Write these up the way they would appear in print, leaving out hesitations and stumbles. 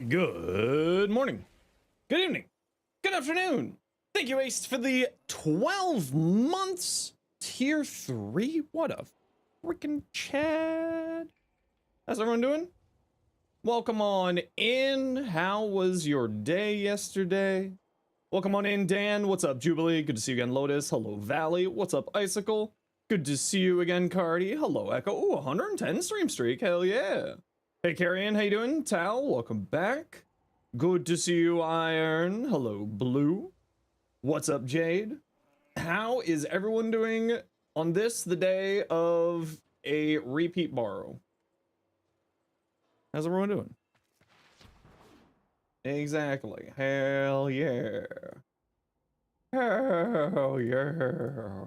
Good morning, good evening, good afternoon. Thank you, Ace, for the 12 months tier 3. What a freaking Chad. How's everyone doing? Welcome on in. How was your day yesterday? Welcome on in, Dan. What's up, Jubilee? Good to see you again, Lotus. Hello, Valley. What's up, Icicle? Good to see you again, Cardi. Hello, Echo. Ooh, 110 stream streak. Hell yeah. Hey, Carrion, how you doing? Tal, welcome back. Good to see you, Iron. Hello, Blue. What's up, Jade? How is everyone doing on this, the day of a repeat Baro? How's everyone doing? Exactly. Hell yeah. Hell yeah.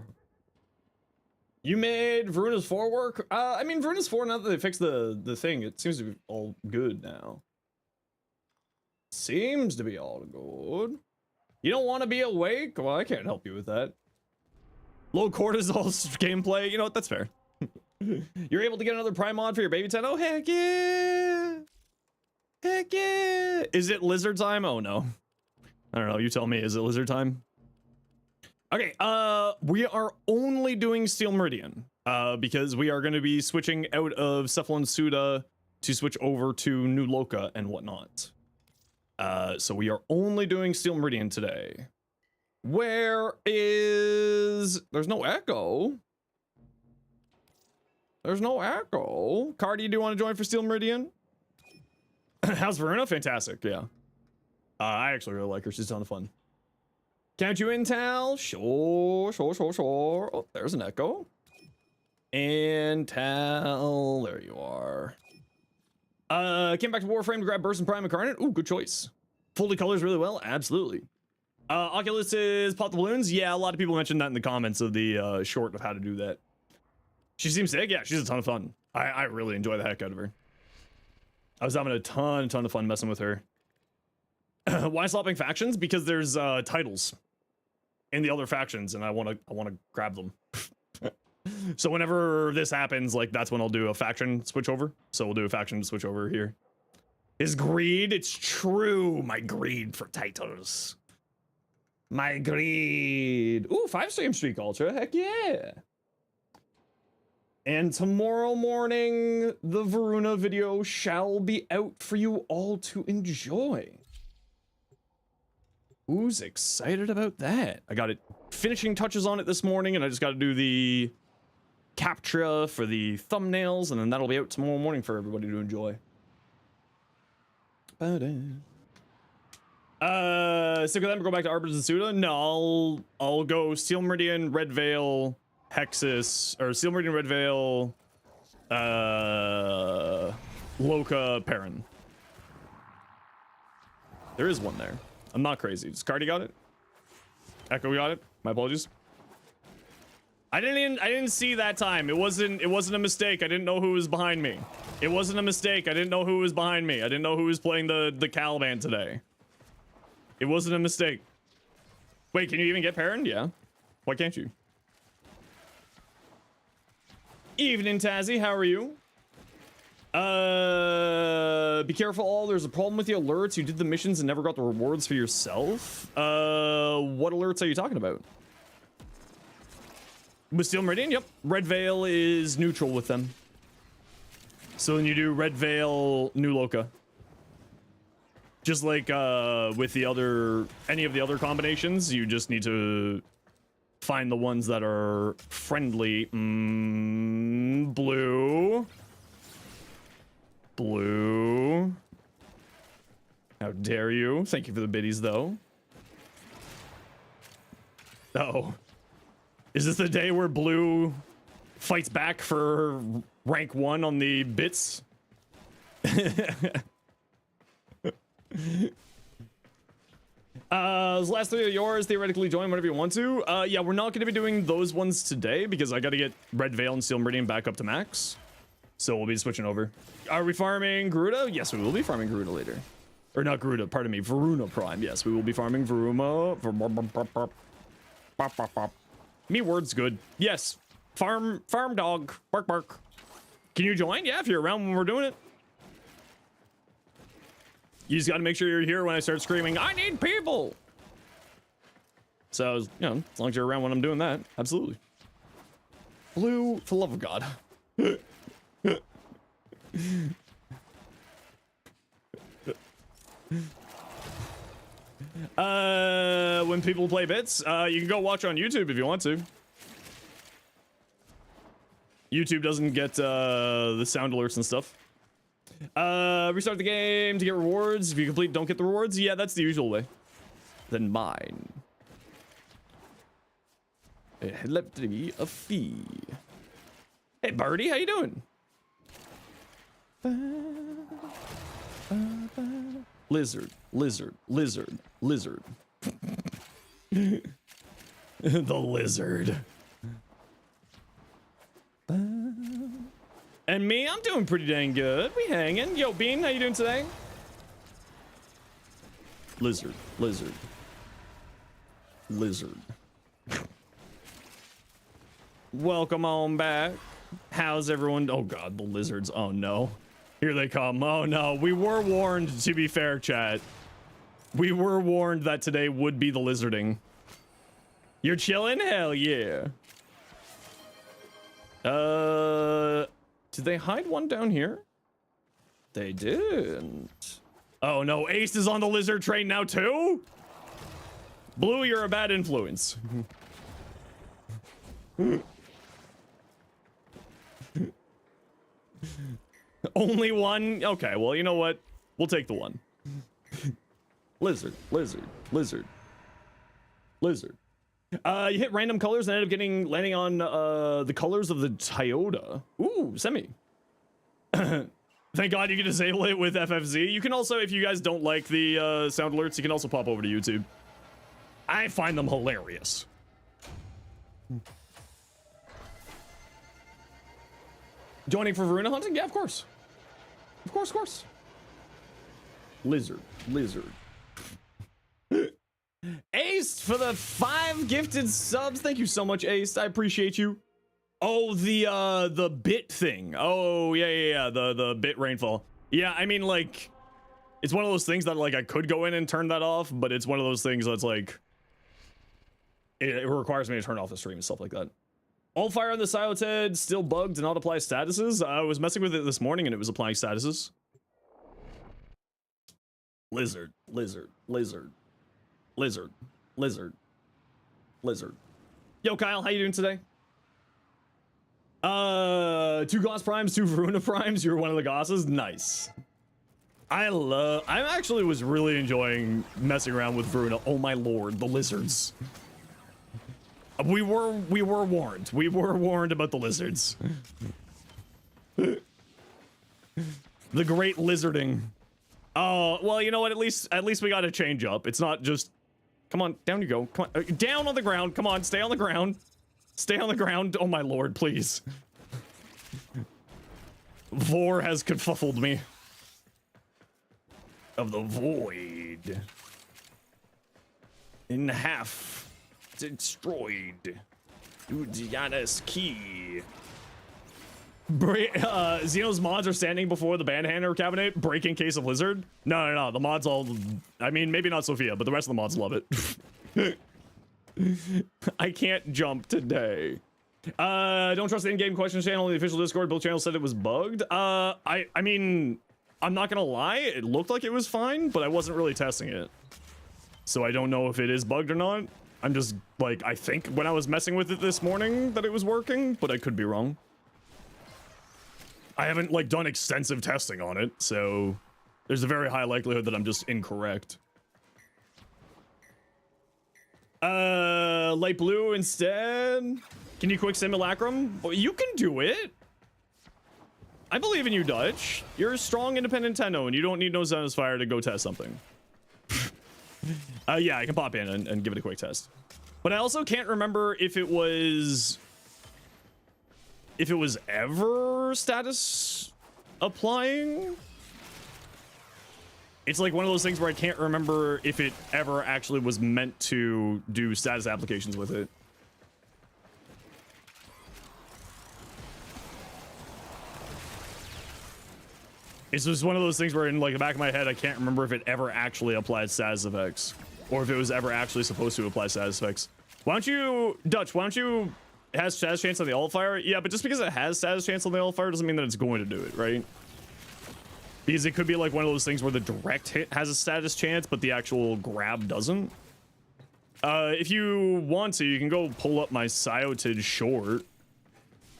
You made Voruna's 4 work? I mean, Voruna's 4, now that they fixed the thing, it seems to be all good now. Seems to be all good. You don't want to be awake? Well, I can't help you with that. Low cortisol gameplay, you know what, that's fair. You're able to get another Prime mod for your baby 10? Oh, heck yeah! Heck yeah! Is it lizard time? Oh, no. I don't know, you tell me, is it lizard time? Okay, we are only doing Steel Meridian, because we are going to be switching out of Cephalon Suda to switch over to New Loka and whatnot. So we are only doing Steel Meridian today. Where is... There's no echo. There's no echo. Cardi, do you want to join for Steel Meridian? How's Voruna? Fantastic, yeah. I actually really like her. She's a ton of fun. Count you in, Tal? Sure. Oh, there's an echo. And Tal, there you are. Came back to Warframe to grab Burst and Prime Incarnate. Ooh, good choice. Fully colors really well, absolutely. Oculus is pop the balloons. Yeah, a lot of people mentioned that in the comments of the short of how to do that. She seems sick. Yeah, she's a ton of fun. I really enjoy the heck out of her. I was having a ton of fun messing with her. Why swapping factions? Because there's titles in the other factions, and I want to grab them. So whenever this happens, like, that's when I'll do a faction switch over. So we'll do a faction switch over here. Is greed? It's true. My greed for titles. My greed. Ooh, 5 stream streak ultra. Heck yeah. And tomorrow morning, the Voruna video shall be out for you all to enjoy. Who's excited about that? I got it finishing touches on it this morning, and I just got to do the captcha for the thumbnails, and then that'll be out tomorrow morning for everybody to enjoy. Stick with them, go back to Arbors and Suda? No, I'll go Steel Meridian, Red Veil, Hexus, or Steel Meridian, Red Veil, Loka, Perrin. There is one there. I'm not crazy. Does Cardi got it? Echo got it? My apologies. I didn't see that time. It wasn't a mistake. I didn't know who was behind me. It wasn't a mistake. I didn't know who was behind me. I didn't know who was playing the Caliban today. It wasn't a mistake. Wait, can you even get Perrin? Yeah. Why can't you? Evening, Tazzy. How are you? Be careful, all. There's a problem with the alerts. You did the missions and never got the rewards for yourself. What alerts are you talking about? With Steel Meridian? Yep. Red Veil is neutral with them. So when you do Red Veil, New Loka. Just like, with the other, any of the other combinations, you just need to find the ones that are friendly. Blue. Blue. How dare you? Thank you for the biddies, though. Oh. Is this the day where Blue fights back for rank 1 on the bits? Those last 3 are yours. Theoretically join whenever you want to. Yeah, we're not going to be doing those ones today because I got to get Red Veil and Steel Meridian back up to max. So we'll be switching over. Are we farming Garuda? Yes, we will be farming Garuda later. Or not Garuda, pardon me, Voruna Prime. Yes, we will be farming Voruna. Me word's good. Yes. Farm dog. Bark bark. Can you join? Yeah, if you're around when we're doing it. You just got to make sure you're here when I start screaming, I need people. So, you know, as long as you're around when I'm doing that, absolutely. Blue, for the love of God. When people play bits, you can go watch on YouTube if you want to. YouTube doesn't get the sound alerts and stuff. Restart the game to get rewards. If you complete, don't get the rewards. Yeah, that's the usual way. Then mine. It left to be a fee. Hey, Birdie, how you doing? Lizard, lizard, lizard, lizard. The lizard. And me, I'm doing pretty dang good. We hanging. Yo, Bean, how you doing today? Lizard, lizard, lizard. Welcome on back. How's everyone? Oh God, the lizards. Oh no. Here they come. Oh no. We were warned, to be fair, chat. We were warned that today would be the lizarding. You're chilling? Hell yeah. Did they hide one down here? They didn't. Oh no, Ace is on the lizard train now too? Blue, you're a bad influence. Only one? Okay, well, you know what? We'll take the one. Lizard, lizard, lizard, lizard. You hit random colors and ended up landing on the colors of the Toyota. Ooh, semi. Thank God you can disable it with FFZ. You can also, if you guys don't like the sound alerts, you can also pop over to YouTube. I find them hilarious. Joining for Voruna hunting? Yeah, of course. Of course, of course. Lizard, lizard. Ace for the 5 gifted subs. Thank you so much, Ace. I appreciate you. Oh, the bit thing. Oh, yeah. The bit rainfall. Yeah, I mean, like, it's one of those things that, like, I could go in and turn that off, but it's one of those things that's, like, it requires me to turn off the stream and stuff like that. All fire on the silo's head, still bugged and not apply statuses. I was messing with it this morning and it was applying statuses. Lizard, lizard, lizard, lizard, lizard, lizard. Yo, Kyle, how you doing today? 2 Goss Primes, 2 Voruna Primes. You're one of the Gosses. Nice. I actually was really enjoying messing around with Voruna. Oh my lord, the lizards. We were warned. We were warned about the lizards. The great lizarding. Oh, well, you know what? At least we got to change up. It's not just, come on, down you go. Come on, down on the ground. Come on, stay on the ground. Stay on the ground. Oh my lord, please. Vor has kerfuffled me. Of the void. In half. Destroyed. Diana's key. Xeno's mods are standing before the bandhander cabinet, breaking case of lizard. No. The mods all, I mean, maybe not Sophia, but the rest of the mods love it. I can't jump today. Don't trust the in-game questions channel. The official Discord build channel said it was bugged. I mean, I'm not gonna lie. It looked like it was fine, but I wasn't really testing it. So I don't know if it is bugged or not. I'm just, like, I think when I was messing with it this morning that it was working, but I could be wrong. I haven't, like, done extensive testing on it, so there's a very high likelihood that I'm just incorrect. Light blue instead? Can you quick simulacrum? Well, you can do it. I believe in you, Dutch. You're a strong, independent Tenno, and you don't need no Zenosfire to go test something. Yeah, I can pop in and give it a quick test. But I also can't remember if it was ever status applying. It's like one of those things where I can't remember if it ever actually was meant to do status applications with it. It's just one of those things where in like the back of my head, I can't remember if it ever actually applied status effects or if it was ever actually supposed to apply status effects. Why don't you, Dutch, why don't you, it has status chance on the alt fire? Yeah, but just because it has status chance on the alt fire doesn't mean that it's going to do it, right? Because it could be like one of those things where the direct hit has a status chance, but the actual grab doesn't. If you want to, you can go pull up my Scioted short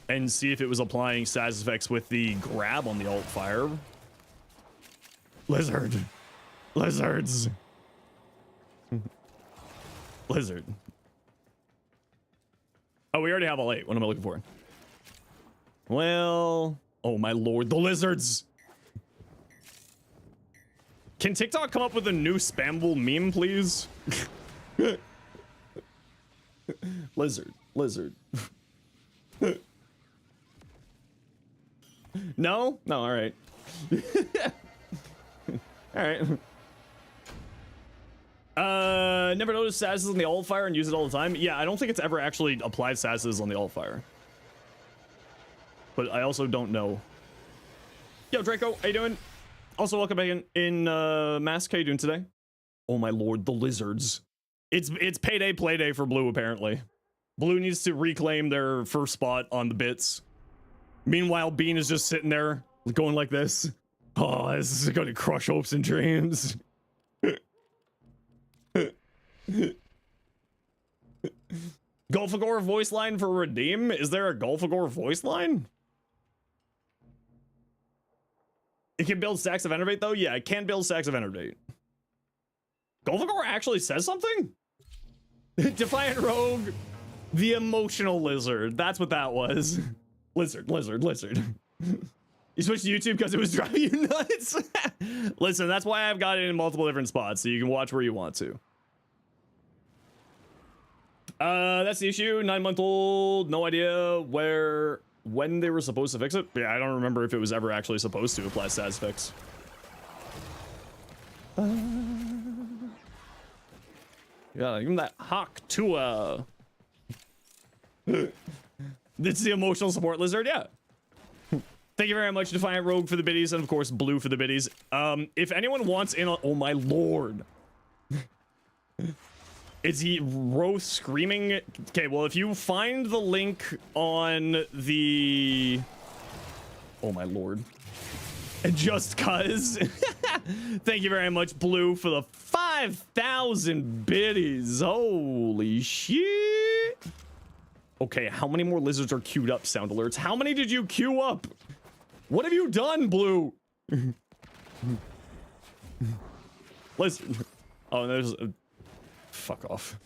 and see if it was applying status effects with the grab on the alt fire. Lizard. Lizards. Lizard. Oh, we already have all 8. What am I looking for? Well, oh my lord, the lizards. Can TikTok come up with a new spammable meme, please? Lizard. Lizard. No? No, all right. All right. Never noticed statuses on the alt fire and use it all the time. Yeah, I don't think it's ever actually applied statuses on the alt fire. But I also don't know. Yo, Draco, how you doing? Also, welcome back in Mask. How you doing today? Oh my lord, the lizards. It's payday play day for Blue, apparently. Blue needs to reclaim their first spot on the bits. Meanwhile, Bean is just sitting there going like this. Oh, this is going to crush hopes and dreams. Golfagore voice line for redeem? Is there a Golfagore voice line? It can build stacks of enervate though? Yeah, it can build stacks of enervate. Golfagore actually says something? Defiant Rogue, the emotional lizard. That's what that was. Lizard, lizard, lizard. You switched to YouTube because it was driving you nuts? Listen, that's why I've got it in multiple different spots, so you can watch where you want to. That's the issue. 9-month-old, no idea when they were supposed to fix it. Yeah, I don't remember if it was ever actually supposed to apply status fix. Yeah, give him that hawk to It's the emotional support lizard, yeah. Thank you very much, Defiant Rogue, for the biddies, and of course, Blue for the biddies. If anyone wants in on... Oh my lord. Is he Roth screaming? Okay, well, if you find the link on the... Oh my lord. And just cuz. Thank you very much, Blue, for the 5,000 biddies. Holy shit. Okay, how many more lizards are queued up, sound alerts? How many did you queue up? What have you done, Blue? Listen. Oh, there's a... Fuck off.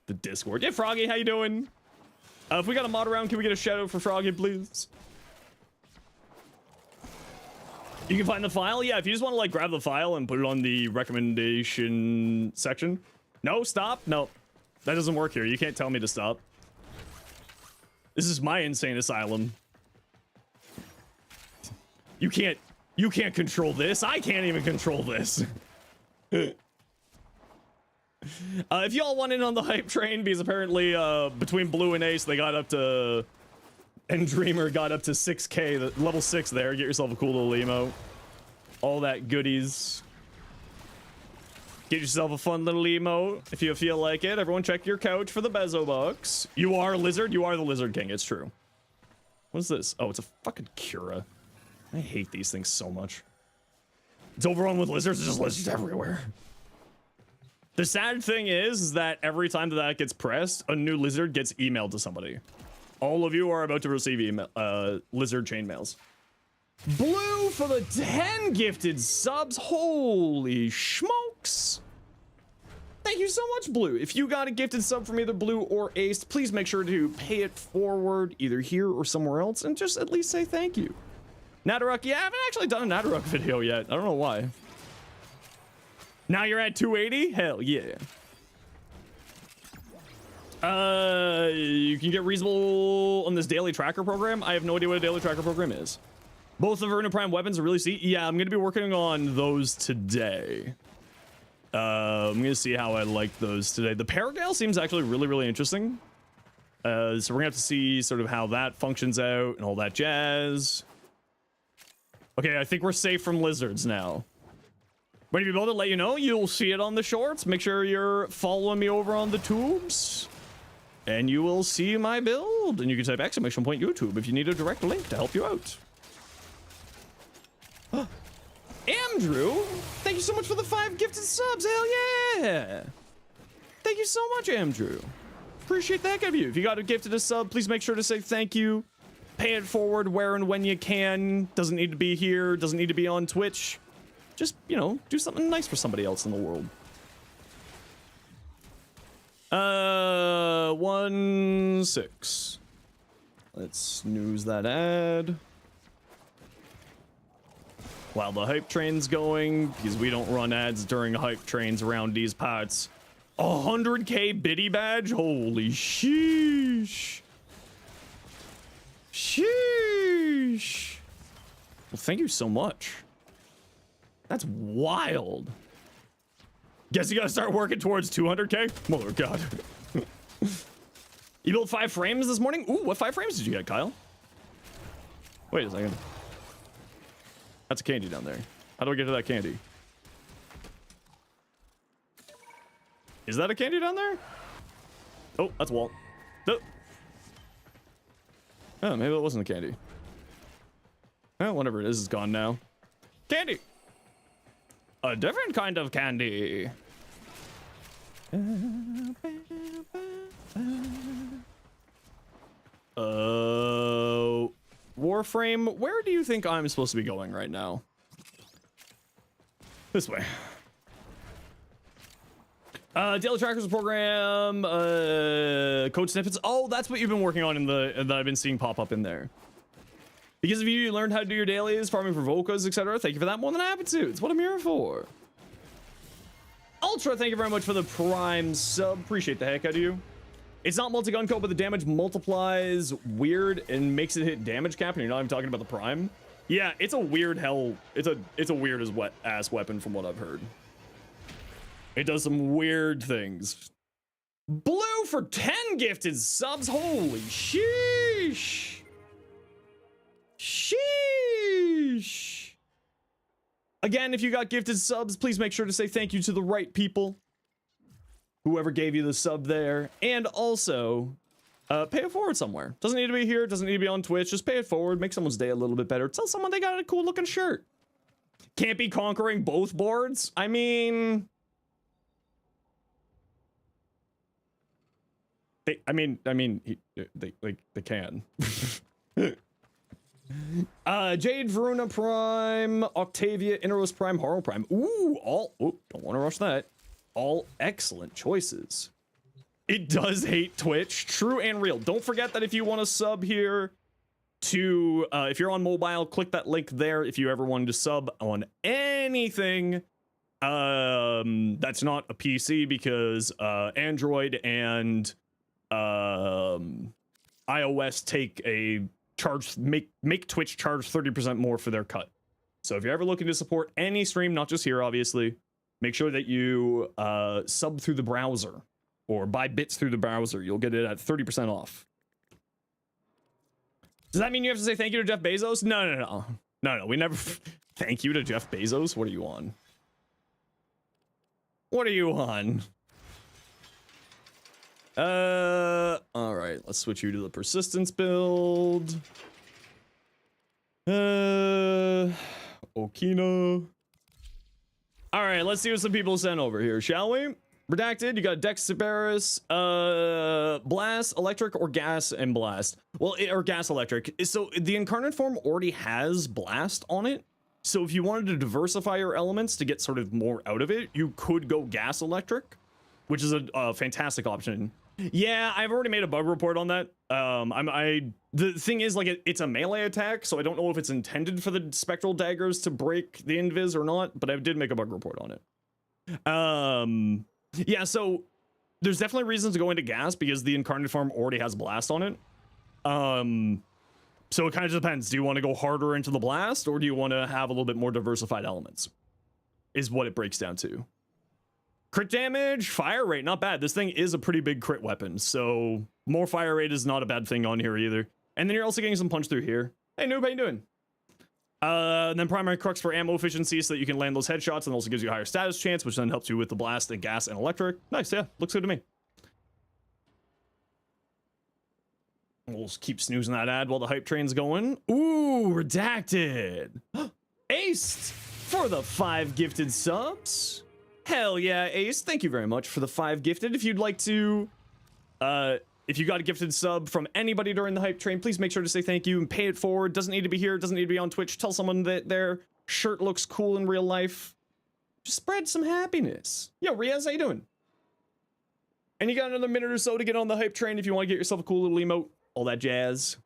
The Discord. Yeah, Froggy, how you doing? If we got a mod around, can we get a shout out for Froggy, please? You can find the file. Yeah, if you just want to like grab the file and put it on the recommendation section. No, stop. No, that doesn't work here. You can't tell me to stop. This is my insane asylum. You can't control this. I can't even control this. If y'all want in on the hype train, because apparently between Blue and Ace, they got up to... And Dreamer got up to 6k, level 6 there. Get yourself a cool little emote. All that goodies. Get yourself a fun little emote if you feel like it. Everyone check your couch for the Bezo bucks. You are a lizard? You are the Lizard King, it's true. What is this? Oh, it's a fucking Cura. I hate these things so much. It's overrun with lizards. There's just lizards everywhere. The sad thing is that every time that gets pressed, a new lizard gets emailed to somebody. All of you are about to receive email, lizard chainmails. Blue for the 10 gifted subs. Holy smokes. Thank you so much, Blue. If you got a gifted sub from either Blue or Ace, please make sure to pay it forward either here or somewhere else and just at least say thank you. Nadaruk, yeah, I haven't actually done a Nadaruk video yet. I don't know why. Now you're at 280? Hell yeah. You can get reasonable on this daily tracker program. I have no idea what a daily tracker program is. Both the Voruna Prime weapons are really sweet. Yeah, I'm going to be working on those today. I'm going to see how I like those today. The Paragale seems actually really, really interesting. So we're going to have to see sort of how that functions out and all that jazz. Okay, I think we're safe from lizards now. When you build it, let you know. You'll see it on the shorts. Make sure you're following me over on the tubes. And you will see my build. And you can type exclamation point YouTube if you need a direct link to help you out. Andrew, thank you so much for the 5 gifted subs. Hell yeah. Thank you so much, Andrew. Appreciate the heck out of you. If you got a gifted a sub, please make sure to say thank you. Pay it forward where and when you can. Doesn't need to be here. Doesn't need to be on Twitch. Just, you know, do something nice for somebody else in the world. 1-6. Let's snooze that ad. While the hype train's going, because we don't run ads during hype trains around these parts. 100k biddy badge? Holy sheesh. Sheesh. Well, thank you so much. That's wild. Guess you gotta start working towards 200k? Mother of God. You built 5 frames this morning? Ooh, what 5 frames did you get, Kyle? Wait a second. That's a candy down there. How do I get to that candy? Is that a candy down there? Oh, that's Walt. Oh, oh maybe it wasn't a candy. Oh, whatever it is gone now. Candy! A different kind of candy. Warframe, where do you think I'm supposed to be going right now? This way. Daily trackers program, code snippets. Oh, that's what you've been working on in the that I've been seeing pop up in there. Because of you learned how to do your dailies, farming for Volcas, etc. Thank you for that. More than happy to. It's what I'm here for. Ultra, thank you very much for the Prime sub. Appreciate the heck out of you. It's not multi-gun code, but the damage multiplies weird and makes it hit damage cap, and you're not even talking about the Prime. Yeah, it's a weird hell. It's a weird as ass weapon from what I've heard. It does some weird things. Blue for 10 gifted subs. Holy sheesh. Sheesh. Again, if you got gifted subs, please make sure to say thank you to the right people. Whoever gave you the sub there. And also, pay it forward somewhere. Doesn't need to be here. Doesn't need to be on Twitch. Just pay it forward. Make someone's day a little bit better. Tell someone they got a cool looking shirt. Can't be conquering both boards. I mean... They can. Jade, Voruna Prime, Octavia, Innerless Prime, Horror Prime. Ooh, don't want to rush that. All excellent choices. It does hate Twitch. True and real. Don't forget that if you want to sub here to, if you're on mobile, click that link there. If you ever wanted to sub on anything, that's not a PC because Android and iOS take a charge, make Twitch charge 30% more for their cut. So if you're ever looking to support any stream, not just here, obviously, make sure that you sub through the browser or buy bits through the browser. You'll get it at 30% off. Does that mean you have to say thank you to Jeff Bezos? No. We never thank you to Jeff Bezos. What are you on? What are you on? All right, let's switch you to the persistence build. Okina. All right, let's see what some people sent over here, shall we? Redacted, you got Dex Sibaris, Blast, Electric, or Gas and Blast. Well, or Gas Electric. So the Incarnate form already has Blast on it. So if you wanted to diversify your elements to get sort of more out of it, you could go Gas Electric, which is a fantastic option. Yeah, I've already made a bug report on that. The thing is, like, it's a melee attack, so I don't know if it's intended for the spectral daggers to break the invis or not, but I did make a bug report on it. Yeah, so there's definitely reasons to go into gas because the Incarnate form already has blast on it. So it kind of depends. Do you want to go harder into the blast, or do you want to have a little bit more diversified elements? Is what it breaks down to. Crit damage, fire rate, not bad. This thing is a pretty big crit weapon, so more fire rate is not a bad thing on here either. And then you're also getting some punch through here. Hey, noob, how you doing? And then primary crux for ammo efficiency so that you can land those headshots, and also gives you a higher status chance, which then helps you with the blast and gas and electric. Nice, yeah, looks good to me. We'll just keep snoozing that ad while the hype train's going. Ooh, redacted. Aced for the 5 gifted subs. Hell yeah, Ace. Thank you very much for the 5 gifted. If you'd like to, if you got a gifted sub from anybody during the hype train, please make sure to say thank you and pay it forward. Doesn't need to be here, doesn't need to be on Twitch. Tell someone that their shirt looks cool in real life. Just spread some happiness. Yo, Riaz, how you doing? And you got another minute or so to get on the hype train if you want to get yourself a cool little emote. All that jazz.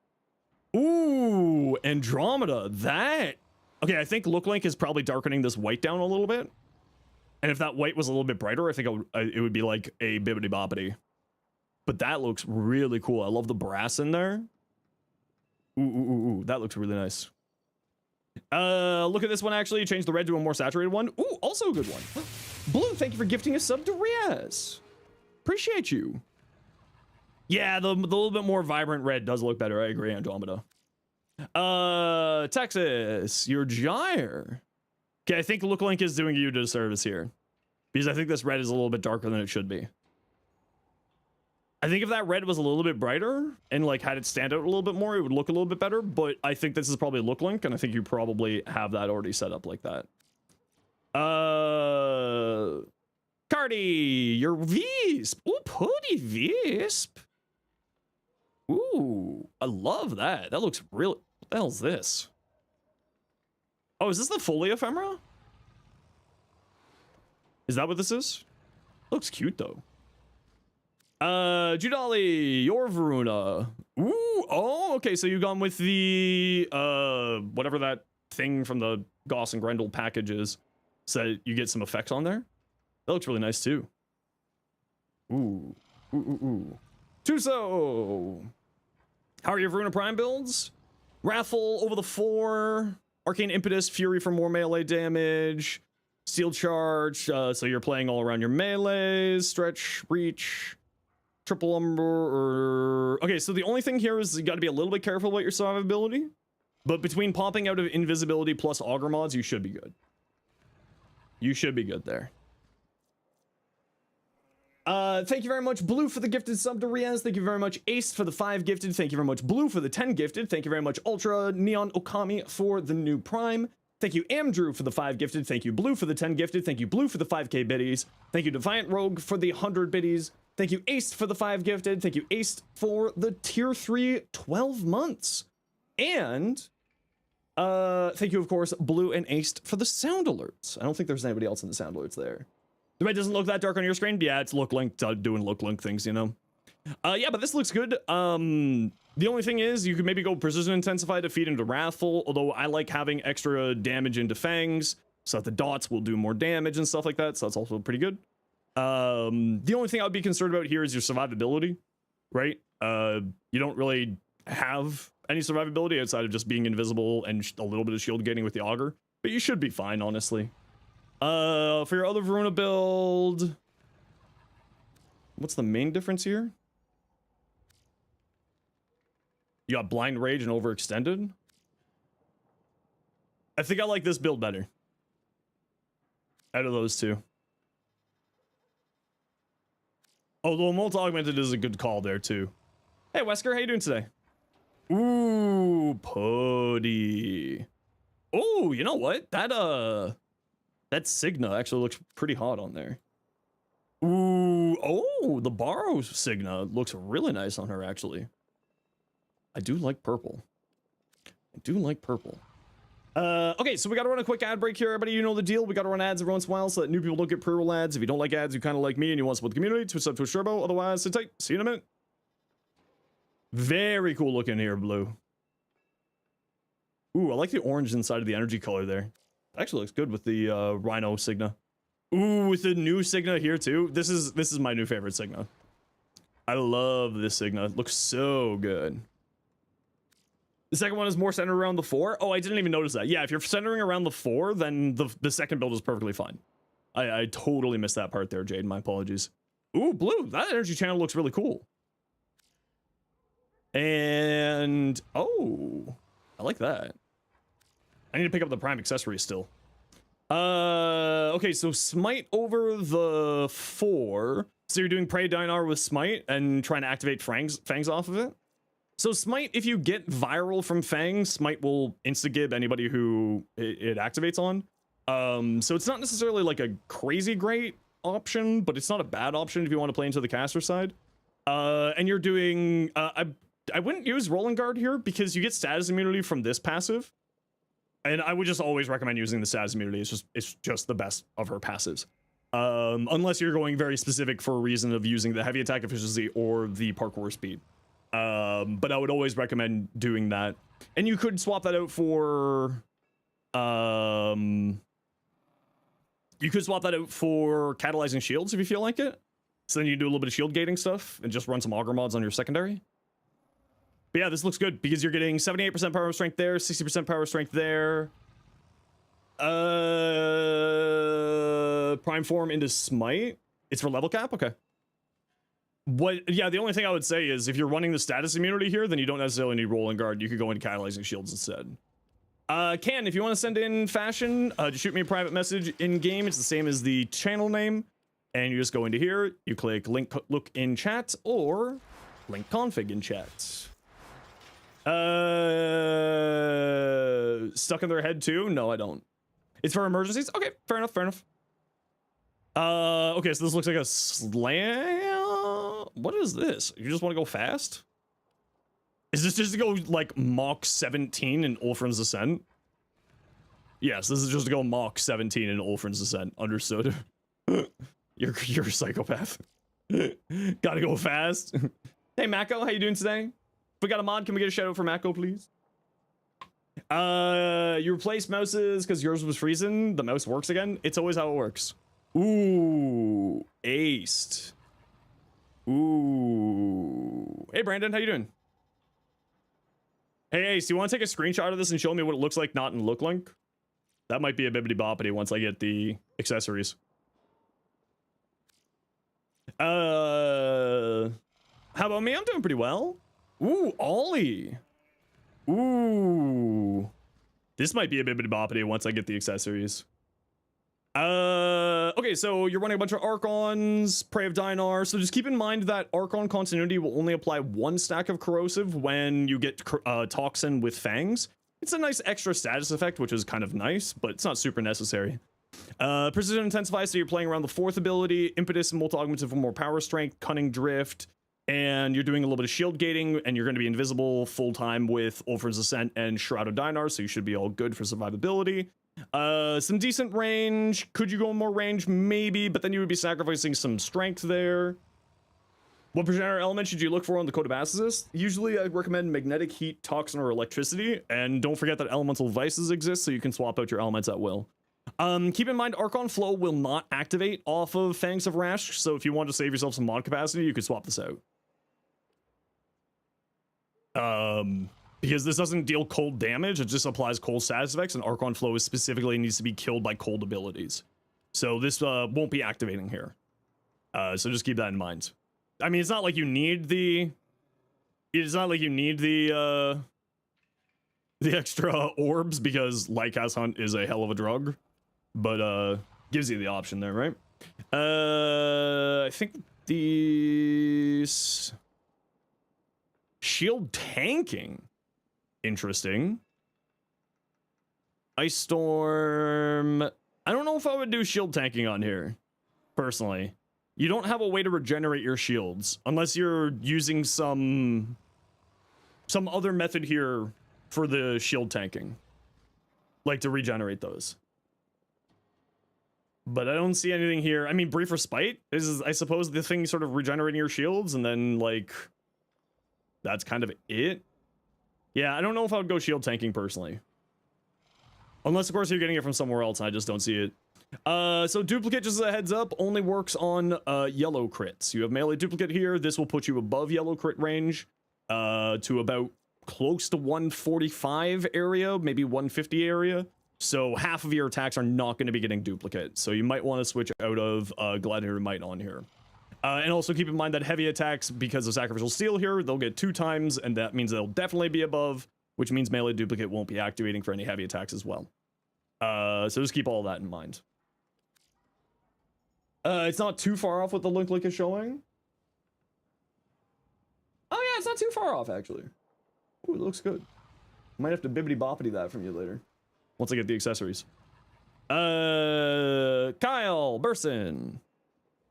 Ooh, Andromeda. That. Okay, I think Look Link is probably darkening this white down a little bit. And if that white was a little bit brighter, I think it would be like a bibbity boppity. But that looks really cool. I love the brass in there. Ooh, that looks really nice. Look at this one, actually. Change the red to a more saturated one. Ooh, also a good one. Blue, thank you for gifting a sub to Riaz. Appreciate you. Yeah, the little bit more vibrant red does look better. I agree, Andromeda. Texas, your gyre. Okay, I think Look Link is doing you a disservice here. Because I think this red is a little bit darker than it should be. I think if that red was a little bit brighter and like had it stand out a little bit more, it would look a little bit better. But I think this is probably Look Link, and I think you probably have that already set up like that. Cardi, your Visp. Ooh, putty Visp. Ooh, I love that. That looks real. What the hell's this? Oh, is this the Foley ephemera? Is that what this is? Looks cute though. Judali, your Voruna. Ooh, oh, okay, so you've gone with the, whatever that thing from the Goss and Grendel package is, so you get some effects on there. That looks really nice too. Ooh. Tuso! How are your Voruna Prime builds? Wrathful over the 4, Arcane Impetus, Fury for more melee damage, Steel Charge, so you're playing all around your melees, Stretch, Reach, Triple Umber, okay, so the only thing here is you gotta be a little bit careful about your survivability, but between popping out of invisibility plus auger mods, you should be good. You should be good there. Thank you very much, Blue, for the gifted sub to Riaz. Thank you very much, Ace, for the 5 gifted. Thank you very much, Blue, for the 10 gifted. Thank you very much, Ultra Neon Okami, for the new Prime. Thank you, Amdrew, for the 5 gifted. Thank you, Blue, for the 10 gifted. Thank you, Blue, for the 5k biddies. Thank you, Defiant Rogue, for the 100 biddies. Thank you, Ace, for the 5 gifted. Thank you, Ace, for the tier 3 12 months. And thank you, of course, Blue and Ace, for the sound alerts. I don't think there's anybody else in the sound alerts there. The red doesn't look that dark on your screen. Yeah, it's Look Link doing Look Link things, you know. Yeah, but this looks good. The only thing is you could maybe go Precision Intensify to feed into Wrathful, although I like having extra damage into Fangs so that the dots will do more damage and stuff like that, so that's also pretty good. The only thing I would be concerned about here is your survivability, right? You don't really have any survivability outside of just being invisible and a little bit of shield gating with the Augur, but you should be fine, honestly. For your other Voruna build, what's the main difference here? You got Blind Rage and Overextended. I think I like this build better out of those two. Although multi-augmented is a good call there too. Hey Wesker, how you doing today? Ooh, putty. Oh, you know what? That Signa actually looks pretty hot on there. Ooh, oh, the Baro Signa looks really nice on her, actually. I do like purple. I do like purple. Okay, so we gotta run a quick ad break here, everybody. You know the deal. We gotta run ads every once in a while so that new people don't get pre-roll ads. If you don't like ads, you kind of like me and you want to support the community, Twitch sub, Twitch Turbo. Otherwise, sit tight. See you in a minute. Very cool looking here, Blue. Ooh, I like the orange inside of the energy color there. Actually looks good with the Rhino Signa. Ooh, with the new Signa here too. This is my new favorite Signa. I love this Signa. It looks so good. The second one is more centered around the 4. Oh, I didn't even notice that. Yeah, if you're centering around the 4, then the second build is perfectly fine. I totally missed that part there, Jade. My apologies. Ooh, Blue. That energy channel looks really cool. And oh, I like that. I need to pick up the prime accessory still. Okay, so smite over the 4. So you're doing Prey Dinar with smite and trying to activate fangs off of it. So smite, if you get viral from fangs, smite will insta-gib anybody who it activates on. So it's not necessarily like a crazy great option, but it's not a bad option if you want to play into the caster side. And you're doing, I wouldn't use Rolling Guard here because you get status immunity from this passive. And I would just always recommend using the status immunity. It's just the best of her passives. Unless you're going very specific for a reason of using the heavy attack efficiency or the parkour speed. But I would always recommend doing that. And you could swap that out for, you could swap that out for catalyzing shields if you feel like it. So then you do a little bit of shield gating stuff and just run some auger mods on your secondary. But yeah, this looks good because you're getting 78% power strength there, 60% power strength there. Prime form into smite. It's for level cap? Okay. Yeah, the only thing I would say is if you're running the status immunity here, then you don't necessarily need Rolling Guard. You could go into catalyzing shields instead. Ken, if you want to send in fashion, just shoot me a private message in game. It's the same as the channel name. And you just go into here, you click link look in chat or link config in chat. Stuck in their head too? No, I don't. It's for emergencies? Okay, fair enough, fair enough. Okay, so this looks like a slam. What is this? You just want to go fast? Is this just to go like Mach 17 in Ulfrin's Ascent? Yes, this is just to go Mach 17 in Ulfrin's Ascent. Understood. You're a psychopath. Gotta go fast. Hey, Mako, how you doing today? If we got a mod, can we get a shout out for Mako, please? You replaced mouses because yours was freezing. The mouse works again. It's always how it works. Ooh, aced. Ooh. Hey, Brandon, how you doing? Hey, Ace, do you want to take a screenshot of this and show me what it looks like, not in look link? That might be a bibbity boppity once I get the accessories. How about me? I'm doing pretty well. Ooh, Ollie. Ooh. This might be a bibbity boppity once I get the accessories. Okay, so you're running a bunch of Archons, Prey of Dinar, so just keep in mind that Archon continuity will only apply 1 stack of corrosive when you get Toxin with Fangs. It's a nice extra status effect, which is kind of nice, but it's not super necessary. Precision Intensify, so you're playing around the 4th ability, Impetus and Multi-Augmented for more power strength, Cunning Drift, and you're doing a little bit of shield gating, and you're going to be invisible full-time with Ulfrin's Ascent and Shroud of Dinar, so you should be all good for survivability. Some decent range. Could you go more range? Maybe, but then you would be sacrificing some strength there. What progenitor element should you look for on the Code of Assassist? Usually I recommend magnetic, heat, toxin, or electricity, and don't forget that elemental vices exist, so you can swap out your elements at will. Keep in mind, Archon Flow will not activate off of Fangs of Rash, so if you want to save yourself some mod capacity, you could swap this out. Because this doesn't deal cold damage, it just applies cold status effects, and Archon Flow is specifically needs to be killed by cold abilities. So this won't be activating here. So just keep that in mind. I mean, it's not like you need the... It's not like you need the extra orbs, because Lycas Hunt is a hell of a drug. But, gives you the option there, right? I think these... Shield tanking. Interesting. Ice Storm. I don't know if I would do shield tanking on here, personally. You don't have a way to regenerate your shields unless you're using some other method here for the shield tanking, like to regenerate those. But I don't see anything here. I mean, Brief Respite is, I suppose, the thing sort of regenerating your shields, and then like that's kind of it. Yeah, I don't know if I would go shield tanking personally. Unless, of course, you're getting it from somewhere else, and I just don't see it. So Duplicate, just as a heads up, only works on yellow crits. You have melee Duplicate here. This will put you above yellow crit range to about close to 145 area, maybe 150 area. So half of your attacks are not going to be getting Duplicate. So you might want to switch out of Gladiator Might on here. And also keep in mind that heavy attacks, because of Sacrificial Steel here, they'll get 2 times, and that means they'll definitely be above, which means melee Duplicate won't be activating for any heavy attacks as well. So just keep all that in mind. It's not too far off what the link is showing. Oh yeah, it's not too far off actually. Ooh, it looks good. Might have to bibbity boppity that from you later. Once I get the accessories. Kyle Burson.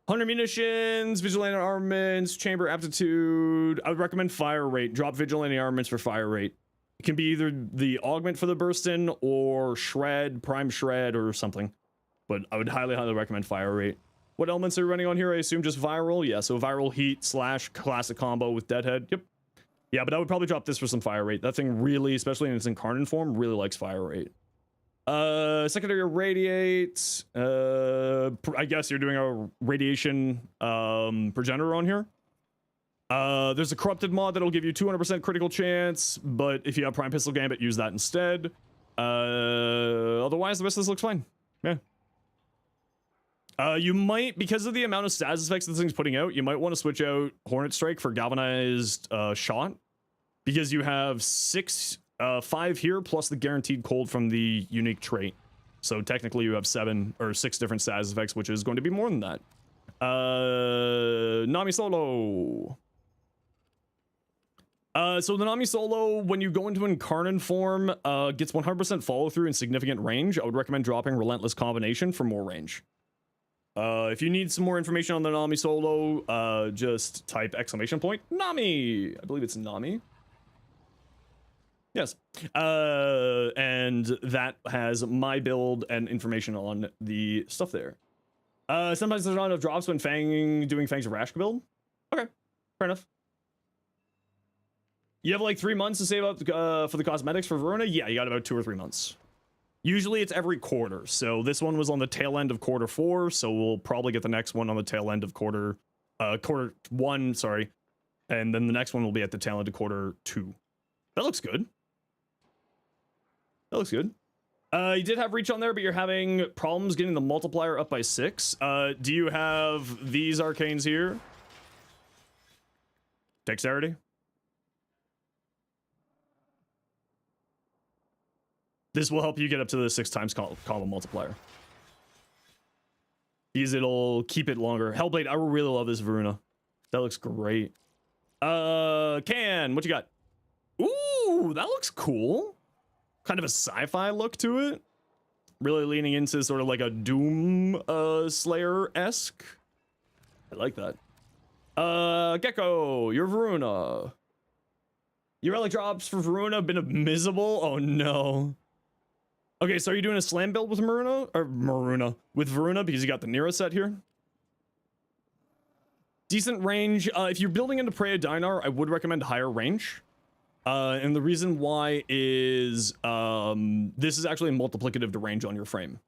100 munitions, vigilante armaments, chamber aptitude. I would recommend fire rate. Drop vigilante armaments for fire rate. It can be either the augment for the bursten or shred, prime shred, or something. But I would highly, highly recommend fire rate. What elements are you running on here? I assume just viral? Yeah, so viral heat / classic combo with deadhead. Yep. Yeah, but I would probably drop this for some fire rate. That thing really, especially in its incarnate form, really likes fire rate. Secondary radiate. I guess you're doing a radiation progenitor on here. There's a corrupted mod that'll give you 200% critical chance, but if you have prime pistol gambit, use that instead. Otherwise the rest of this looks fine. Yeah. You might, because of the amount of status effects this thing's putting out, you might want to switch out Hornet Strike for galvanized shot, because you have 5 here plus the guaranteed cold from the unique trait. So technically you have 7 or 6 different status effects, which is going to be more than that. Nami Solo. So the Nami Solo, when you go into incarnate form, gets 100% follow through and significant range. I would recommend dropping Relentless Combination for more range. If you need some more information on the Nami Solo, just type ! Nami. I believe it's Nami. Yes. And that has my build and information on the stuff there. Sometimes there's not enough drops when doing Fang's Rash build. Okay, fair enough. You have like 3 months to save up for the cosmetics for Voruna? Yeah, you got about 2 or 3 months. Usually it's every quarter. So this one was on the tail end of quarter 4. So we'll probably get the next one on the tail end of quarter 1, sorry. And then the next one will be at the tail end of quarter 2. That looks good. That looks good. You did have reach on there, but you're having problems getting the multiplier up by 6. Do you have these arcanes here? Dexterity? This will help you get up to the 6 times combo multiplier. Because it'll keep it longer. Hellblade, I really love this Voruna. That looks great. Can, what you got? Ooh, that looks cool. Kind of a sci-fi look to it. Really leaning into sort of like a Doom Slayer-esque. I like that. Gecko, your Voruna. Your relic drops for Voruna have been abysmal. Oh no. Okay, so are you doing a slam build with Voruna? With Voruna, because you got the Nero set here? Decent range. If you're building into Preya Dinar, I would recommend higher range. And the reason why is this is actually multiplicative to range on your frame.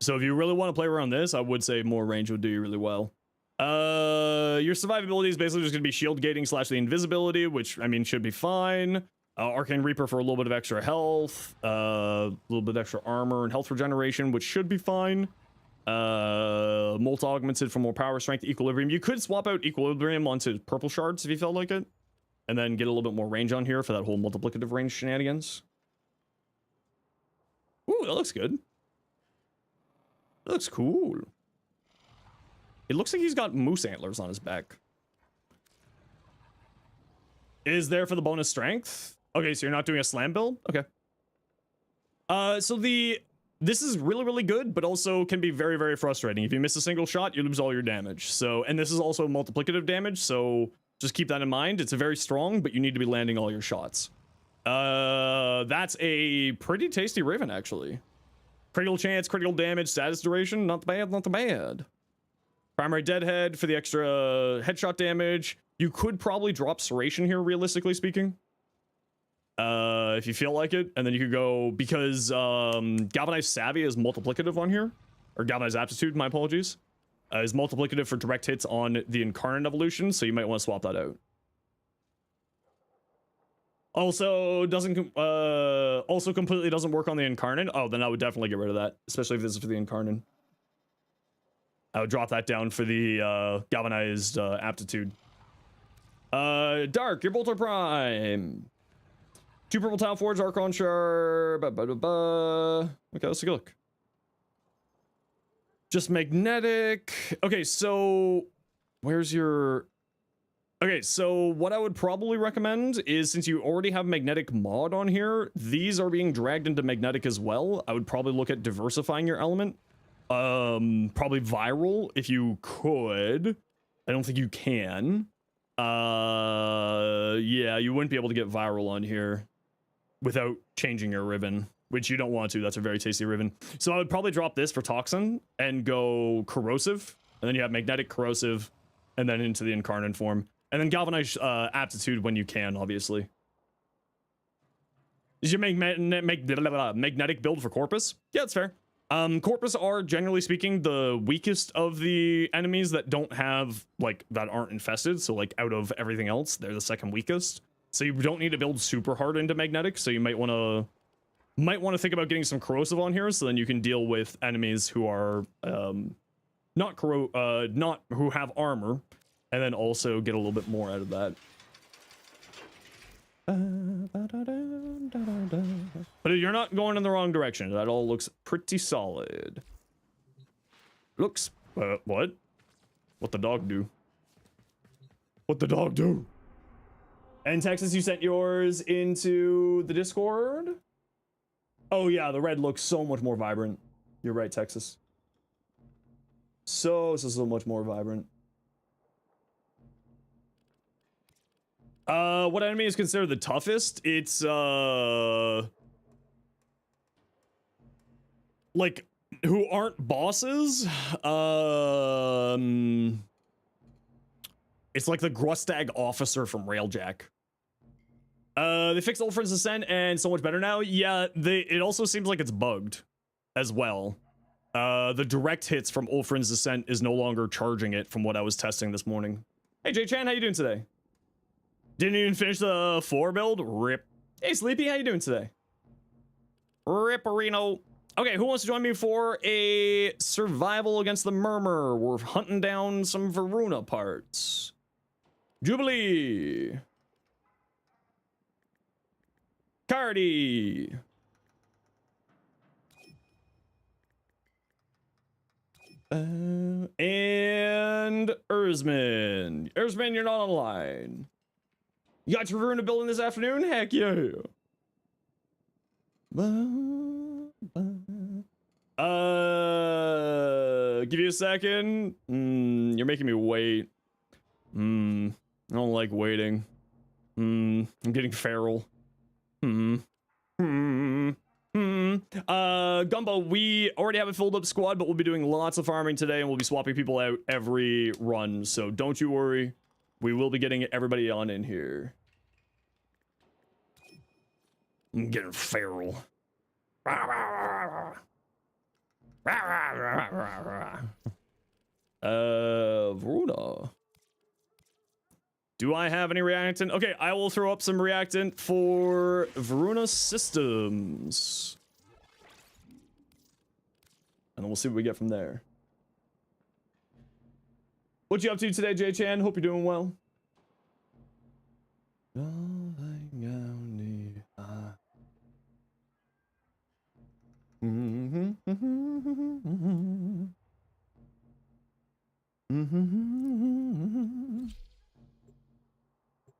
So if you really want to play around this, I would say more range would do you really well. Your survivability is basically just going to be shield gating / the invisibility, which, I mean, should be fine. Arcane Reaper for a little bit of extra health, a little bit extra armor and health regeneration, which should be fine. Molt Augmented for more power, strength, equilibrium. You could swap out equilibrium onto purple shards if you felt like it. And then get a little bit more range on here for that whole multiplicative range shenanigans. Ooh, that looks good. That looks cool. It looks like he's got moose antlers on his back. Is there for the bonus strength? Okay, so you're not doing a slam build? Okay. This is really, really good, but also can be very, very frustrating. If you miss a single shot, you lose all your damage. So, and this is also multiplicative damage, so just keep that in mind. It's a very strong, but you need to be landing all your shots. That's a pretty tasty Raven, actually. Critical chance, critical damage, status duration. Not bad, not bad. Primary deadhead for the extra headshot damage. You could probably drop Serration here, realistically speaking. If you feel like it. And then you could go, because Galvanized Savvy is multiplicative on here. Or Galvanized Aptitude, my apologies. Is multiplicative for direct hits on the Incarnate evolution, so you might want to swap that out. Also, also completely doesn't work on the Incarnate. Oh, then I would definitely get rid of that, especially if this is for the Incarnate. I would drop that down for the Galvanized Aptitude. Dark, your Bolter Prime. 2 purple tile forge, Archon Shard. Okay, let's take a look. Just magnetic. Okay, so where's your... Okay, so what I would probably recommend is, since you already have magnetic mod on here, these are being dragged into magnetic as well. I would probably look at diversifying your element. Probably viral if you could. I don't think you can. Yeah, you wouldn't be able to get viral on here without changing your ribbon, which you don't want to. That's a very tasty ribbon. So I would probably drop this for toxin and go corrosive, and then you have magnetic, corrosive, and then into the incarnate form. And then galvanize aptitude when you can, obviously. Is your magnetic build for Corpus? Yeah, it's fair. Corpus are, generally speaking, the weakest of the enemies that don't have, like, that aren't infested. So, like, out of everything else, they're the second weakest. So you don't need to build super hard into magnetic. So you might want to think about getting some corrosive on here, so then you can deal with enemies who are not who have armor. And then also get a little bit more out of that. But you're not going in the wrong direction. That all looks pretty solid. Looks... what? What the dog do? What the dog do? And Texas, you sent yours into the Discord? Oh yeah, the red looks so much more vibrant. You're right, Texas. So much more vibrant. What enemy is considered the toughest? It's, like, who aren't bosses? It's like the Grustag officer from Railjack. They fixed Ulfrin's Ascent and so much better now. Yeah, it also seems like it's bugged as well. The direct hits from Ulfrin's Ascent is no longer charging it from what I was testing this morning. Hey, J-Chan, how you doing today? Didn't even finish the 4 build? Rip. Hey, Sleepy, how you doing today? Ripperino. Okay, who wants to join me for a survival against the Murmur? We're hunting down some Voruna parts. Jubilee. Cardi. And Erzman. Erzman, you're not online. You got your Voruna building this afternoon? Heck yeah. Give you a second. You're making me wait. I don't like waiting. I'm getting feral. Gumbo, we already have a filled up squad, but we'll be doing lots of farming today, and we'll be swapping people out every run. So don't you worry. We will be getting everybody on in here. I'm getting feral. Voruna. Do I have any reactant? Okay, I will throw up some reactant for Voruna systems. And then we'll see what we get from there. What you up to today, J-Chan? Hope you're doing well.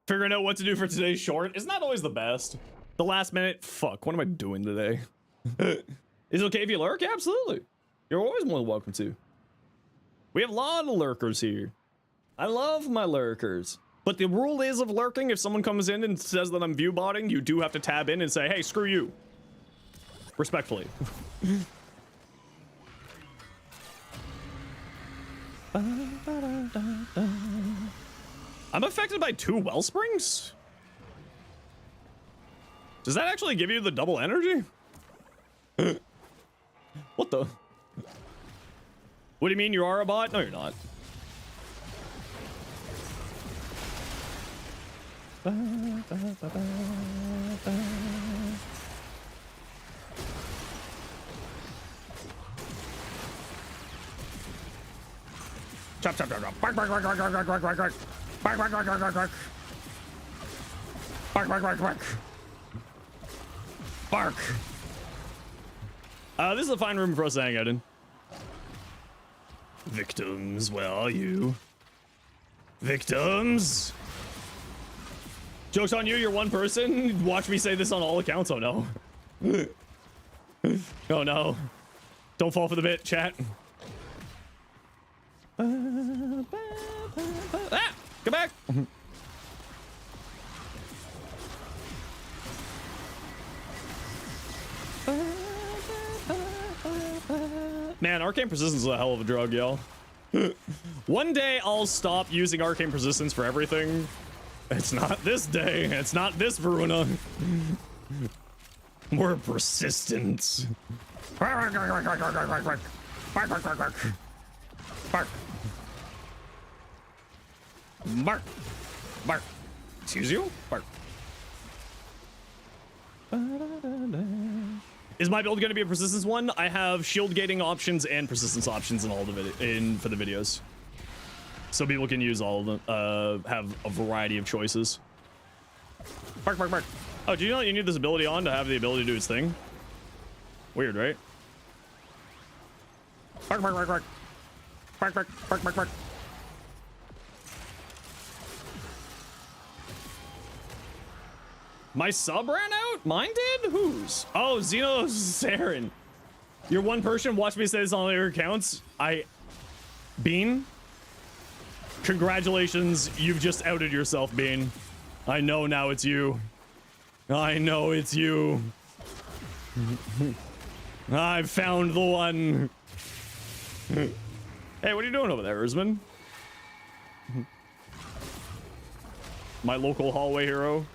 Figuring out what to do for today's short is not always the best. The last minute, fuck, what am I doing today? Is it okay if you lurk? Yeah, absolutely. You're always more than welcome to. We have a lot of lurkers here. I love my lurkers. But the rule is of lurking, if someone comes in and says that I'm view botting, you do have to tab in and say, hey, screw you. Respectfully. I'm affected by 2 wellsprings? Does that actually give you the double energy? What the? What do you mean you are a bot? No, you're not. Chop, chop, chop, chop. Bark, bark, bark, bark, bark, bark, bark, bark, bark. Bark, bark, bark, bark, bark, bark. Bark, bark, bark, bark. Bark. This is a fine room for us to hang out in. Victims, where are you? Victims? Joke's on you, you're one person. Watch me say this on all accounts. Oh no. Oh no. Don't fall for the bit, chat. Ah! Come back! Man, arcane persistence is a hell of a drug, y'all. One day I'll stop using arcane persistence for everything. It's not this day. It's not this Voruna. More persistence. Bark. Bark. Bark. Excuse you? Bark. Is my build going to be a persistence one? I have shield gating options and persistence options in all the for the videos, so people can use all of them. Have a variety of choices. Bark, bark, bark. Oh, do you know you need this ability on to have the ability to do its thing? Weird, right? Bark, bark, bark, bark. Bark, bark, bark, bark, bark. My sub ran out? Mine did? Whose? Oh, Zenosfire. You're one person. Watch me say this on your accounts. Bean? Congratulations. You've just outed yourself, Bean. I know now it's you. I know it's you. I've found the one. Hey, what are you doing over there, Erzman? My local hallway hero.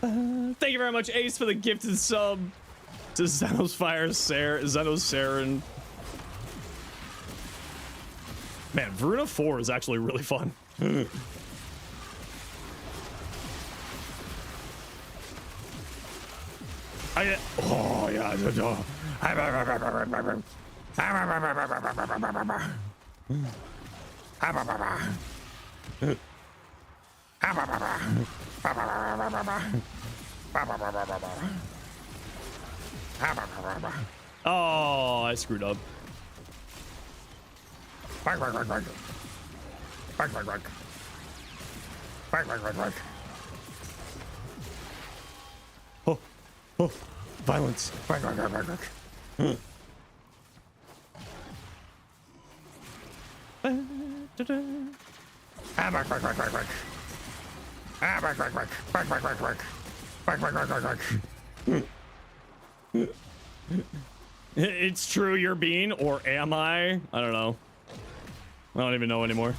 Thank you very much, Ace, for the gifted sub to Zenosfire, Zenosfire. Man, Voruna 4 is actually really fun. Oh yeah. Oh, I screwed up. Oh, violence. It's true you're Bean, or am I? I don't know. I don't even know anymore.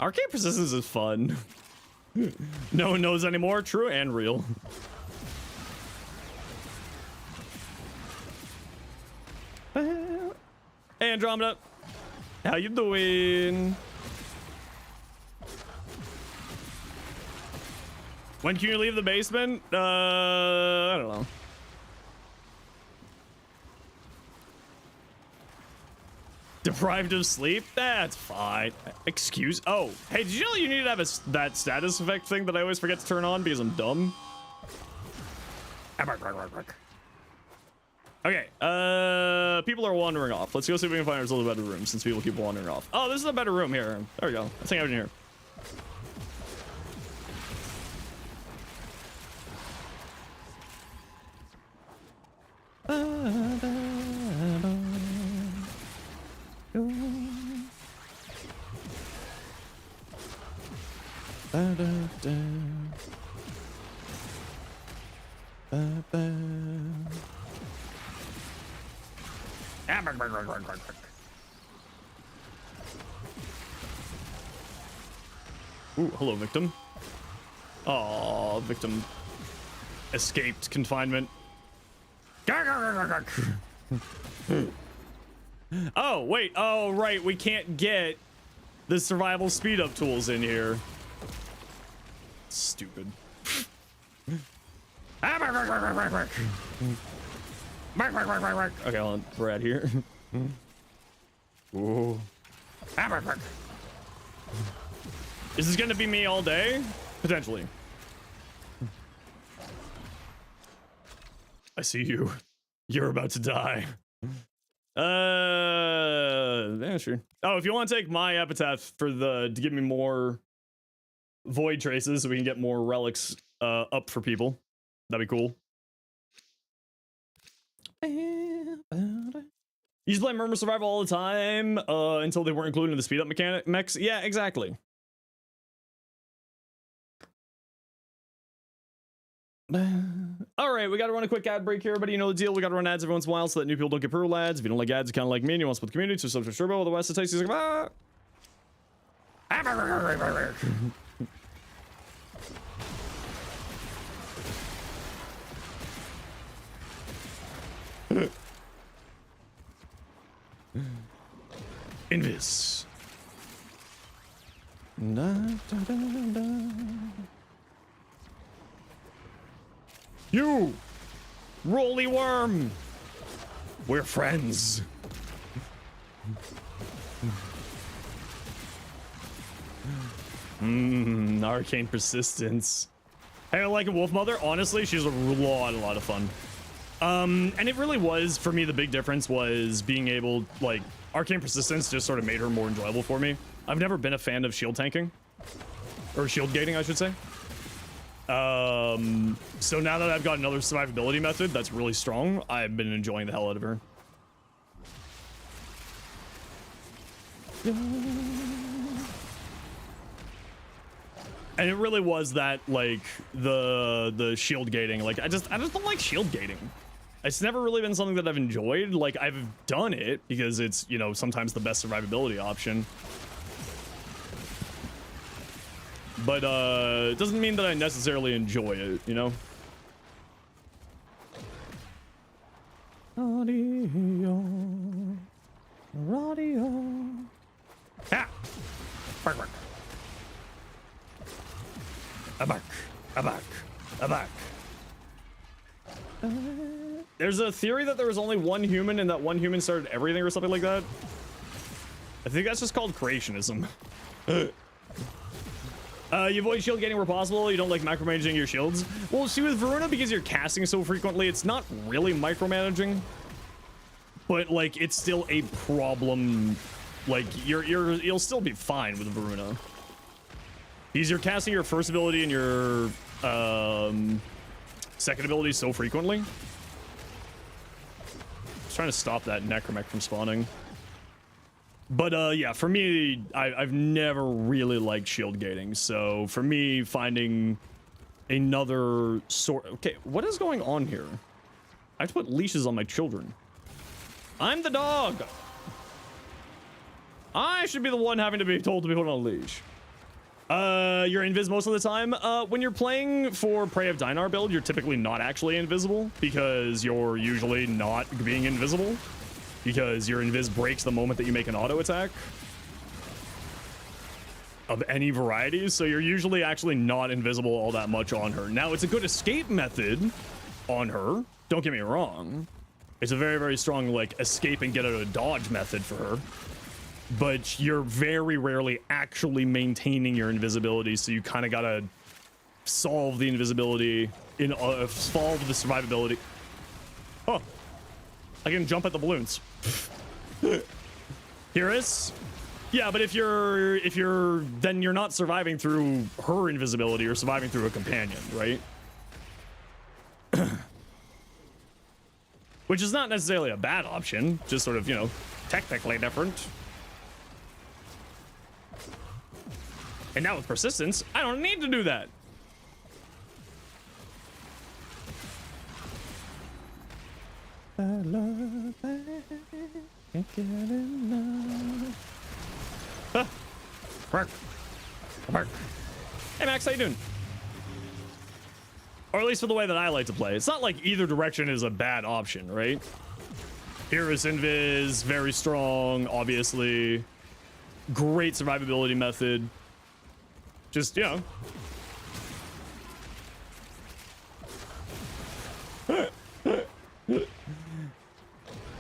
Arcane persistence is fun. No one knows anymore. True and real. Hey, Andromeda. How you doing? When can you leave the basement? I don't know. Deprived of sleep? That's fine. Excuse. Oh, hey, did you know you need to have that status effect thing that I always forget to turn on because I'm dumb? Okay, people are wandering off. Let's go see if we can find ourselves a better room since people keep wandering off. Oh, this is a better room here. There we go. Let's hang out in here. Ooh, hello, victim. Oh, victim escaped confinement. Oh, wait. Oh, right. We can't get the survival speed up tools in here. Stupid. Okay, hold on. We're out here. Ooh. Is this gonna be me all day? Potentially. I see you. You're about to die. Yeah, sure. Oh, if you want to take my epitaph to give me more void traces so we can get more relics up for people, that'd be cool. Used to play Murmur Survival all the time until they weren't included in the speed up mechs. Yeah, exactly. All right, we got to run a quick ad break here, but you know the deal. We got to run ads every once in a while so that new people don't get pro ads. If you don't like ads, you kind of like me and you want to split the community, so subscribe to Turbo. Otherwise, it takes you like, Invis. You, Rolly Worm. We're friends. Arcane Persistence. Hey, I like a Wolf Mother. Honestly, she's a lot of fun. And it really was, for me, the big difference was being able, like, Arcane Persistence just sort of made her more enjoyable for me. I've never been a fan of shield tanking. Or shield gating, I should say. So now that I've got another survivability method that's really strong, I've been enjoying the hell out of her. And it really was that, like, the shield gating. Like, I just don't like shield gating. It's never really been something that I've enjoyed. Like, I've done it because it's, you know, sometimes the best survivability option. But it doesn't mean that I necessarily enjoy it, you know? Radio. Radio. Ah! Bark, bark. A bark. A bark. A bark. There's a theory that there was only one human and that one human started everything or something like that. I think that's just called creationism. You avoid shield gating where possible. You don't like micromanaging your shields. Well, see, with Voruna, because you're casting so frequently, it's not really micromanaging, but like it's still a problem. Like you'll still be fine with Voruna because you're casting your first ability and your second ability so frequently. Just trying to stop that necromech from spawning. But yeah, for me, I've never really liked shield gating. So for me, finding another sort... Okay, what is going on here? I have to put leashes on my children. I'm the dog. I should be the one having to be told to be put on a leash. You're invis most of the time. When you're playing for Prey of Dinar build, you're typically not actually invisible because you're usually not being invisible. Because your invis breaks the moment that you make an auto attack of any variety, so you're usually actually not invisible all that much on her. Now, it's a good escape method on her, don't get me wrong. It's a very, very strong, like, escape and get out of dodge method for her. But you're very rarely actually maintaining your invisibility, so you kind of gotta solve the invisibility, solve the survivability. Oh, I can jump at the balloons. Hearus? Yeah, but if you're then you're not surviving through her invisibility, you're surviving through a companion, right? Which is not necessarily a bad option, just sort of, you know, technically different. And now with persistence, I don't need to do that. I love can't get enough. Ah, bark. Bark. Hey Max, how you doing? Or at least for the way that I like to play. It's not like either direction is a bad option, right? Here is invis, very strong, obviously. Great survivability method. Just, you know.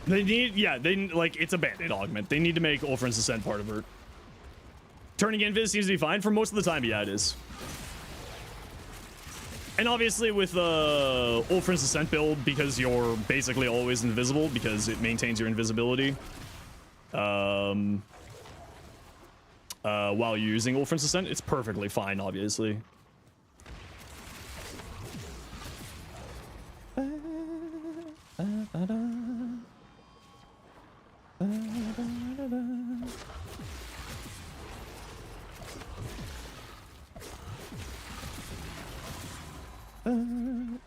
They need, yeah, they like, it's a band-aid augment. They need to make Ulfrin's Descent part of it. Turning invis seems to be fine for most of the time. Yeah, it is. And obviously with Ulfrin's Ascent build, because you're basically always invisible because it maintains your invisibility while you're using Ulfrin's Ascent, it's perfectly fine, obviously.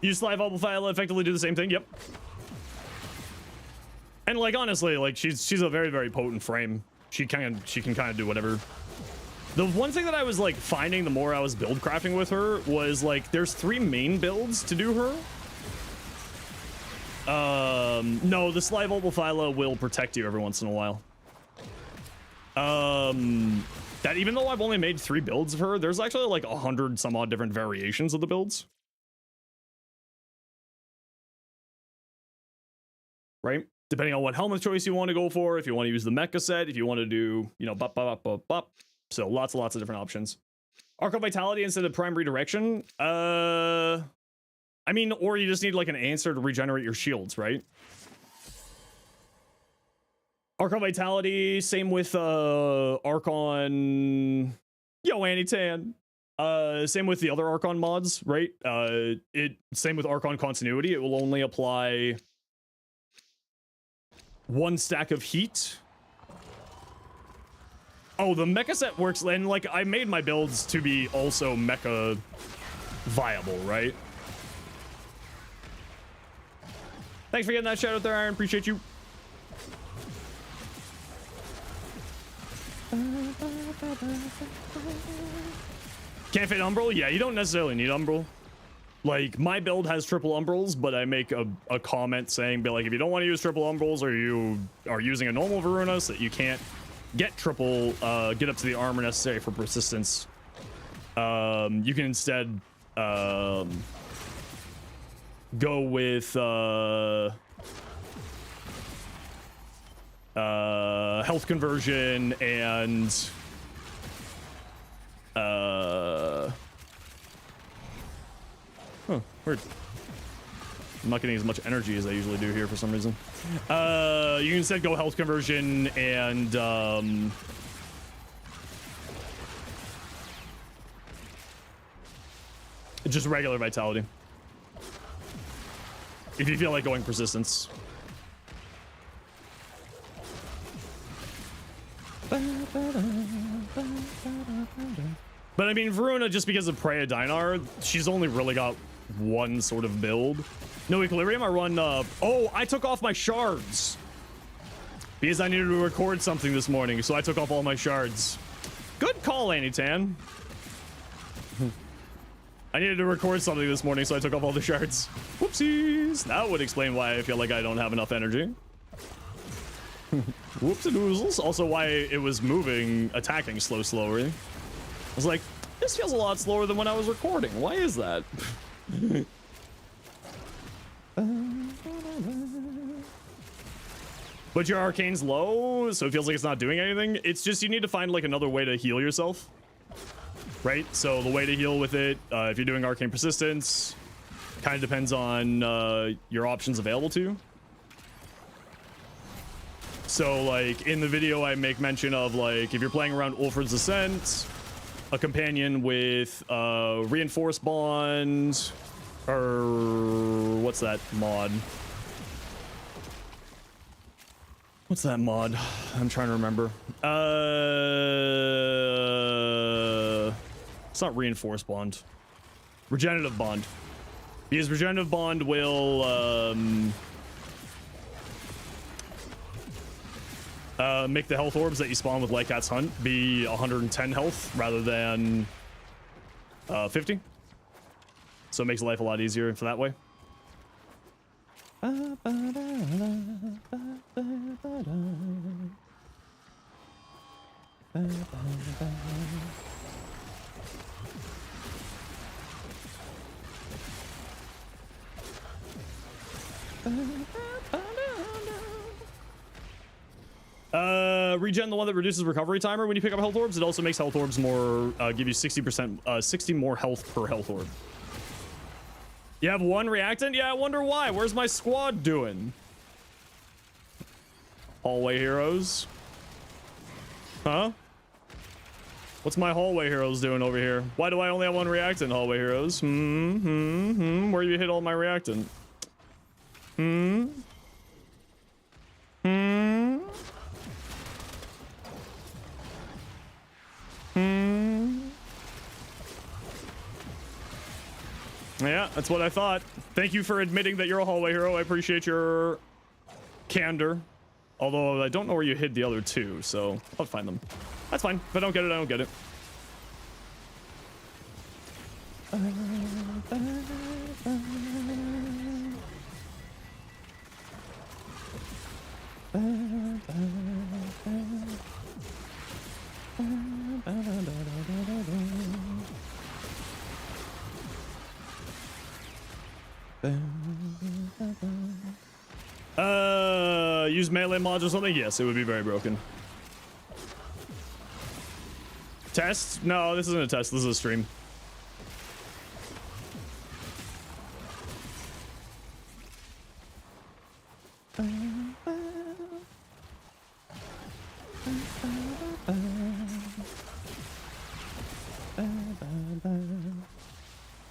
Use Slide Bubble File effectively do the same thing. Yep. And like honestly, like she's a very, very potent frame. She can kind of do whatever. The one thing that I was like finding the more I was build crafting with her was like there's 3 main builds to do her. No, the Slide Bubble Phyla will protect you every once in a while. That even though I've only made 3 builds of her, there's actually like 100 some odd different variations of the builds. Right? Depending on what helmet choice you want to go for, if you want to use the mecha set, if you want to do, you know, bop, bop, bop, bop. So lots and lots of different options. Arc Vitality instead of Prime Redirection. I mean, or you just need like an answer to regenerate your shields, right? Arc Vitality, same with Archon. Yo, Annie-tan. Same with the other Archon mods, right? Same with Archon Continuity. It will only apply 1 stack of heat. Oh, the mecha set works, and like I made my builds to be also mecha viable, right? Thanks for getting that shout out there, Iron. Appreciate you. Can't fit Umbral? Yeah, you don't necessarily need Umbral. Like, my build has triple Umbrals, but I make a comment saying, be like, if you don't want to use triple Umbrals or you are using a normal Voruna so that you can't get triple, get up to the armor necessary for persistence, you can instead go with health conversion and weird. I'm not getting as much energy as I usually do here for some reason. You can instead go health conversion and just regular vitality. If you feel like going persistence. But I mean, Voruna, just because of Preya Dynar, she's only really got 1 sort of build. No Equilibrium, I run, oh, I took off my shards. Because I needed to record something this morning, so I took off all my shards. Good call, Annie-tan. I needed to record something this morning, so I took off all the shards. Whoopsies. That would explain why I feel like I don't have enough energy. Whoops-a-doozles. Also why it was moving, attacking slower. I was like, this feels a lot slower than when I was recording. Why is that? But your arcane's low, so it feels like it's not doing anything. It's just you need to find like another way to heal yourself, right? So the way to heal with it, if you're doing arcane persistence, kind of depends on your options available to you. So like in the video I make mention of like if you're playing around Ulfrin's Ascent, a companion with reinforced bond, or what's that mod? What's that mod? I'm trying to remember. It's not reinforced bond. Regenerative bond. Because regenerative bond will make the health orbs that you spawn with Lycat's Hunt be 110 health rather than 50. So it makes life a lot easier for that way. regen the one that reduces recovery timer when you pick up health orbs. It also makes health orbs more, give you 60%, 60 more health per health orb. You have one reactant? Yeah, I wonder why. Where's my squad doing? Hallway heroes. Huh? What's my hallway heroes doing over here? Why do I only have one reactant, hallway heroes? Where you hit all my reactant? Yeah, that's what I thought. Thank you for admitting that you're a hallway hero. I appreciate your candor. Although I don't know where you hid the other two, so I'll find them. That's fine. If I don't get it, I don't get it. Use melee mods or something? Yes, it would be very broken. Test? No, this isn't a test. This is a stream.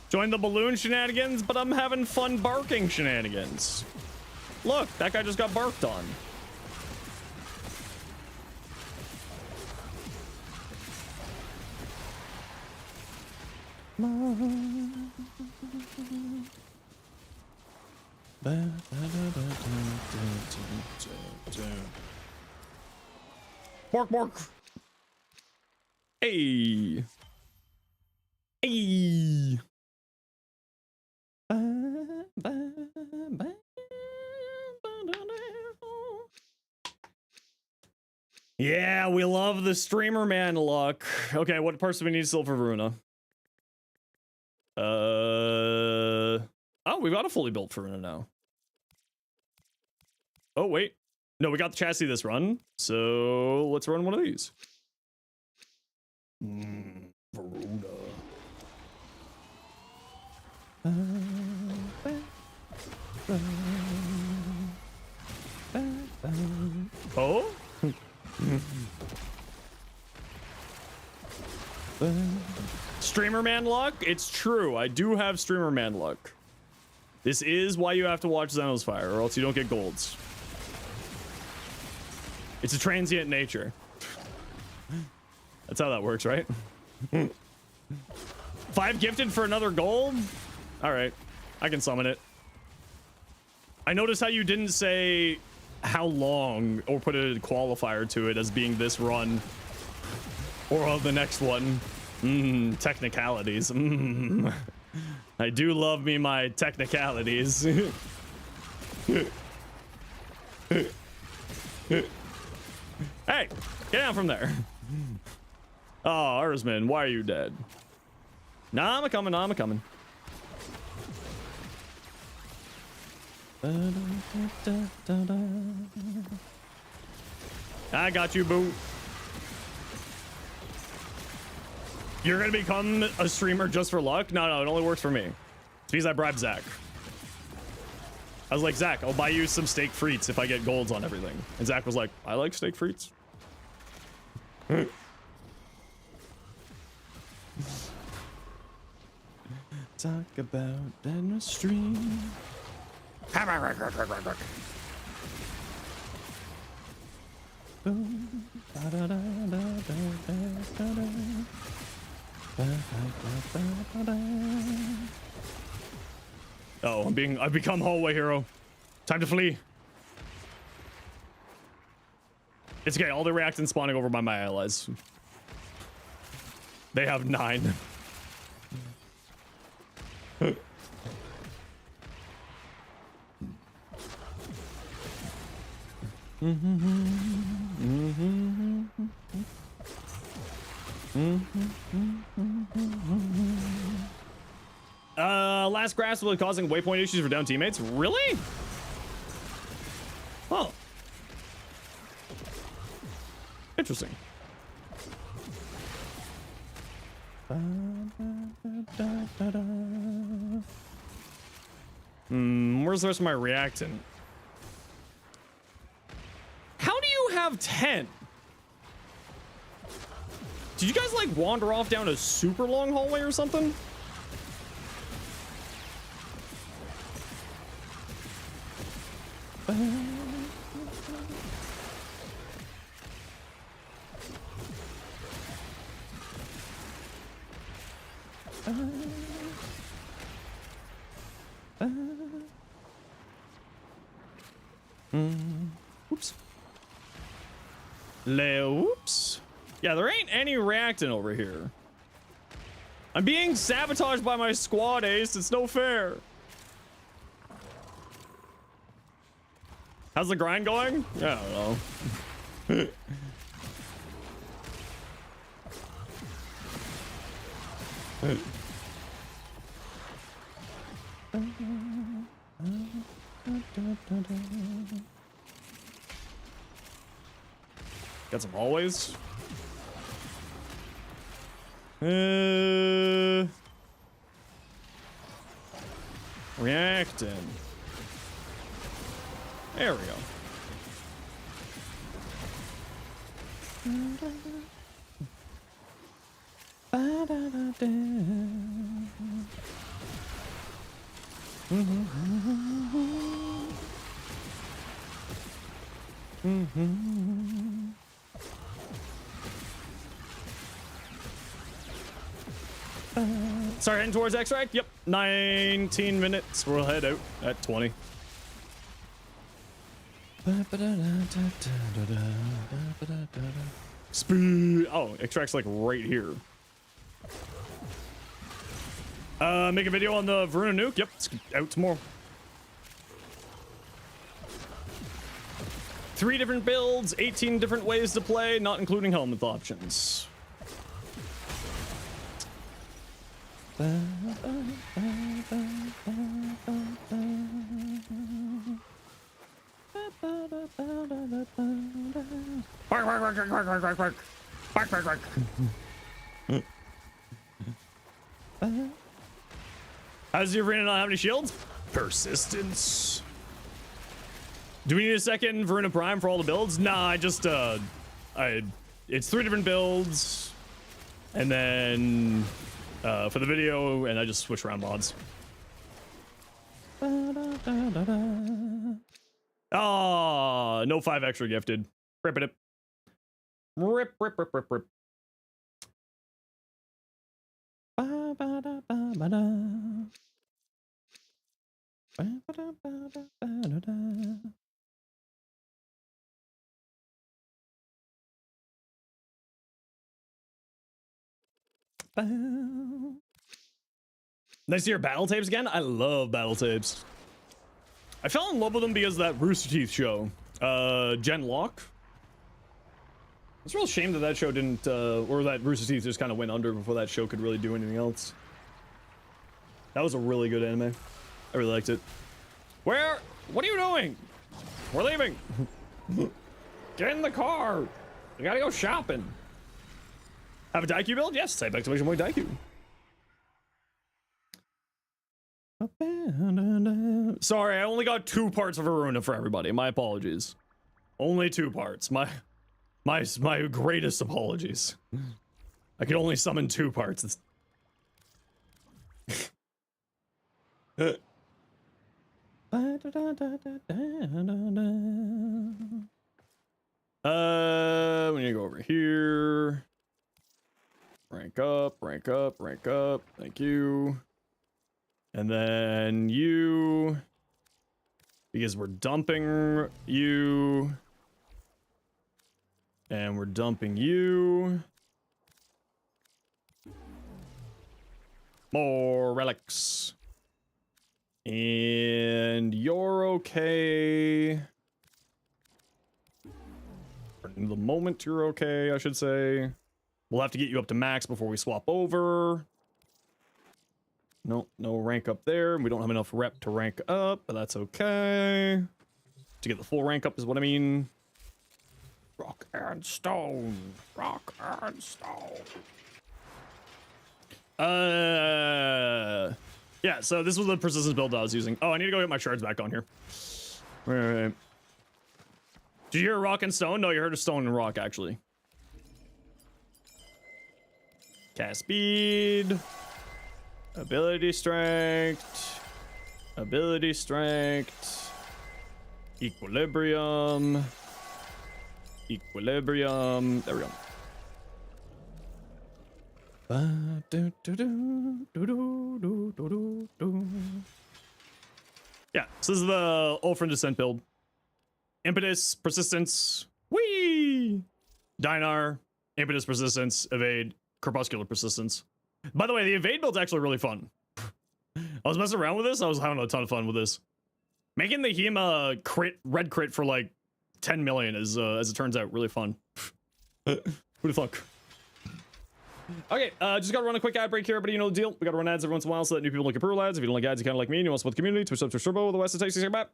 Join the balloon shenanigans, but I'm having fun barking shenanigans. Look, that guy just got barked on. Bark, bark. Hey. Hey. Yeah, we love the streamer man luck. Okay, what parts do we need still for Voruna? Oh, we've got a fully built Voruna now. Oh, wait. No, we got the chassis this run. So let's run one of these. Voruna. Oh? Streamer man luck? It's true. I do have streamer man luck. This is why you have to watch Zenosfire, or else you don't get golds. It's a transient nature. That's how that works, right? 5 gifted for another gold? Alright. I can summon it. I noticed how you didn't say how long, or put a qualifier to it as being this run. Or the next one. Technicalities. I do love me my technicalities. Hey, get down from there. Oh, Ursman, why are you dead? Nah, I'm a-coming, I'm a-coming. I got you, boo. You're gonna become a streamer just for luck? No, it only works for me. It's because I bribed Zach. I was like, Zach, I'll buy you some steak frites if I get golds on everything. And Zach was like, I like steak frites. Talk about the stream. Oh, I've become hallway hero. Time to flee. It's okay, all the reactants spawning over by my allies. They have 9. Last grass was causing waypoint issues for down teammates. Really? Oh. Interesting. Where's the rest of my reactant? How do you have 10? Did you guys like wander off down a super long hallway or something? Oops. Oops. Yeah, there ain't any reactant over here. I'm being sabotaged by my squad, Ace. It's no fair. How's the grind going? I don't know. Got some hallways. Reacting. There we go. Start heading towards extract. Yep, 19 minutes. We'll head out at 20. Speed. Oh, extract's like right here. Make a video on the Voruna nuke. Yep, it's out tomorrow. 3 different builds, 18 different ways to play, not including helmet options. How does your Voruna not have any shields? Persistence. Do we need a second Voruna Prime for all the builds? Nah, I just it's 3 different builds, and then for the video, and I just switch around mods. Ah, no 5 extra gifted. Rip it. Rip. Nice to hear battle tapes again. I love battle tapes. I fell in love with them because of that Rooster Teeth show, Gen Lock. It's a real shame that that show didn't, or that Rooster Teeth just kind of went under before that show could really do anything else. That was a really good anime. I really liked it. What are you doing? We're leaving. Get in the car. We gotta go shopping. Have a Daikyu build? Yes, type exclamation point Daikyu. Sorry, I only got 2 parts of Voruna for everybody. My apologies. Only 2 parts. My greatest apologies. I could only summon 2 parts. We need to go over here. Rank up. Thank you. And then you, because we're dumping you. And we're dumping you. More relics. And you're okay. For the moment, you're okay, I should say. We'll have to get you up to max before we swap over. No rank up there. We don't have enough rep to rank up, but that's okay. To get the full rank up is what I mean. Rock and stone. Rock and stone. Yeah, so this was the persistence build I was using. Oh, I need to go get my shards back on here. Right. Did you hear rock and stone? No, you heard of stone and rock, actually. Cast speed. Ability strength. Ability strength. Equilibrium. Equilibrium. There we go. Yeah, so this is the Ulfrin Descent build. Impetus, persistence, whee! Dinar, impetus, persistence, evade, corpuscular persistence. By the way, the evade build's actually really fun. I was messing around with this. I was having a ton of fun with this. Making the Hema crit, red crit for like 10 million is, as it turns out, really fun. Who the fuck? Okay, just gotta run a quick ad break here, but you know the deal. We gotta run ads every once in a while so that new people like your pro ads. If you don't like ads, you kind of like me and you want to support the community, Twitch subs Turbo, otherwise it takes you back.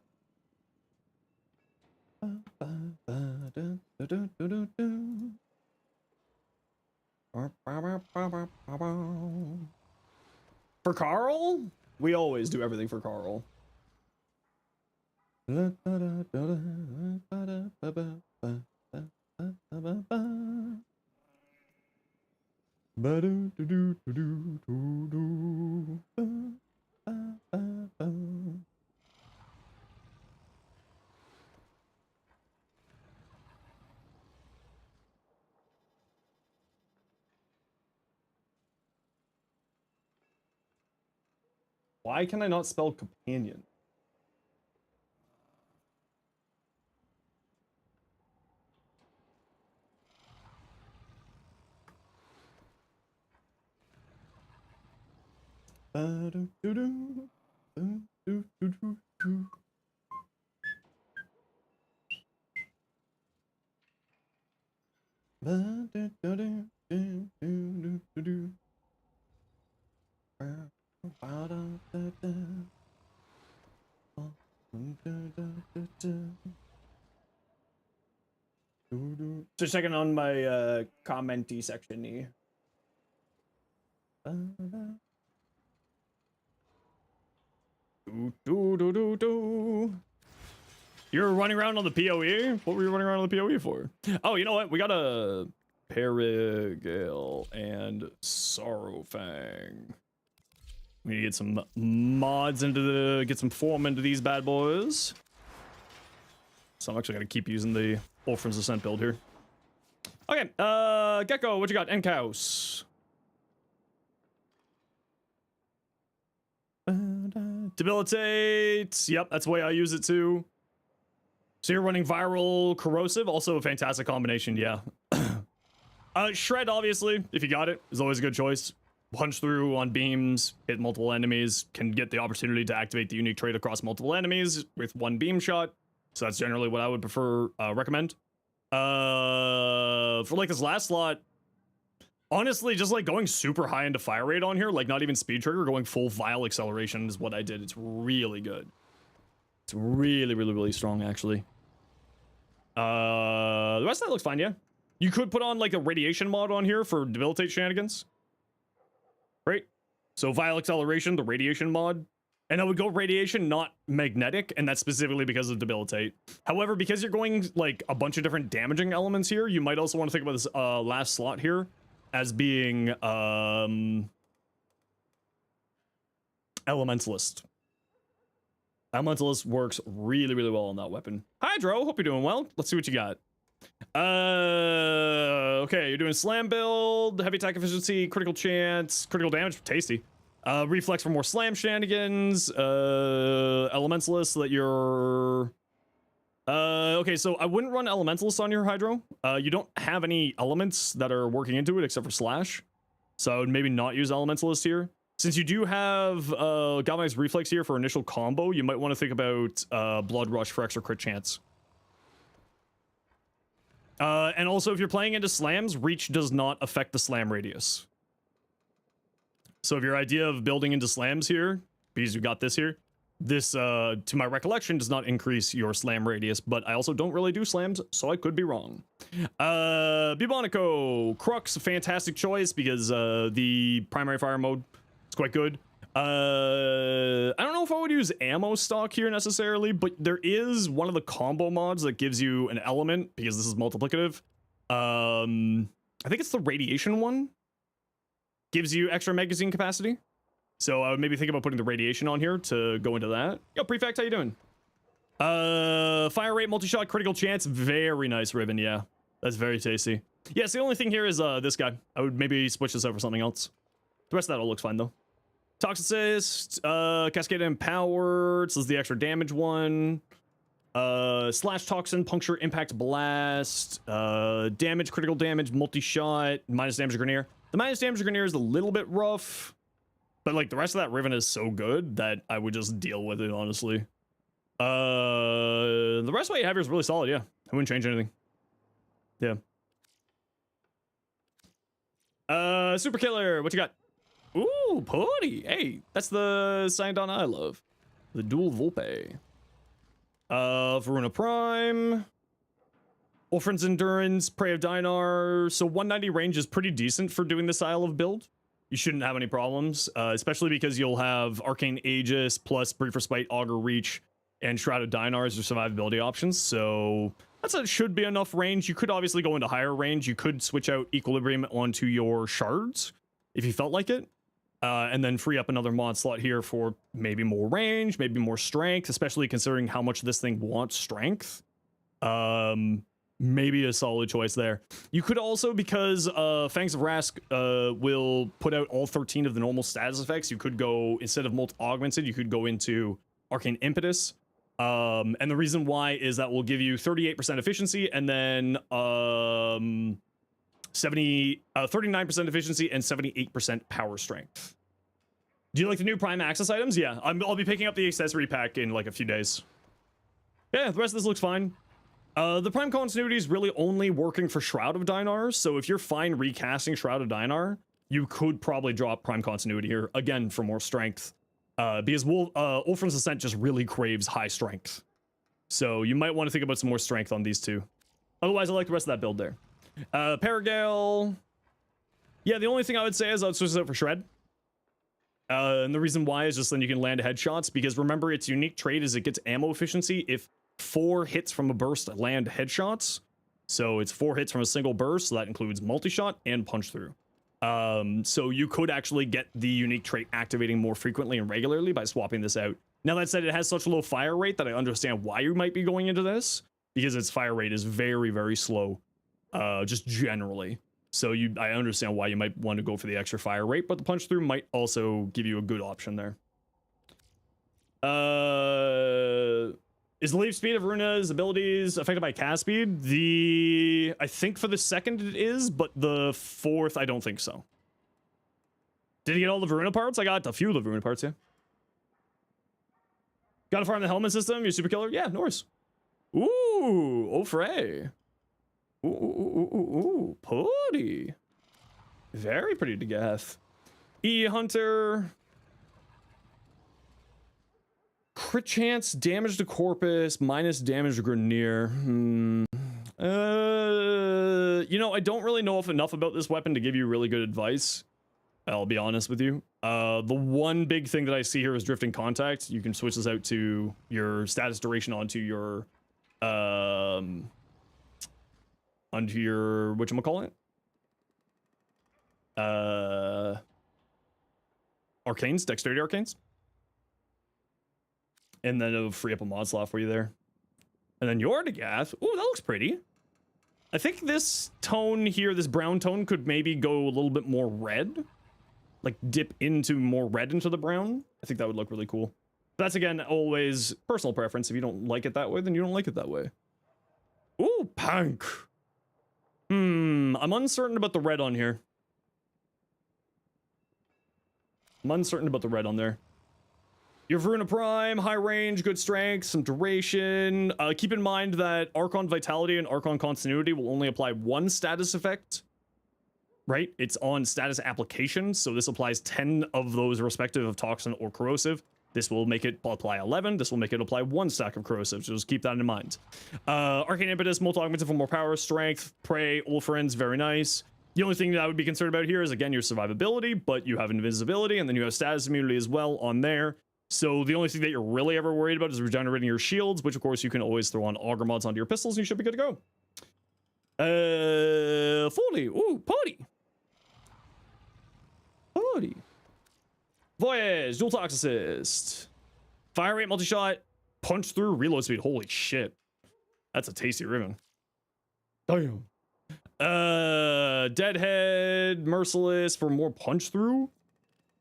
For Carl, we always do everything for Carl. Why can I not spell companion? Just checking on my commenty section here. You were running around on the PoE? What were you running around on the PoE for? Oh, you know what? We got a Perigale and Sorrowfang. We need to get some mods into the, get some form into these bad boys. So I'm actually gonna keep using the Ulfrin's Descent build here. Okay, Gecko, what you got? Enkaus. Debilitate. Yep, that's the way I use it too. So you're running viral corrosive, also a fantastic combination, yeah. Shred, obviously, if you got it, is always a good choice. Punch through on beams, hit multiple enemies, can get the opportunity to activate the unique trait across multiple enemies with one beam shot. So that's generally what I would prefer, recommend. For like this last slot, honestly, just like going super high into fire rate on here, like not even speed trigger, going full vial acceleration is what I did. It's really good. It's really, really, really strong, actually. The rest of that looks fine, yeah. You could put on like a radiation mod on here for debilitate shenanigans. Right? So vial acceleration, the radiation mod. And I would go radiation, not magnetic, and that's specifically because of debilitate. However, because you're going like a bunch of different damaging elements here, you might also want to think about this last slot here as being Elementalist. Elementalist works really, really well on that weapon. Hydro, hope you're doing well. Let's see what you got. Okay, you're doing slam build, heavy attack efficiency, critical chance, critical damage, tasty. Reflex for more slam shenanigans, Elementalist so that you're... okay, so I wouldn't run Elementalist on your Hydro. You don't have any elements that are working into it except for Slash. So I would maybe not use Elementalist here. Since you do have Galvanized Reflex here for initial combo, you might want to think about Blood Rush for extra crit chance. And also, if you're playing into slams, reach does not affect the slam radius. So if your idea of building into slams here, because you got this here, This, to my recollection, does not increase your slam radius, but I also don't really do slams, so I could be wrong. Bubonico. Crux, fantastic choice because the primary fire mode is quite good. I don't know if I would use ammo stock here necessarily, but there is one of the combo mods that gives you an element because this is multiplicative. I think it's the radiation one. Gives you extra magazine capacity. So I would maybe think about putting the radiation on here to go into that. Yo, Prefect, how you doing? Fire rate, multi-shot, critical chance. Very nice ribbon, yeah. That's very tasty. Yes, the only thing here is this guy. I would maybe switch this out for something else. The rest of that all looks fine, though. Toxicist, Cascade Empowered. So this is the extra damage one. Slash Toxin, Puncture, Impact, Blast. Damage, critical damage, multi-shot, minus damage to Grenier. The minus damage to Grenier is a little bit rough. But, like, the rest of that ribbon is so good that I would just deal with it, honestly. The rest of what you have here is really solid, yeah. I wouldn't change anything. Yeah. Super Killer, what you got? Ooh, Putty. Hey, that's the Cyanodon I love. The Dual Volpe. Voruna Prime. Wolfren's Endurance, Prey of Dynar. So 190 range is pretty decent for doing this style of build. You shouldn't have any problems, especially because you'll have Arcane Aegis plus Brief Respite, Augur Reach, and Shroud of Dynar as your survivability options. So that should be enough range. You could obviously go into higher range. You could switch out Equilibrium onto your shards if you felt like it, and then free up another mod slot here for maybe more range, maybe more strength, especially considering how much this thing wants strength. Maybe a solid choice there. You could also, because Fangs of Rask will put out all 13 of the normal status effects, you could go, instead of Augmented, you co39% into Arcane Impetus. And the reason why is that will give you 38% efficiency and then 39% efficiency and 78% power strength. Do you like the new Prime Access items? Yeah, I'll be picking up the accessory pack in like a few days. Yeah, the rest of this looks fine. The Prime Continuity is really only working for Shroud of Dynar, so if you're fine recasting Shroud of Dynar, you could probably drop Prime Continuity here, again, for more strength. Because Wolfram's Ascent just really craves high strength. So you might want to think about some more strength on these two. Otherwise, I like the rest of that build there. Paragale. Yeah, the only thing I would say is I would switch it out for Shred. And the reason why is just then you can land headshots, because remember, its unique trait is it gets ammo efficiency if 4 hits from a burst land headshots. So it's 4 hits from a single burst, so that includes multi-shot and punch through. So you could actually get the unique trait activating more frequently and regularly by swapping this out. Now that said, it has such a low fire rate that I understand why you might be going into this, because its fire rate is very, very slow, just generally. So I understand why you might want to go for the extra fire rate, but the punch through might also give you a good option there. Is the leap speed of Runa's abilities affected by cast speed? I think for the second it is, but the fourth, I don't think so. Did he get all the Voruna parts? I got a few of the Voruna parts, yeah. Gotta farm the helmet system, you super killer? Yeah, no worries. Ooh, Ofray. Ooh, pretty. Very pretty to get. E Hunter. Crit chance, damage to Corpus, minus damage to Grenier. You know, I don't really know enough about this weapon to give you really good advice. I'll be honest with you. The one big thing that I see here is Drifting Contact. You can switch this out to your status duration onto your whatchamacallit? Arcanes, Dexterity Arcanes. And then it'll free up a mod slot for you there. And then Yordagath. Ooh, that looks pretty. I think this tone here, this brown tone, could maybe go a little bit more red. Like dip into more red into the brown. I think that would look really cool. But that's, again, always personal preference. If you don't like it that way, then you don't like it that way. Ooh, punk. I'm uncertain about the red on here. I'm uncertain about the red on there. Your Voruna Prime, high range, good strength, some duration. Keep in mind that Archon Vitality and Archon Continuity will only apply one status effect, right? It's on status application, so this applies 10 of those respective of Toxin or Corrosive. This will make it apply 11. This will make it apply 1 stack of corrosive. So just keep that in mind. Arcane Impetus, multi-augmented for more power, strength, prey, old friends, very nice. The only thing that I would be concerned about here is, again, your survivability, but you have invisibility, and then you have status immunity as well on there. So the only thing that you're really ever worried about is regenerating your shields, which of course you can always throw on auger mods onto your pistols, and you should be good to go. 40. Ooh, party. Party. Voyage, dual tox assist. Fire rate, multi-shot, punch through, reload speed. Holy shit. That's a tasty ribbon. Damn. Deadhead, merciless for more punch through.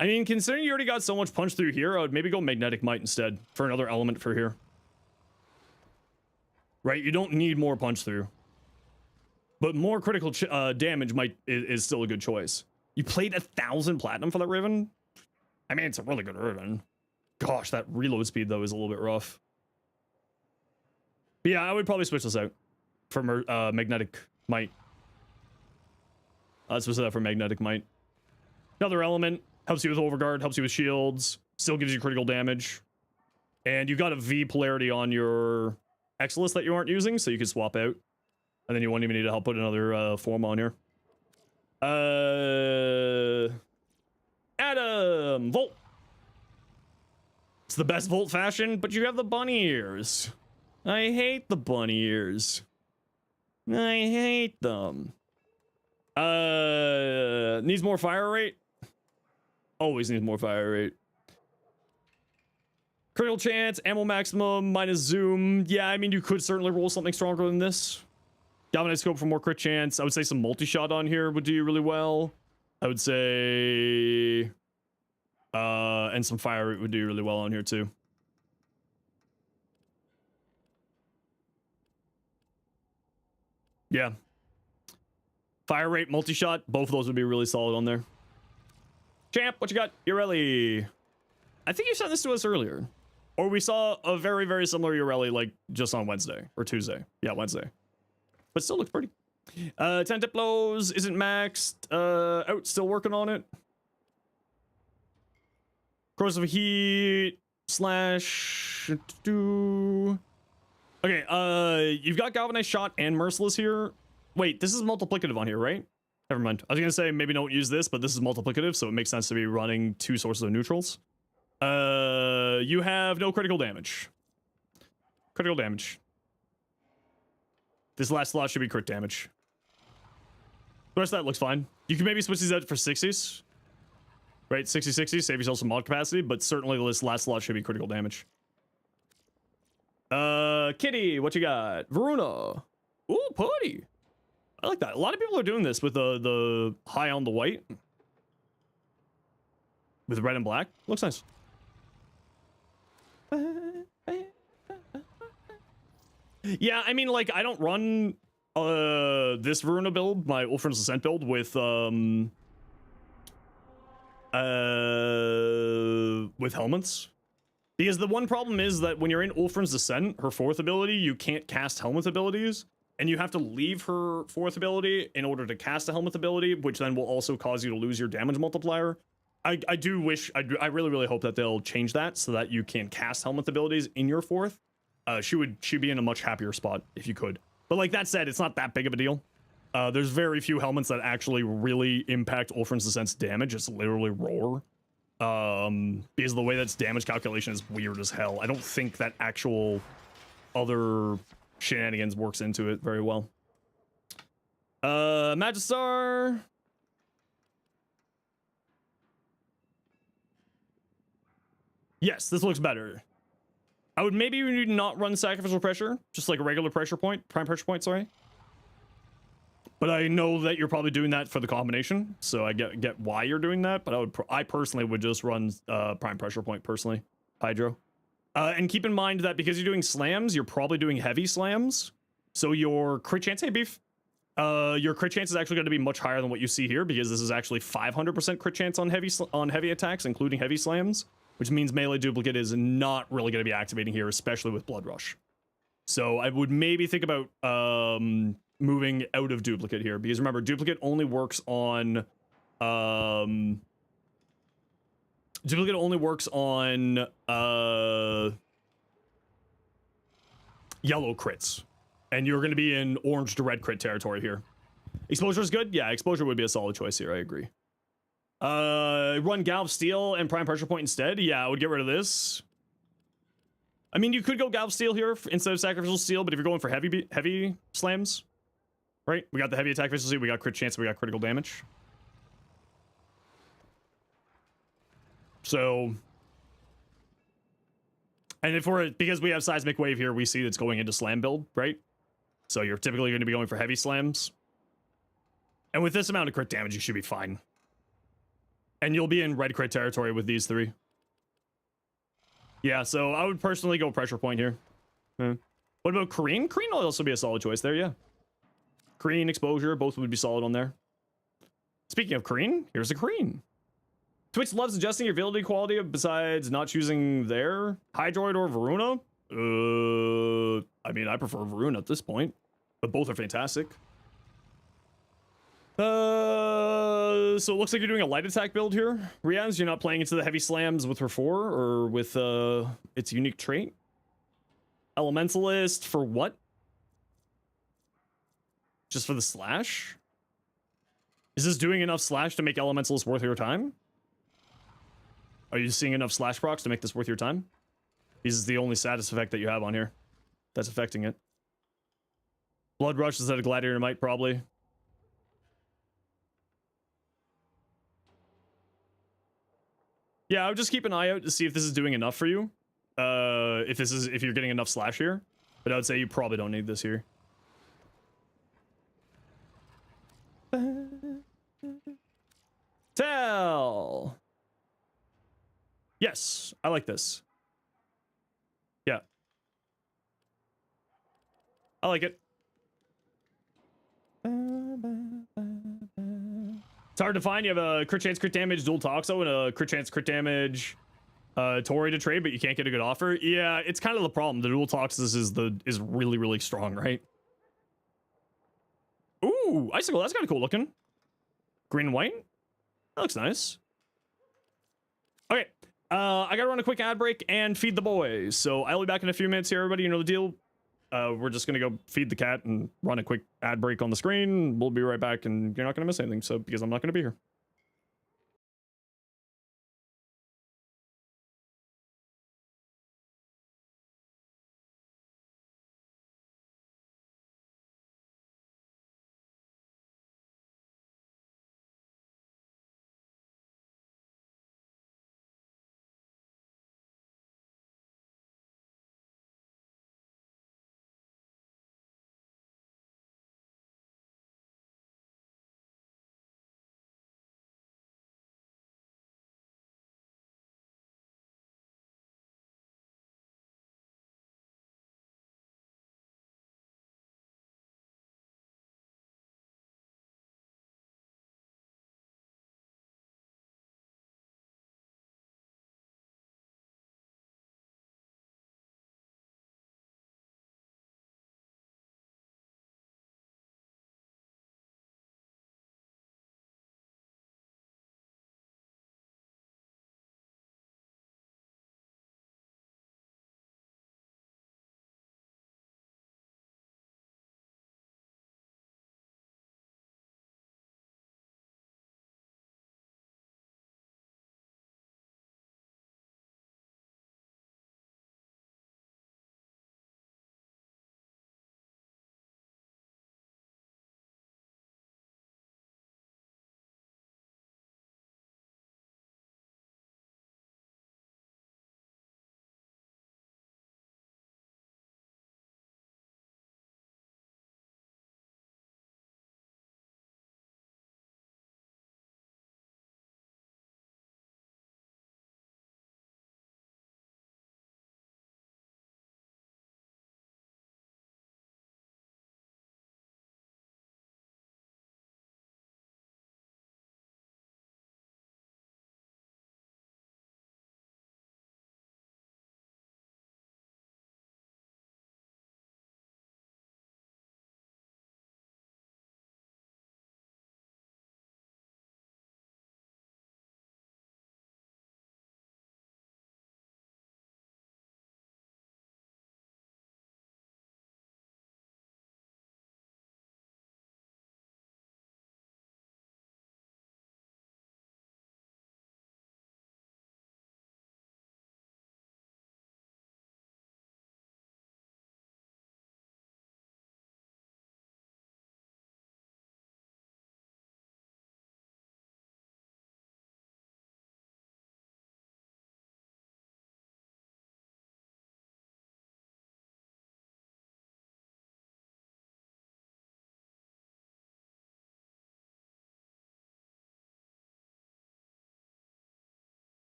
I mean, considering you already got so much punch through here, I would maybe go magnetic might instead for another element for here. Right, you don't need more punch through, but more critical damage is still a good choice. You played 1,000 platinum for that ribbon. I mean, it's a really good ribbon. Gosh, that reload speed though is a little bit rough. But yeah, I would probably switch this out for magnetic might. Let's switch that for magnetic might. Another element, helps you with overguard, helps you with shields, still gives you critical damage. And you got a V polarity on your Exilus that you aren't using, so you can swap out. And then you won't even need to help put another form on here. Adam, Volt. It's the best Volt fashion, but you have the bunny ears. I hate the bunny ears. I hate them. Needs more fire rate. Always needs more fire rate. Critical chance, ammo maximum, minus zoom. Yeah, I mean, you could certainly roll something stronger than this. Galvanized scope for more crit chance. I would say some multi-shot on here would do you really well. I would say... and some fire rate would do really well on here too. Yeah. Fire rate, multi-shot, both of those would be really solid on there. Champ, what you got? Urelli. I think you sent this to us earlier. Or we saw a very, very similar Urelli like just on Wednesday or Tuesday. Yeah, Wednesday. But still looks pretty. 10 Diplos isn't maxed. Out, still working on it. Corrosive heat slash... Okay, you've got galvanized shot and merciless here. Wait, this is multiplicative on here, right? Never mind. I was gonna say maybe don't use this, but this is multiplicative, so it makes sense to be running 2 sources of neutrals. You have no critical damage. Critical damage. This last slot should be crit damage. The rest of that looks fine. You can maybe switch these out for 60s. Right, 60-60, save yourself some mod capacity, but certainly this last slot should be critical damage. Kitty, what you got? Voruna. Ooh, party. I like that. A lot of people are doing this with the high on the white. With red and black. Looks nice. Yeah, I mean, like, I don't run this Voruna build, my Wolfram's Ascent build, with helmets. Because the one problem is that when you're in Ulfrin's Descent, her 4th ability, you can't cast helmet abilities, and you have to leave her 4th ability in order to cast a helmet ability, which then will also cause you to lose your damage multiplier. I really, really hope that they'll change that so that you can cast helmet abilities in your 4th. She'd be in a much happier spot if you could. But like that said, it's not that big of a deal. There's very few helmets that actually really impact Ulfrin's Descent's damage. It's literally roar. Because the way that's damage calculation is weird as hell. I don't think that actual other shenanigans works into it very well. Magistar. Yes, this looks better. I would maybe not run sacrificial pressure, just like a regular pressure point, prime pressure point, sorry. But I know that you're probably doing that for the combination, so I get why you're doing that. But I personally would just run prime pressure point personally, Hydro. And keep in mind that because you're doing slams, you're probably doing heavy slams. So your crit chance, hey Beef, your crit chance is actually going to be much higher than what you see here because this is actually 500% crit chance on heavy attacks, including heavy slams, which means melee duplicate is not really going to be activating here, especially with Blood Rush. So I would maybe think about moving out of duplicate here, because remember, duplicate only works on Duplicate only works on yellow crits, and you're going to be in orange to red crit territory here. Exposure is good. Yeah, exposure would be a solid choice here. I agree. Run Galv Steel and Prime Pressure Point instead. Yeah, I would get rid of this. I mean, you could go Galv Steel here instead of Sacrificial Steel, but if you're going for heavy slams, right? We got the heavy attack efficiency, we got crit chance, we got critical damage. So, and if we're, because we have Seismic Wave here, we see that's going into slam build, right? So you're typically going to be going for heavy slams. And with this amount of crit damage, you should be fine. And you'll be in red crit territory with these three. Yeah, so I would personally go Pressure Point here. What about Kareen? Kareen will also be a solid choice there, yeah. Kareen, Exposure, both would be solid on there. Speaking of Kareen, here's a Kareen. Twitch loves adjusting your ability quality besides not choosing their Hydroid or Voruna. I mean, I prefer Voruna at this point, but both are fantastic. So it looks like you're doing a light attack build here, Riaz. You're not playing into the heavy slams with her 4 or with its unique trait. Elementalist for what? Just for the slash? Is this doing enough slash to make Elementalist worth your time? Are you seeing enough slash procs to make this worth your time? This is the only status effect that you have on here that's affecting it. Blood Rush instead of Gladiator Might, probably. Yeah, I would just keep an eye out to see if this is doing enough for you. If you're getting enough slash here. But I would say you probably don't need this here. Tell. Yes, I like this. Yeah. I like it. It's hard to find. You have a crit chance, crit damage, dual Toxo, and a crit chance, crit damage Tori to trade, but you can't get a good offer. Yeah, it's kind of the problem. The dual Toxis is really, really strong, right? Ooh, Icicle, that's kind of cool looking. Green and white? That looks nice. Okay, I gotta run a quick ad break and feed the boys. So I'll be back in a few minutes here, everybody. You know the deal. We're just gonna go feed the cat and run a quick ad break on the screen. We'll be right back, and you're not gonna miss anything, so because I'm not gonna be here.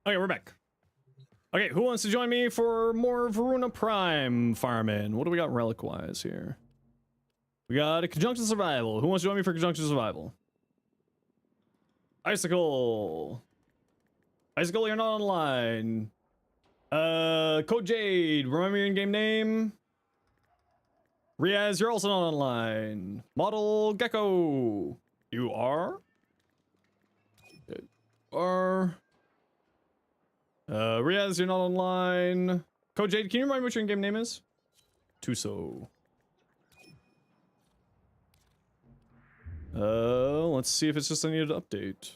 Okay, we're back. Okay, who wants to join me for more Voruna Prime farming? What do we got relic-wise here? We got a Conjunction Survival. Who wants to join me for Conjunction Survival? Icicle. Icicle, you're not online. Code Jade, remember your in-game name? Riaz, you're also not online. Model Gecko, you are? Riaz, you're not online. Code Jade, can you remind me what your in-game name is? Tuso. Let's see if it's just I needed to update.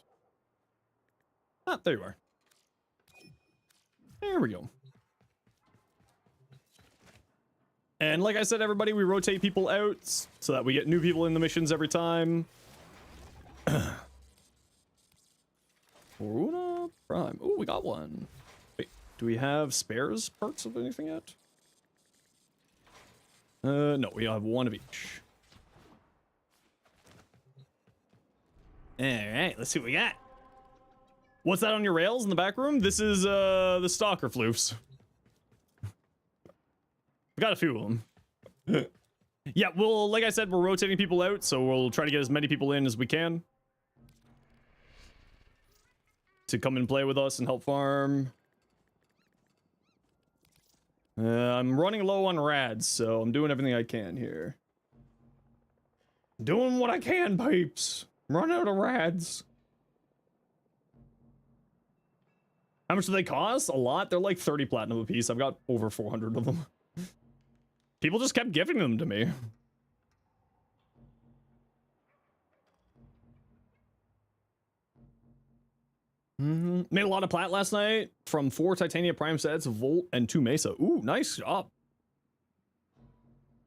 Ah, there you are. There we go. And like I said, everybody, we rotate people out so that we get new people in the missions every time. Voruna Prime. Oh, we got one. Wait, do we have spares parts of anything yet? No, we have one of each. Alright, let's see what we got. What's that on your rails in the back room? This is, the Stalker floofs. We got a few of them. Yeah, well, like I said, we're rotating people out, so we'll try to get as many people in as we can. To come and play with us and help farm. I'm running low on rads, so I'm doing everything I can here. Doing what I can, peeps. Run out of rads. How much do they cost? A lot. They're like 30 platinum a piece. I've got over 400 of them. People just kept giving them to me. Made a lot of plat last night from 4 Titania Prime sets, Volt, and 2 Mesa. Ooh, nice job.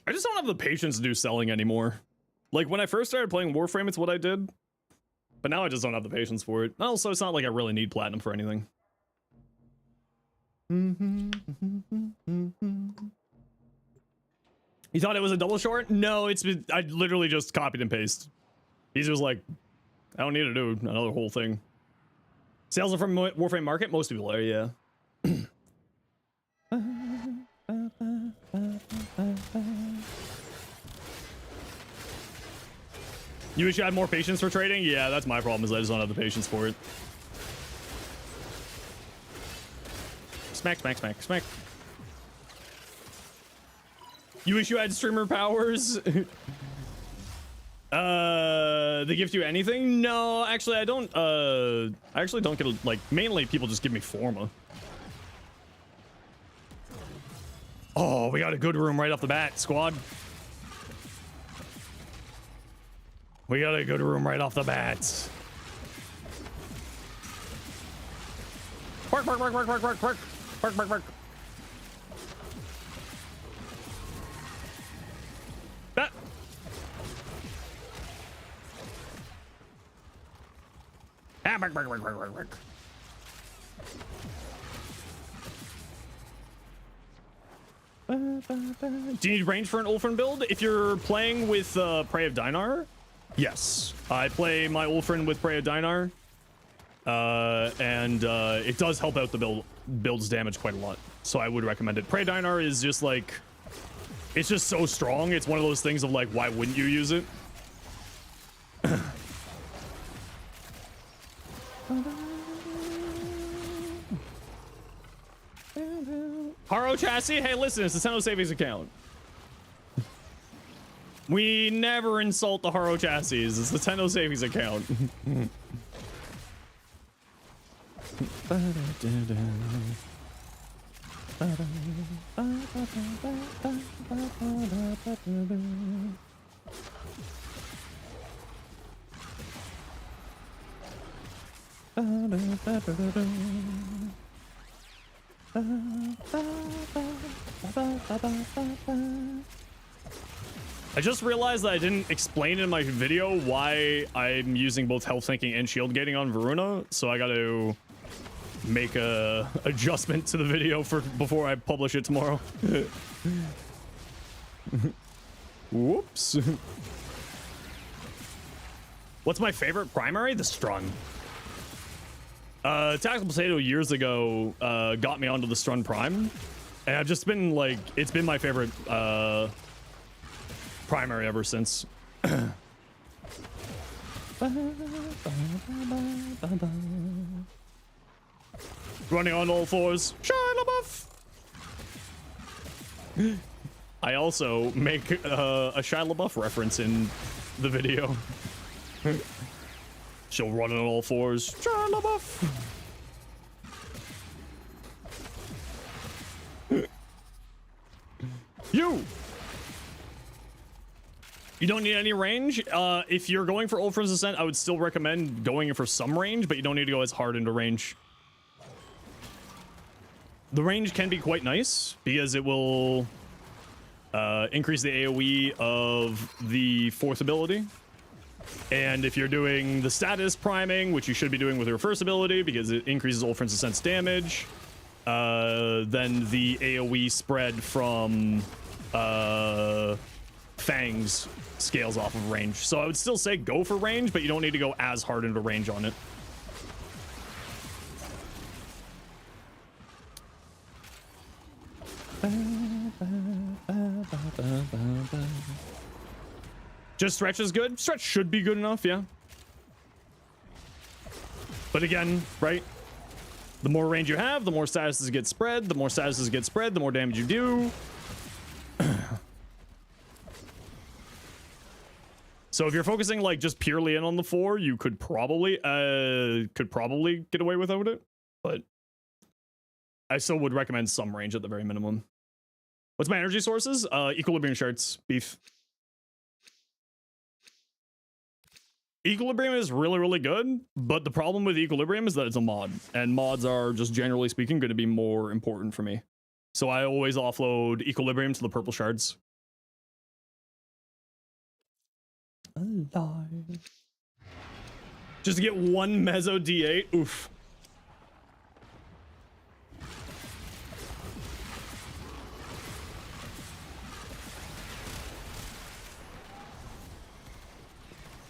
I just don't have the patience to do selling anymore. Like, when I first started playing Warframe, it's what I did. But now I just don't have the patience for it. Also, it's not like I really need platinum for anything. You thought it was a double short? No, I literally just copied and pasted. He's just like, I don't need to do another whole thing. Sales are from Warframe Market? Most people are, yeah. You wish you had more patience for trading? Yeah, that's my problem, is I just don't have the patience for it. Smack, smack, smack, smack. You wish you had streamer powers? They gift you anything? No, actually I don't, I actually don't get, like, mainly people just give me Forma. Oh, we got a good room right off the bat, squad. We got a good room right off the bat. Bark, bark, bark, bark, bark, bark, bark, bark, bark, bark. Ah. Ah, bark, bark, bark, bark, bark, bark. Do you need range for an Ulfrin build? If you're playing with Prey of Dinar, yes. I play my Ulfrin with Prey of Dinar, and it does help out the build's damage quite a lot. So I would recommend it. Prey of Dinar is just like, it's just so strong. It's one of those things of like, why wouldn't you use it? Haro Chassis? Hey, listen, it's a Zeno savings account. We never insult the Haro Chassis. It's the Zeno savings account. I just realized that I didn't explain in my video why I'm using both health tanking and shield gating on Voruna, so I gotta make a adjustment to the video before I publish it tomorrow. Whoops. What's my favorite primary? The Strun. Tactical Potato years ago got me onto the Strun Prime, and I've just been like, it's been my favorite primary ever since. Running on all fours. Shia LaBeouf. I also make a Shia LaBeouf reference in the video. She'll run on all fours. Shia LaBeouf. You don't need any range. If you're going for Ultra's Ascent, I would still recommend going for some range, but you don't need to go as hard into range. The range can be quite nice because it will increase the AoE of the fourth ability. And if you're doing the status priming, which you should be doing with your first ability because it increases Ultra's Ascent's damage, then the AoE spread from Fangs scales off of range. So I would still say go for range, but you don't need to go as hard into range on it. Just stretch is good. Stretch should be good enough, yeah. But again, right? The more range you have, the more statuses get spread. The more statuses get spread, the more damage you do. So if you're focusing like just purely in on the 4, you could probably get away without it, but I still would recommend some range at the very minimum. What's my energy sources? Equilibrium shards, beef. Equilibrium is really, really good, but the problem with Equilibrium is that it's a mod, and mods are, just generally speaking, going to be more important for me. So I always offload Equilibrium to the purple shards. Alive. Just to get one Mezzo D8? Oof.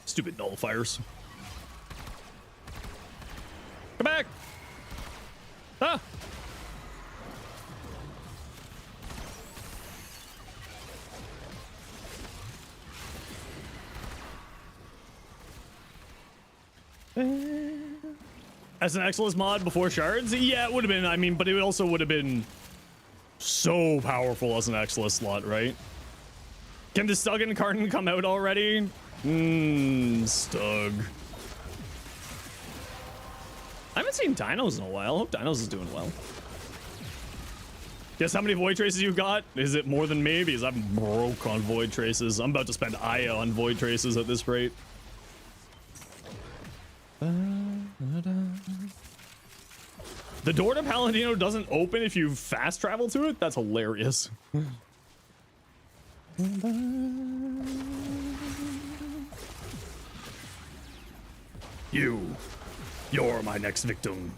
Stupid nullifiers. Come back! Ah! As an Exilus mod before shards? Yeah, it would have been, I mean, but it also would have been so powerful as an Exilus slot, right? Can the Stuggan carton come out already? Stug. I haven't seen Dinos in a while. I hope Dinos is doing well. Guess how many Void Traces you got? Is it more than me? Because I'm broke on Void Traces. I'm about to spend Aya on Void Traces at this rate. The door to Palladino doesn't open if you fast travel to it? That's hilarious. You're my next victim.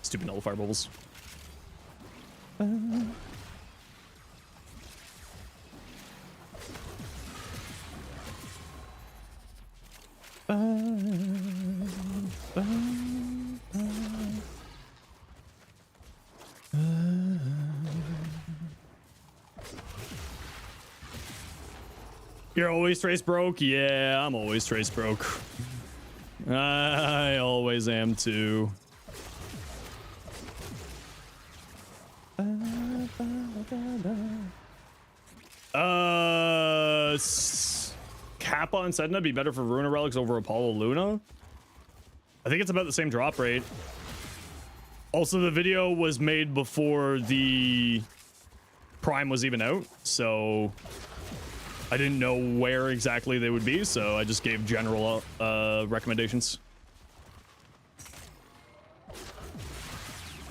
Stupid nullifier bubbles. You're always trace broke? Yeah, I'm always trace broke. I always am too. Kappa and Sedna be better for Voruna relics over Apollo Luna? I think it's about the same drop rate. Also, the video was made before the Prime was even out, so I didn't know where exactly they would be, so I just gave general recommendations.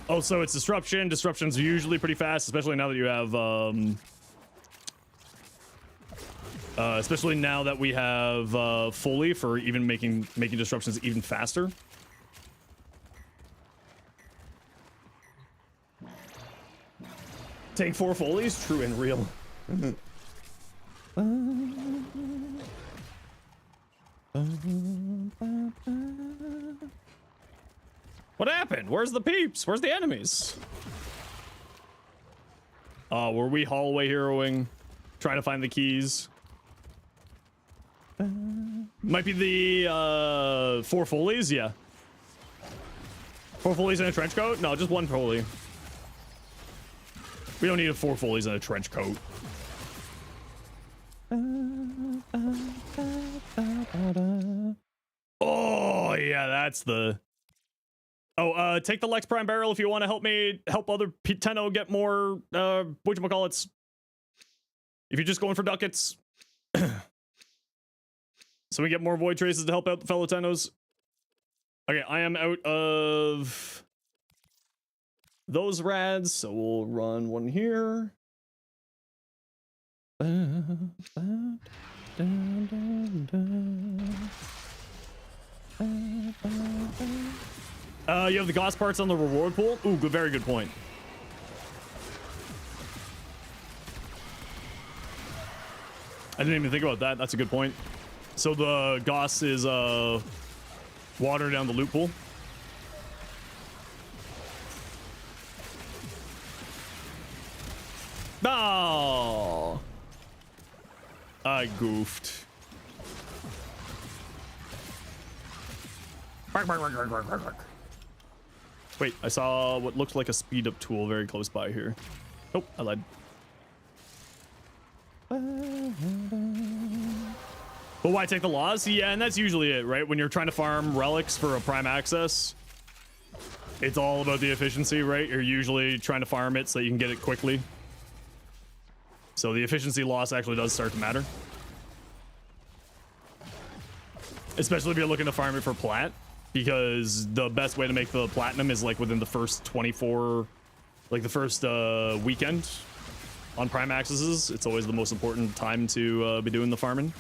Also, it's Disruption. Disruption's usually pretty fast, especially now that you have especially now that we have Foley for even making disruptions even faster. Take 4 Foleys? True and real. What happened? Where's the peeps? Where's the enemies? Were we hallway heroing? Trying to find the keys. Might be the 4 Foleys, yeah. 4 Foleys in a trench coat? No, just 1 Foley. We don't need a 4 Foleys in a trench coat. Oh, yeah, that's the... Oh, take the Lex Prime barrel if you want to help other Tenno get more, whatchamacallits. If you're just going for ducats. So we get more Void Traces to help out the fellow Tennos. Okay, I am out of those rads, so we'll run one here. You have the Gauss parts on the reward pool? Ooh, good, very good point. I didn't even think about that. That's a good point. So the Gauss is water down the loot pool. Oh, I goofed. Wait, I saw what looks like a speed up tool very close by here. Oh, I lied. But why take the laws? Yeah, and that's usually it, right? When you're trying to farm relics for a prime access, it's all about the efficiency, right? You're usually trying to farm it so that you can get it quickly. So the efficiency loss actually does start to matter. Especially if you're looking to farm it for plat, because the best way to make the platinum is like within the first 24, like the first weekend on prime accesses. It's always the most important time to be doing the farming.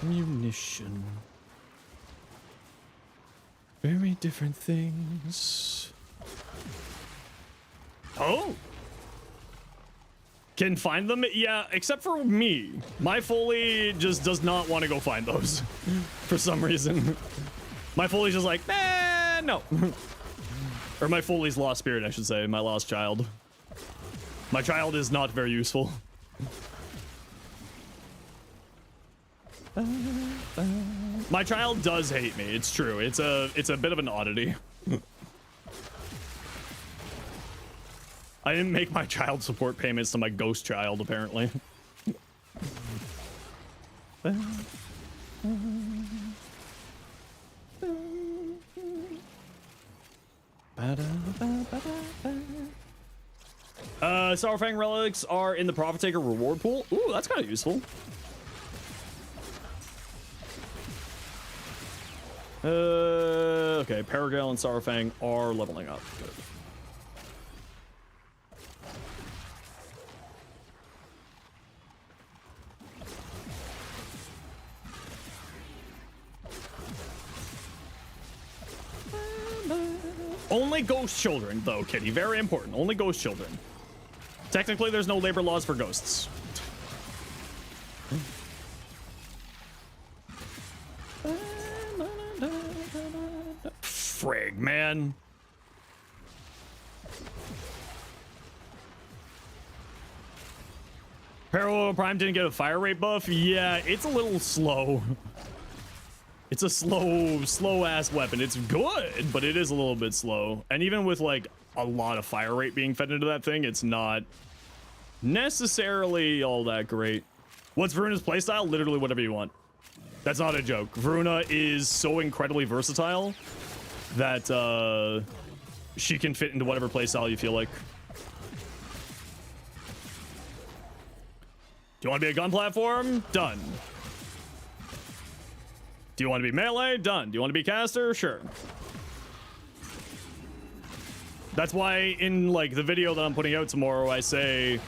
Munition. Very different things. Oh! Can find them? Yeah, except for me. My Foley just does not want to go find those for some reason. My Foley's just like, no. Or my Foley's lost spirit, I should say. My lost child. My child is not very useful. My child does hate me. It's true. It's a bit of an oddity. I didn't make my child support payments to my ghost child, apparently. Sourfang relics are in the Profit Taker reward pool. Ooh, that's kind of useful. Okay, Paragale and Sourfang are leveling up. Good. Only ghost children, though, Kitty. Very important. Only ghost children. Technically, there's no labor laws for ghosts. Frig, man. Parallel Prime didn't get a fire rate buff? Yeah, it's a little slow. It's a slow ass weapon. It's good, but it is a little bit slow. And even with like a lot of fire rate being fed into that thing, it's not necessarily all that great. What's Voruna's playstyle? Literally whatever you want. That's not a joke. Voruna is so incredibly versatile that she can fit into whatever playstyle you feel like. Do you want to be a gun platform? Done. Do you want to be melee? Done. Do you want to be caster? Sure. That's why in like the video that I'm putting out tomorrow, I say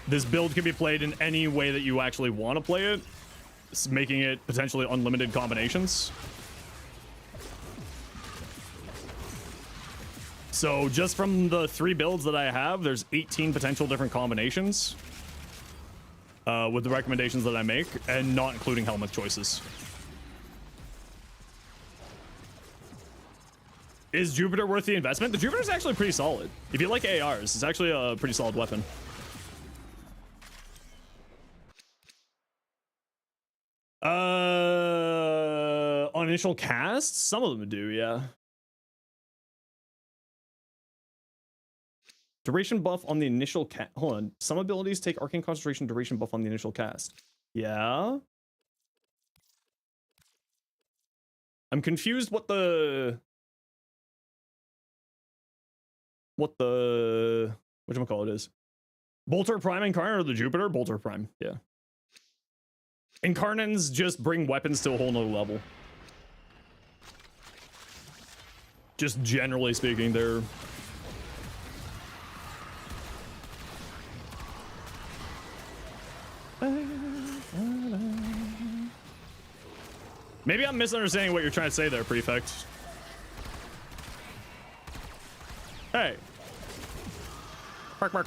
this build can be played in any way that you actually want to play it, making it potentially unlimited combinations. So just from the 3 builds that I have, there's 18 potential different combinations with the recommendations that I make, and not including helmet choices. Is Jupiter worth the investment? The Jupiter's actually pretty solid. If you like ARs, it's actually a pretty solid weapon. On initial casts, some of them do, yeah. Duration buff on the initial cast. Hold on. Some abilities take arcane concentration duration buff on the initial cast. Yeah. I'm confused what the whatchamacallit is. Bolter Prime Incarnate or the Jupiter? Bolter Prime, yeah. Incarnates just bring weapons to a whole nother level. Just generally speaking, they're... Maybe I'm misunderstanding what you're trying to say there, Prefect. Hey. Bark, bark.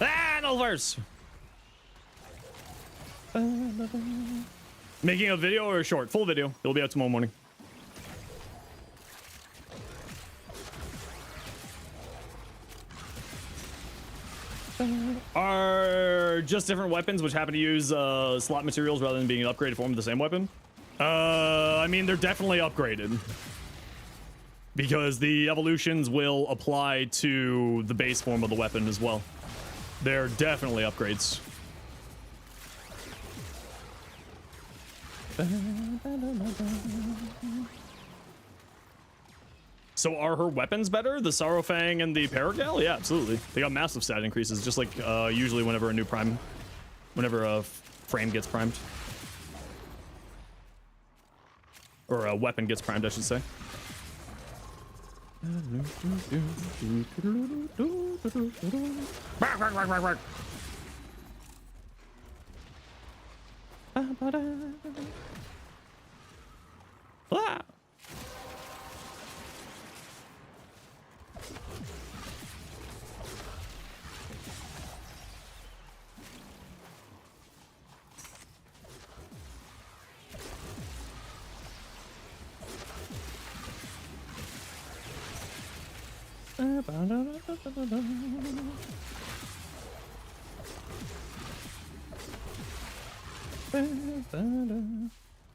Ah, no verse. Making a video or a short? Full video. It'll be out tomorrow morning. Are just different weapons which happen to use slot materials rather than being an upgraded form of the same weapon? I mean, they're definitely upgraded. Because the evolutions will apply to the base form of the weapon as well. They're definitely upgrades. So are her weapons better? The Sorrowfang and the Paragal? Yeah, absolutely. They got massive stat increases, just like usually whenever a new prime, whenever a frame gets primed. Or a weapon gets primed, I should say. Ah.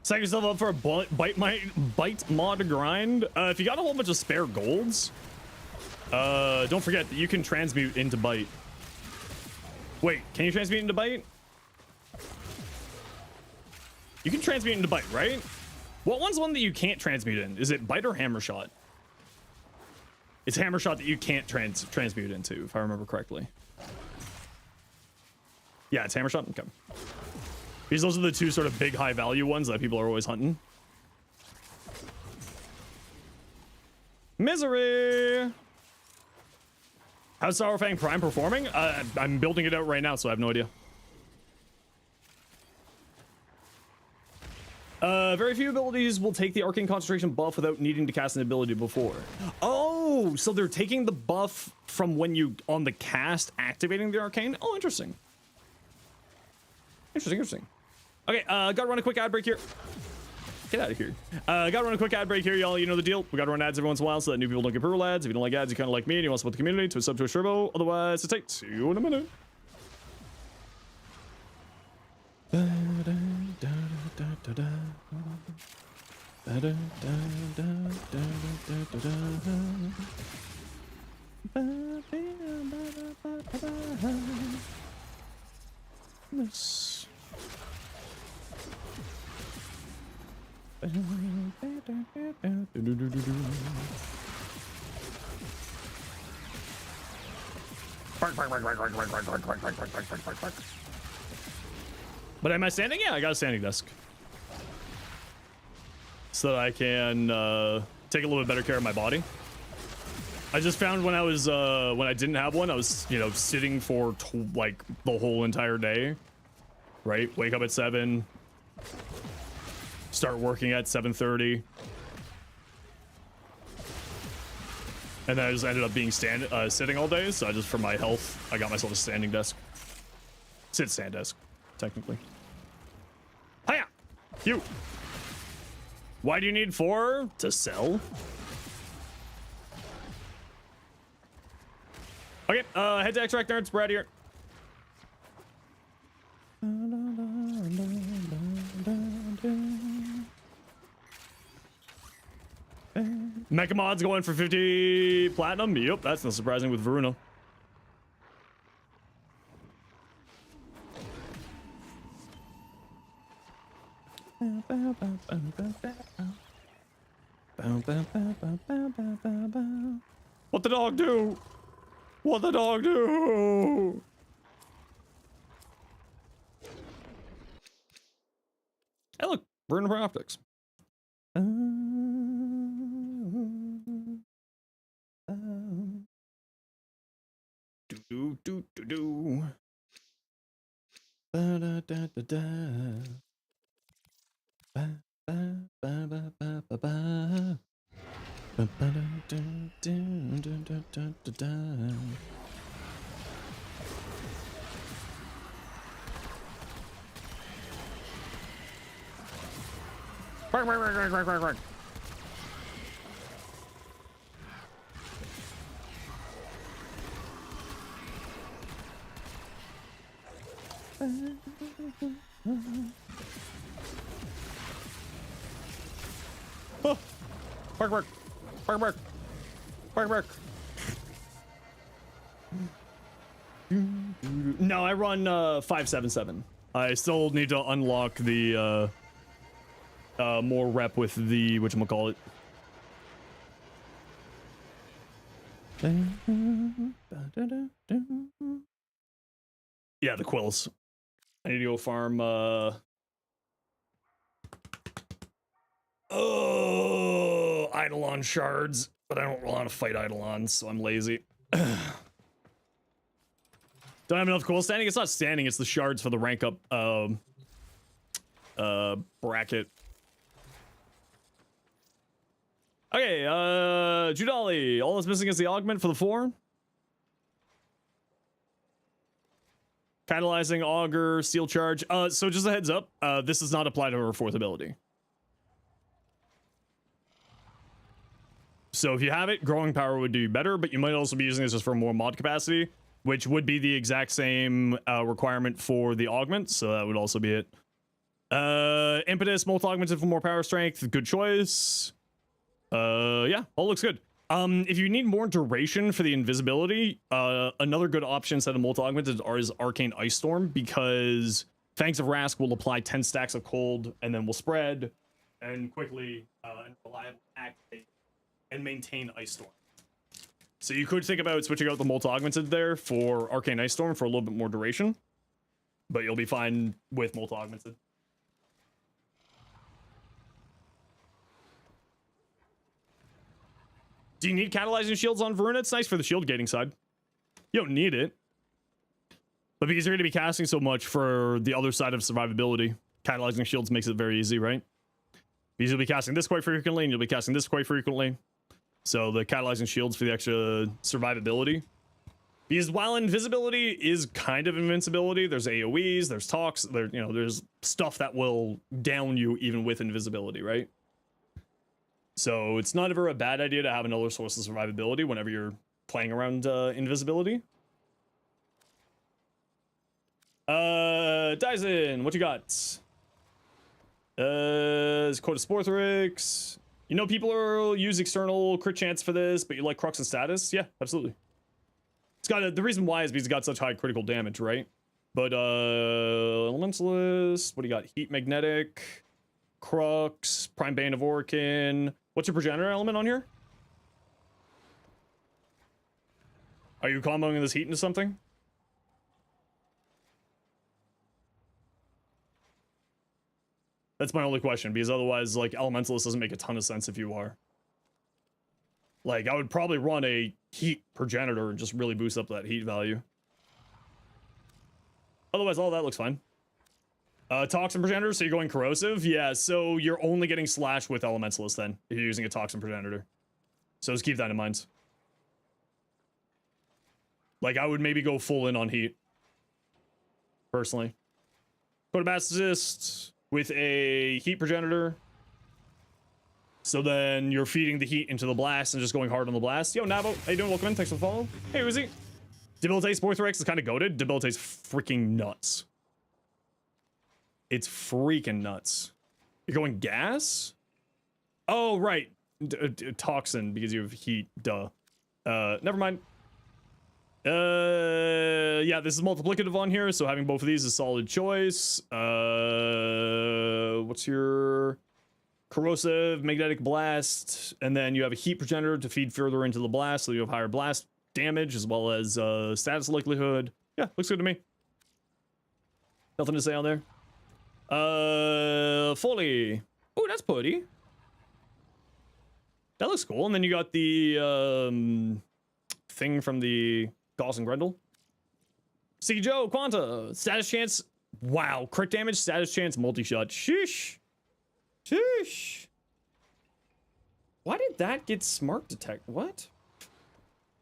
Set yourself up for a bite mod grind. If you got a whole bunch of spare golds, don't forget that you can transmute into bite. Wait, can you transmute into bite? You can transmute into bite, right? What one's one that you can't transmute in? Is it bite or hammer shot? It's hammer shot that you can't transmute into, if I remember correctly. Yeah, it's hammer shot. Okay. Because those are the two sort of big high value ones that people are always hunting. Misery. How's Sorrowfang Prime performing? I'm building it out right now, so I have no idea. Very few abilities will take the arcane concentration buff without needing to cast an ability before. Oh, so they're taking the buff from when you on the cast activating the arcane. Oh, interesting. Interesting. Okay, gotta run a quick ad break here. Get out of here. Gotta run a quick ad break here, y'all. You know the deal. We gotta run ads every once in a while so that new people don't get purple ads. If you don't like ads, you kind of like me and you want to support the community, to a sub to a turbo. Otherwise, it's tight. See you in a minute. This. But am I standing? Yeah, I got a standing desk. So that I can take a little bit better care of my body. I just found when I was when I didn't have one, I was, you know, sitting for like the whole entire day. right? Wake up at 7. Start working at 7:30. And then I just ended up being sitting all day, so I just, for my health, I got myself a standing desk. Stand desk, technically. Hiya! You! Why do you need 4? To sell? Okay, head to Extract Nerds, we're out of here. Mecha Mod's going for 50 platinum. Yep, that's not surprising with Voruna. What the dog do? What the dog do? Hey, look, Voruna for optics. Do. Ba da da da da. Ba ba ba ba ba ba ba. Ba ba da da da da da da da. Bark. Oh. Bark. No, I run 577. I still need to unlock the more rep with the whatchamacallit. Yeah, the quills. I need to go farm Eidolon shards, but I don't want to fight Eidolons, so I'm lazy. Don't have enough quill standing. It's not standing, it's the shards for the rank up bracket. Okay, Judali, all that's missing is the augment for the 4. Catalyzing auger, steel charge. So just a heads up, this does not apply to her 4th ability. So if you have it, growing power would do better, but you might also be using this just for more mod capacity, which would be the exact same requirement for the augment, so that would also be it. Impetus, multi augmented for more power strength, good choice. Yeah, all looks good. If you need more duration for the invisibility, another good option instead of multi augmented is Arcane Ice Storm, because Fangs of Rask will apply 10 stacks of cold and then will spread and quickly and reliably activate and maintain Ice Storm. So you could think about switching out the multi augmented there for Arcane Ice Storm for a little bit more duration, but you'll be fine with multi augmented. Do you need catalyzing shields on Voruna? It's nice for the shield gating side. You don't need it. But because you're going to be casting so much for the other side of survivability, catalyzing shields makes it very easy, right? Because you'll be casting this quite frequently, and you'll be casting this quite frequently. So the catalyzing shields for the extra survivability. Because while invisibility is kind of invincibility, there's AoEs, there's talks, there's stuff that will down you even with invisibility, right? So it's not ever a bad idea to have another source of survivability whenever you're playing around invisibility. Dyson, what you got? Quota Sporthrix. You know people use external crit chance for this, but you like Crux and Status? Yeah, absolutely. It's got the reason why is because it's got such high critical damage, right? But Elementalist, what do you got? Heat Magnetic, Crux, Prime Bane of Orkin. What's your progenitor element on here? Are you comboing this heat into something? That's my only question, because otherwise, like, Elementalist doesn't make a ton of sense if you are. Like, I would probably run a heat progenitor and just really boost up that heat value. Otherwise, all that looks fine. Toxin Progenitor, so you're going corrosive? Yeah, so you're only getting slash with Elementalist then, if you're using a Toxin Progenitor. So just keep that in mind. Like, I would maybe go full in on heat. Personally. Photobassist with a heat progenitor. So then you're feeding the heat into the blast and just going hard on the blast. Yo, Navo, how you doing? Welcome in. Thanks for the follow. Hey, Uzi. Debilitate Sporthrex is kind of goated. Debilitate's freaking nuts. It's freaking nuts. You're going gas? Oh, right. Toxin, because you have heat. Duh. Never mind. Yeah, this is multiplicative on here, so having both of these is a solid choice. What's your corrosive, magnetic blast, and then you have a heat progenitor to feed further into the blast, so you have higher blast damage as well as status likelihood. Yeah, looks good to me. Nothing to say on there. Foley. Oh, that's pretty. That looks cool. And then you got the thing from the Gauss and Grendel. See Joe, Quanta, status chance. Wow, crit damage, status chance, multi-shot. Sheesh. Sheesh. Why did that get smart detect? What?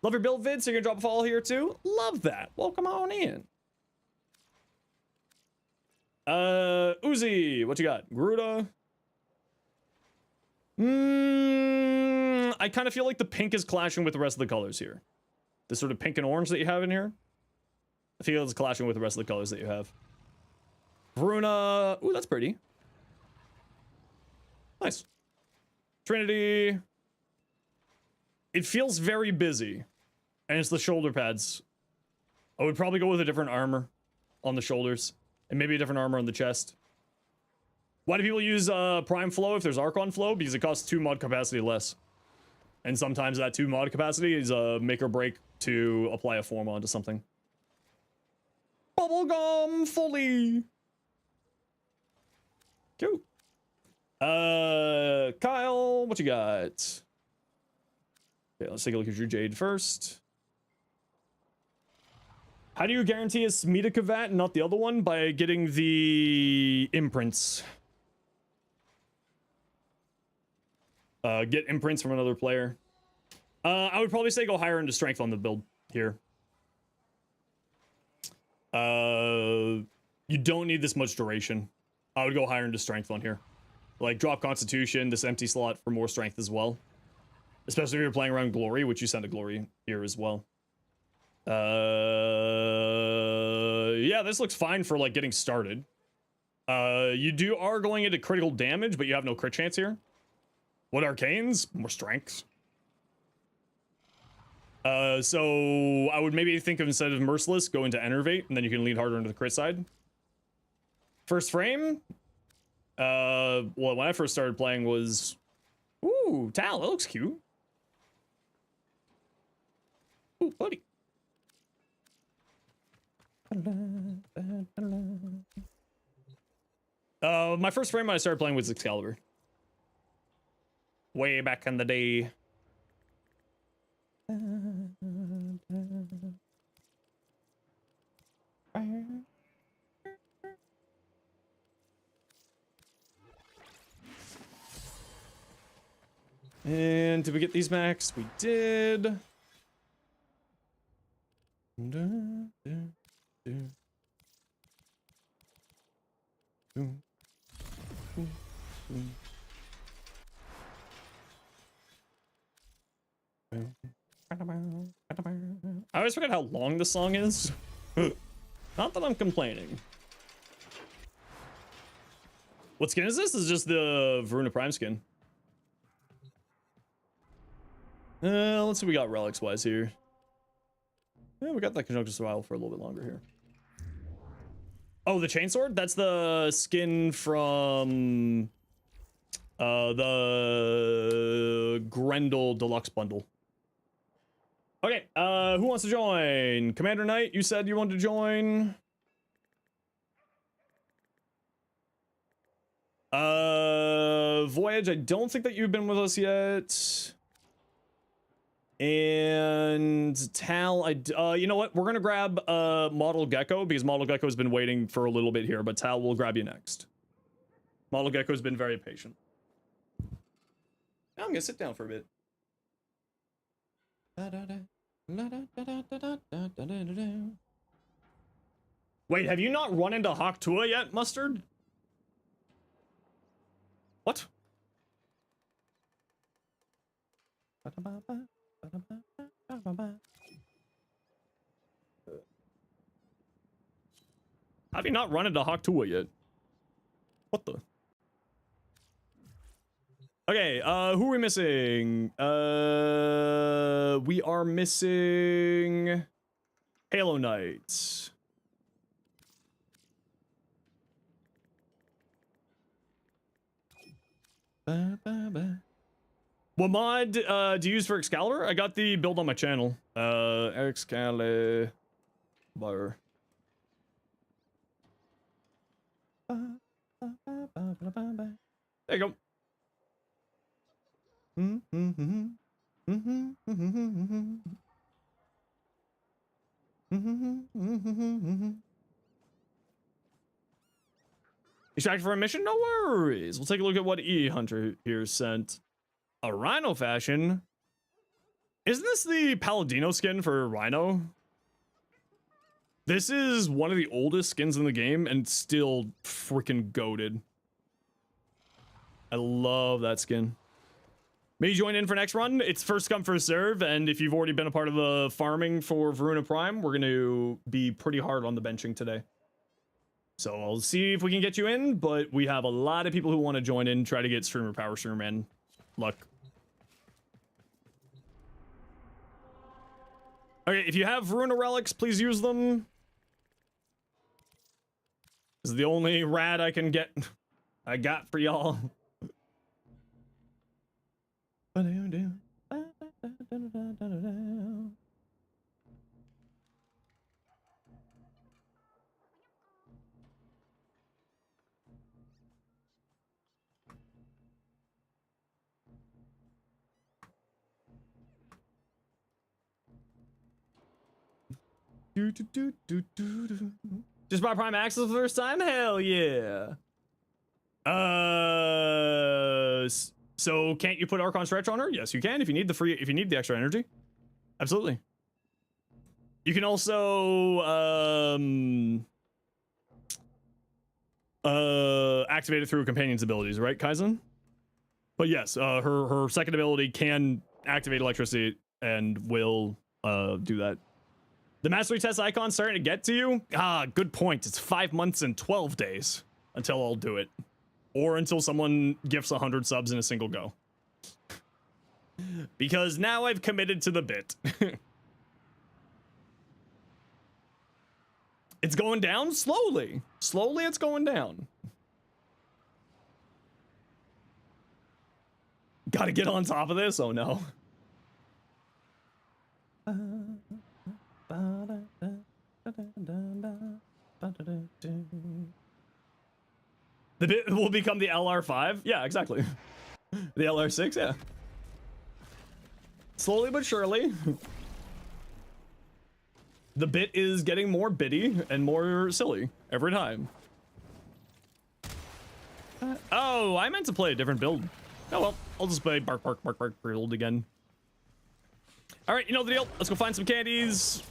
Love your build vid, so you're gonna drop a follow here too? Love that. Welcome on in. Uzi, what you got? Gruda. I kind of feel like the pink is clashing with the rest of the colors here. The sort of pink and orange that you have in here. I feel it's clashing with the rest of the colors that you have. Voruna. Ooh, that's pretty. Nice. Trinity. It feels very busy. And it's the shoulder pads. I would probably go with a different armor on the shoulders. And maybe a different armor on the chest. Why do people use Prime Flow if there's Archon Flow? Because it costs 2 mod capacity less. And sometimes that 2 mod capacity is a make or break to apply a form onto something. Bubblegum fully. Cute. Kyle, what you got? Okay, let's take a look at your Jade first. How do you guarantee it's Medikavat and not the other one? By getting the imprints. Get imprints from another player. I would probably say go higher into strength on the build here. You don't need this much duration. I would go higher into strength on here. Like, drop Constitution, this empty slot for more strength as well. Especially if you're playing around Glory, which you send a Glory here as well. Yeah, this looks fine for, like, getting started. You are going into critical damage, but you have no crit chance here. What arcanes? More strength. So I would maybe think of, instead of Merciless, go into Enervate, and then you can lean harder into the crit side. First frame? Well, when I first started playing was... Ooh, Tal, that looks cute. Ooh, buddy. My first frame when I started playing was Excalibur. Way back in the day. And did we get these max? We did. I always forget how long the song is. Not that I'm complaining. What skin is this? This is just the Voruna Prime skin. Let's see what we got relics wise here. Yeah, we got that Conjunctive Survival for a little bit longer here. Oh, the Chainsword? That's the skin from the Grendel Deluxe Bundle. Okay, who wants to join? Commander Knight, you said you wanted to join. Voyage, I don't think that you've been with us yet. And Tal, you know what? We're gonna grab Model Gecko because Model Gecko has been waiting for a little bit here, but Tal will grab you next. Model Gecko has been very patient. Now I'm gonna sit down for a bit. Wait, have you not run into Hawktua yet, Mustard? What? Have you not run into Hawktua yet? What the? Okay, who are we missing? We are missing Halo Knights. What mod do you use for Excalibur? I got the build on my channel. Excalibur. There you go. Extracted for a mission? No worries. We'll take a look at what E-Hunter here sent. A Rhino fashion? Isn't this the Paladino skin for Rhino? This is one of the oldest skins in the game and still freaking goated. I love that skin. May join in for next run. It's first come, first serve, and if you've already been a part of the farming for Voruna Prime, we're going to be pretty hard on the benching today. So I'll see if we can get you in, but we have a lot of people who want to join in, try to get streamer power streamer and luck. Okay, if you have Voruna relics, please use them. This is the only rad I can get. I got for y'all. Just bought Prime Access for the first time? Hell yeah. So can't you put Archon Stretch on her? Yes, you can if you need the extra energy. Absolutely. You can also activate it through companion's abilities, right, Kaizen? But yes, her second ability can activate electricity and will do that. The mastery test icon's starting to get to you? Ah, good point. It's 5 months and 12 days until I'll do it. Or until someone gifts 100 subs in a single go. Because now I've committed to the bit. It's going down slowly. Slowly it's going down. Gotta get on top of this? Oh no. The bit will become the LR5? Yeah, exactly. The LR6, yeah. Slowly but surely. The bit is getting more bitty and more silly every time. Oh, I meant to play a different build. Oh well, I'll just play bark build again. All right, you know the deal. Let's go find some candies.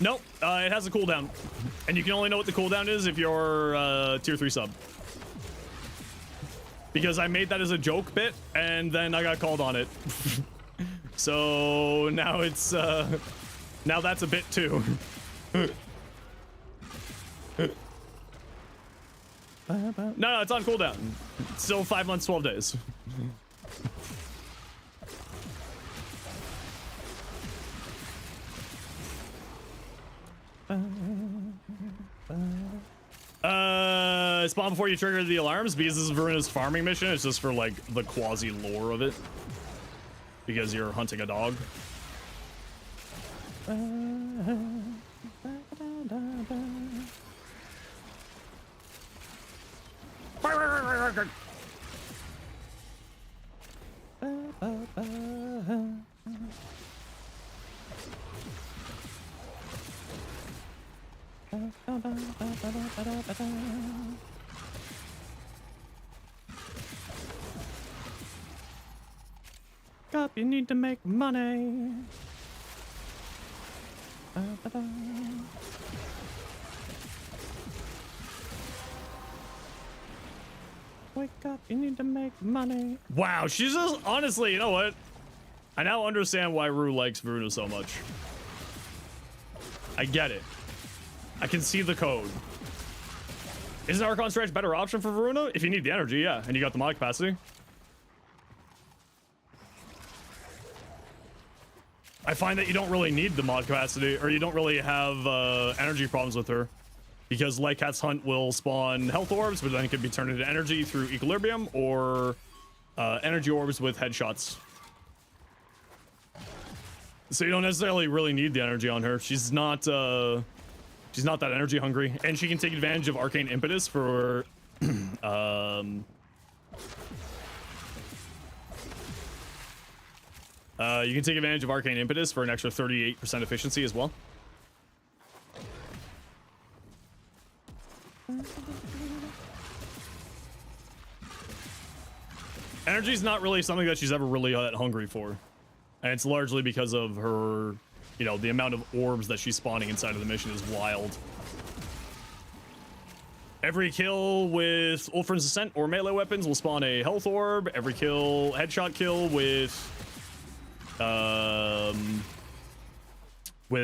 Nope, it has a cooldown. And you can only know what the cooldown is if you're tier 3 sub. Because I made that as a joke bit, and then I got called on it. So now it's, now that's a bit too. No, it's on cooldown. It's still 5 months, 12 days. Spawn before you trigger the alarms because this is Varuna's farming mission. It's just for like the quasi lore of it because you're hunting a dog. Up, you need to make money. Wake up, you need to make money. Wow, she's just, honestly, you know what? I now understand why Rue likes Voruna so much. I get it. I can see the code. Isn't Archon Stretch a better option for Voruna? If you need the energy, yeah, and you got the mod capacity. I find that you don't really need the mod capacity, or you don't really have energy problems with her. Because Lycat's Hunt will spawn health orbs, but then it can be turned into energy through equilibrium, or energy orbs with headshots. So you don't necessarily really need the energy on her. She's not that energy hungry, and she can take advantage of Arcane Impetus for you can take advantage of Arcane Impetus for an extra 38% efficiency as well. Energy is not really something that she's ever really hungry for. And it's largely because of her, you know, the amount of orbs that she's spawning inside of the mission is wild. Every kill with Ulfrin's Ascent or melee weapons will spawn a health orb. Every kill, headshot kill with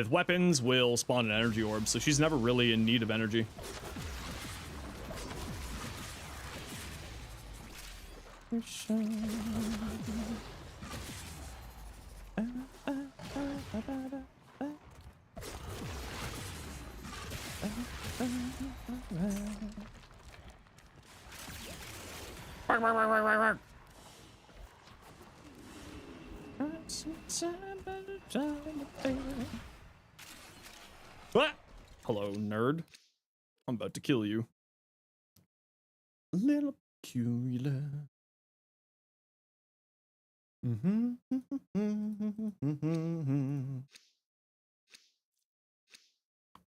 weapons will spawn an energy orb. So she's never really in need of energy. What? Hello, nerd. I'm about to kill you. A little peculiar.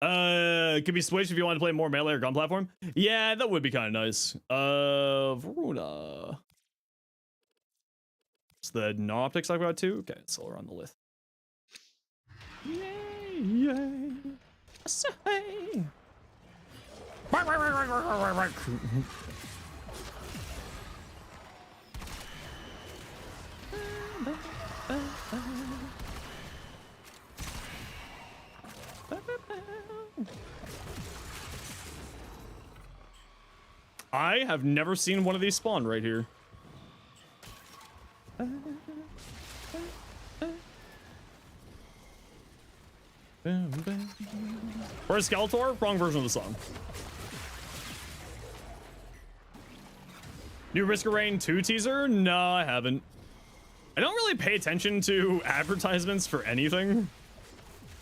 It could be switched if you want to play more melee or gun platform. Yeah, that would be kind of nice. Voruna. It's the no optics I've got too. Okay, so we're on the list. Yay, yay. Say. I have never seen one of these spawn right here. Where's Skeletor? Wrong version of the song. New Risk of Rain 2 teaser? No, I haven't. I don't really pay attention to advertisements for anything.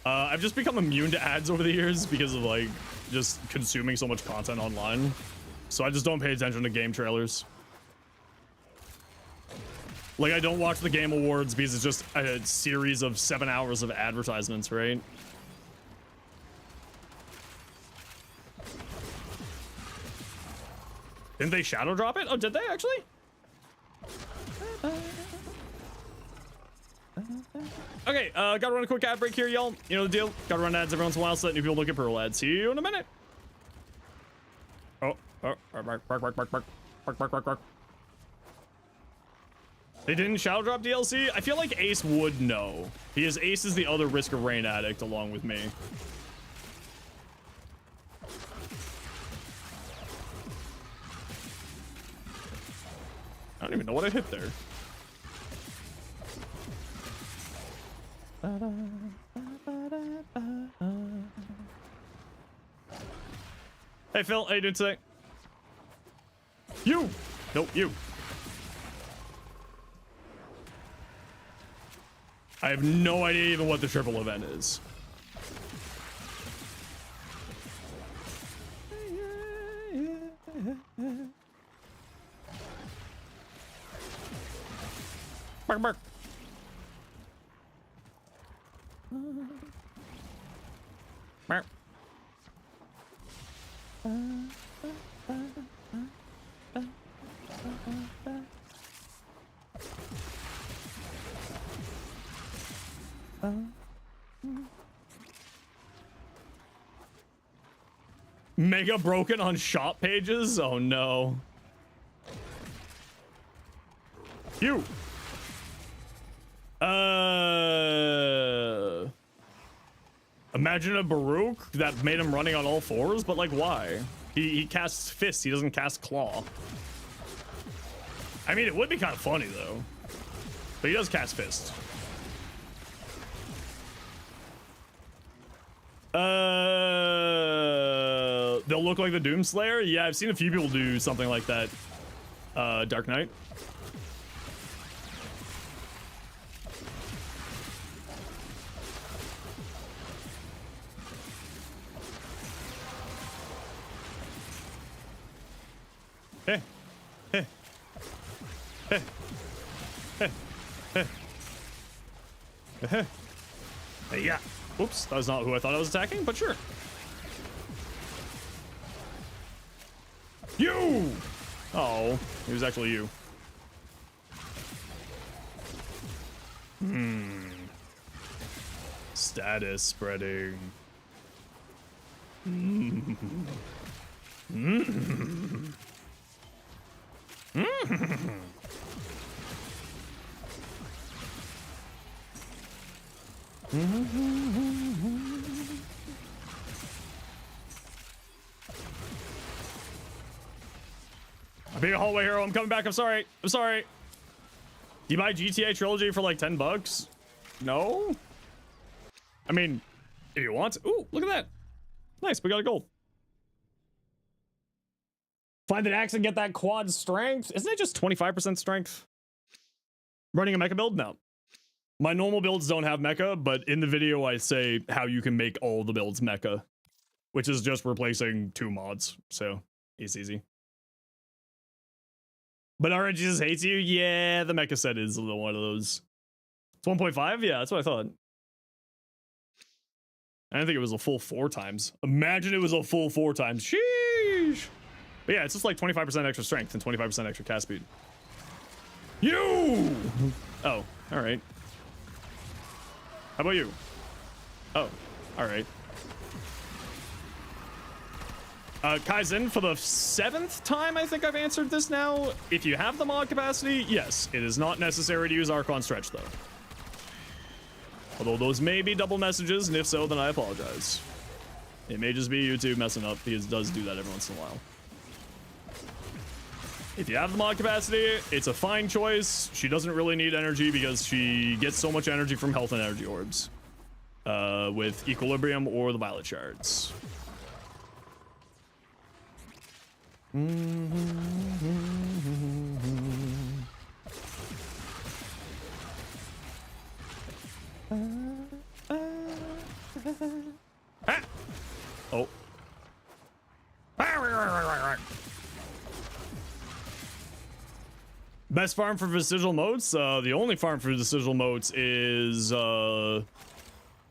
I've just become immune to ads over the years because of like just consuming so much content online. So I just don't pay attention to game trailers. Like I don't watch the Game Awards because it's just a series of 7 hours of advertisements, right? Didn't they shadow drop it? Oh, did they actually? Okay, gotta run a quick ad break here, y'all. You know the deal. Gotta run ads every once in a while so that new people look at Pearl ads. See you in a minute. Oh, bark. They didn't shadow drop DLC? I feel like Ace would know. Because Ace is the other Risk of Rain addict along with me. I don't even know what I hit there. Hey Phil, how you doing today? You! Nope, you. I have no idea even what the triple event is. Bark, bark. Bark. Mega broken on shop pages? Oh no. You. Imagine a Baruch that made him running on all fours, but like why? He casts fists, he doesn't cast claw. I mean, it would be kind of funny though. But he does cast fist. They'll look like the Doomslayer? Yeah, I've seen a few people do something like that. Dark Knight. Hey. Hey. Hey. Hey. Hey. Hey. Hey, yeah. Oops, that was not who I thought I was attacking, but sure. You! Oh, it was actually you. Status spreading. I'm being a hallway hero. I'm coming back. I'm sorry. I'm sorry. Do you buy GTA Trilogy for like $10? No? I mean, if you want to. Ooh, look at that. Nice. We got a gold. Find an axe and get that quad strength. Isn't it just 25% strength? Running a mecha build? No. My normal builds don't have mecha, but in the video I say how you can make all the builds mecha, which is just replacing 2 mods. So it's easy. But RNG just hates you? Yeah, the mecha set is one of those. It's 1.5? Yeah, that's what I thought. I didn't think it was a full 4 times. Imagine it was a full 4 times. Sheesh. But yeah, it's just like 25% extra strength and 25% extra cast speed. You! Oh, all right. How about you? Oh, all right. Kaizen, for the 7th time I think I've answered this now. If you have the mod capacity, yes, it is not necessary to use Archon Stretch though. Although those may be double messages, and if so, then I apologize. It may just be YouTube messing up, because it does do that every once in a while. If you have the mod capacity, it's a fine choice. She doesn't really need energy because she gets so much energy from health and energy orbs. With Equilibrium or the Violet Shards. Ah! Oh. Best farm for vestigial moats? The only farm for vestigial moats is the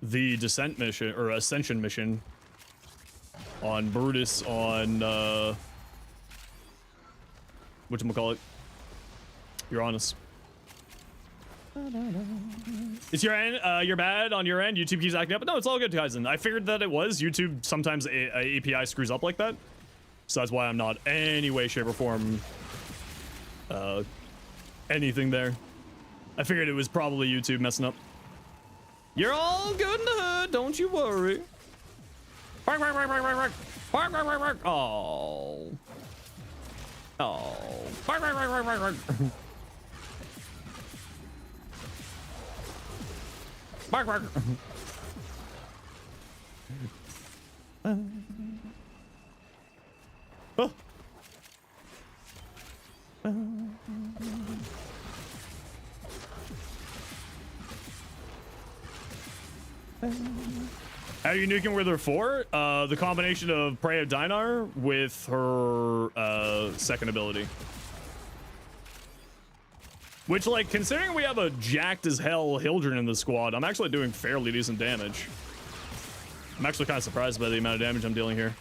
descent mission or ascension mission on Brutus on whatchamacallit? Uranus. Is your end, you're bad on your end? YouTube keeps acting up. No, it's all good, Kaizen. I figured that it was. YouTube sometimes a API screws up like that. So that's why I'm not any way, shape, or form anything there. I figured it was probably YouTube messing up. You're all good in the hood, don't you worry. Bark, bark, bark, bark, bark, bark. Bark, bark, bark, bark. Oh. Oh. Bark, bark, bark, bark, bark, bark. Bark, bark. Oh. How are you nuking with her for? The combination of Prey of Dinar with her second ability. Which, like, considering we have a jacked as hell Hildren in the squad, I'm actually doing fairly decent damage. I'm actually kind of surprised by the amount of damage I'm dealing here.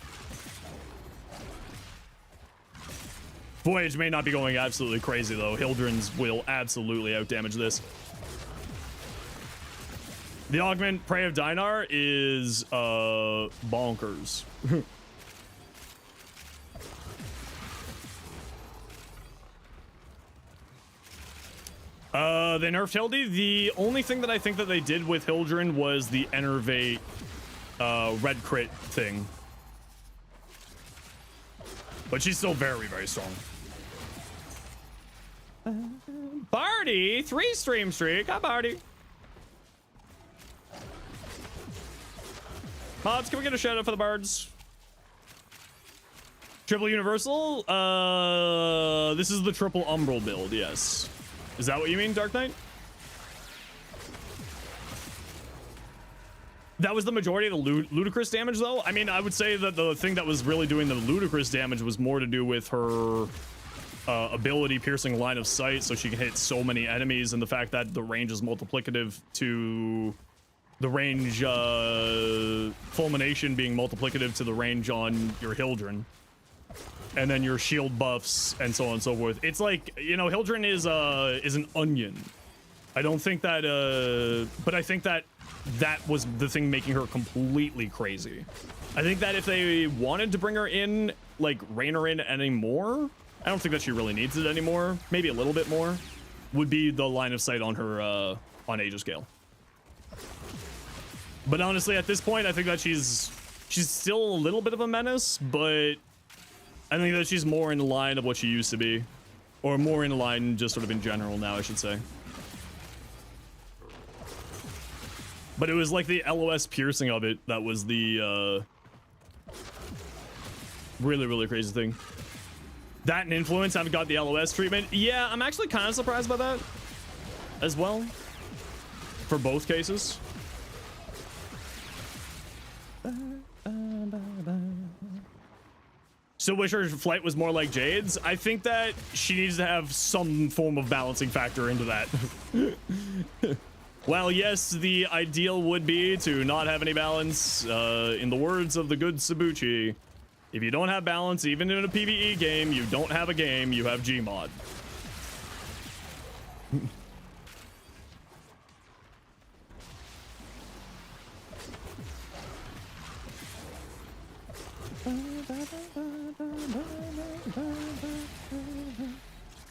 Voyage may not be going absolutely crazy, though. Hildrens will absolutely outdamage this. The augment Prey of Dinar is bonkers. They nerfed Hildy. The only thing that I think that they did with Hildren was the Enervate red crit thing. But she's still very, very strong. Barty, 3 stream streak. Hi, Barty. Mods, can we get a shout out for the bards? Triple Universal? This is the triple Umbral build, yes. Is that what you mean, Dark Knight? That was the majority of the ludicrous damage, though. I mean, I would say that the thing that was really doing the ludicrous damage was more to do with her ability piercing line of sight, so she can hit so many enemies, and the fact that the range is multiplicative to the range, fulmination being multiplicative to the range on your Hildren. And then your shield buffs and so on and so forth. It's like, you know, Hildren is an onion. I don't think that, but I think that that was the thing making her completely crazy. I think that if they wanted to bring her in, like rein her in anymore, I don't think that she really needs it anymore. Maybe a little bit more would be the line of sight on her, on Age of Scale. But honestly, at this point, I think that she's still a little bit of a menace, but I think that she's more in the line of what she used to be. Or more in the line just sort of in general now, I should say. But it was like the LOS piercing of it that was the really, really crazy thing. That and Influence haven't got the LOS treatment. Yeah, I'm actually kind of surprised by that as well. For both cases. So wish her flight was more like Jade's. I think that she needs to have some form of balancing factor into that. Well, yes, the ideal would be to not have any balance. In the words of the good Sabuchi, if you don't have balance, even in a PvE game, you don't have a game, you have Gmod.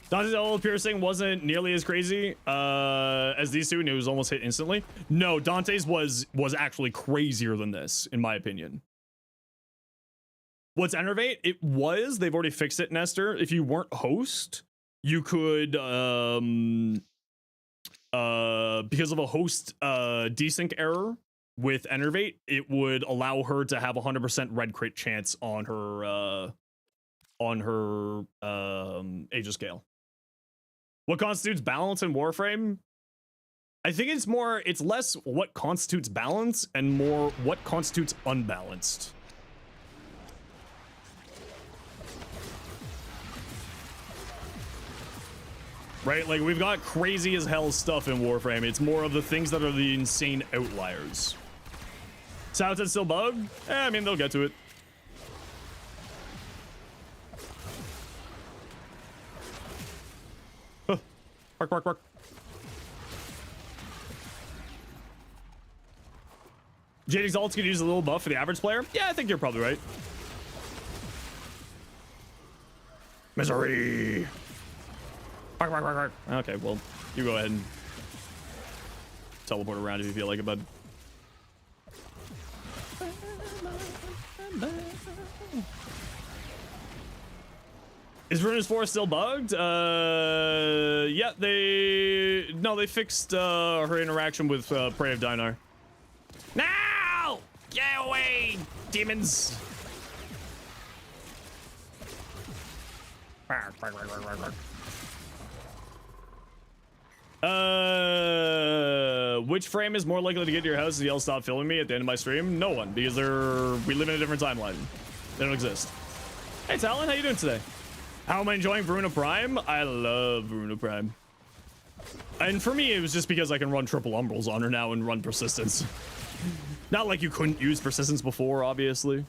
Dante's LOL piercing wasn't nearly as crazy as these two, and it was almost hit instantly. No, Dante's was actually crazier than this, in my opinion. What's Enervate? It was. They've already fixed it, Nestor. If you weren't host, you could, because of a host desync error with Enervate, it would allow her to have 100% red crit chance on her Age of Scale. What constitutes balance in Warframe? I think it's less what constitutes balance and more what constitutes unbalanced. Right? Like, we've got crazy as hell stuff in Warframe. It's more of the things that are the insane outliers. Sound's still bugged? I mean, they'll get to it. Bark, bark, bark. Jade Exalts could use a little buff for the average player. Yeah, I think you're probably right. Misery. Bark, bark, bark, bark. Okay, well, you go ahead and teleport around if you feel like it, bud. Is Runa's Forest still bugged? Yeah, they fixed her interaction with Prey of Dinar. Now! Get away, demons! Which frame is more likely to get to your house and yell stop filming me at the end of my stream? No one, because we live in a different timeline. They don't exist. Hey Talon, how you doing today? How am I enjoying Voruna Prime? I love Voruna Prime. And for me, it was just because I can run triple umbrals on her now and run persistence. Not like you couldn't use persistence before, obviously.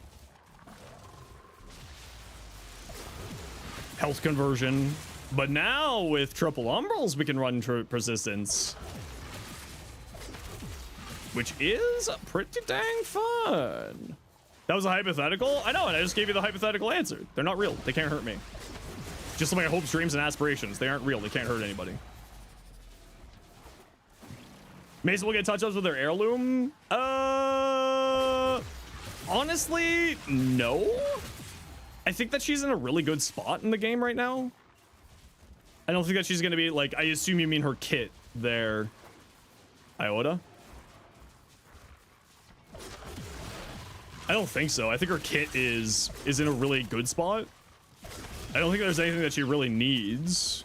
Health conversion. But now with triple umbrals, we can run persistence. Which is pretty dang fun. That was a hypothetical? I know, and I just gave you the hypothetical answer. They're not real. They can't hurt me. Just like my hopes, dreams, and aspirations. They aren't real. They can't hurt anybody. Mason will get touch-ups with their heirloom. Honestly, no. I think that she's in a really good spot in the game right now. I don't think that she's gonna be like, I assume you mean her kit there, Iota. I don't think so. I think her kit is in a really good spot. I don't think there's anything that she really needs.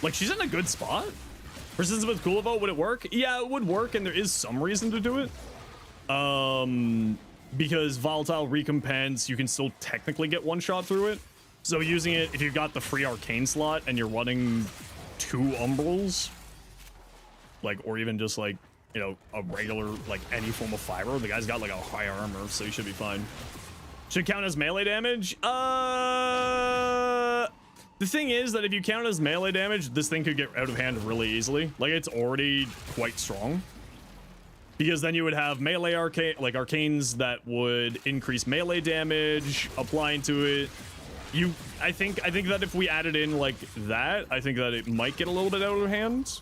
Like, she's in a good spot. Persistence with cool vote, would it work? Yeah, it would work, and there is some reason to do it. Because volatile recompense, you can still technically get one shot through it. So using it, if you've got the free arcane slot and you're running 2 umbrals, like, or even just like, you know, a regular, like any form of fiber, the guy's got like a high armor, so he should be fine. Should count as melee damage. The thing is that if you count as melee damage, this thing could get out of hand really easily. Like, it's already quite strong. Because then you would have melee arcanes that would increase melee damage applying to it. I think that if we added in like that, I think that it might get a little bit out of hand.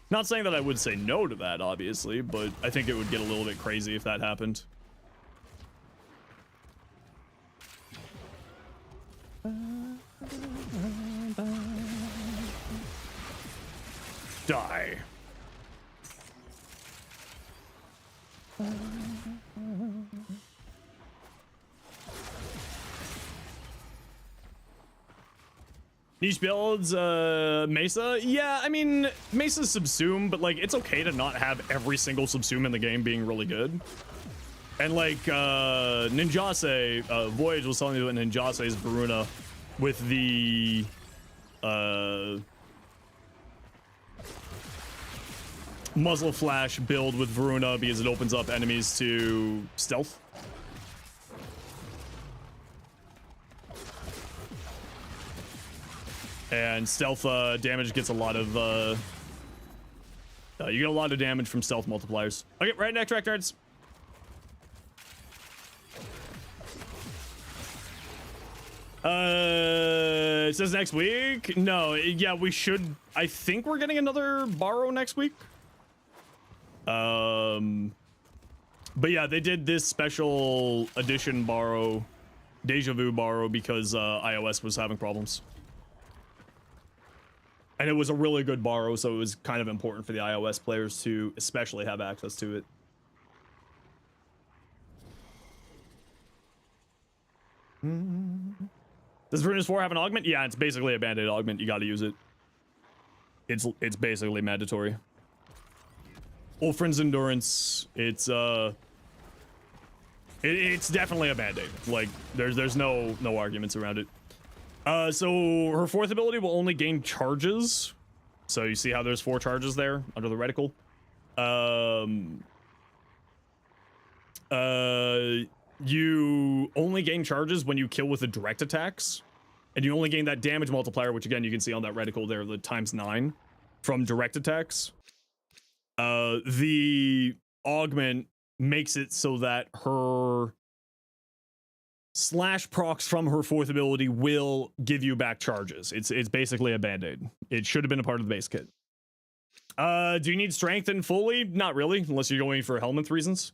Not saying that I would say no to that, obviously, but I think it would get a little bit crazy if that happened. Die. Niche builds, Mesa. Yeah, I mean, Mesa's subsume, but like, it's okay to not have every single subsume in the game being really good. And like, Ninjase, Voyage was telling me that Ninjase's Voruna with the, muzzle flash build with Voruna because it opens up enemies to stealth. And stealth damage gets a lot of you get a lot of damage from stealth multipliers. Okay, right next track nerds. It says next week. No, yeah, we should. I think we're getting another Baro next week. But yeah, they did this special edition Baro, Deja Vu Baro, because iOS was having problems. And it was a really good Baro, so it was kind of important for the iOS players to especially have access to it. Does Voruna's 4 have an augment? Yeah, it's basically a band-aid augment. You gotta use it. It's basically mandatory. Ulfrin's endurance. It's definitely a band-aid. Like, there's no arguments around it. So her 4th ability will only gain charges. So you see how there's 4 charges there under the reticle. You only gain charges when you kill with the direct attacks, and you only gain that damage multiplier, which again you can see on that reticle there, the ×9 from direct attacks. The augment makes it so that her slash procs from her 4th ability will give you back charges. It's basically a band-aid. It should have been a part of the base kit. Do you need strength and fully? Not really, unless you're going for Helminth reasons.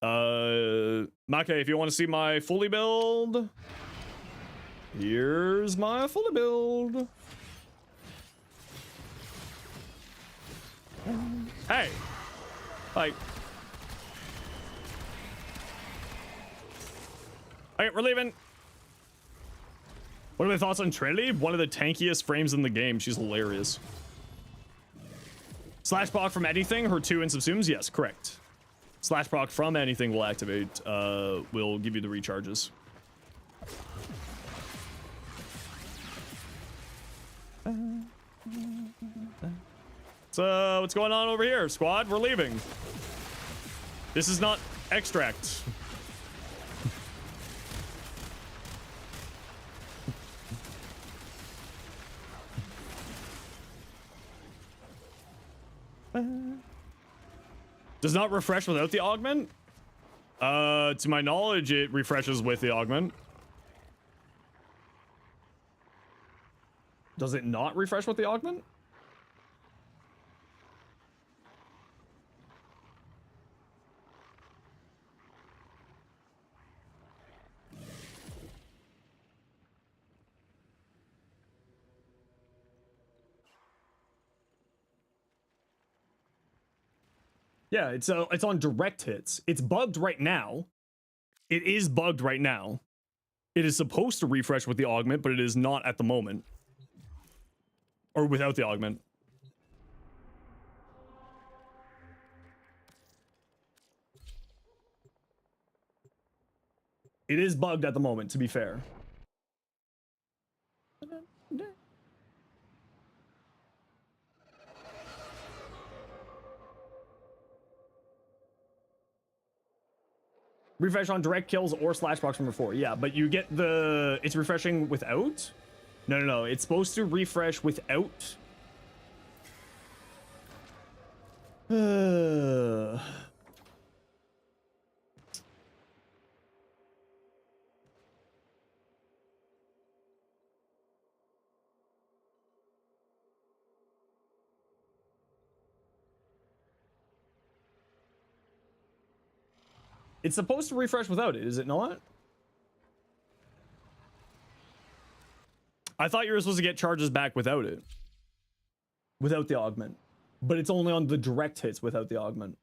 Make, if you want to see my fully build, here's my fully build. Hey, like, okay, we're leaving. What are my thoughts on Trinity? One of the tankiest frames in the game. She's hilarious. Slash block from anything. Her 2 in subsumes. Yes, correct. Slash proc from anything will activate. Will give you the recharges. So what's going on over here, squad? We're leaving. This is not extract. Does not refresh without the augment? To my knowledge, it refreshes with the augment. Does it not refresh with the augment? Yeah, it's on direct hits. It's bugged right now. It is bugged right now. It is supposed to refresh with the augment, but it is not at the moment. Or without the augment. It is bugged at the moment, to be fair. Refresh on direct kills or slash procs from before. Yeah, but you get the... It's refreshing without? No. It's supposed to refresh without... It's supposed to refresh without it, is it not? I thought you were supposed to get charges back without it. Without the augment. But it's only on the direct hits without the augment.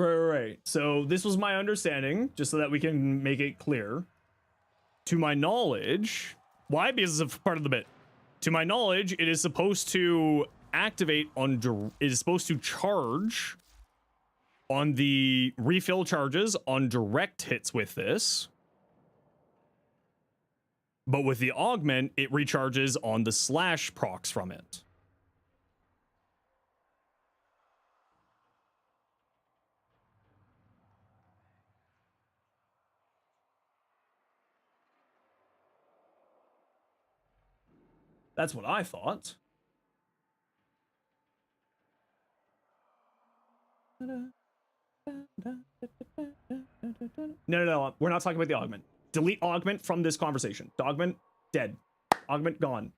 Right. So this was my understanding, just so that we can make it clear. To my knowledge, why? Because it's a part of the bit. To my knowledge, it is supposed to activate on, it is supposed to charge on the refill charges on direct hits with this. But with the augment, it recharges on the slash procs from it. That's what I thought. No. We're not talking about the augment. Delete augment from this conversation. The augment, dead. Augment, gone.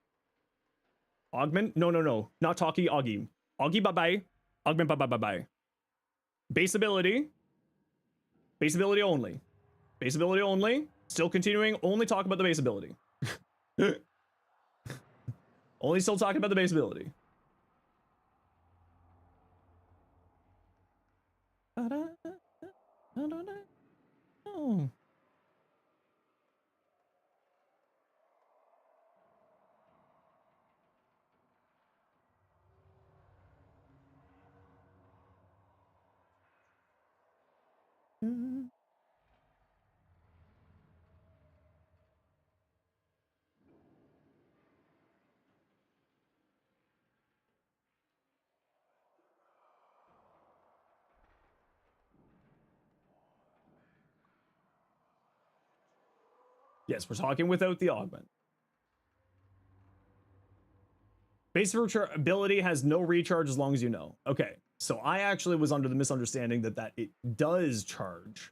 Augment, no. Not talkie, Augie. Augie, bye-bye. Augment, bye-bye. Base ability. Base ability only. Base ability only. Still continuing. Only talk about the base ability. Only still talking about the base ability. Oh. Yes, we're talking without the augment. Base ability has no recharge as long as you know. Okay, so I actually was under the misunderstanding that it does charge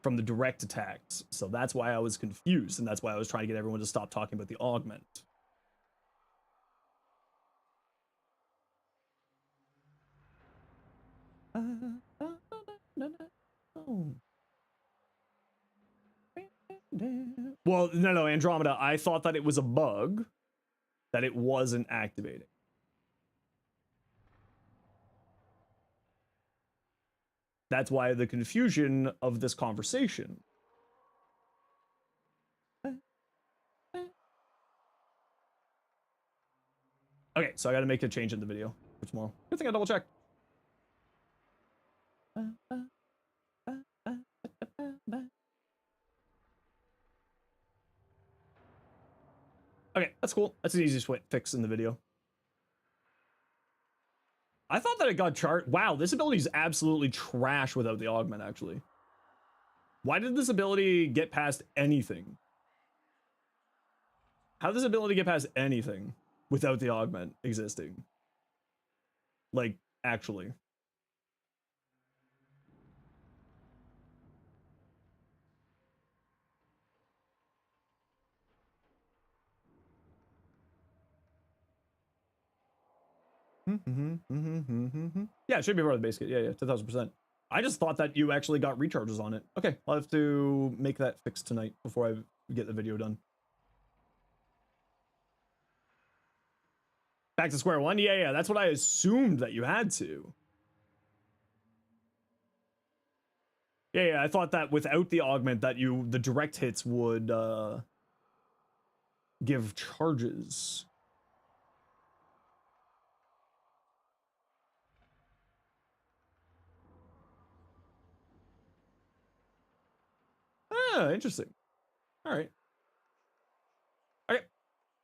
from the direct attacks. So that's why I was confused, and that's why I was trying to get everyone to stop talking about the augment. Well, no, Andromeda, I thought that it was a bug, that it wasn't activating. That's why the confusion of this conversation. Okay, so I gotta make a change in the video for tomorrow. Good thing I double checked. Okay, that's cool. That's an easy fix in the video. I thought that it got charged. Wow, this ability is absolutely trash without the augment, actually. Why did this ability get past anything? How did this ability get past anything without the augment existing? Like, actually. Yeah, it should be part of the base kit. Yeah, 2000%. I just thought that you actually got recharges on it. Okay, I'll have to make that fix tonight before I get the video done. Back to square one? Yeah, that's what I assumed that you had to. Yeah, I thought that without the augment that the direct hits would give charges. Ah, interesting. All right. Okay.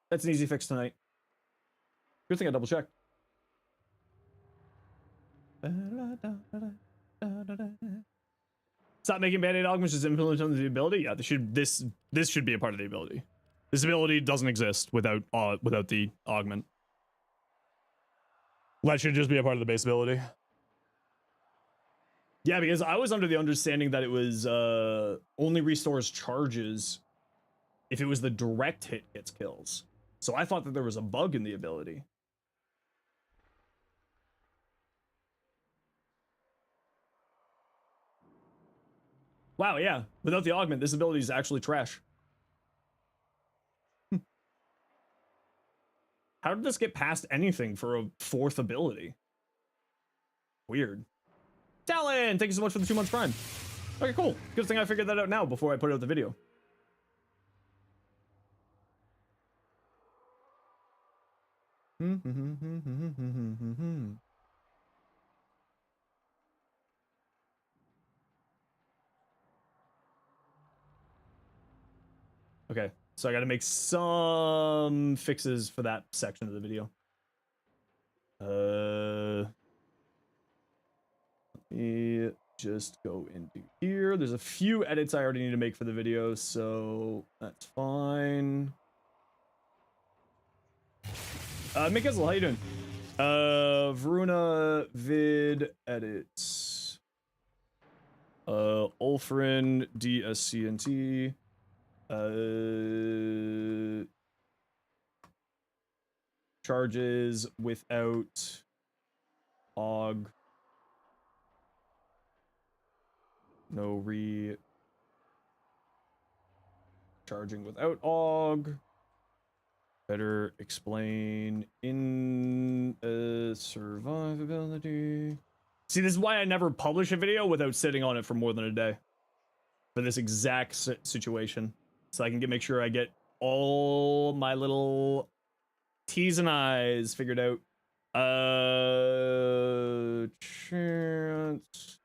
That's an easy fix tonight. Good thing I double checked. Stop making band-aid augments, just implement the ability. Yeah, this should be a part of the ability. This ability doesn't exist without the augment. That should just be a part of the base ability. Yeah, because I was under the understanding that it was only restores charges if it was the direct hit gets kills. So I thought that there was a bug in the ability. Wow, yeah. Without the augment, this ability is actually trash. How did this get past anything for a fourth ability? Weird. Talon, thank you so much for the 2 months prime. Okay, cool. Good thing I figured that out now before I put out the video. Okay, so I gotta make some fixes for that section of the video. Let me just go into here. There's a few edits I already need to make for the video, so that's fine. Mikizel, how you doing? Voruna vid edits. Ulfrin DSCNT. Charges without aug. No charging without aug. Better explain in survivability. See, this is why I never publish a video without sitting on it for more than a day. For this exact situation. So I can make sure I get all my little T's and I's figured out. Chance.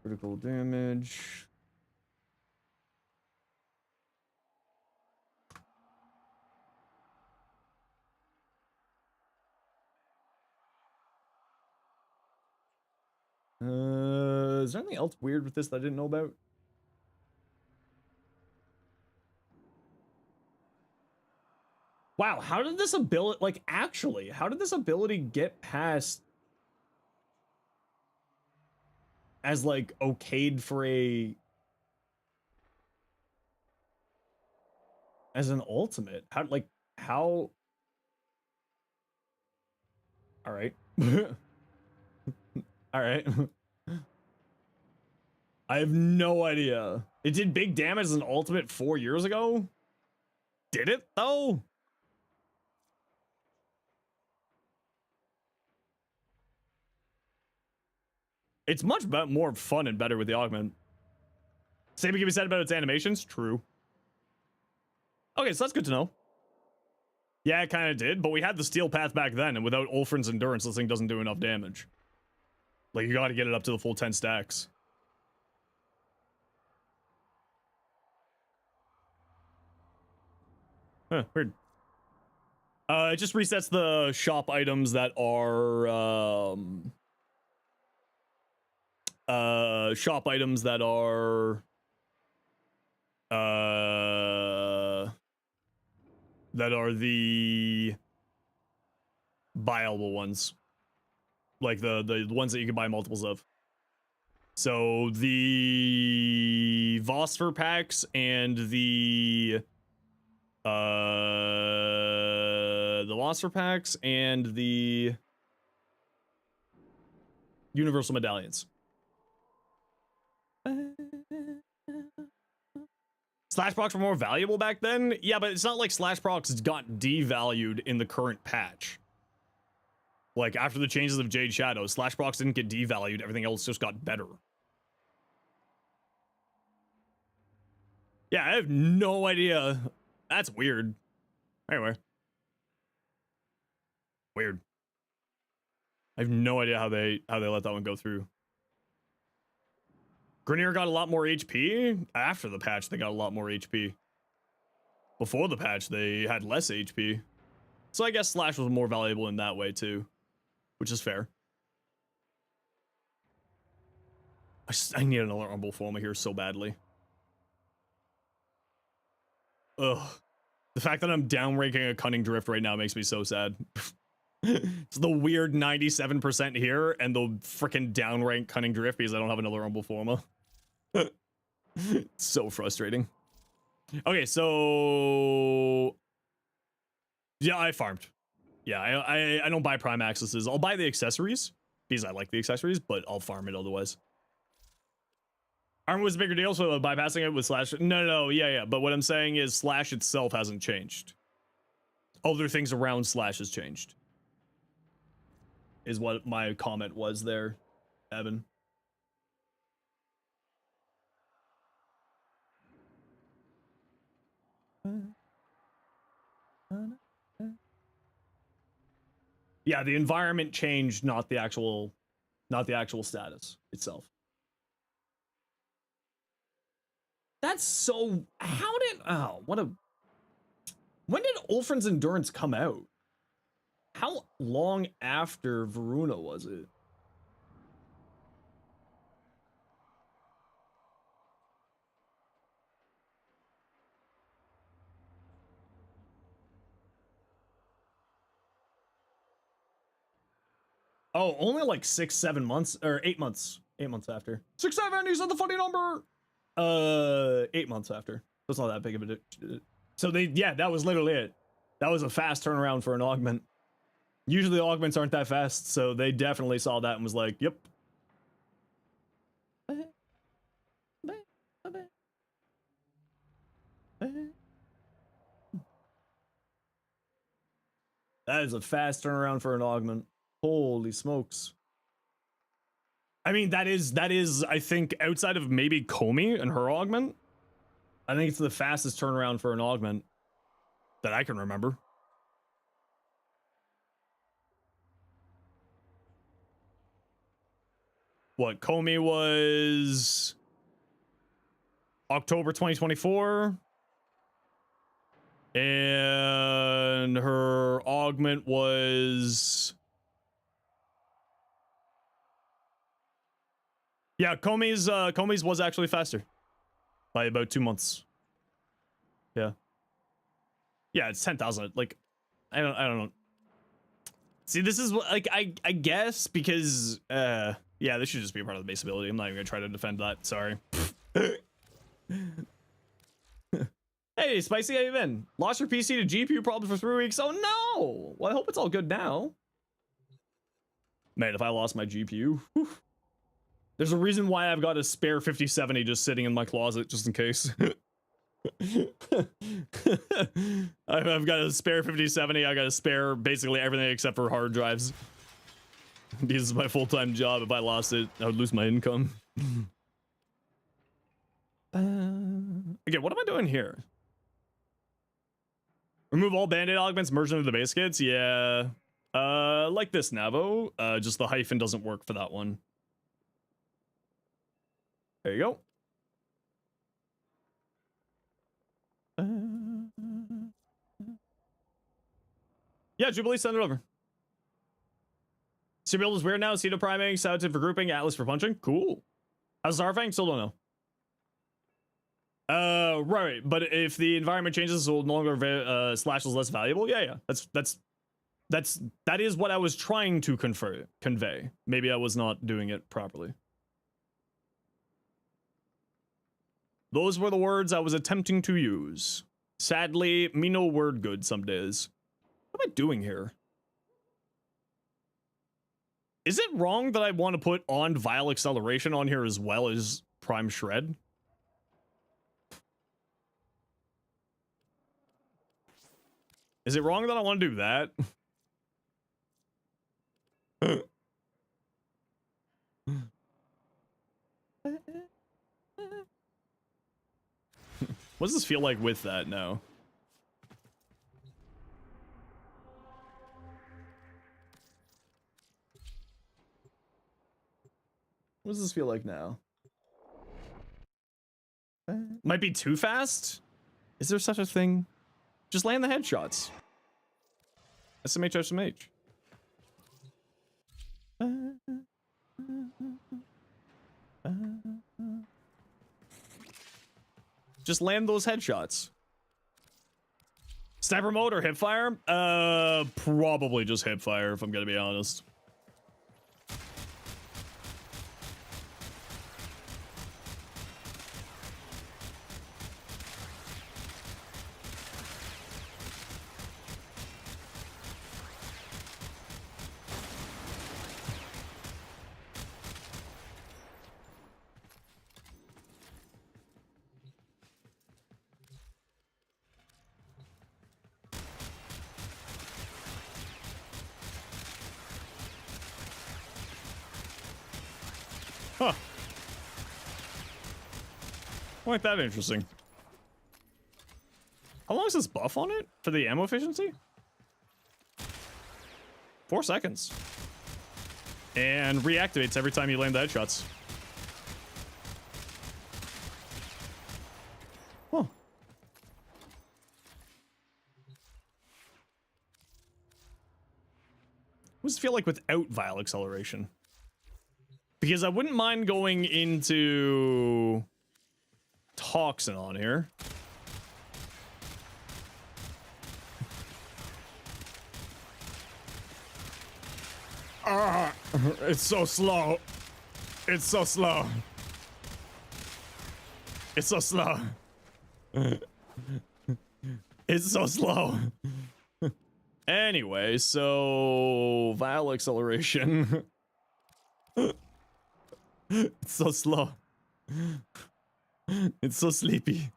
Critical damage. Is there anything else weird with this that I didn't know about? Wow, how did this ability, like, actually, how did this ability get past as, like, okayed for as an ultimate? How, like, how? All right. All right. I have no idea. It did big damage as an ultimate 4 years ago? Did it, though? It's much more fun and better with the augment. Same can be said about its animations? True. Okay, so that's good to know. Yeah, it kind of did, but we had the steel path back then, and without Ulfrin's endurance, this thing doesn't do enough damage. Like, you gotta get it up to the full 10 stacks. Huh, weird. It just resets the shop items that are, shop items that are, the buyable ones. Like the ones that you can buy multiples of. So the Vorframe packs and the Vorframe packs and the universal medallions. Slash procs were more valuable back then? Yeah, but it's not like slash procs got devalued in the current patch. Like, after the changes of Jade Shadow, slash procs didn't get devalued, everything else just got better. Yeah, I have no idea. That's weird. Anyway. Weird. I have no idea how they let that one go through. Grineer got a lot more HP. After the patch, they got a lot more HP. Before the patch, they had less HP. So I guess Slash was more valuable in that way, too. Which is fair. I need another Rumble Forma here so badly. Ugh. The fact that I'm downranking a Cunning Drift right now makes me so sad. It's the weird 97% here, and the freaking downrank Cunning Drift because I don't have another Rumble Forma. So frustrating. Okay, so... yeah, I farmed. Yeah, I don't buy Prime Accesses. I'll buy the accessories, because I like the accessories, but I'll farm it otherwise. Armor was a bigger deal, so bypassing it with Slash... No, yeah, but what I'm saying is Slash itself hasn't changed. Other things around Slash has changed. Is what my comment was there, Evan. Yeah, the environment changed, not the actual status itself. That's so... how did... oh, what a... when did Ulfrin's Endurance come out? How long after Voruna was it? Oh, only like 6-7 months, or 8 months. 8 months after. 6-7, you said the funny number! 8 months after. That's not that big of a... so they, yeah, that was literally it. That was a fast turnaround for an augment. Usually augments aren't that fast, so they definitely saw that and was like, yep. That is a fast turnaround for an augment. Holy smokes. I mean, that is, I think, outside of maybe Komi and her augment, I think it's the fastest turnaround for an augment that I can remember. What, Komi was October 2024, and her augment was... yeah, Komi's was actually faster by about 2 months. Yeah. Yeah, it's 10,000. Like, I don't know. See, this is like, I guess because, yeah, this should just be a part of the base ability. I'm not even gonna try to defend that. Sorry. Hey, Spicy, how you been? Lost your PC to GPU problems for 3 weeks. Oh no! Well, I hope it's all good now. Man, if I lost my GPU, whew. There's a reason why I've got a spare 5070 just sitting in my closet just in case. I've got a spare 5070. I got a spare basically everything except for hard drives. This is my full-time job. If I lost it, I would lose my income. Okay, what am I doing here? Remove all band-aid augments, merge them into the base kits? Yeah. Like this, Navo. Just the hyphen doesn't work for that one. There you go. Yeah, Jubilee, send it over. So your build is weird now. Cedo priming, Sautid for grouping, Atlas for punching. Cool. How's Zarfang? Still don't know. Right. But if the environment changes, it will no longer slash is less valuable. Yeah. That is what I was trying to convey. Maybe I was not doing it properly. Those were the words I was attempting to use. Sadly, me no word good some days. What am I doing here? Is it wrong that I want to put on Vile Acceleration on here as well as Prime Shred? Is it wrong that I want to do that? What does this feel like with that now? What does this feel like now? Might be too fast? Is there such a thing? Just land the headshots. SMH, SMH. Just land those headshots. Sniper mode or hipfire? Probably just hipfire if I'm gonna be honest. Huh. Quite that interesting. How long is this buff on it for the ammo efficiency? 4 seconds. And reactivates every time you land the headshots. Huh. What does it feel like without Vile Acceleration? Because I wouldn't mind going into Toxin on here. It's so slow. It's so slow. It's so slow. It's so slow. Anyway, so Vile Acceleration. It's so slow. It's so sleepy.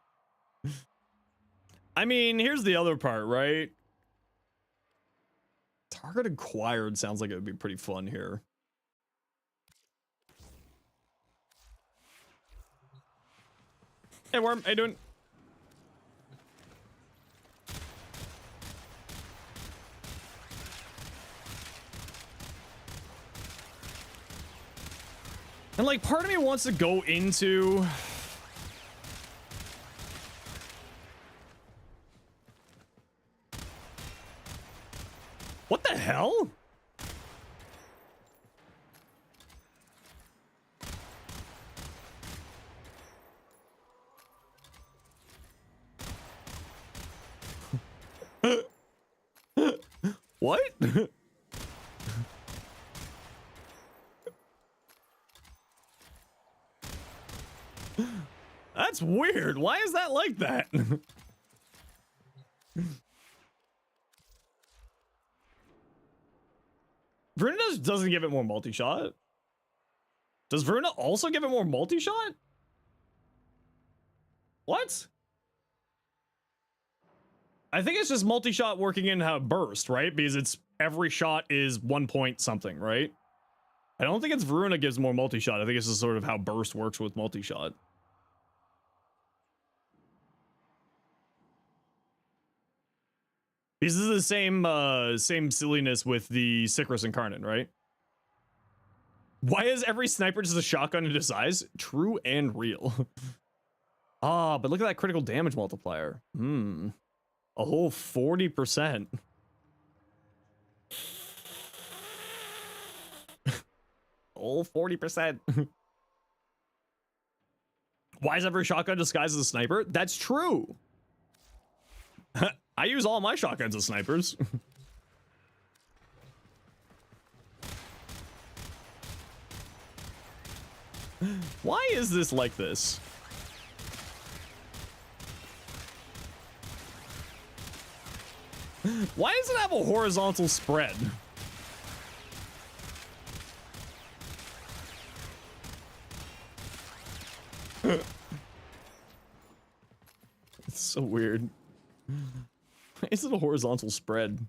I mean, here's the other part, right? Target acquired sounds like it would be pretty fun here. Hey, Worm, how you doing? And like, part of me wants to go into... What the hell? What? That's weird. Why is that like that? Voruna doesn't give it more multi-shot. Does Voruna also give it more multi-shot? What? I think it's just multi-shot working in how burst, right? Because it's every shot is 1 point something, right? I don't think it's Voruna gives more multi-shot. I think it's just sort of how burst works with multi-shot. This is the same silliness with the Sickris Incarnate, right? Why is every sniper just a shotgun in disguise? True and real. Ah, but look at that critical damage multiplier. A whole 40%. Whole 40%. Why is every shotgun disguised as a sniper? That's true. I use all my shotguns as snipers. Why is this like this? Why does it have a horizontal spread? It's so weird. Why is it a horizontal spread?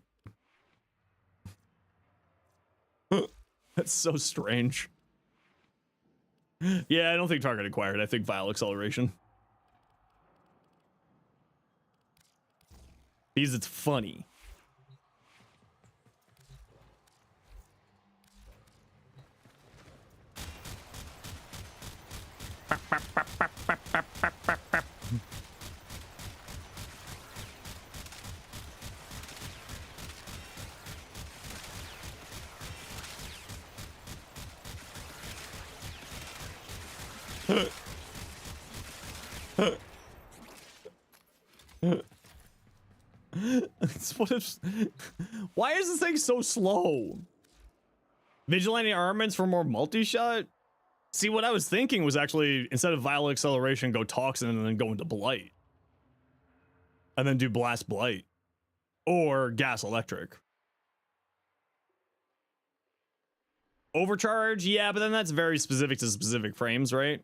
That's so strange. Yeah, I don't think target acquired. I think vial acceleration. Because it's funny. What if, why is this thing so slow? Vigilante armaments for more multi-shot? See, what I was thinking was actually, instead of vial acceleration, go toxin and then go into blight. And then do blast blight. Or gas electric. Overcharge? Yeah, but then that's very specific to specific frames, right?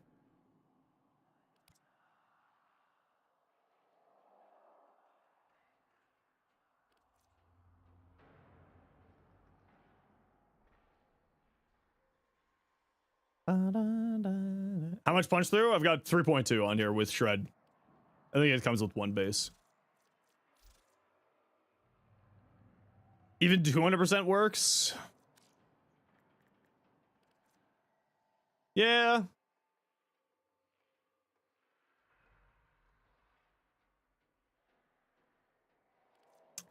How much punch through? I've got 3.2 on here with shred. I think it comes with one base. Even 200% works? Yeah.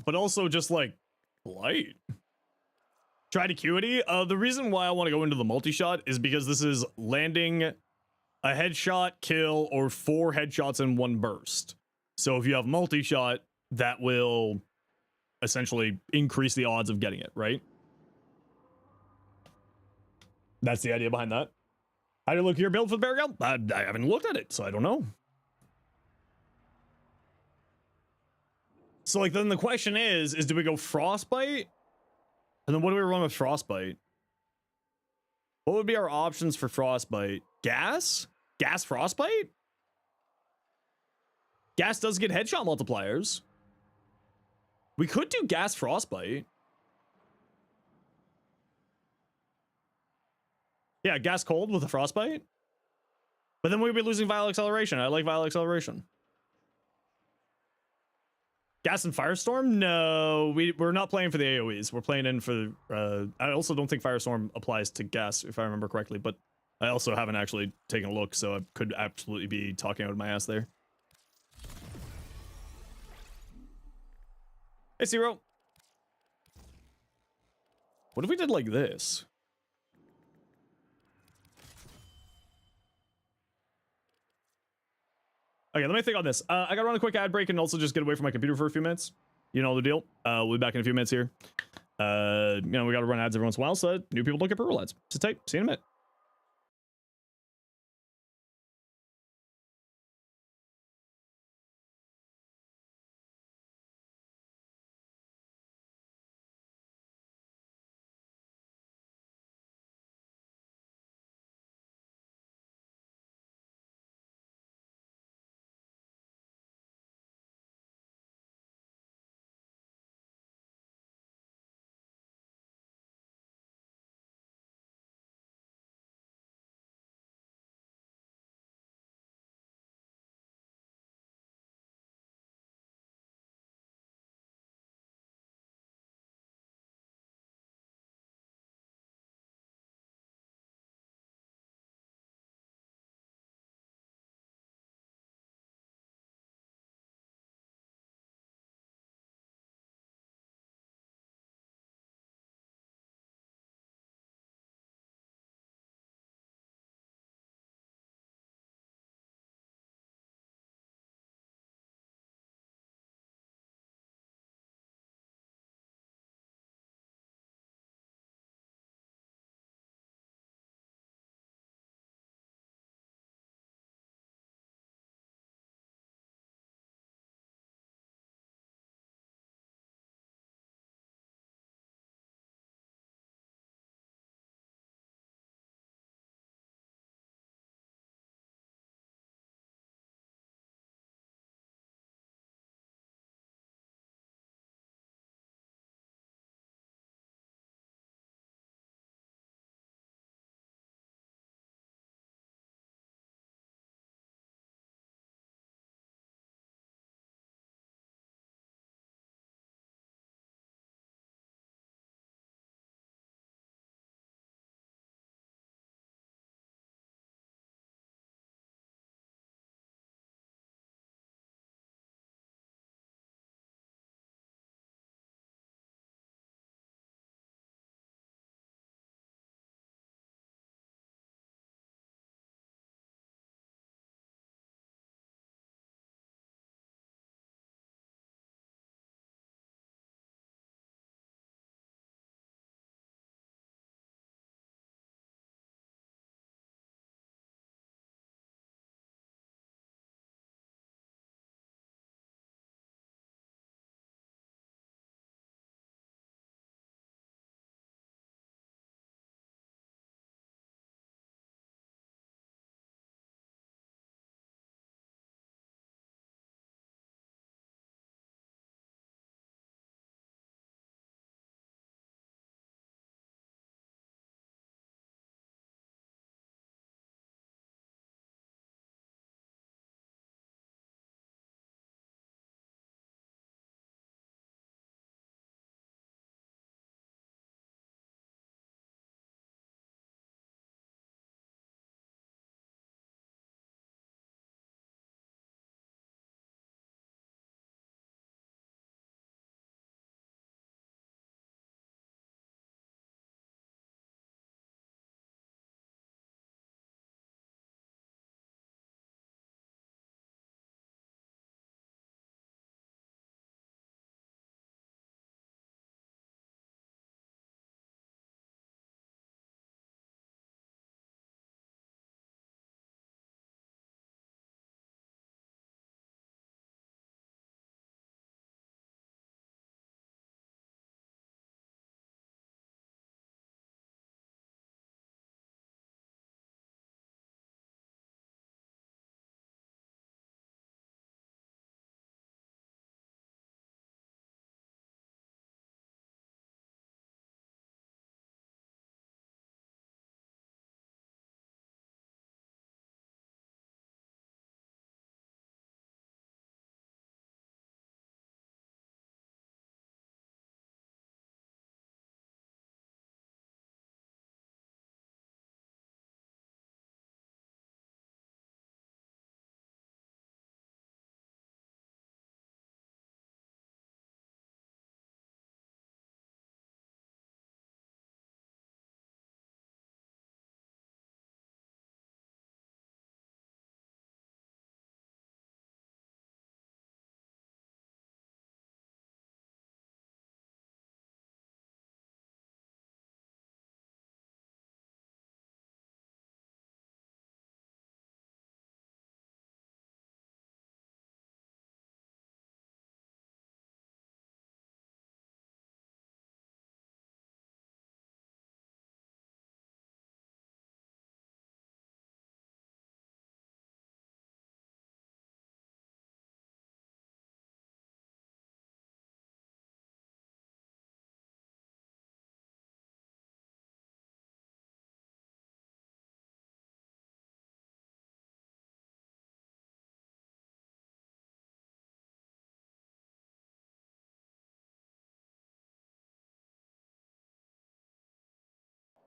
But also just like light. Try acuity. The reason why I want to go into the multi-shot is because this is landing a headshot, kill, or 4 headshots in one burst. So if you have multi-shot, that will essentially increase the odds of getting it, right? That's the idea behind that. How do you look at your build for the barrel? I haven't looked at it, so I don't know. So like then the question is do we go frostbite? And then what do we run with frostbite? What would be our options for frostbite? Gas? Gas frostbite? Gas does get headshot multipliers. We could do gas frostbite. Yeah, gas cold with a frostbite. But then we'd be losing vial acceleration. I like vial acceleration. Gas and Firestorm? No, we're not playing for the AoEs. We're playing in for... I also don't think Firestorm applies to gas, if I remember correctly, but I also haven't actually taken a look, so I could absolutely be talking out of my ass there. Hey, Zero. What if we did like this? Okay, let me think on this. I gotta run a quick ad break and also just get away from my computer for a few minutes. You know the deal. We'll be back in a few minutes here. You know, we gotta run ads every once in a while so that new people don't get purple ads. Sit tight. See you in a minute.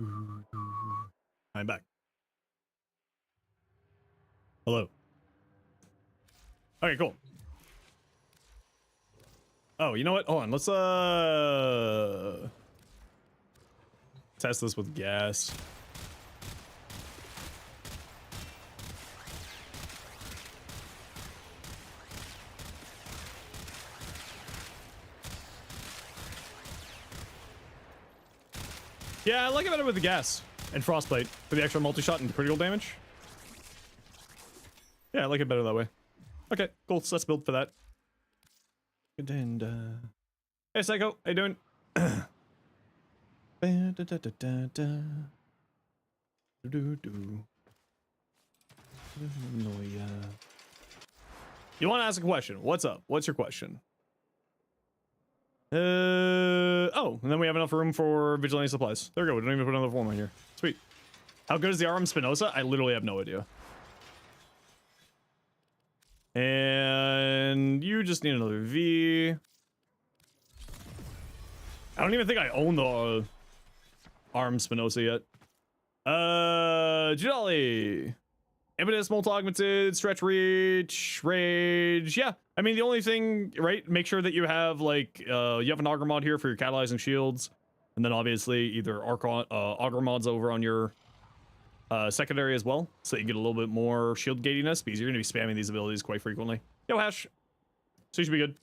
I'm back. Hello. Okay, cool. Oh, you know what? Hold on. Let's test this with gas. Yeah, I like it better with the gas and frostplate for the extra multi-shot and critical damage. Yeah, I like it better that way. Okay, cool. So let's build for that. And hey, Psycho, how you doing? You want to ask a question? What's up? What's your question? Oh, and then we have enough room for vigilante supplies. There we go. We don't even put another form on here. Sweet. How good is the Arm Spinoza? I literally have no idea. And you just need another V. I don't even think I own the Arm Spinoza yet. Jolly. Impetus, Molt Augmented, Stretch Reach, Rage. Yeah, I mean, the only thing, right? Make sure that you have, like, you have an Augur mod here for your catalyzing shields. And then, obviously, either Augur mods over on your secondary as well. So that you get a little bit more shield gatiness, because you're going to be spamming these abilities quite frequently. Yo, Hash. So you should be good.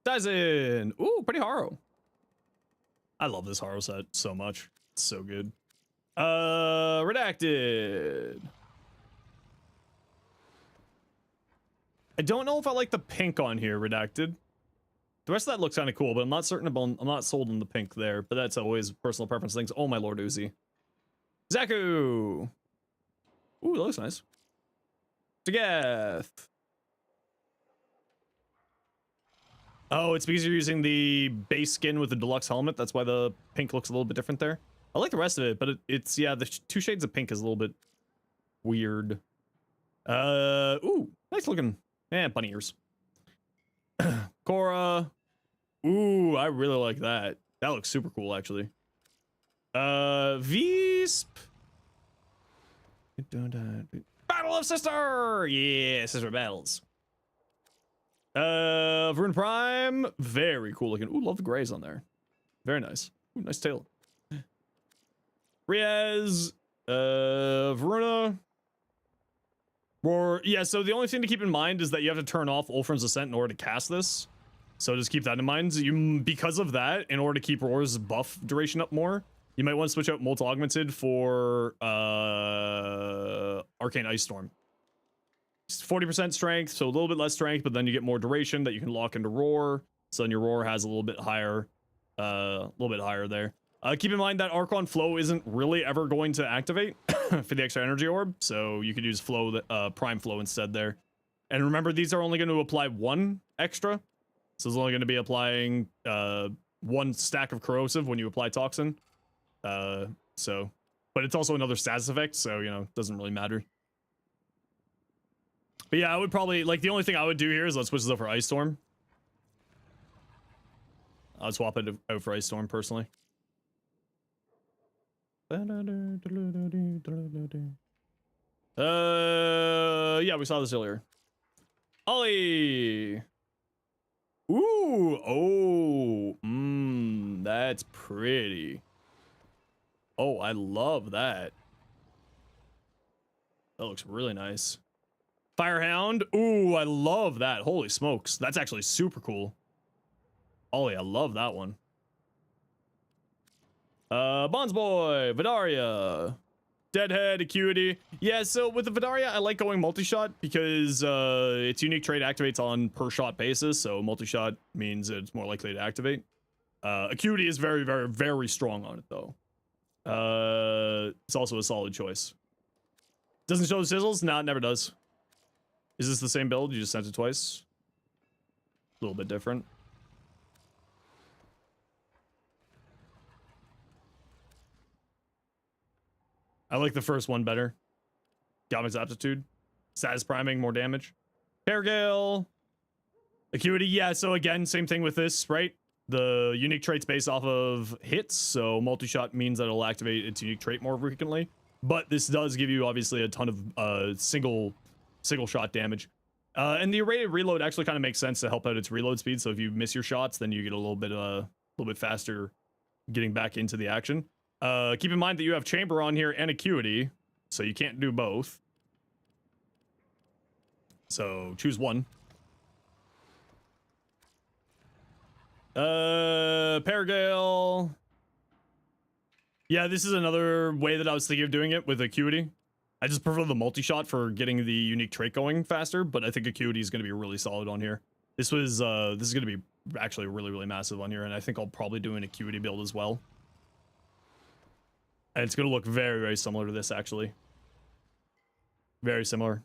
Dyson. Ooh, pretty Haro. I love this Haro set so much. It's so good. Redacted. I don't know if I like the pink on here, Redacted. The rest of that looks kind of cool, but I'm not certain about, I'm not sold on the pink there, but that's always personal preference things. Oh, my Lord Uzi. Zaku. Ooh, that looks nice. Tagath. Oh, it's because you're using the base skin with the deluxe helmet. That's why the pink looks a little bit different there. I like the rest of it, but it's, yeah, the two shades of pink is a little bit weird. Ooh, nice looking. Bunny ears. Korra. Ooh, I really like that. That looks super cool, actually. Visp. Battle of Sister! Yeah, Sister Battles. Voruna Prime. Very cool looking. Ooh, love the grays on there. Very nice. Ooh, nice tail. Riaz. Voruna. Roar. Yeah, so the only thing to keep in mind is that you have to turn off Ulfrin's Ascent in order to cast this. So just keep that in mind. Because of that, in order to keep Roar's buff duration up more, you might want to switch out Molt Augmented for Arcane Ice Storm. 40% strength, so a little bit less strength, but then you get more duration that you can lock into Roar. So then your Roar has a little bit higher there. Keep in mind that Archon Flow isn't really ever going to activate for the extra energy orb, so you could use Flow, Prime Flow instead there. And remember, these are only going to apply one extra, so it's only going to be applying one stack of corrosive when you apply Toxin. But it's also another status effect, so you know, it doesn't really matter. But yeah, I would probably, like, the only thing I would do here is let's switch this up for Ice Storm. I'd swap it out for Ice Storm personally. Yeah, we saw this earlier. Ollie. Ooh, oh, that's pretty. Oh, I love that. That looks really nice. Firehound. Ooh, I love that. Holy smokes, that's actually super cool. Ollie, I love that one. Bondsboy, Vidaria, Deadhead, Acuity. Yeah, so with the Vidaria, I like going multi-shot because its unique trait activates on per shot basis, so multi-shot means it's more likely to activate. Acuity is very, very, very strong on it, though. It's also a solid choice. Doesn't show the sizzles? Nah, it never does. Is this the same build? You just sent it twice? A little bit different. I like the first one better. Galvic's Aptitude. Status priming, more damage. Paragale. Acuity, yeah, so again, same thing with this, right? The unique trait's based off of hits, so multi-shot means that it'll activate its unique trait more frequently. But this does give you obviously a ton of single shot damage. And the rated reload actually kind of makes sense to help out its reload speed. So if you miss your shots, then you get a little bit faster getting back into the action. Keep in mind that you have chamber on here and acuity, so you can't do both. So choose one. Paragale. Yeah, this is another way that I was thinking of doing it with acuity. I just prefer the multi-shot for getting the unique trait going faster, but I think acuity is going to be really solid on here. This is going to be actually really massive on here, and I think I'll probably do an acuity build as well. And it's going to look very similar to this, actually. Very similar.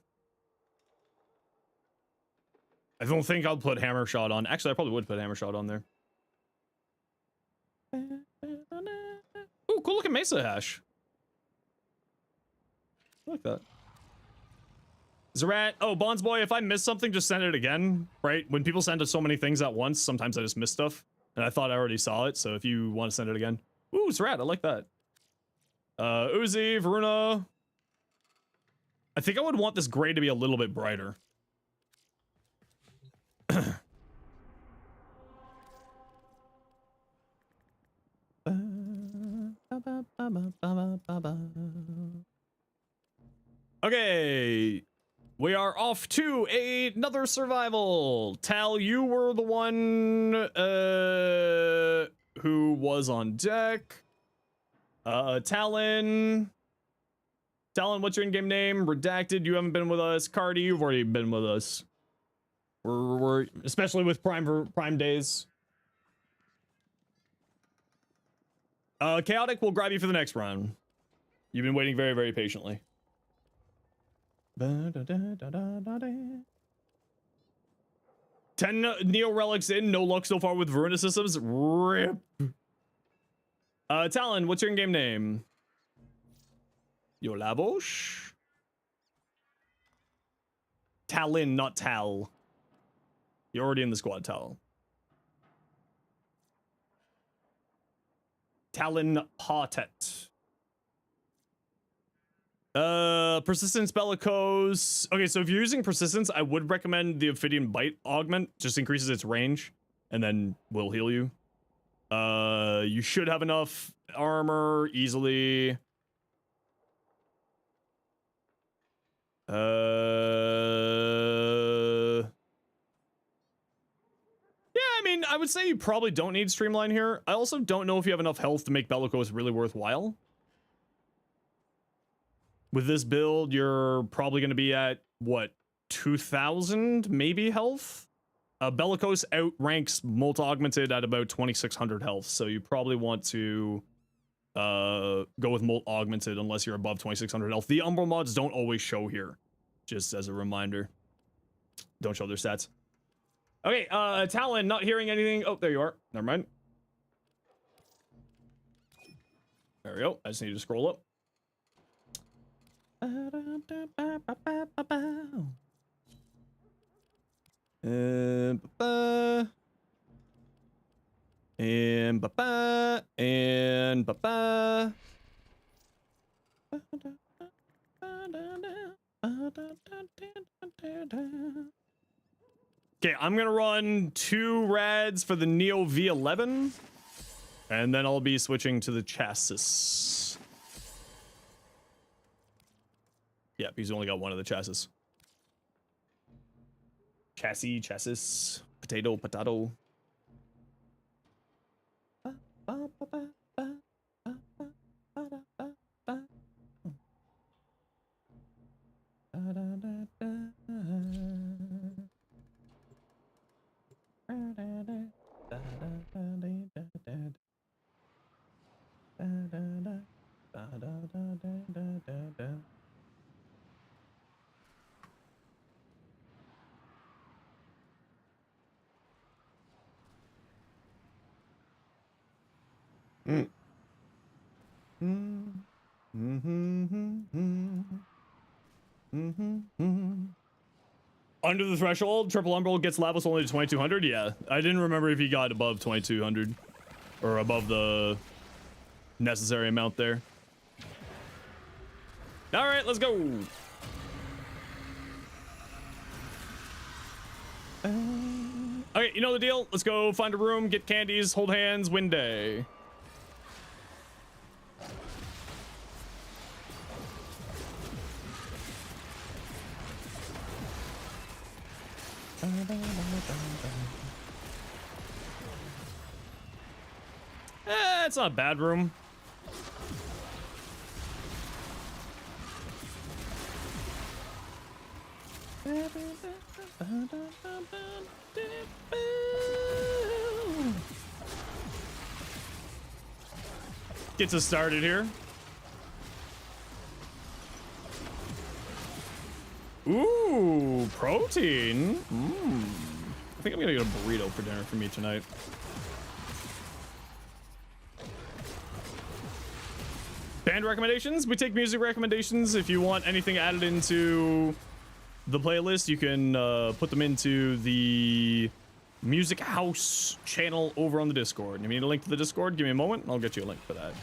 I don't think I'll put hammer shot on. Actually, I probably would put hammer shot on there. Ooh, cool looking mesa hash. I like that. Zerat. Oh, Bonds boy, if I miss something, just send it again, right? When people send us so many things at once, sometimes I just miss stuff. And I thought I already saw it, so if you want to send it again. Ooh, Zerat, I like that. Uzi, Voruna. I think I would want this gray to be a little bit brighter. Okay, we are off to another survival. Tal, you were the one who was on deck. Talon, what's your in-game name? Redacted, you haven't been with us. Cardi, you've already been with us. We're especially with Prime days. Chaotic, we'll grab you for the next round. You've been waiting very patiently. 10 Neo Relics in, no luck so far with Voruna systems. RIP. Talon, what's your in-game name? Yolavosh? Talon, not Tal. You're already in the squad, Tal. Talon Partet. Persistence Bellicose. Okay, so if you're using Persistence, I would recommend the Ophidian Bite Augment. Just increases its range, and then will heal you. You should have enough armor easily. Yeah, I mean, I would say you probably don't need Streamline here. I also don't know if you have enough health to make Bellicose really worthwhile. With this build, you're probably going to be at, what, 2,000 maybe health? Bellicose outranks Molt Augmented at about 2,600 health, so you probably want to go with Molt Augmented unless you're above 2,600 health. The Umbral mods don't always show here, just as a reminder. Don't show their stats. Okay, Talon, not hearing anything. Oh, there you are. Never mind. There we go. I just need to scroll up. And okay, I'm gonna run 2 rads for the Neo V11, and then I'll be switching to the chassis. Yeah, because you only got one of the chassis. Chassis, potato. Under the threshold, Triple Umbral gets levels only to 2200. Yeah, I didn't remember if he got above 2200 or above the necessary amount there. All right, let's go. Okay, you know the deal. Let's go find a room, get candies, hold hands, win day. It's not a bad room. Gets us started here. Ooh, protein. I think I'm gonna get a burrito for dinner for me tonight. Band recommendations. We take music recommendations. If you want anything added into the playlist, you can put them into the Music House channel over on the Discord. You need a link to the Discord? Give me a moment and I'll get you a link for that.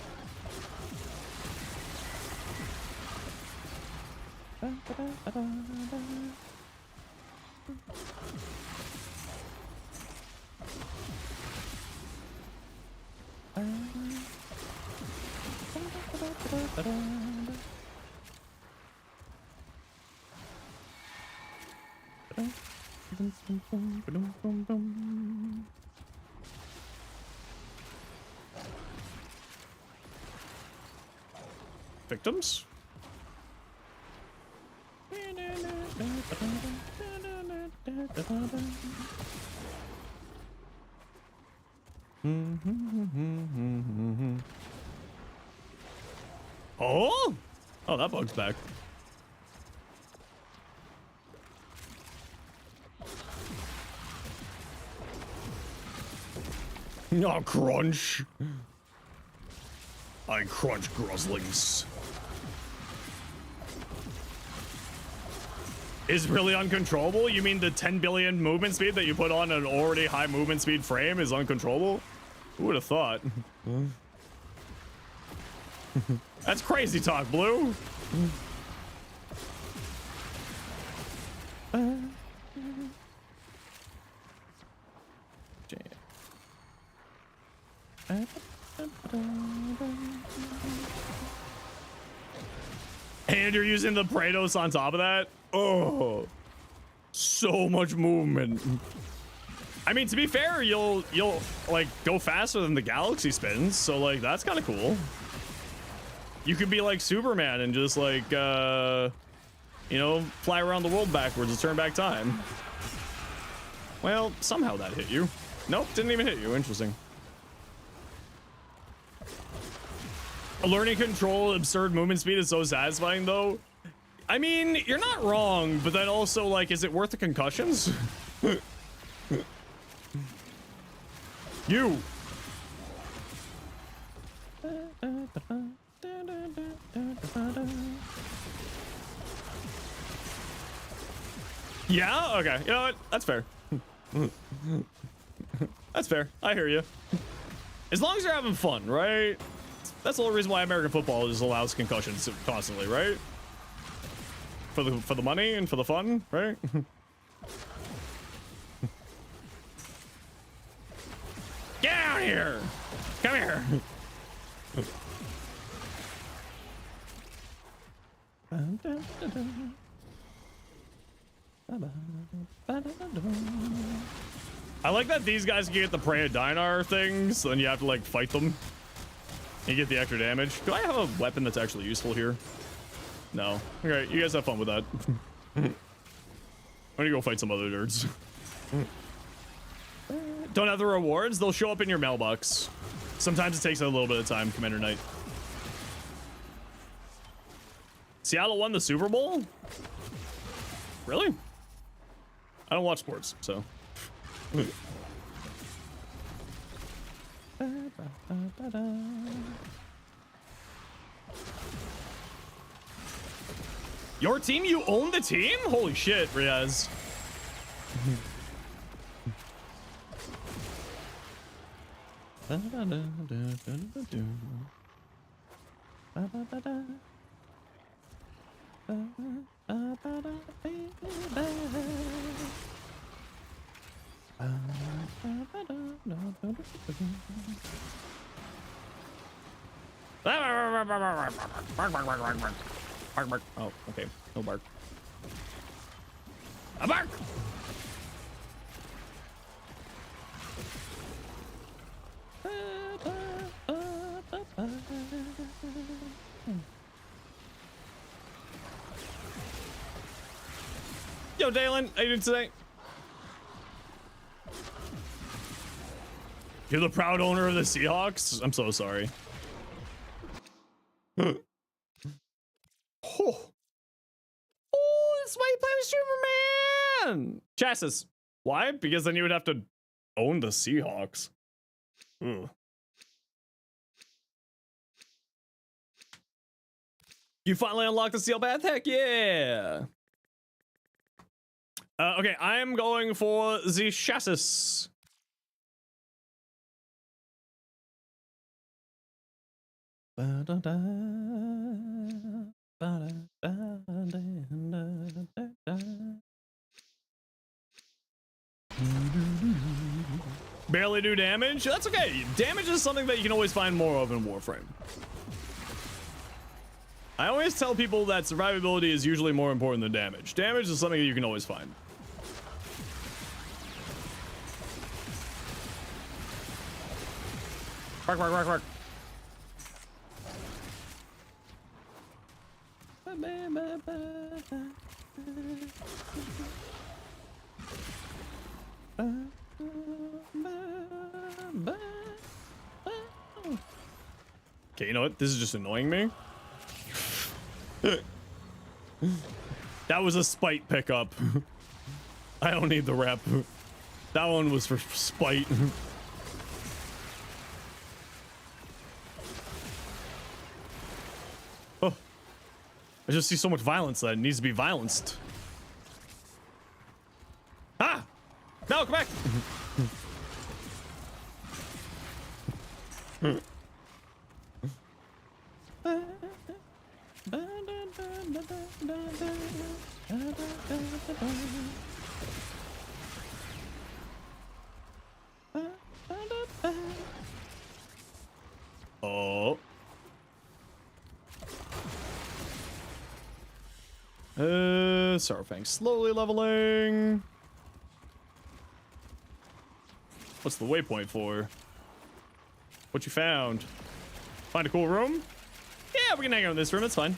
Victims? Oh? Oh, that bug's back. Oh, crunch. I crunch groslings. Is really uncontrollable? You mean the 10 billion movement speed that you put on an already high movement speed frame is uncontrollable? Who would have thought? That's crazy talk, Blue. And you're using the Praetos on top of that? Oh, so much movement. I mean, to be fair, you'll like go faster than the galaxy spins, so like that's kind of cool. You could be like Superman and just like you know, fly around the world backwards and turn back time. Well, somehow that hit you. Nope, didn't even hit you. Interesting. Learning control absurd movement speed is so satisfying though. I mean, you're not wrong, but then also like, is it worth the concussions? You. Yeah, okay, you know what, that's fair. That's fair, I hear you. As long as you're having fun, right? That's the whole reason why American football just allows concussions constantly, right? For the money and for the fun, right? Get out here! Come here! I like that these guys can get the Prey of Dinar things, so then you have to like fight them. You get the extra damage. Do I have a weapon that's actually useful here? No. Okay, you guys have fun with that. I'm gonna go fight some other nerds. Don't have the rewards? They'll show up in your mailbox. Sometimes it takes a little bit of time, Commander Knight. Seattle won the Super Bowl? Really? I don't watch sports, so. Your team? You own the team? Holy shit, Riaz. Oh, okay. No bark. A bark! Yo, Dalen, how you doing today? You're the proud owner of the Seahawks? I'm so sorry. Oh. Oh, that's why you play with Superman! Chassis. Why? Because then you would have to own the Seahawks. Ugh. You finally unlocked the Seal Bath? Heck yeah! Okay, I'm going for the chassis. Barely do damage? That's okay. Damage is something that you can always find more of in Warframe. I always tell people that survivability is usually more important than damage. Damage is something that you can always find. Bark, bark, bark, bark. Okay, you know what? This is just annoying me. That was a spite pickup. I don't need the rep. That one was for spite. Oh, I just see so much violence that it needs to be violenced. Ah! No, come back! Oh. Sorrowfang slowly leveling. What's the waypoint for? What you found? Find a cool room? Yeah, we can hang out in this room, it's fine.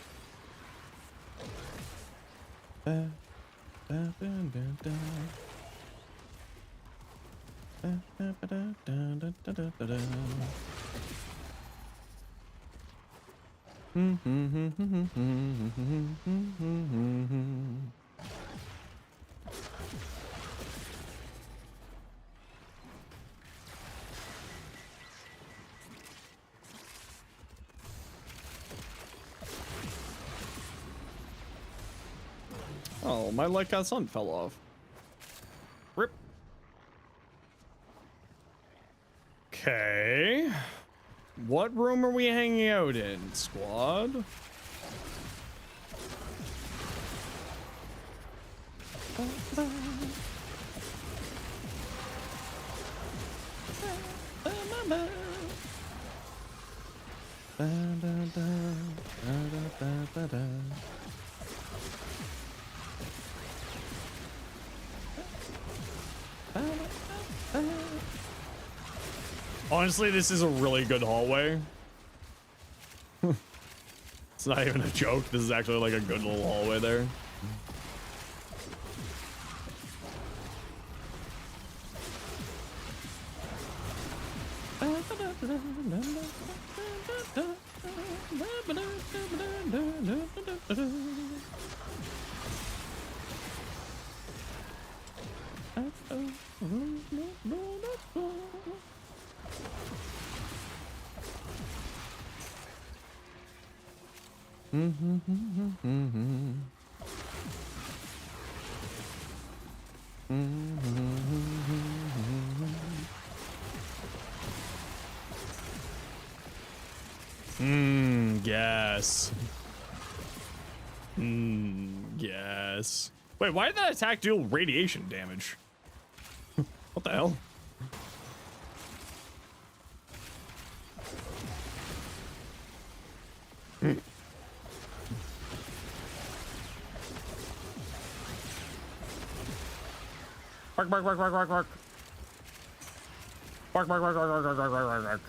Oh, my light got sun fell off. Rip. Okay. What room are we hanging out in, squad? Honestly, this is a really good hallway. It's not even a joke. This is actually like a good little hallway there. Gas. Gas. Wait, why did that attack do radiation damage? What the hell? Bark, bark, bark, bark, bark, bark. Bark, bark, bark, bark, bark, bark, bark, bark, bark.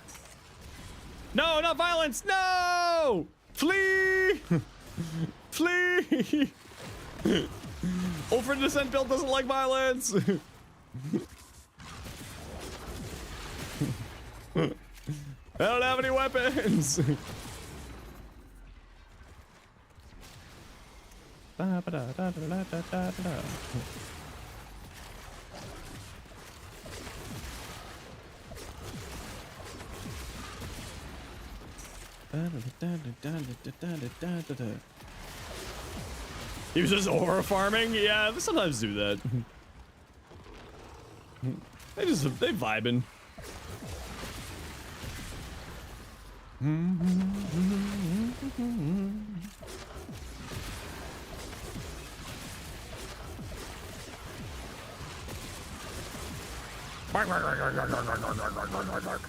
No, not violence! No! Flee! Flee! Ultra Descent build doesn't like violence! I don't have any weapons! He was just aura farming? Yeah, they sometimes do that. They vibing. Bark, bark, bark, bark, bark, bark, bark, bark, bark, bark, bark. Bark, bark.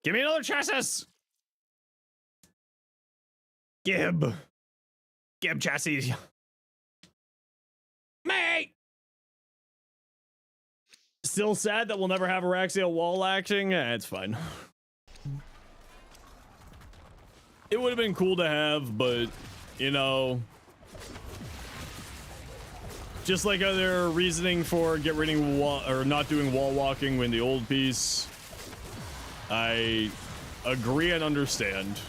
Give me another chassis. Gib chassis. Mate. Still sad that we'll never have Araxial wall acting. It's fine. It would have been cool to have, but you know, just like other reasoning for get rid of wall or not doing wall walking when the old piece, I agree and understand.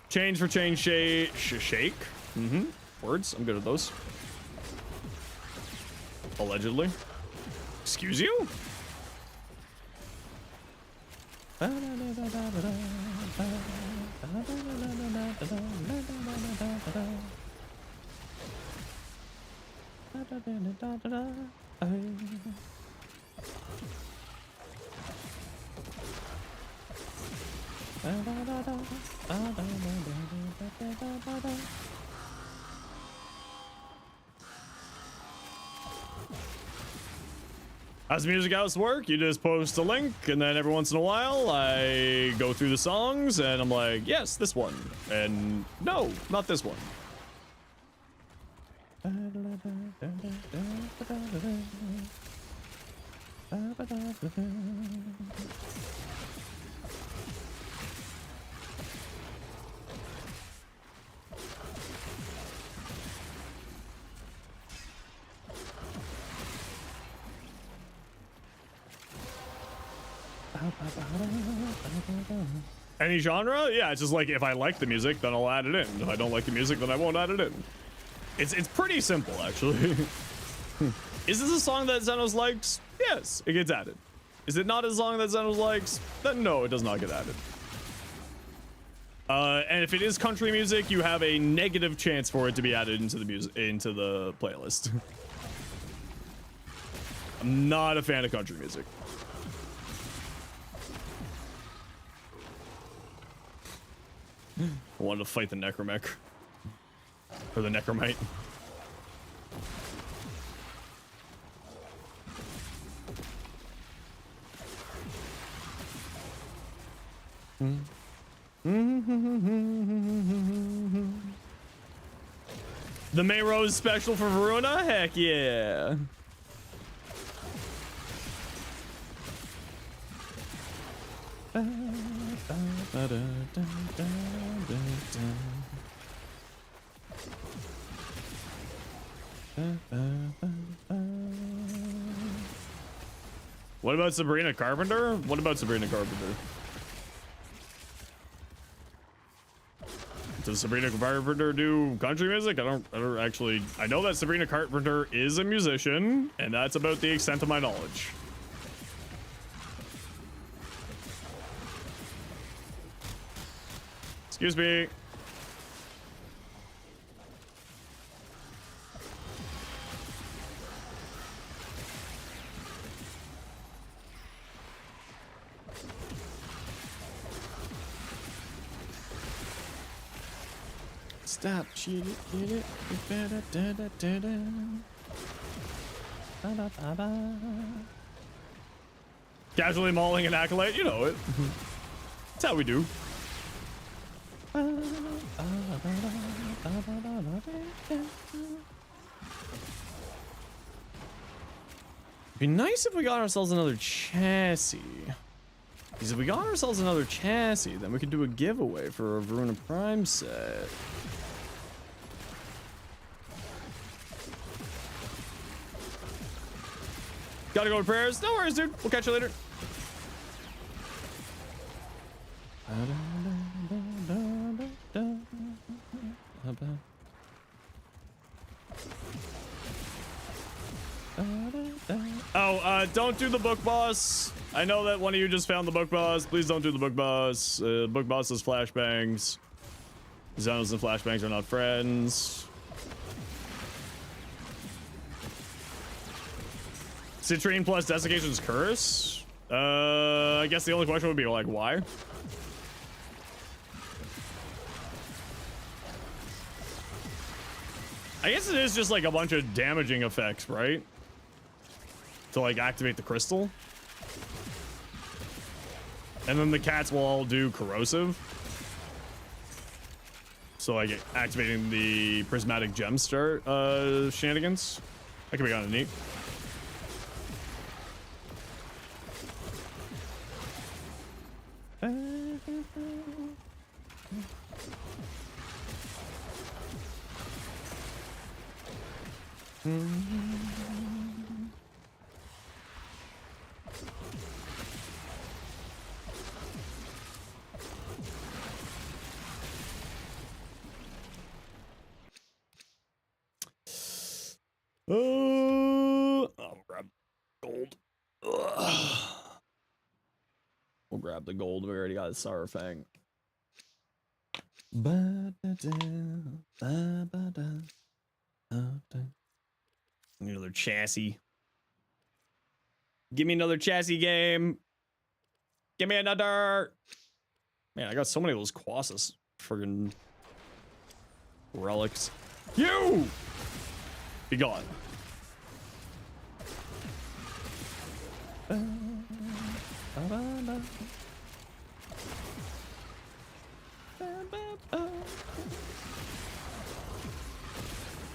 Change for change, shake. Words, I'm good at those. Allegedly. Excuse you? How's Music House work? You just post a link, and then every once in a while, I go through the songs, and I'm like, yes, this one. And no, not this one. Any genre? Yeah, it's just like if I like the music, then I'll add it in. If I don't like the music, then I won't add it in. It's pretty simple, actually. Is this a song that Zenos likes? Yes, it gets added. Is it not a song that Zenos likes? Then no, it does not get added. And if it is country music, you have a negative chance for it to be added into the playlist. I'm not a fan of country music. I wanted to fight the Necromech. Or the Necromite. The Mayrose special for Voruna? Heck yeah. What about Sabrina Carpenter? What about Sabrina Carpenter? Does Sabrina Carpenter do country music? I don't actually. I know that Sabrina Carpenter is a musician, and that's about the extent of my knowledge. Excuse me. Stop, cheat it, get it, casually mauling an acolyte, you know it. That's how we do. Be nice if we got ourselves another chassis. Because if we got ourselves another chassis, then we could do a giveaway for a Voruna Prime set. Gotta go to prayers. No worries, dude. We'll catch you later. Oh, don't do the book boss. I know that one of you just found the book boss. Please don't do the book boss. Book boss is flashbangs. Zenos and flashbangs are not friends. Citrine plus Desiccation's Curse? I guess the only question would be, like, why? I guess it is just, like, a bunch of damaging effects, right? To, like, activate the crystal. And then the cats will all do corrosive. So, like, activating the prismatic gem start shenanigans. That could be kind of neat. I'll grab gold. Ugh. We'll grab the gold. We already got the Sour Fang. Another chassis. Give me another chassis game. Give me another. Man, I got so many of those Quassus friggin' relics. You! Be gone.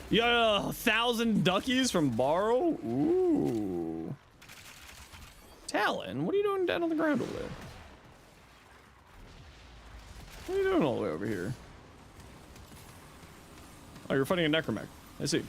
Yeah, 1,000 duckies from Baro? Ooh. Talon, what are you doing down on the ground over there? What are you doing all the way over here? Oh, you're fighting a necromech. I see.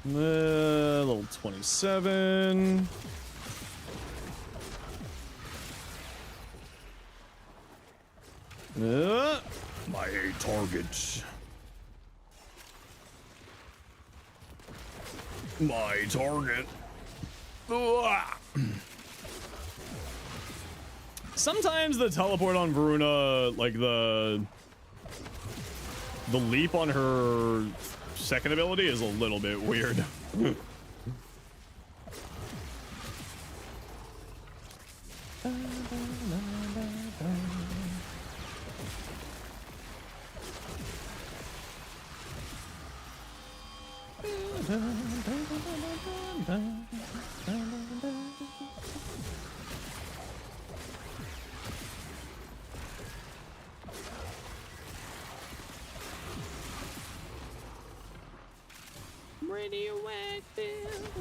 Level 27. My target. My target. Sometimes the teleport on Voruna, like the leap on her second ability is a little bit weird. Radioactive,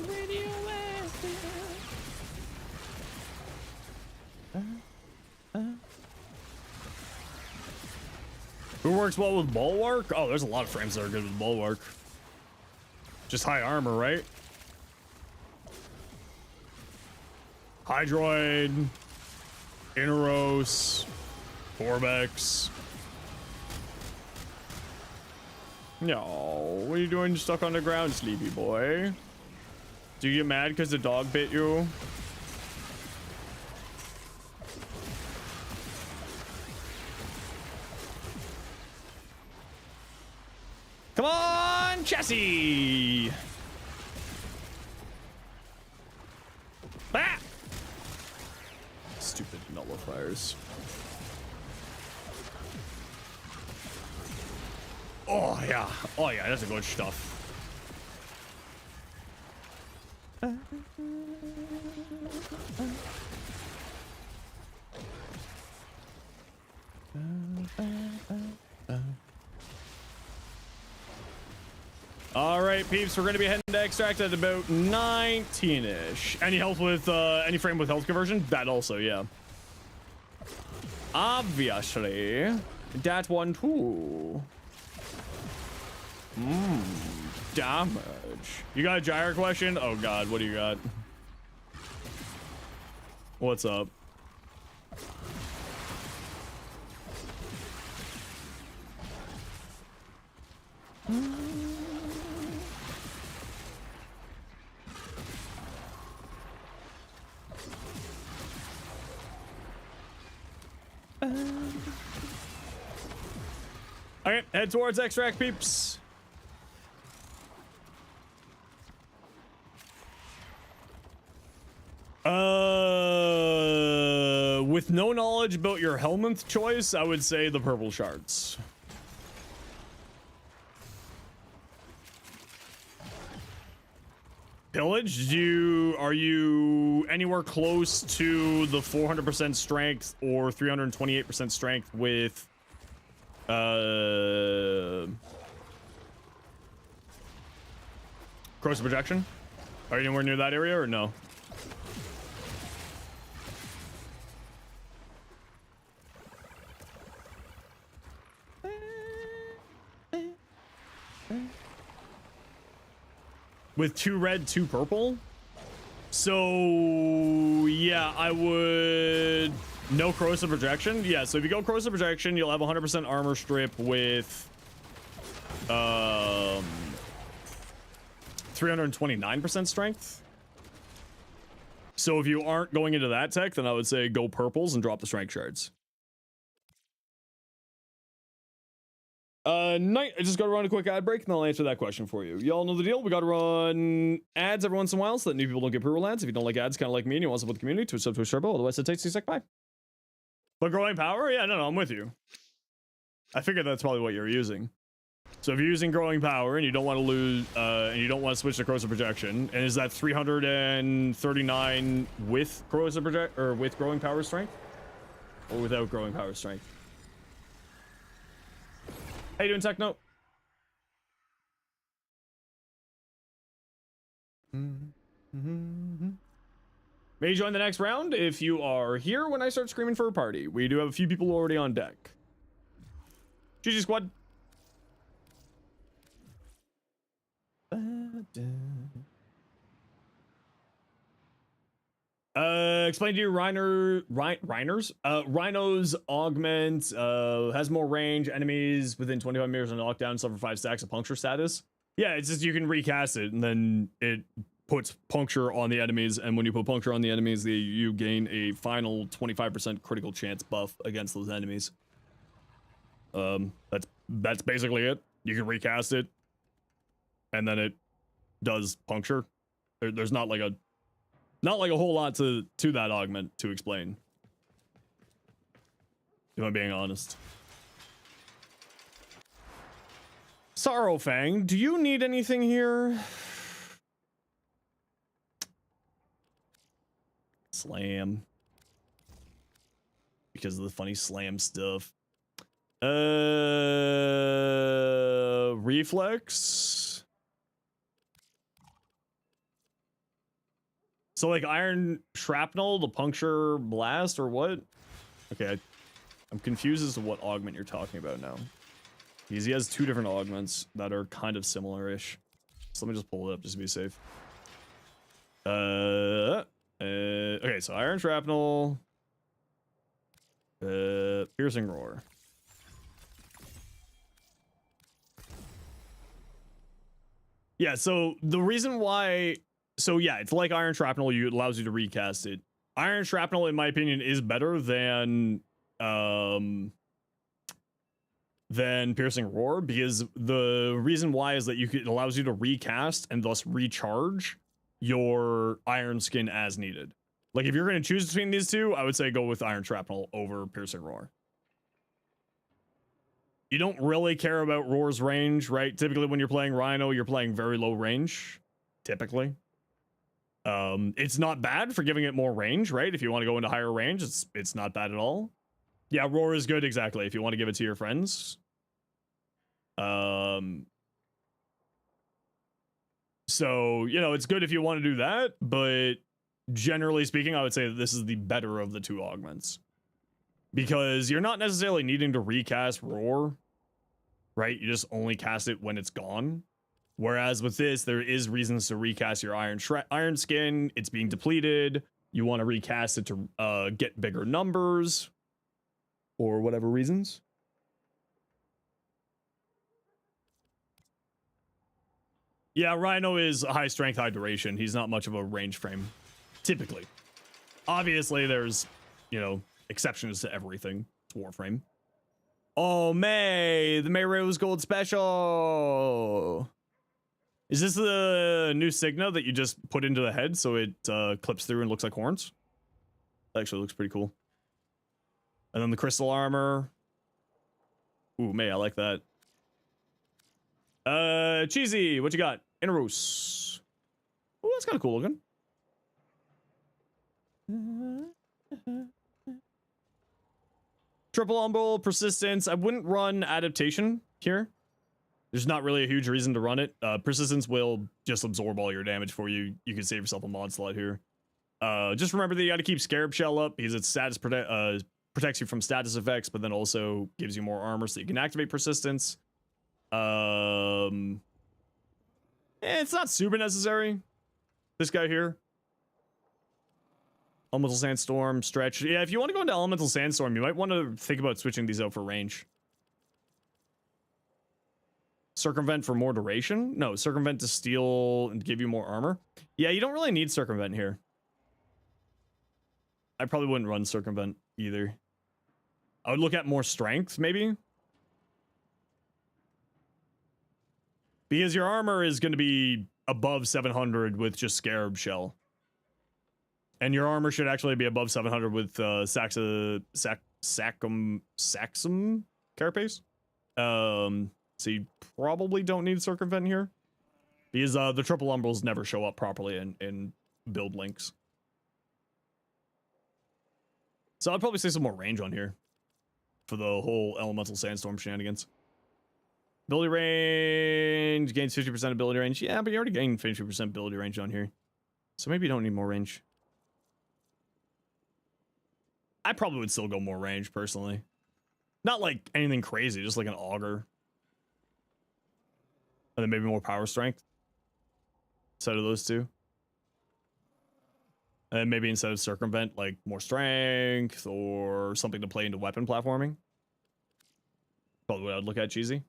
radioactive. Who works well with bulwark? Oh, there's a lot of frames that are good with bulwark. Just high armor, right? Hydroid, Inaros, Corbex. No, what are you doing stuck on the ground, sleepy boy? Do you get mad because the dog bit you? Come on, chassis! Ah! Stupid nullifiers. Oh yeah, that's a good stuff. All right, peeps, we're gonna be heading to extract at about 19-ish. Any help with any frame with health conversion? That also, yeah. Obviously, that one too. Damage. You got a gyre question? Oh god, what do you got? What's up? Okay, head towards extract, peeps. With no knowledge about your helmet choice, I would say the purple shards. Pillage, are you anywhere close to the 400% strength or 328% strength with corrosive projection? Are you anywhere near that area or no? With 2 red, 2 purple? So yeah, I would no corrosive projection. Yeah, so if you go corrosive projection, you'll have 100% armor strip with 329% strength. So if you aren't going into that tech, then I would say go purples and drop the strength shards. Knight, I just gotta run a quick ad break and I'll answer that question for you. Y'all know the deal. We gotta run ads every once in a while so that new people don't get pre-roll ads. If you don't like ads, kind of like me and you want to support the community, Twitch sub, Twitch turbo, otherwise it takes you sec. Bye. But growing power? Yeah, no, I'm with you. I figured that's probably what you're using. So if you're using growing power and you don't want to lose, and you don't want to switch to corrosive projection, and is that 339 with corrosive project or with growing power strength, or without growing power strength? How you doing, Techno? May you join the next round if you are here when I start screaming for a party. We do have a few people already on deck. GG squad. Explain to you, Rhinos augment, has more range, enemies within 25 meters on knockdown suffer 5 stacks of puncture status. Yeah, it's just you can recast it and then it puts puncture on the enemies, and when you put puncture on the enemies, you gain a final 25% critical chance buff against those enemies. That's basically it. You can recast it and then it does puncture. There's not like a whole lot to that augment to explain, if I'm being honest. Sorrowfang, do you need anything here? slam. Because of the funny slam stuff. Reflex. So like iron shrapnel to puncture blast or what? Okay, I'm confused as to what augment you're talking about now. Because he has two different augments that are kind of similar-ish. So let me just pull it up just to be safe. Okay, so iron shrapnel. Piercing roar. Yeah, so the reason why... So yeah, it's like iron shrapnel. It allows you to recast it. Iron shrapnel, in my opinion, is better than piercing roar, because the reason why is that it allows you to recast and thus recharge your iron skin as needed. Like if you're going to choose between these two, I would say go with iron shrapnel over piercing roar. You don't really care about roar's range, right? Typically when you're playing Rhino, you're playing very low range, typically. It's not bad for giving it more range, right? If you want to go into higher range, it's not bad at all. Yeah, roar is good, exactly, if you want to give it to your friends. So, you know, it's good if you want to do that, but generally speaking, I would say that this is the better of the two augments. Because you're not necessarily needing to recast roar, right? You just only cast it when it's gone. Whereas with this, there is reasons to recast your iron skin. It's being depleted. You want to recast it to get bigger numbers or whatever reasons. Yeah, Rhino is high strength, high duration. He's not much of a range frame, typically. Obviously, there's, you know, exceptions to everything. It's Warframe. Oh, May, the May Rose Gold Special. Is this the new Signa that you just put into the head so it clips through and looks like horns? That actually looks pretty cool. And then the crystal armor. Ooh, May, I like that. Cheesy, what you got? Inaros. Oh, that's kind of cool looking. Triple Umbral, Persistence. I wouldn't run Adaptation here. There's not really a huge reason to run it. Persistence will just absorb all your damage for you. You can save yourself a mod slot here. Just remember that you got to keep Scarab Shell up because its status protects you from status effects, but then also gives you more armor so you can activate Persistence. It's not super necessary. This guy here. Elemental Sandstorm, Stretch. Yeah, if you want to go into Elemental Sandstorm, you might want to think about switching these out for range. Circumvent for more duration? No, Circumvent to steal and give you more armor. Yeah, you don't really need Circumvent here. I probably wouldn't run Circumvent either. I would look at more strength, maybe. Because your armor is going to be above 700 with just Scarab Shell. And your armor should actually be above 700 with Saxum Carapace. So you probably don't need Circumvent here. Because the triple umbrals never show up properly in build links. So I'd probably say some more range on here. For the whole Elemental Sandstorm shenanigans. Ability range. Gains 50% ability range. Yeah, but you already gained 50% ability range on here. So maybe you don't need more range. I probably would still go more range, personally. Not like anything crazy, just like an auger. And then maybe more power strength. Instead of those two. And then maybe instead of circumvent, like more strength or something to play into weapon platforming. Probably what I'd look at, cheesy.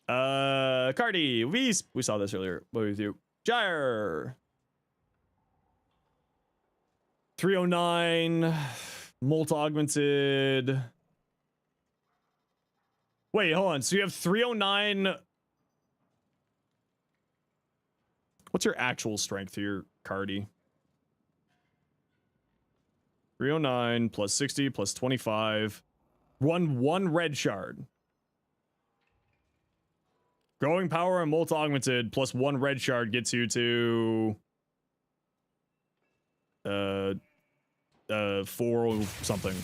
Cardi, we saw this earlier. What with you? Gyre. 309. Molt augmented. Wait, hold on. So you have 309. What's your actual strength here, Cardi? 309 plus 60 plus 25. Run one red shard. Growing power and Molt augmented plus one red shard gets you to 4 something.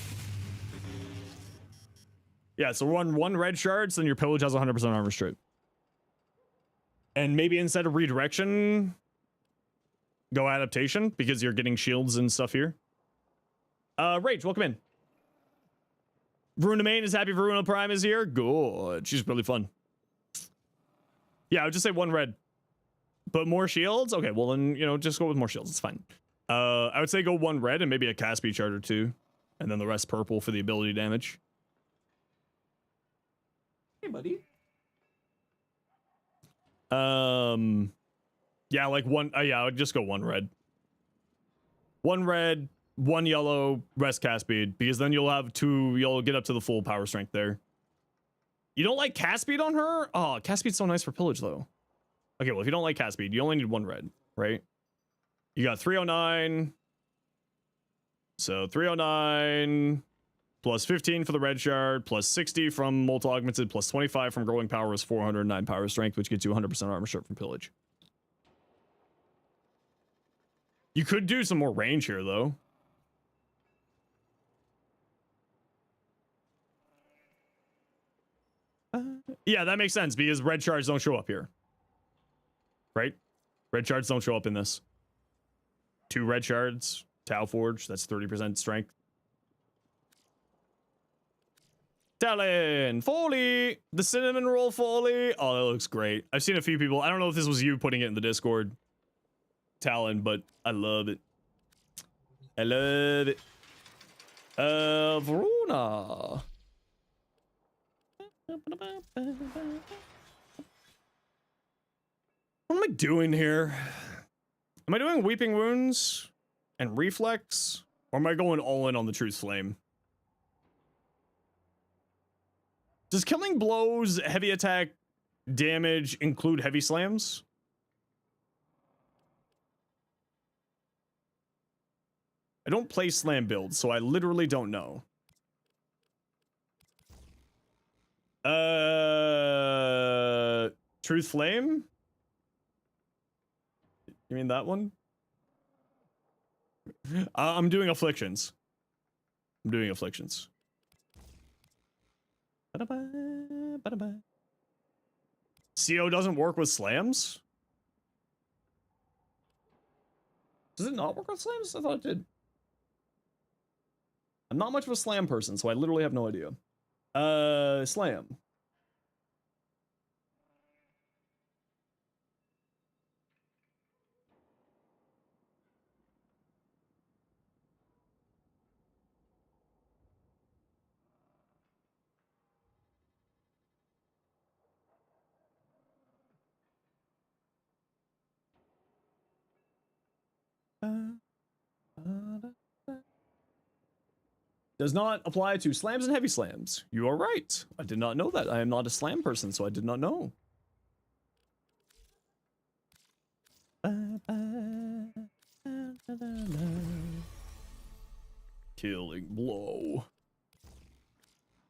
Yeah, so run 1 red shards, then your pillage has 100% armor straight. And maybe instead of redirection, go adaptation, because you're getting shields and stuff here. Rage, welcome in. Voruna main is happy Voruna Prime is here. Good. She's really fun. Yeah, I would just say 1 red. But more shields? Okay, well then, you know, just go with more shields. It's fine. I would say go 1 red and maybe a cast speed charge or 2. And then the rest purple for the ability damage. Hey, buddy. Yeah, like 1. Yeah, I would just go 1 red. 1 red, 1 yellow, rest cast speed, because then you'll have 2. You'll get up to the full power strength there. You don't like cast speed on her? Oh, cast speed's so nice for pillage though. Okay, well if you don't like cast speed, you only need 1 red, right? You got 309. So 309 plus 15 for the red shard, plus 60 from multi augmented, plus 25 from growing power is 409 power strength, which gets you 100% armor strip from pillage. You could do some more range here though. Yeah, that makes sense because red shards don't show up here. Right? Red shards don't show up in this. 2 red shards, Tau Forge, that's 30% strength. Talon, Foley, the cinnamon roll Foley. Oh, that looks great. I've seen a few people. I don't know if this was you putting it in the Discord, Talon, but I love it. I love it. Voruna. What am I doing here? Am I doing Weeping Wounds and Reflex? Or am I going all in on the Truth Flame? Does Killing Blows heavy attack damage include heavy slams? I don't play slam builds, so I literally don't know. Truth Flame? You mean that one? I'm doing Afflictions. I'm doing Afflictions. CO doesn't work with slams? Does it not work with slams? I thought it did. I'm not much of a slam person, so I literally have no idea. Slam. Does not apply to slams and heavy slams. You are right. I did not know that. I am not a slam person, so I did not know. Killing blow.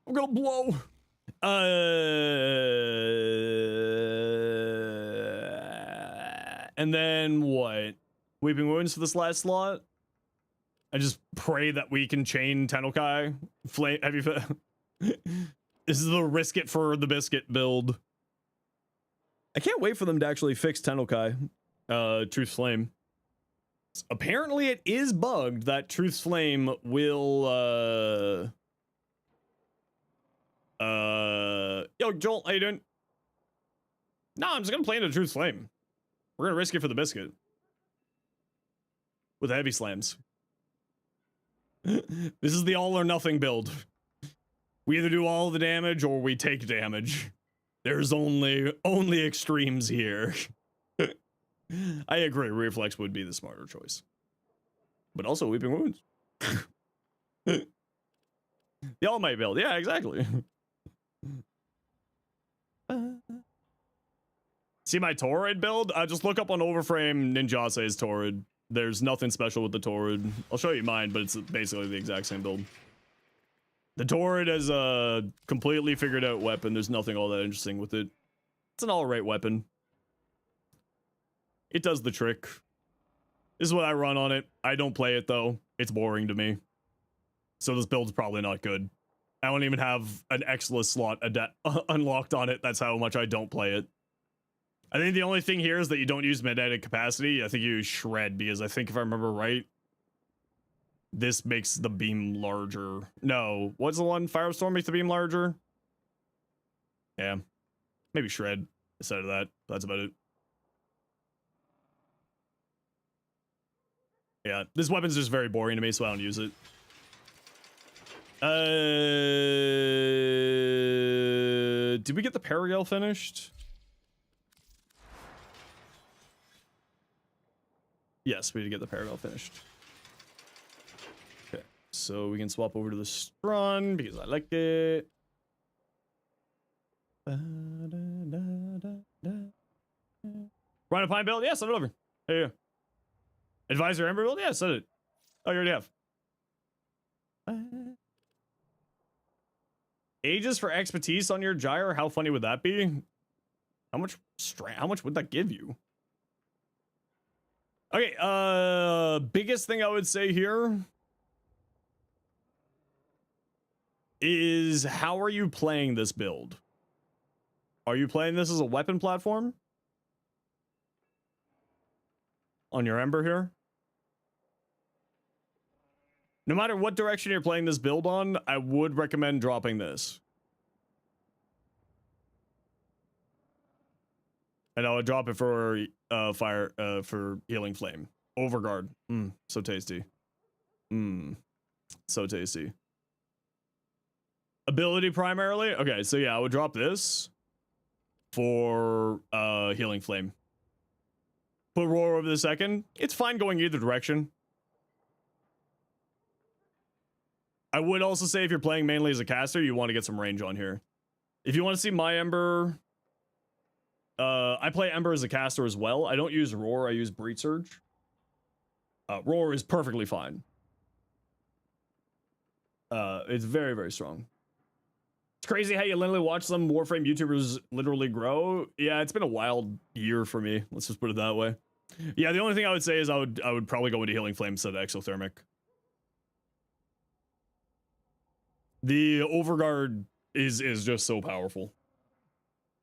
I'm gonna blow. And then what? Weeping Wounds for this last slot? I just pray that we can chain Tennokai. Flame heavy. This is the risk it for the biscuit build. I can't wait for them to actually fix Tennokai. Truth Flame. Apparently it is bugged that Truth Flame will yo Joel, how you doing? No, I'm just gonna play into Truth Flame. We're gonna risk it for the biscuit. With heavy slams. This is the all or nothing build. We either do all the damage or we take damage. There's only extremes here. I agree, Reflex would be the smarter choice. But also Weeping Wounds. The All Might build, yeah, exactly. See my Torrid build? Just look up on Overframe Ninjase's Torrid. There's nothing special with the Torrid. I'll show you mine, but it's basically the exact same build. The Torrid is a completely figured out weapon. There's nothing all that interesting with it. It's an alright weapon. It does the trick. This is what I run on it. I don't play it though. It's boring to me. So this build's probably not good. I don't even have an Exilus slot unlocked on it. That's how much I don't play it. I think the only thing here is that you don't use magnetic capacity. I think you use shred, because I think if I remember right, this makes the beam larger. No, what's the one? Firestorm makes the beam larger? Yeah. Maybe shred instead of that. That's about it. Yeah, this weapon's just very boring to me, so I don't use it. Did we get the Paragale finished? Yes, we did get the Paragale finished. Okay, so we can swap over to the Strun because I like it. Rhino Pine build? Yeah, send it over. There you go. Advisor Ember build? Yeah, send it. Oh, you already have. Ages for expertise on your gyre? How funny would that be? How much would that give you? Okay, biggest thing I would say here is, how are you playing this build? Are you playing this as a weapon platform? On your Ember here? No matter what direction you're playing this build on, I would recommend dropping this. And I would drop it for for Healing Flame. Overguard. So tasty. So tasty. Ability primarily? Okay, so yeah, I would drop this for Healing Flame. Put Roar over the second. It's fine going either direction. I would also say if you're playing mainly as a caster, you want to get some range on here. If you want to see my Ember, I play Ember as a caster as well. I don't use Roar, I use Breach Surge. Roar is perfectly fine. It's very, very strong. It's crazy how you literally watch some Warframe YouTubers literally grow. Yeah, it's been a wild year for me. Let's just put it that way. Yeah, the only thing I would say is I would probably go into Healing Flame instead of Exothermic. The Overguard is just so powerful.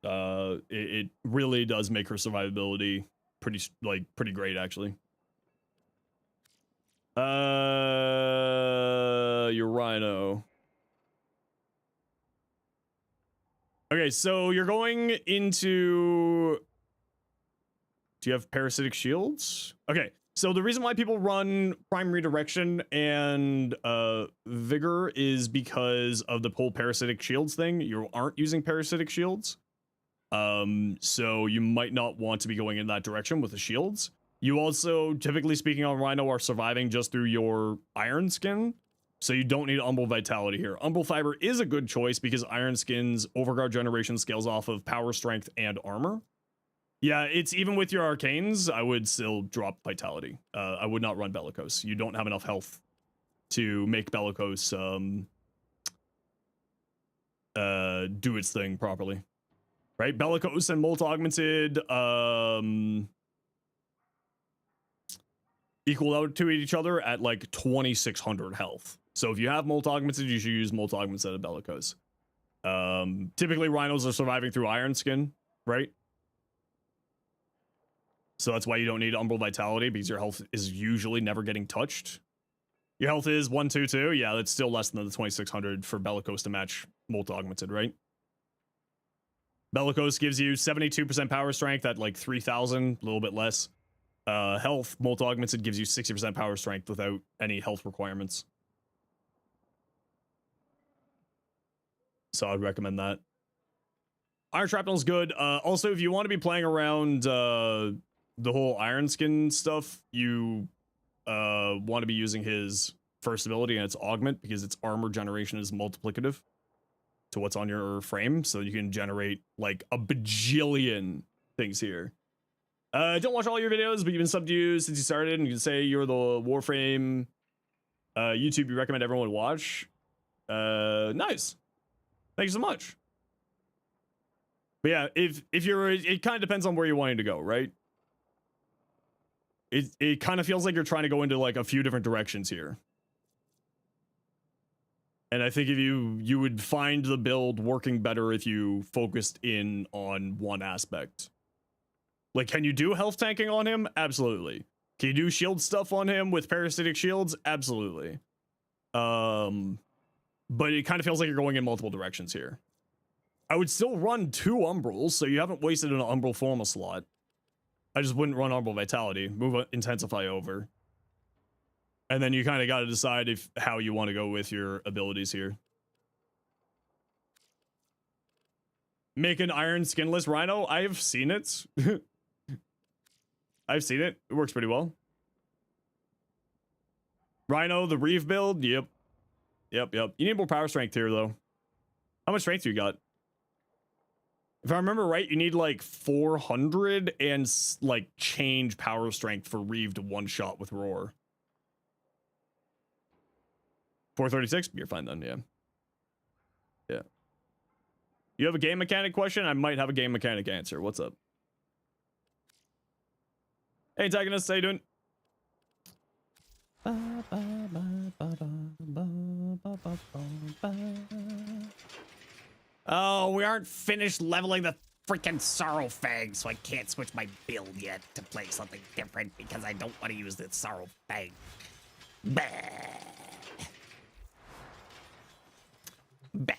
It really does make her survivability pretty great, actually. Your Rhino. Okay, so you're going into... Do you have parasitic shields? Okay, so the reason why people run Prime Redirection and Vigor is because of the whole parasitic shields thing. You aren't using parasitic shields. So you might not want to be going in that direction with the shields. You also, typically speaking on Rhino, are surviving just through your Iron Skin. So you don't need Umbral Vitality here. Umbral Fiber is a good choice because Iron Skin's Overguard generation scales off of power, strength, and armor. Yeah, it's even with your Arcanes, I would still drop Vitality. I would not run Bellicose. You don't have enough health to make Bellicose do its thing properly. Right? Bellicose and Molt Augmented equal out to each other at like 2600 health. So if you have Molt Augmented, you should use Molt Augmented instead of Bellicose. Typically Rhinos are surviving through Iron Skin, right? So that's why you don't need Umbral Vitality, because your health is usually never getting touched. Your health is 122. Yeah, that's still less than the 2600 for Bellicose to match Molt Augmented, right? Bellicose gives you 72% power strength at like 3000, a little bit less. Health, Molt Augmented gives you 60% power strength without any health requirements. So I'd recommend that. Iron Shrapnel is good. Also, if you want to be playing around the whole Iron Skin stuff, you want to be using his first ability, and it's Augment, because its armor generation is multiplicative to what's on your frame, so you can generate like a bajillion things here. Don't watch all your videos, but you've been subbed to you since you started, and you can say you're the Warframe YouTube you recommend everyone watch. Nice. Thank you so much. But yeah, if you're, it kind of depends on where you're wanting to go, right? it kind of feels like you're trying to go into like a few different directions here. And I think if you would find the build working better if you focused in on one aspect. Like, can you do health tanking on him? Absolutely. Can you do shield stuff on him with parasitic shields? Absolutely. But it kind of feels like you're going in multiple directions here. I would still run 2 Umbrals, so you haven't wasted an Umbral Forma slot. I just wouldn't run Umbral Vitality. Move Intensify over. And then you kind of got to decide how you want to go with your abilities here. Make an Iron Skinless Rhino? I've seen it. I've seen it. It works pretty well. Rhino, the Reeve build? Yep. Yep. You need more power strength here, though. How much strength do you got? If I remember right, you need like 400 and like change power strength for Reeve to one-shot with Roar. 436? You're fine then, yeah. Yeah. You have a game mechanic question? I might have a game mechanic answer. What's up? Hey, antagonist, how you doing? Oh, we aren't finished leveling the freaking Sorrow Fang, so I can't switch my build yet to play something different because I don't want to use the Sorrow Fang. Bah. Bah.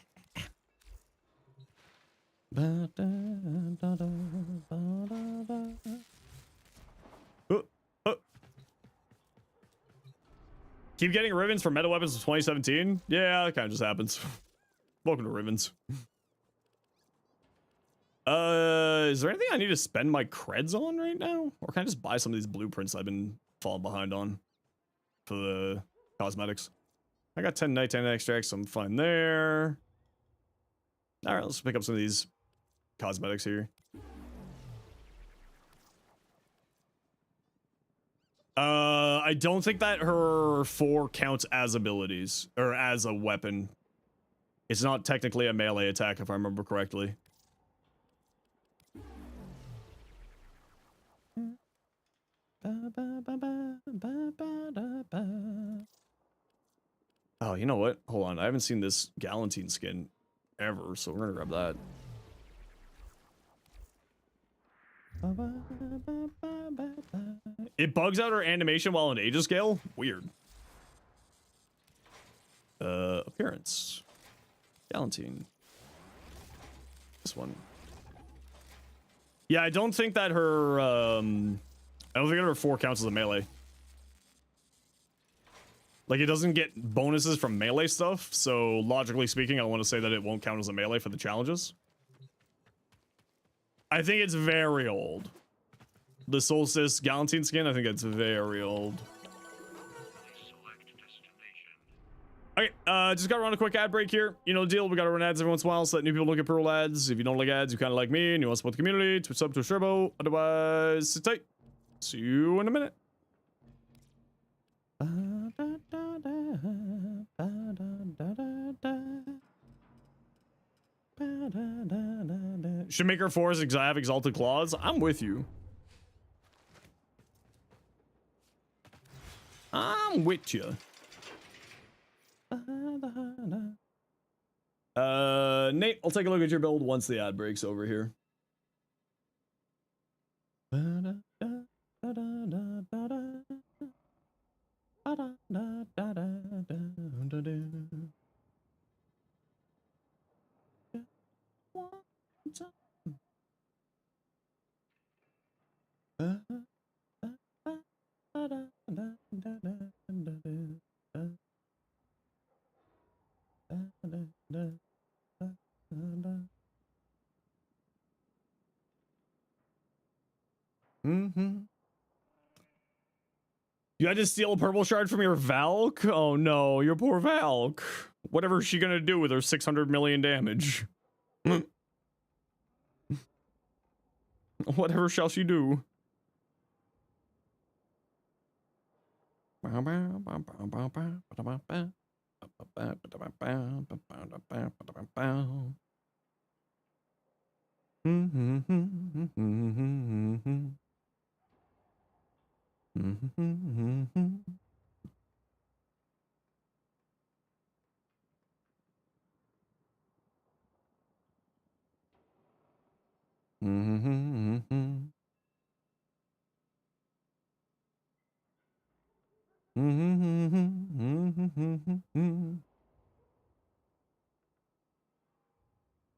Keep getting ribbons for meta weapons of 2017? Yeah, that kind of just happens. Welcome to ribbons. Is there anything I need to spend my creds on right now? Or can I just buy some of these blueprints I've been falling behind on for the cosmetics? I got 10 nighttime extracts, so I'm fine there. All right, let's pick up some of these cosmetics here. I don't think that her 4 counts as abilities or as a weapon. It's not technically a melee attack, if I remember correctly. Oh, you know what? Hold on. I haven't seen this Galantine skin ever, so we're gonna grab that. It bugs out her animation while in Aegis scale? Weird. Appearance. Galantine. This one. Yeah, I don't think that her, I don't think that her 4 counts as a melee. Like, it doesn't get bonuses from melee stuff, so logically speaking, I want to say that it won't count as a melee for the challenges. I think it's very old. The Solstice Galantine skin, I think it's very old. Okay, just gotta run a quick ad break here. You know the deal, we gotta run ads every once in a while so that new people don't get pro ads. If you don't like ads, you kinda like me and you want to support the community, Twitch sub to a Turbo. Otherwise, sit tight. See you in a minute. Should make her 4 have exalted claws. I'm with you. I'm with you. Nate, I'll take a look at your build once the ad breaks over here. You had to steal a purple shard from your Valk? Oh no, your poor Valk. Whatever is she gonna do with her 600 million damage? Whatever shall she do? We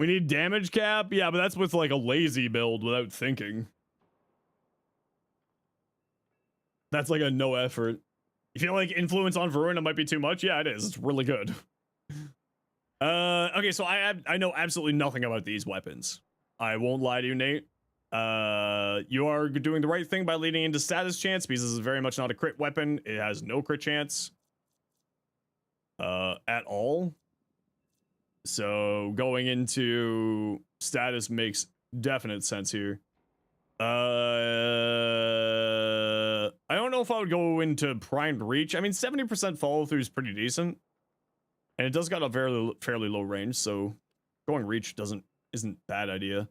need damage cap? Yeah, but that's with like a lazy build without thinking. That's like a no effort. You feel like influence on Voruna might be too much? Yeah, it is. It's really good. Okay, so I know absolutely nothing about these weapons. I won't lie to you, Nate. You are doing the right thing by leading into status chance because this is very much not a crit weapon. It has no crit chance. At all. So going into status makes definite sense here. I don't know if I would go into primed reach. I mean, 70% follow through is pretty decent, and it does got a fairly low range. So going reach isn't bad idea.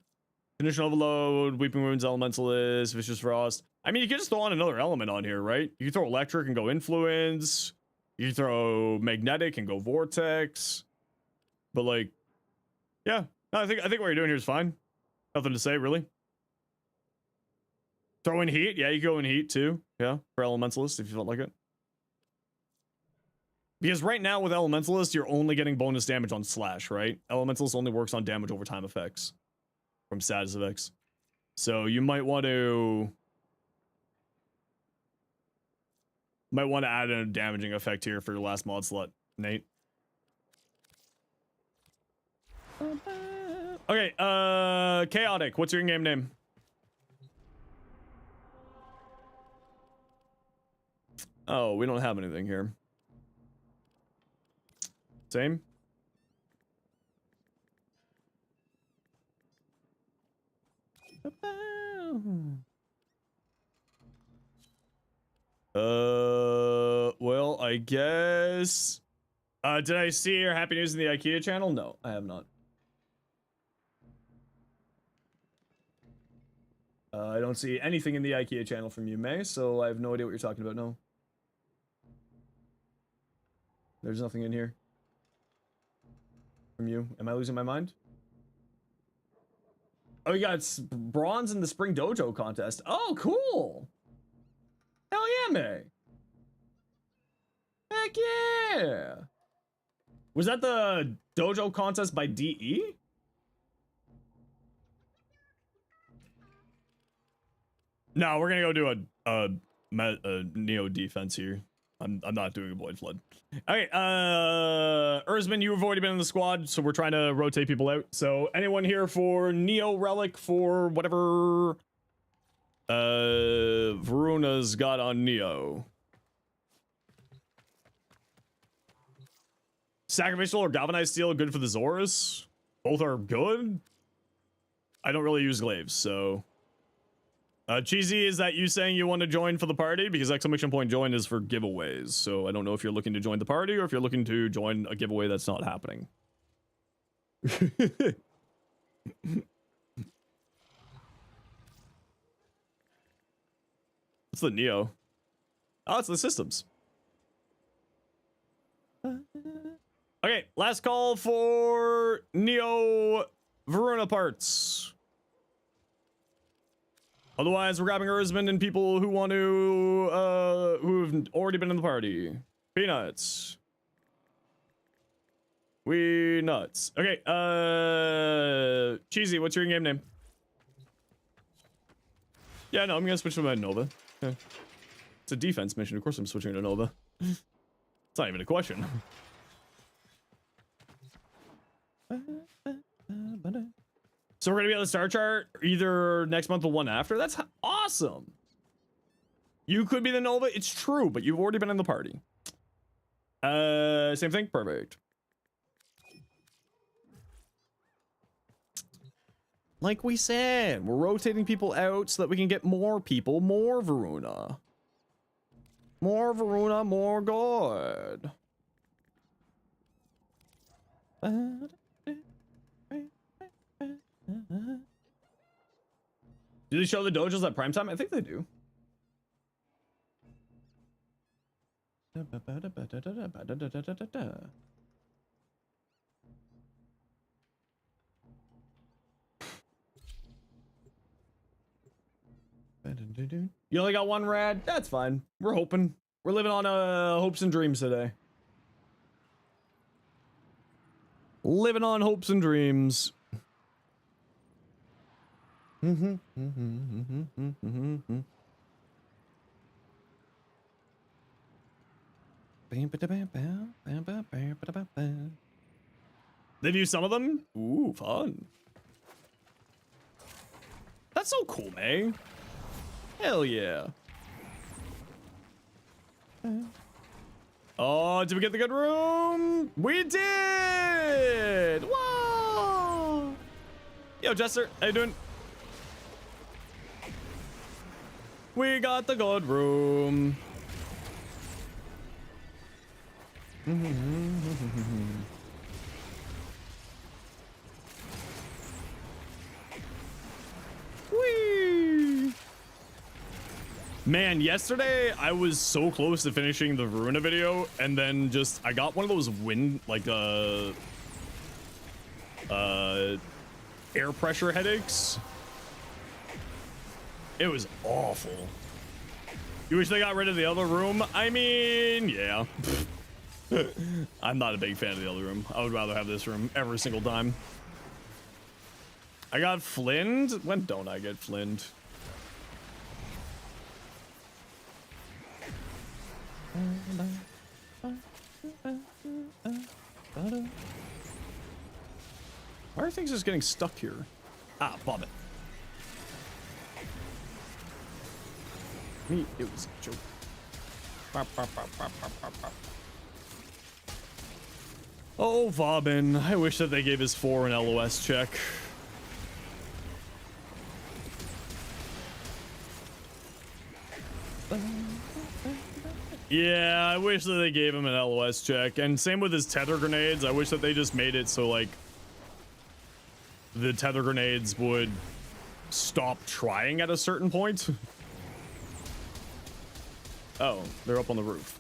Condition overload, weeping wounds, elementalist, vicious frost. I mean, you could just throw on another element on here, right? You can throw electric and go influence. You can throw magnetic and go vortex. But like, yeah, no, I think what you're doing here is fine. Nothing to say, really. Throw in heat, yeah, you can go in heat too. Yeah, for elementalist if you felt like it. Because right now with elementalist, you're only getting bonus damage on slash, right? Elementalist only works on damage over time effects from status effects. So you might want to add a damaging effect here for your last mod slot, Nate. Okay, Chaotic, what's your in-game name? Oh, we don't have anything here. Same? Well, I guess... did I see your happy news in the IKEA channel? No, I have not. I don't see anything in the IKEA channel from you, May, so I have no idea what you're talking about, no. There's nothing in here. From you. Am I losing my mind? Oh, you got bronze in the Spring Dojo contest. Oh, cool! Hell yeah, May! Heck yeah! Was that the dojo contest by DE? No, we're gonna go do a Neo defense here. I'm not doing a Void Flood. Okay, Erzman, you've already been in the squad, so we're trying to rotate people out. So anyone here for Neo Relic for whatever Voruna's got on Neo? Sacrificial or Galvanized Steel good for the Zorus? Both are good. I don't really use glaives, so... Cheesy, is that you saying you want to join for the party? Because exclamation point join is for giveaways, so I don't know if you're looking to join the party or if you're looking to join a giveaway that's not happening. What's the Neo? Oh, it's the systems. Okay, last call for Neo Voruna parts. Otherwise, we're grabbing Erzman and people who want to, who've already been in the party. Peanuts. We nuts. Okay, Cheesy, what's your in-game name? Yeah, no, I'm gonna switch to my Nova. Yeah. It's a defense mission, of course I'm switching to Nova. It's not even a question. So we're gonna be on the star chart either next month or one after. That's awesome. You could be the Nova. It's true, but you've already been in the party. Same thing. Perfect. Like we said, we're rotating people out so that we can get more people, more Voruna. More Voruna, more good. Do they show the dojos at prime time? I think they do. You only got one rad? That's fine. We're hoping. We're living on hopes and dreams today. Living on hopes and dreams. They've used some of them? Ooh, fun. That's so cool, May. Hell yeah. Oh, did we get the good room? We did! Whoa! Yo, Jester, how you doing? We got the good room. Whee! Man, yesterday I was so close to finishing the Voruna video, and then just I got one of those wind like air pressure headaches. It was awful. You wish they got rid of the other room? I mean, yeah. I'm not a big fan of the other room. I would rather have this room every single time. I got flinned? When don't I get flinned? Why are things just getting stuck here? Ah, bomb it. Me, it was a joke. Oh, Vobin. I wish that they gave his 4 an LOS check. Yeah, I wish that they gave him an LOS check. And same with his tether grenades. I wish that they just made it so, like, the tether grenades would stop trying at a certain point. Oh, they're up on the roof.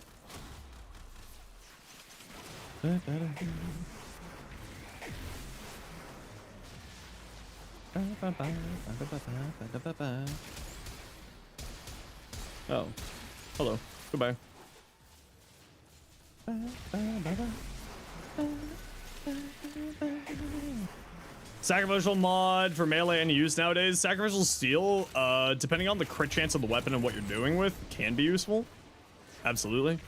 Oh, hello. Goodbye. Sacrificial mod for melee and use nowadays. Sacrificial steel, depending on the crit chance of the weapon and what you're doing with, can be useful. Absolutely.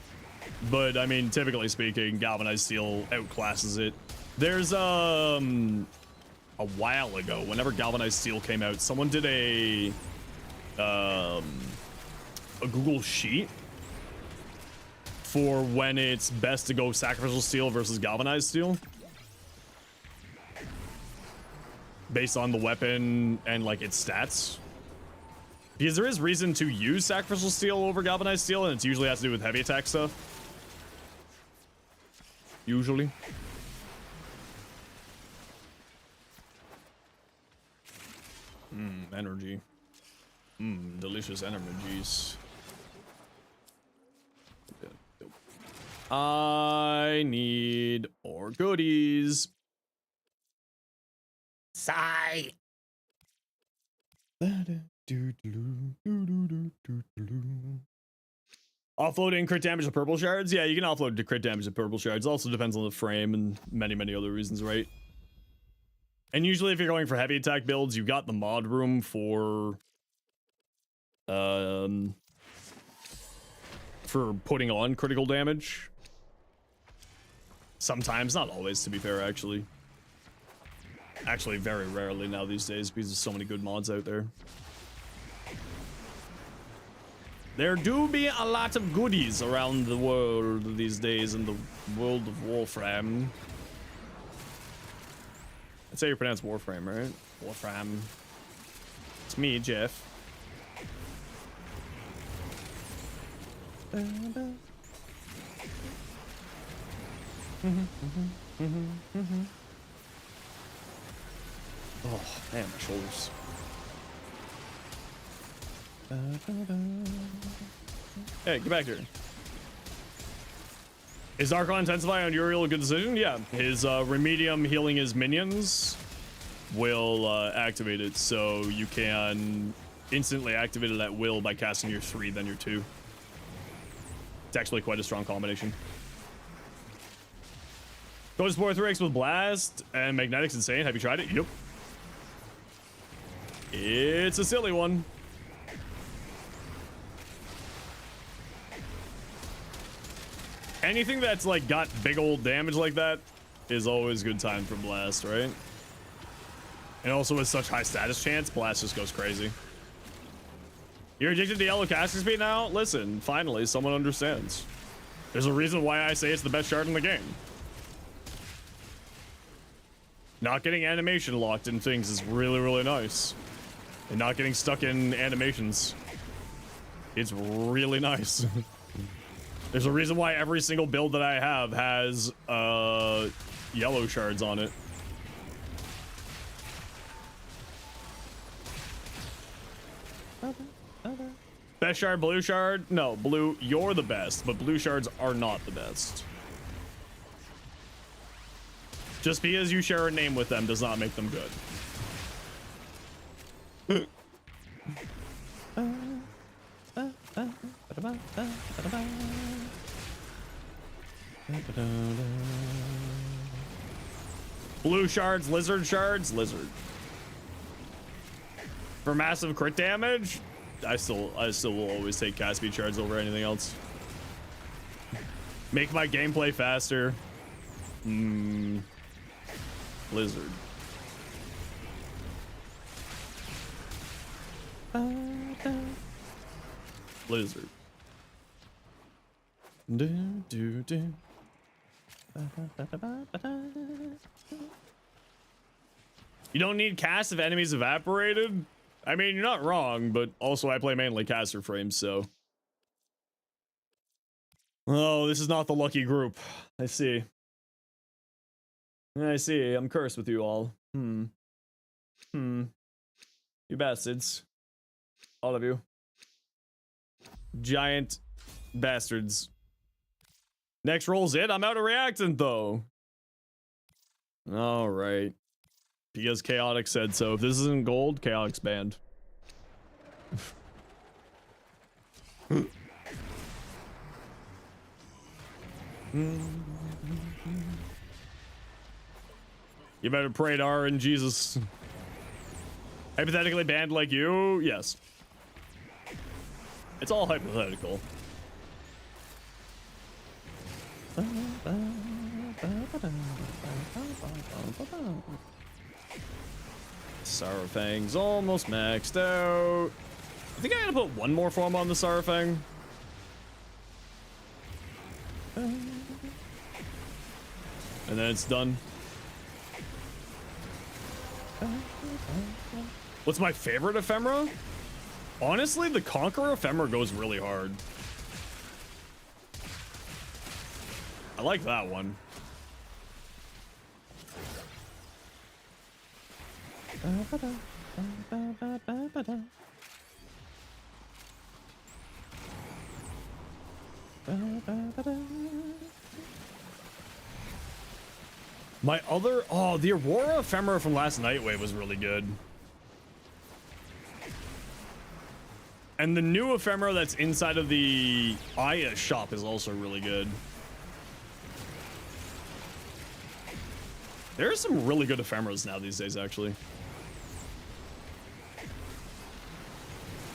But I mean, typically speaking, galvanized steel outclasses it. There's a while ago, whenever galvanized steel came out, someone did a Google sheet for when it's best to go sacrificial steel versus galvanized steel, based on the weapon and like its stats, because there is reason to use sacrificial steel over galvanized steel, and it usually has to do with heavy attack stuff. Usually. Energy. Delicious energies. I need more goodies. Sigh. Offloading crit damage to purple shards? Yeah, you can offload to crit damage to purple shards. Also depends on the frame and many other reasons, right? And usually if you're going for heavy attack builds, you've got the mod room for putting on critical damage. Sometimes, not always, to be fair, actually. Actually, very rarely now these days, because there's so many good mods out there. There do be a lot of goodies around the world these days in the world of Warframe. I'd say you pronounce Warframe, right? Warframe. It's me, Jeff. Oh, man, my shoulders. Hey, get back here. Is Archon Intensify on Uriel a good decision? Yeah, his Remedium healing his minions will activate it, so you can instantly activate it at will by casting your 3, then your 2. It's actually quite a strong combination. Go Spore 3x with Blast and Magnetic's insane. Have you tried it? Yep. It's a silly one. Anything that's like got big old damage like that is always good time for Blast, right? And also with such high status chance, Blast just goes crazy. You're addicted to yellow casting speed now? Listen, finally someone understands. There's a reason why I say it's the best shard in the game. Not getting animation locked in things is really, really nice. And not getting stuck in animations. It's really nice. There's a reason why every single build that I have has yellow shards on it. Best shard, blue shard? No, blue, you're the best, but blue shards are not the best. Just because you share a name with them does not make them good. Blue shards, lizard shards, lizard. For massive crit damage, I still will always take cast speed shards over anything else. Make my gameplay faster. Lizard. Lizard. You don't need cast if enemies evaporated? I mean, you're not wrong, but also I play mainly caster frames, so. Oh, this is not the lucky group. I see. I see. I'm cursed with you all. You bastards. All of you. Giant bastards. Next roll's it. I'm out of reactant, though. All right. Because Chaotic said so. If this isn't gold, Chaotic's banned. You better pray to R and Jesus. Hypothetically banned like you? Yes. It's all hypothetical. Sarafang's almost maxed out. I think I gotta put one more form on the Sarafang. And then it's done. What's my favorite ephemera? Honestly, the Conqueror ephemera goes really hard. I like that one. My other, oh, the Aurora ephemera from last Nightwave was really good. And the new ephemera that's inside of the Aya shop is also really good. There are some really good ephemeras now these days, actually.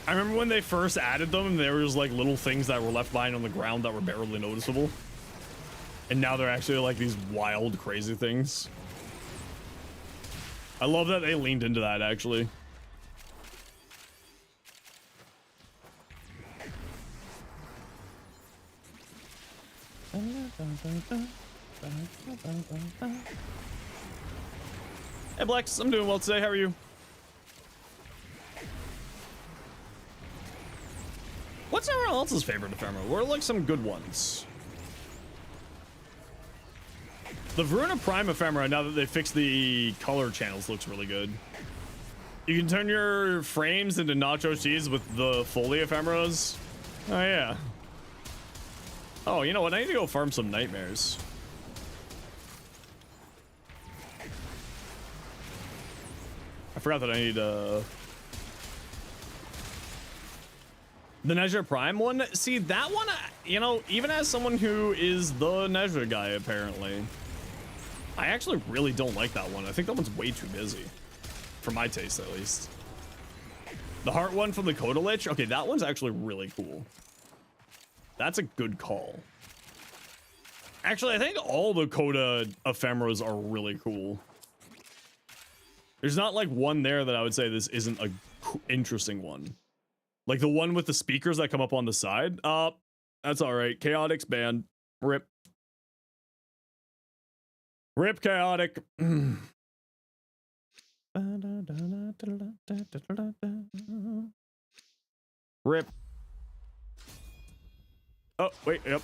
I remember when they first added them, there was like little things that were left behind on the ground that were barely noticeable. And now they're actually like these wild, crazy things. I love that they leaned into that, actually. Hey Blex, I'm doing well today. How are you? What's everyone else's favorite ephemera? What are like some good ones? The Voruna Prime ephemera, now that they fixed the color channels, looks really good. You can turn your frames into nacho cheese with the Foley ephemeras. Oh yeah. Oh, you know what? I need to go farm some nightmares. I forgot that I need the Nezha Prime one. See, that one, you know, even as someone who is the Nezha guy, apparently, I actually really don't like that one. I think that one's way too busy. For my taste, at least. The heart one from the Coda Lich. Okay, that one's actually really cool. That's a good call. Actually, I think all the Coda ephemeras are really cool. There's not like one there that I would say this isn't a interesting one. Like the one with the speakers that come up on the side. That's all right. Chaotic's banned. Rip. Rip Chaotic. Rip. Oh, wait. Yep.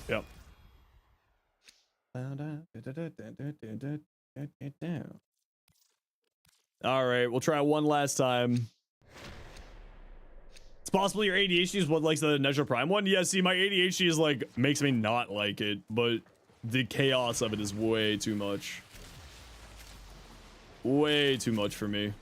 All right, we'll try one last time. It's possible your ADHD is what likes the Nezha Prime one. Yeah, see, my ADHD is like makes me not like it, but the chaos of it is way too much. Way too much for me.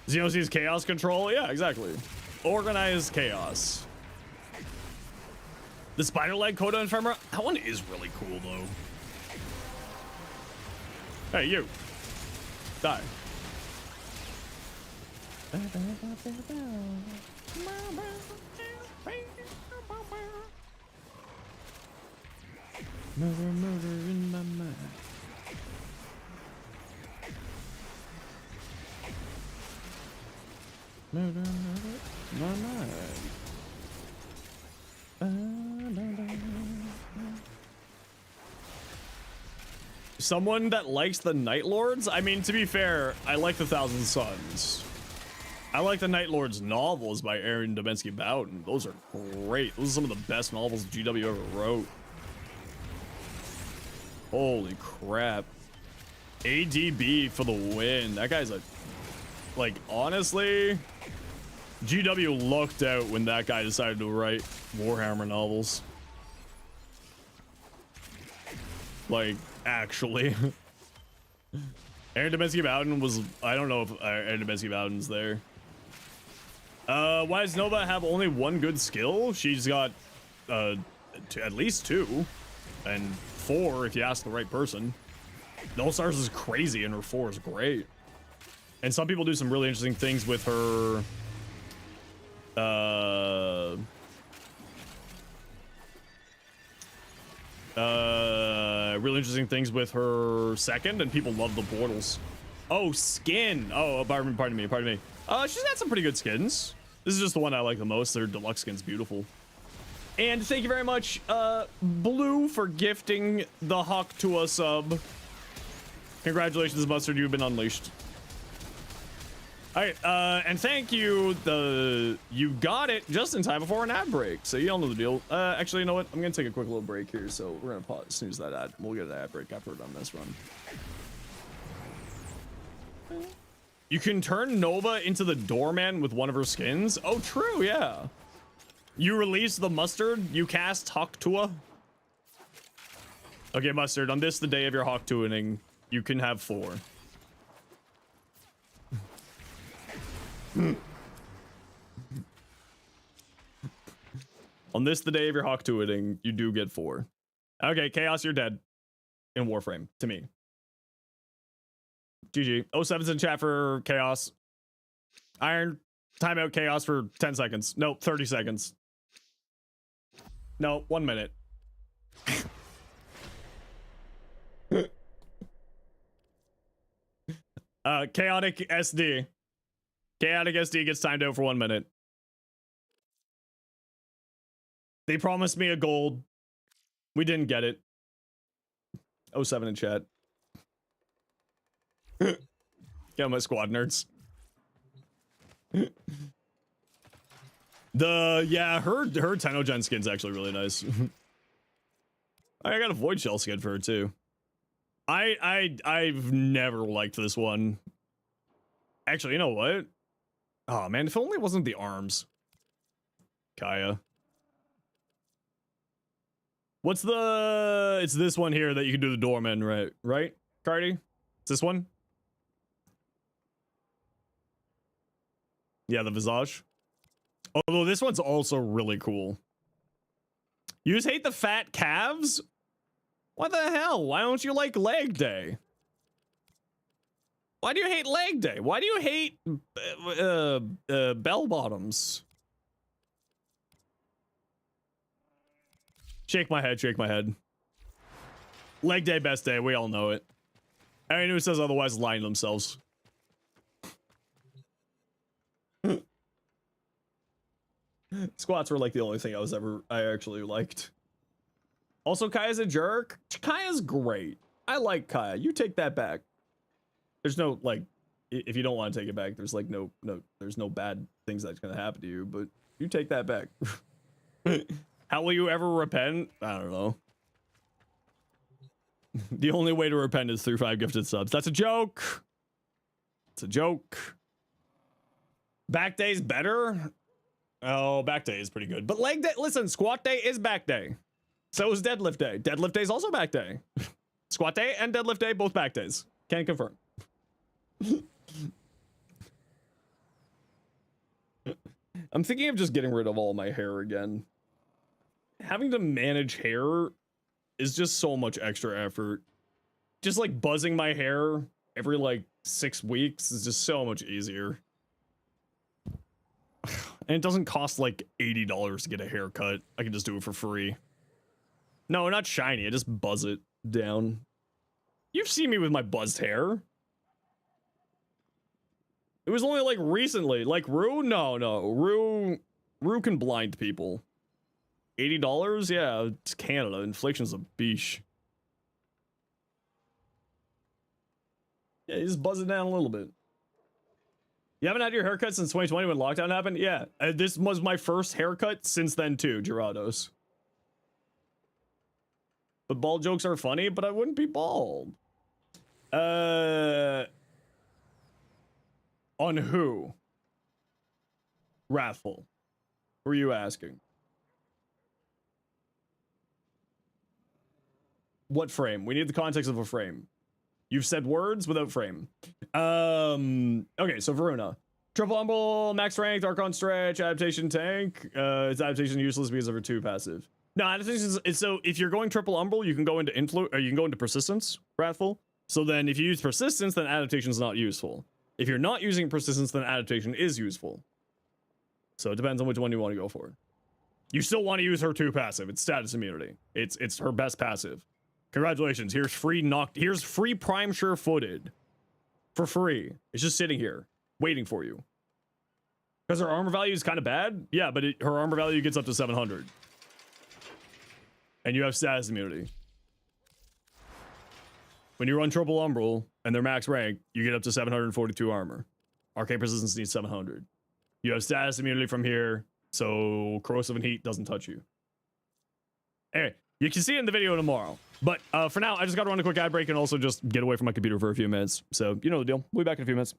Xenosi's chaos control? Yeah, exactly. Organized chaos. The spider leg Coda Infirmera? That one is really cool, though. Hey, you. Die. Murder in my mind. Murder in my mind. Someone that likes the Night Lords? I mean, to be fair, I like the Thousand Suns. I like the Night Lords novels by Aaron Domensky Bowden. Those are great. Those are some of the best novels GW ever wrote. Holy crap. ADB for the win. That guy's a... Like, honestly... GW lucked out when that guy decided to write Warhammer novels. Like, actually. Aaron Domensky Bowden was... I don't know if Aaron Domensky Bowden's there. Why does Nova have only one good skill? She's got at least 2. And 4 if you ask the right person. The All-Stars is crazy and her 4 is great. And some people do some really interesting things with her... really interesting things with her second, and people love the portals. Oh, skin. Oh, pardon me. She's got some pretty good skins. This is just the one I like the most. Their deluxe skin's beautiful. And thank you very much, Blue, for gifting the Hawk to a sub. Congratulations, Mustard. You've been unleashed. All right, and thank you. You got it just in time before an ad break, so you all know the deal. Actually, you know what? I'm gonna take a quick little break here, so we're gonna pause, snooze that ad. We'll get an ad break after we're done this run. You can turn Nova into the doorman with one of her skins. Oh, true, yeah. You release the Mustard. You cast Hawk Tua. Okay, Mustard. On this, the day of your Hawk Tuaning, you can have 4. On this, the day of your Hawk Tuaning, you do get 4. Okay, Chaos, you're dead. In Warframe, to me. GG. 07's in chat for Chaos. Iron, timeout Chaos for 10 seconds. No, 30 seconds. No, 1 minute. Chaotic SD. Chaotic SD gets timed out for 1 minute. They promised me a gold. We didn't get it. 07 in chat. Get my squad nerds. Her Tennogen skin's actually really nice. I got a Void Shell skin for her too. I've never liked this one. Actually, you know what? Oh man, if only it wasn't the arms. Kaya. What's the... It's this one here that you can do the doorman, right? Right, Cardi? It's this one? Yeah, the visage. Although this one's also really cool. You just hate the fat calves? What the hell? Why don't you like leg day? Why do you hate leg day? Why do you hate bell bottoms? Shake my head, shake my head. Leg day, best day. We all know it. Anyone who says otherwise is lying to themselves. Squats were like the only thing I actually liked. Also, Kaya's a jerk. Kaya's great. I like Kaya. You take that back. There's no, like, if you don't want to take it back, there's like there's no bad things that's gonna happen to you, but you take that back. How will you ever repent? I don't know. The only way to repent is through 5 gifted subs. That's a joke. It's a joke. Back day's better. Oh, back day is pretty good. But leg day, listen, squat day is back day. So is deadlift day. Deadlift day is also back day. Squat day and deadlift day, both back days. Can confirm. I'm thinking of just getting rid of all my hair again. Having to manage hair is just so much extra effort. Just like buzzing my hair every like 6 weeks is just so much easier. And it doesn't cost like $80 to get a haircut. I can just do it for free. No, not shiny. I just buzz it down. You've seen me with my buzzed hair. It was only like recently. Like Rue? No. Rue can blind people. $80? Yeah, it's Canada. Inflation's a beesh. Yeah, you just buzz it down a little bit. You haven't had your haircut since 2020 when lockdown happened? Yeah, this was my first haircut since then too, Girados. But bald jokes are funny, but I wouldn't be bald. On who? Wrathful. Who are you asking? What frame? We need the context of a frame. You've said words without frame. Okay, so Voruna. Triple Humble, max strength, Archon stretch, adaptation tank. It's adaptation useless because of her 2 passive. No, adaptation is so if you're going triple Humble, you can go into you can go into persistence, Wrathful. So then if you use persistence, then adaptation is not useful. If you're not using persistence, then adaptation is useful. So it depends on which one you want to go for. You still want to use her 2 passive. It's status immunity. It's her best passive. Congratulations. Here's free Prime Sure-Footed. For free. It's just sitting here, waiting for you. Because her armor value is kind of bad? Yeah, but her armor value gets up to 700. And you have status immunity. When you run triple Umbral, and they're max rank, you get up to 742 armor. Arcane Persistence needs 700. You have status immunity from here, so Corrosive and Heat doesn't touch you. Anyway, you can see it in the video tomorrow. But for now, I just got to run a quick ad break and also just get away from my computer for a few minutes. So, you know the deal. We'll be back in a few minutes.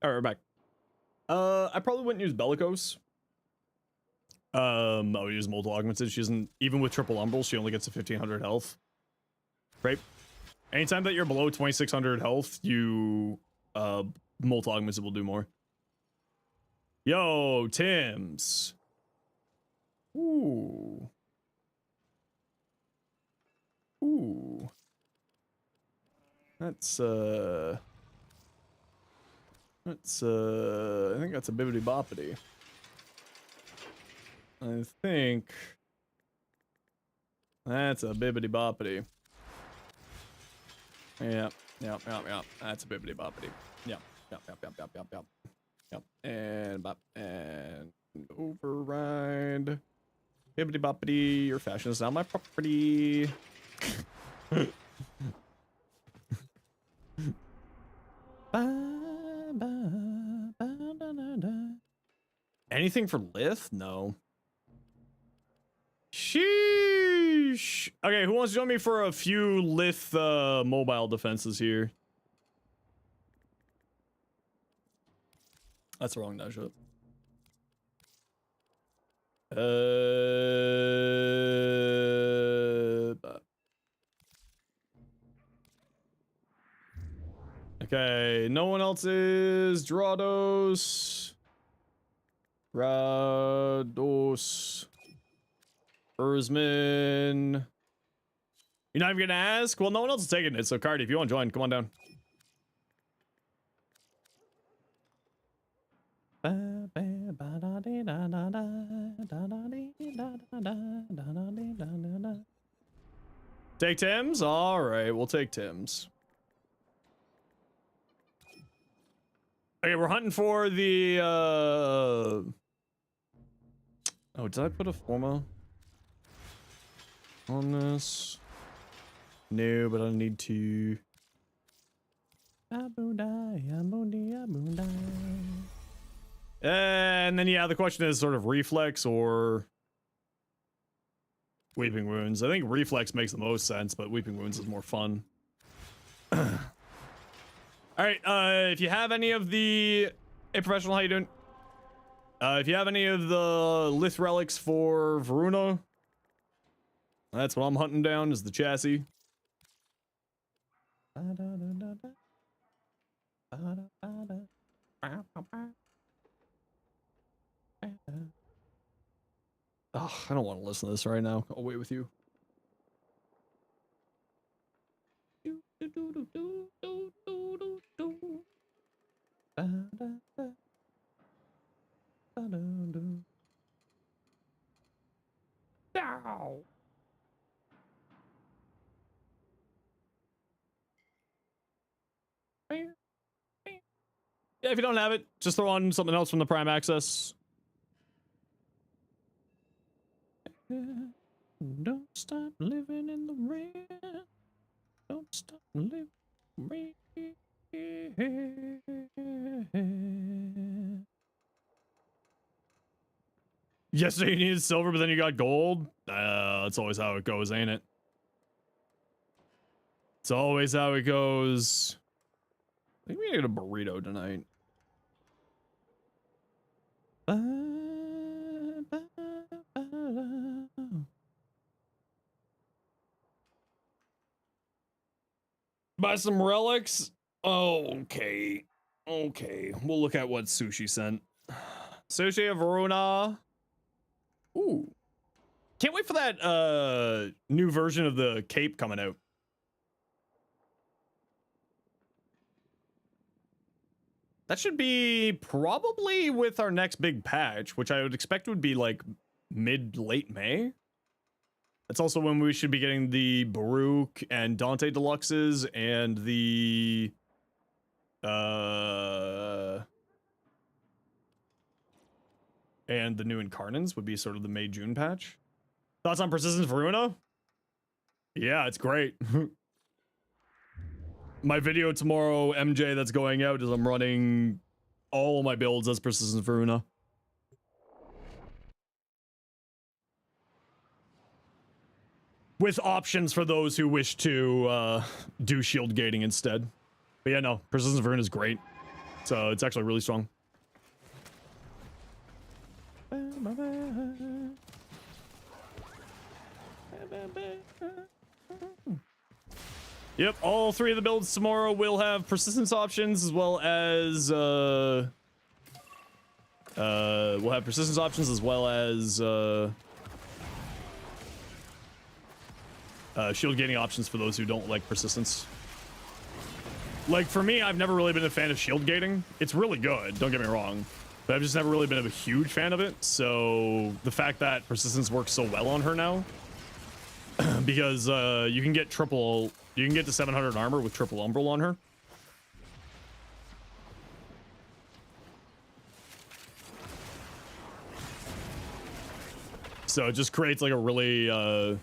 Alright, we're back. I probably wouldn't use Bellicose. I would use Multiple Augmented. She doesn't, even with triple Umbral, she only gets to 1500 health. Right? Anytime that you're below 2600 health, you, Multiple Augmented will do more. Yo, Tim's. Ooh. Ooh. That's, I think that's a bibbity boppity. I think that's a bibbity boppity. Yep. That's a bibbity boppity. Yep. And bop and override. Bibbity boppity. Your fashion is now my property. Anything for Lith? No. Sheesh. Okay, who wants to join me for a few Lith mobile defenses here? That's the wrong dash up. Okay, no one else is Drados. Rados. Erzman. You're not even gonna ask? Well, no one else is taking it, so Cardi, if you want to join, come on down. Take Tim's? Alright, we'll take Tim's. Okay, we're hunting for the, Oh, did I put a Forma on this? No, but I need to. And then, yeah, the question is sort of Reflex or Weeping Wounds. I think Reflex makes the most sense, but Weeping Wounds is more fun. Alright, if you have any of the... Hey, Professional, how you doing? If you have any of the Lith Relics for Voruna, that's what I'm hunting down, is the chassis. Oh, I don't want to listen to this right now. I'll wait with you. Yeah, if you don't have it, just throw on something else from the Prime Access. Don't stop living in the rain. Don't stop living in the rain. Yesterday you needed silver, but then you got gold. That's always how it goes, ain't it? It's always how it goes. I think we need a burrito tonight. Buy some relics? Oh, okay. Okay. We'll look at what Sushi sent. Sushi of Voruna. Ooh. Can't wait for that new version of the cape coming out. That should be probably with our next big patch, which I would expect would be like mid-late May. That's also when we should be getting the Baruch and Dante Deluxes and the new Incarnans would be sort of the May-June patch. Thoughts on Persistence Voruna? Yeah, it's great. My video tomorrow, MJ, that's going out is I'm running all of my builds as Persistence Voruna. With options for those who wish to do shield gating instead. But yeah, no, Persistence Voruna is great. So it's actually really strong. Yep, all three of the builds tomorrow will have persistence options as well as we'll have persistence options as well as shield gaining options for those who don't like persistence. Like for me, I've never really been a fan of shield gating. It's really good, don't get me wrong, but I've just never really been a huge fan of it. So the fact that persistence works so well on her now, because you can get to 700 armor with triple umbral on her. So it just creates like a really a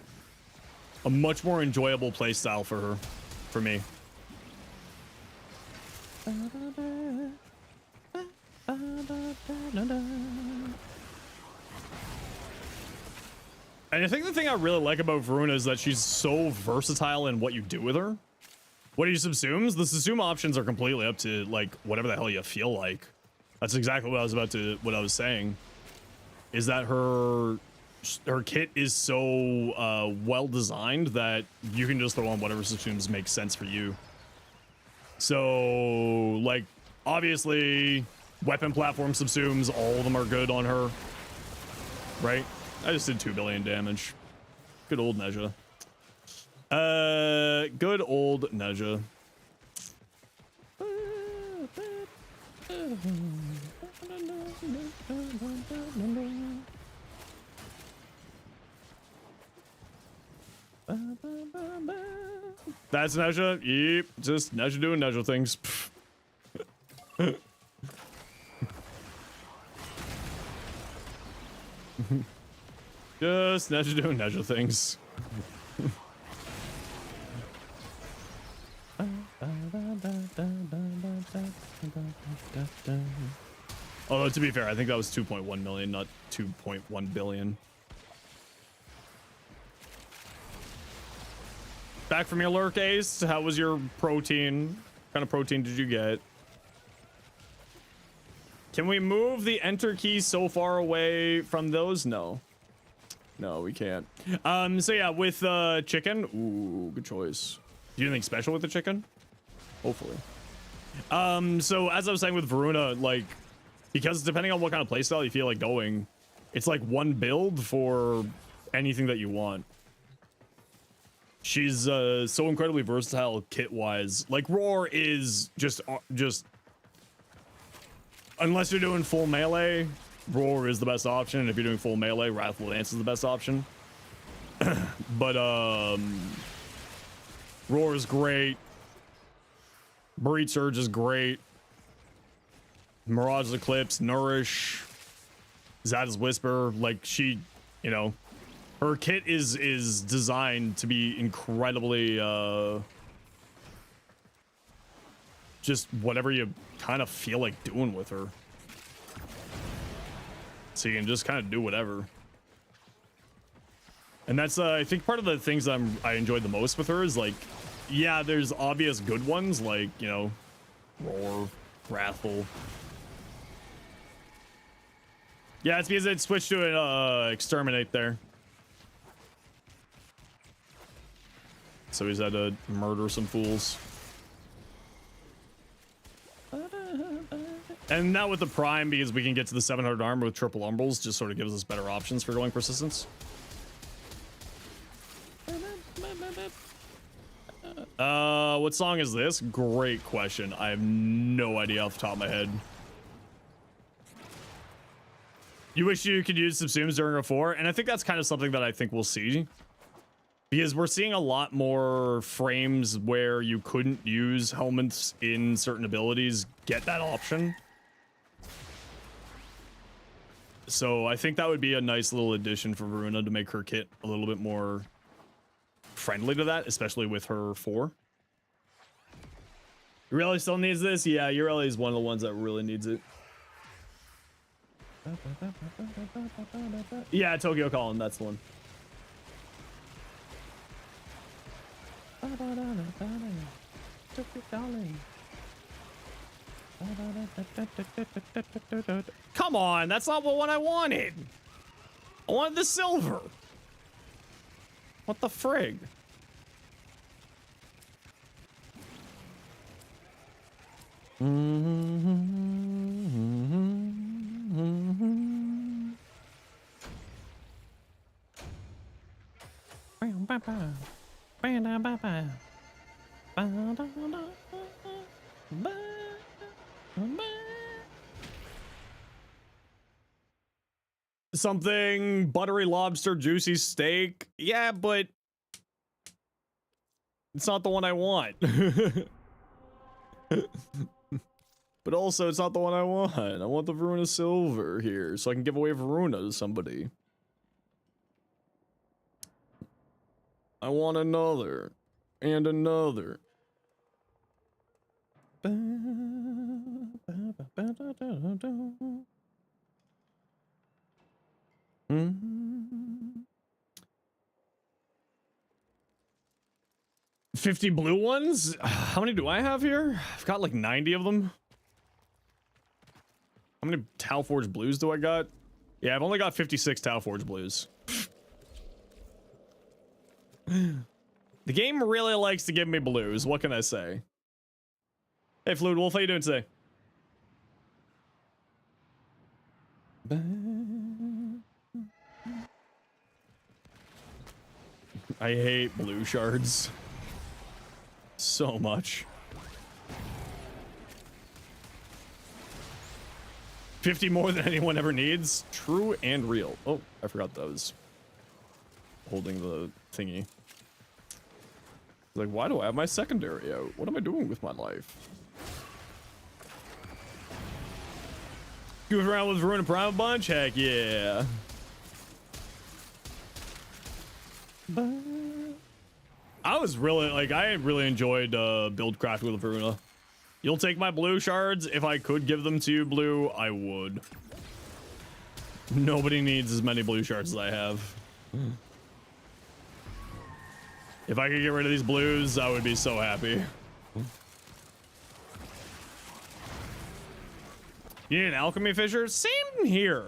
much more enjoyable playstyle for her, for me. And I think the thing I really like about Voruna is that she's so versatile in what you do with her. What do you subsumes? The subsume options are completely up to like whatever the hell you feel like. That's exactly what I was saying. Is that her kit is so well designed that you can just throw on whatever subsumes make sense for you. So like obviously weapon platform subsumes, all of them are good on her, right? I just did 2 billion damage. Good old Deja. Good old Deja. That's Deja. Yep, just Deja doing Deja things. Just Deja doing Deja things. Although to be fair, I think that was 2.1 million, not 2.1 billion. Back from your lurk, Ace. How was your protein? What kind of protein did you get? Can we move the enter key so far away from those? No. No, we can't. So yeah, with chicken. Ooh, good choice. Do you do anything special with the chicken? Hopefully. So as I was saying with Voruna, like, because depending on what kind of playstyle you feel like going, it's like one build for anything that you want. She's so incredibly versatile kit-wise. Like Roar is just unless you're doing full melee, Roar is the best option. And if you're doing full melee, Wrathful Dance is the best option. But Roar is great. Breed Surge is great. Mirage Eclipse, Nourish, Zada's Whisper, like she, you know, her kit is designed to be incredibly just whatever you kind of feel like doing with her. So you can just kind of do whatever. And that's I think part of the things I enjoyed the most with her is like, yeah, there's obvious good ones like, you know, Roar, Wrathful. Yeah, it's because it switched to an Exterminate there. So he's had to murder some fools. And now with the Prime, because we can get to the 700 armor with triple umbrals, just sort of gives us better options for going persistence. What song is this? Great question. I have no idea off the top of my head. You wish you could use subsumes during a 4, and I think that's kind of something that I think we'll see. Because we're seeing a lot more frames where you couldn't use helmets in certain abilities get that option. So I think that would be a nice little addition for Voruna to make her kit a little bit more friendly to that, especially with her 4. Ureli still needs this? Yeah, Ureli is one of the ones that really needs it. Yeah, Tokyo Calling, that's the one. Come on, that's not what one I wanted. I wanted the silver. What the frig? Something buttery lobster, juicy steak. Yeah, but it's not the one I want. But also, it's not the one I want. I want the Voruna silver here, so I can give away Voruna to somebody. I want another. And another. Mm-hmm. 50 blue ones? How many do I have here? I've got like 90 of them. How many Tau Forge blues do I got? Yeah, I've only got 56 Tau Forge blues. The game really likes to give me blues. What can I say? Hey, Fluid Wolf, how you doing today? I hate blue shards so much. 50 more than anyone ever needs. True and real. Oh, I forgot that I was holding the thingy. Like, why do I have my secondary out? What am I doing with my life? Goofing around with Voruna Prime a bunch? Heck yeah. I was really, like, I really enjoyed build crafting with Voruna. You'll take my blue shards. If I could give them to you, blue, I would. Nobody needs as many blue shards as I have. If I could get rid of these blues, I would be so happy. You need an alchemy fissure? Same here.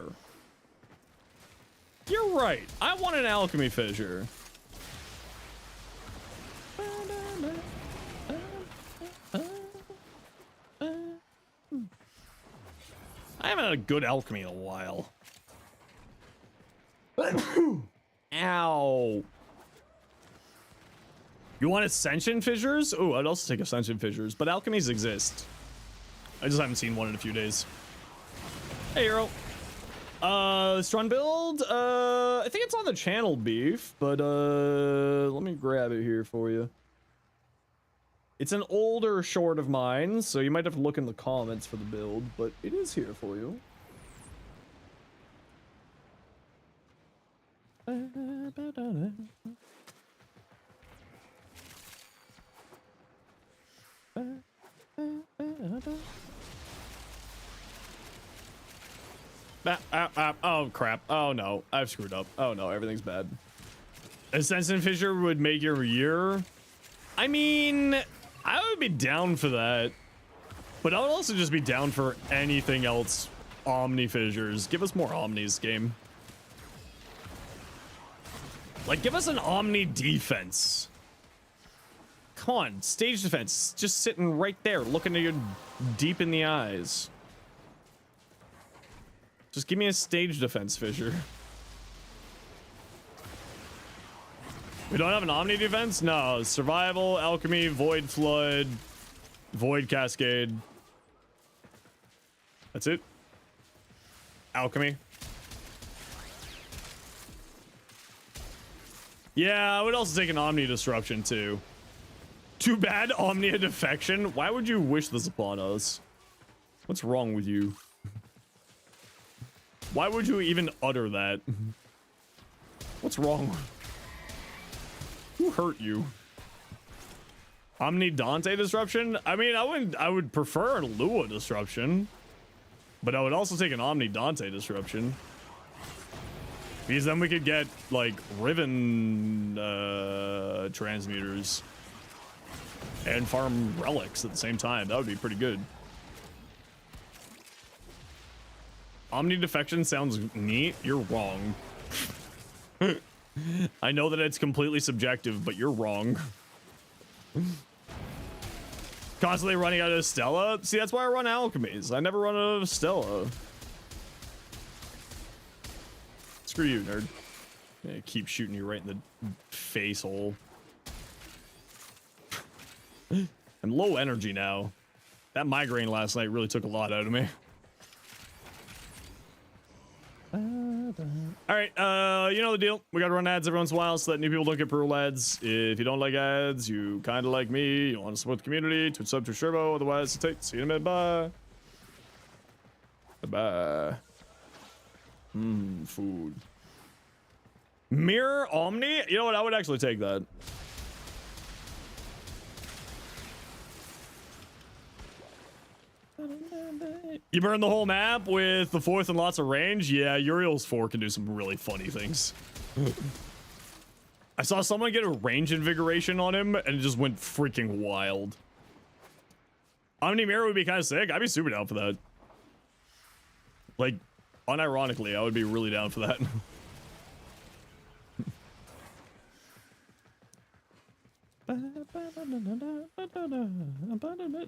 You're right. I want an alchemy fissure. I haven't had a good alchemy in a while. Ow. You want Ascension Fissures? Oh, I'd also take Ascension Fissures, but alchemies exist. I just haven't seen one in a few days. Hey, Hero. Strun build? I think it's on the channel, Beef, but let me grab it here for you. It's an older short of mine, so you might have to look in the comments for the build, but it is here for you. Oh crap. Oh no, I've screwed up. Oh no, everything's bad. Ascension Fissure would make your year. I mean, I would be down for that, but I would also just be down for anything else. Omni Fissures. Give us more Omnis, game. Like, give us an Omni defense. Come on, stage defense. Just sitting right there, looking at you deep in the eyes. Just give me a stage defense fissure. We don't have an Omni defense? No. Survival, Alchemy, Void Flood, Void Cascade. That's it. Alchemy. Yeah, I would also take an Omni Disruption too. Too bad, Omnia Defection. Why would you wish this upon us? What's wrong with you? Why would you even utter that? What's wrong? Who hurt you? Omni Dante Disruption? I mean, I would prefer a Lua Disruption, but I would also take an Omni Dante Disruption. Because then we could get, like, Riven transmuters and farm relics at the same time. That would be pretty good. Omni defection sounds neat. You're wrong. I know that it's completely subjective, but you're wrong. Constantly running out of Stella? See, that's why I run alchemies. I never run out of Stella. Screw you, nerd. Yeah, keep shooting you right in the face hole. I'm low energy now. That migraine last night really took a lot out of me. All right, you know the deal. We gotta run ads every once in a while so that new people don't get pro ads. If you don't like ads, you kind of like me, you want to support the community, Twitch sub to Sherbo, otherwise it's take. See you in a minute, bye. Bye-bye. Food. Mirror Omni? You know what, I would actually take that. You burn the whole map with the 4th and lots of range? Yeah, Uriel's 4 can do some really funny things. I saw someone get a range invigoration on him and it just went freaking wild. Omni Mirror would be kind of sick. I'd be super down for that. Like, unironically, I would be really down for that.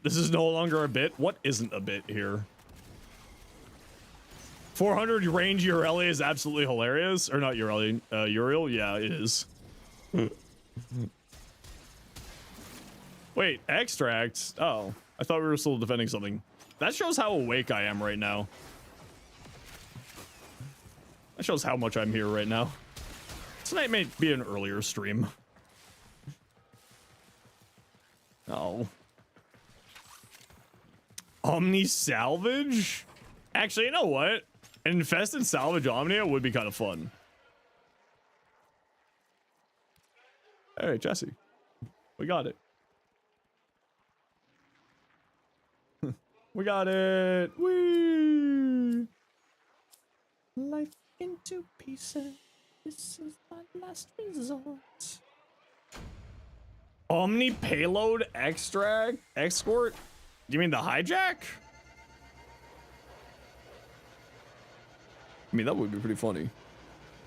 This is no longer a bit. What isn't a bit here? 400 range Uriel is absolutely hilarious. Or not Uriel, Uriel? Yeah, it is. Wait, extract? Oh, I thought we were still defending something. That shows how awake I am right now. That shows how much I'm here right now. Tonight may be an earlier stream. Oh. Omni salvage? Actually, you know what? An infested salvage Omnia would be kind of fun. Hey, Jesse. We got it. We got it. Whee! Life into pieces. This is my last resort. Omni payload extract escort? You mean the hijack? I mean, that would be pretty funny.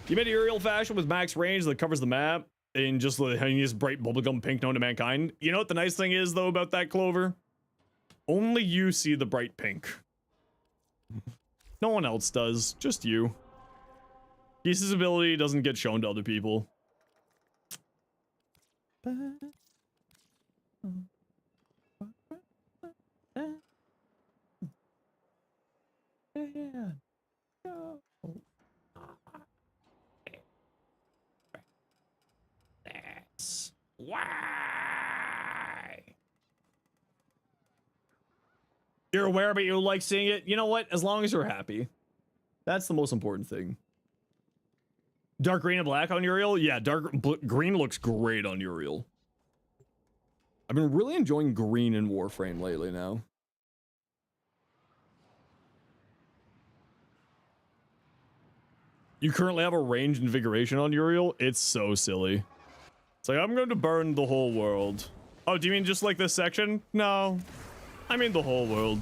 You made Uriel fashion with max range that covers the map in just the tiniest bright bubblegum pink known to mankind. You know what the nice thing is though about that, Clover? Only you see the bright pink. No one else does, just you. Geese's ability doesn't get shown to other people. That's why. You're aware, but you like seeing it. You know what? As long as you're happy. That's the most important thing. Dark green and black on Uriel? Yeah, green looks great on Uriel. I've been really enjoying green in Warframe lately now. You currently have a range invigoration on Uriel? It's so silly. It's like, I'm going to burn the whole world. Oh, do you mean just like this section? No. I mean the whole world.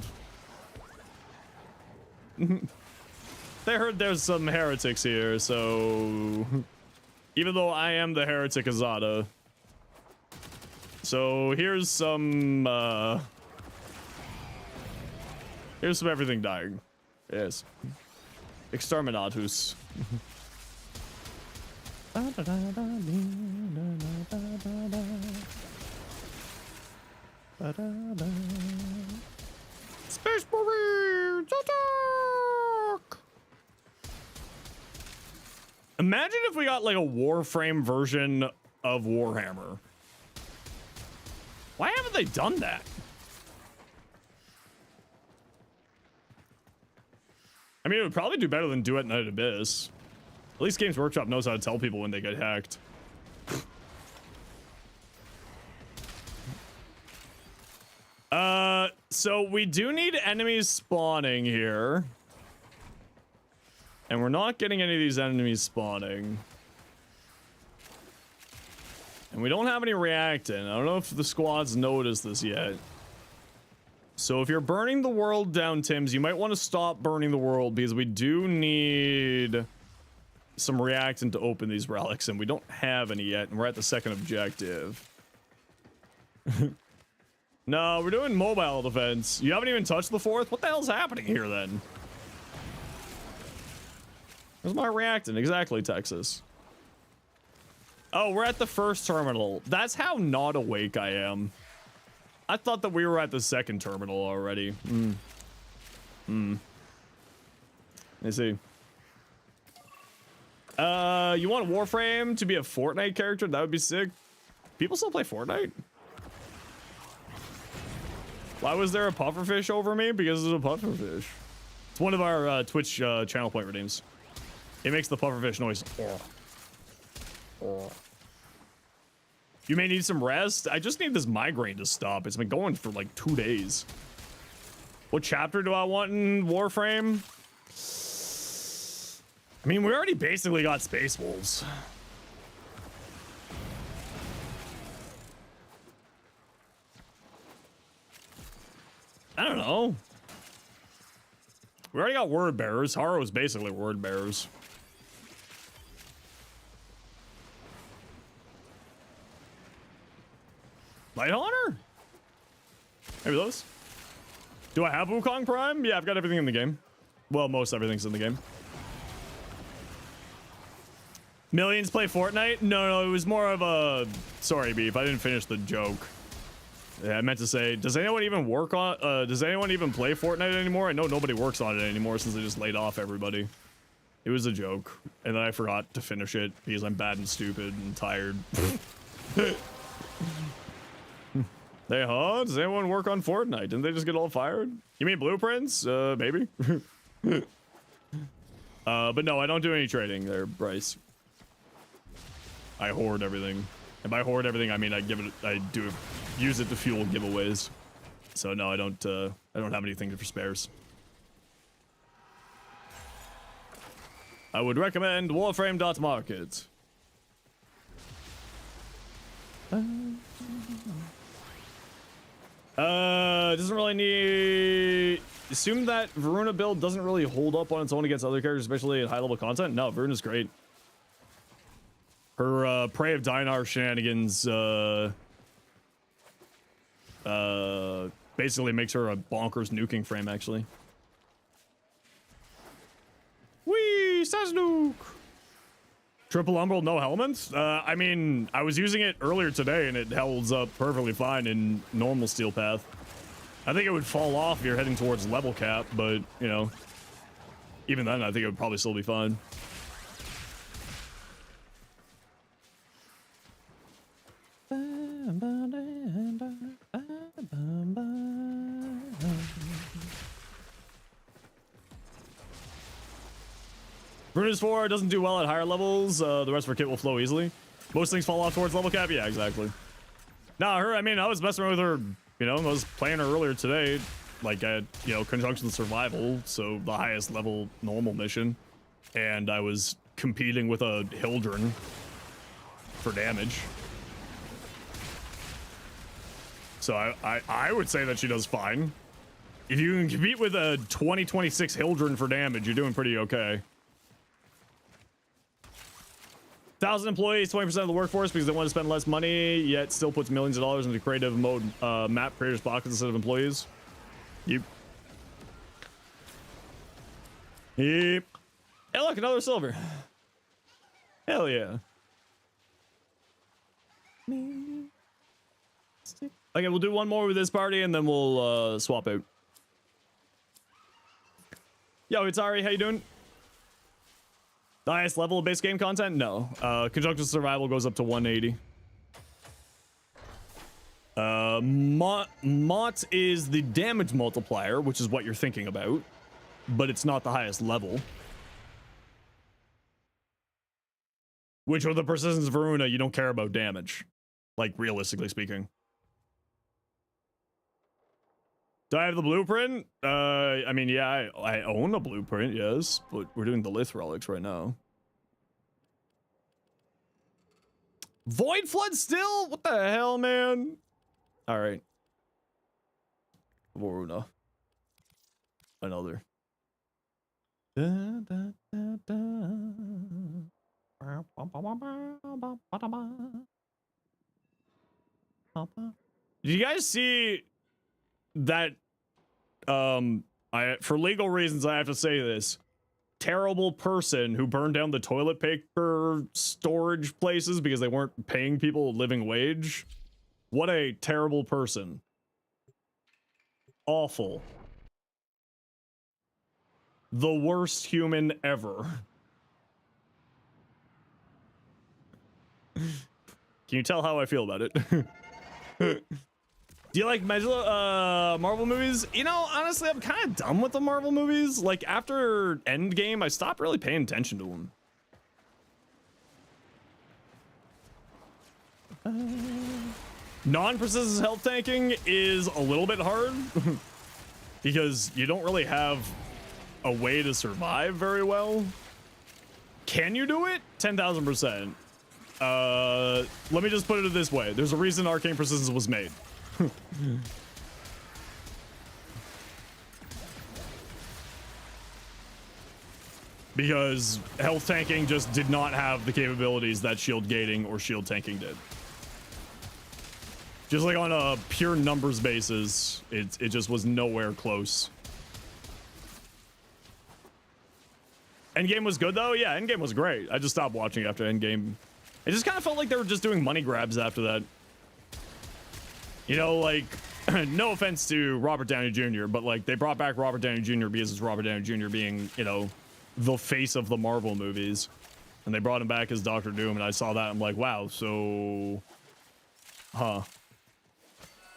They heard there's some heretics here, so... Even though I am the heretic Azada. So here's some, here's some everything dying. Yes. Exterminatus. Space Marines, attack! Imagine if we got like a Warframe version of Warhammer. Why haven't they done that? I mean, it would probably do better than Duet Night Abyss. At least Games Workshop knows how to tell people when they get hacked. So we do need enemies spawning here. And we're not getting any of these enemies spawning. And we don't have any reacting. I don't know if the squad's noticed this yet. So if you're burning the world down, Tims, you might want to stop burning the world because we do need some reactant to open these relics, and we don't have any yet, and we're at the second objective. No, we're doing mobile defense. You haven't even touched the fourth? What the hell's happening here, then? Where's my reactant? Exactly, Texas. Oh, we're at the first terminal. That's how not awake I am. I thought that we were at the second terminal already. Let me see. You want Warframe to be a Fortnite character? That would be sick. People still play Fortnite? Why was there a pufferfish over me? Because there's a pufferfish. It's one of our Twitch channel point redeems. It makes the pufferfish noise. You may need some rest. I just need this migraine to stop. It's been going for like 2 days. What chapter do I want in Warframe? I mean, we already basically got Space Wolves. I don't know. We already got Word Bearers. Haro is basically Word Bearers. Light Hunter? Maybe those. Do I have Wukong Prime? Yeah, I've got everything in the game. Well, most everything's in the game. Millions play Fortnite? No, it was more of a... Sorry, Beef. I didn't finish the joke. Yeah, I meant to say, does anyone even work on... does anyone even play Fortnite anymore? I know nobody works on it anymore since they just laid off everybody. It was a joke. And then I forgot to finish it because I'm bad and stupid and tired. Hey, huh? Does anyone work on Fortnite? Didn't they just get all fired? You mean blueprints? Maybe. But no, I don't do any trading there, Bryce. I hoard everything. And by hoard everything, I mean I use it to fuel giveaways. So no, I don't have anything for spares. I would recommend Warframe.market. Doesn't really need... Assume that Voruna build doesn't really hold up on its own against other characters, especially at high level content. No, Varuna's great. Her Prey of Dinar shenanigans basically makes her a bonkers nuking frame, actually. Whee! Says nuke! Triple Umbral, no helmets? I mean, I was using it earlier today and it holds up perfectly fine in normal steel path. I think it would fall off if you're heading towards level cap, but, you know, even then, I think it would probably still be fine. Brutus 4 doesn't do well at higher levels. The rest of her kit will flow easily. Most things fall off towards level cap. Yeah, exactly. Nah, her, I mean, I was messing with her, you know, I was playing her earlier today, like at, you know, Conjunction Survival, so the highest level normal mission. And I was competing with a Hildren for damage. So I would say that she does fine. If you can compete with a 2026 Hildren for damage, you're doing pretty okay. 1,000 employees, 20% of the workforce because they want to spend less money, yet still puts millions of dollars into creative mode map creators' pockets instead of employees. Yep. Yep. Hey, look, another silver. Hell yeah. Okay, we'll do one more with this party and then we'll swap out. Yo, it's Ari, how you doing? The highest level of base game content? No. Conjunction Survival goes up to 180. Mott is the damage multiplier, which is what you're thinking about, but it's not the highest level. Which with the Persistence of Voruna, you don't care about damage. Like, realistically speaking. Do I have the blueprint? I mean, yeah, I own a blueprint, yes, but we're doing the Lith relics right now. Void Flood still? What the hell, man? All right. Voruna. Another. Did you guys see that? For legal reasons, I have to say this. Terrible person who burned down the toilet paper storage places because they weren't paying people a living wage. What a terrible person. Awful. The worst human ever. Can you tell how I feel about it? Do you like Marvel movies? You know, honestly, I'm kind of done with the Marvel movies. Like, after Endgame, I stopped really paying attention to them. Non-persistent health tanking is a little bit hard because you don't really have a way to survive very well. Can you do it? 10,000%. Let me just put it this way. There's a reason Arcane Persistence was made. Because health tanking just did not have the capabilities that shield gating or shield tanking did. Just like on a pure numbers basis, it just was nowhere close. Endgame was good though? Yeah, Endgame was great. I just stopped watching after Endgame. It just kind of felt like they were just doing money grabs after that. You know, like, no offense to Robert Downey Jr., but like, they brought back Robert Downey Jr. because it's Robert Downey Jr. being, you know, the face of the Marvel movies. And they brought him back as Doctor Doom, and I saw that, I'm like, wow, so... Huh.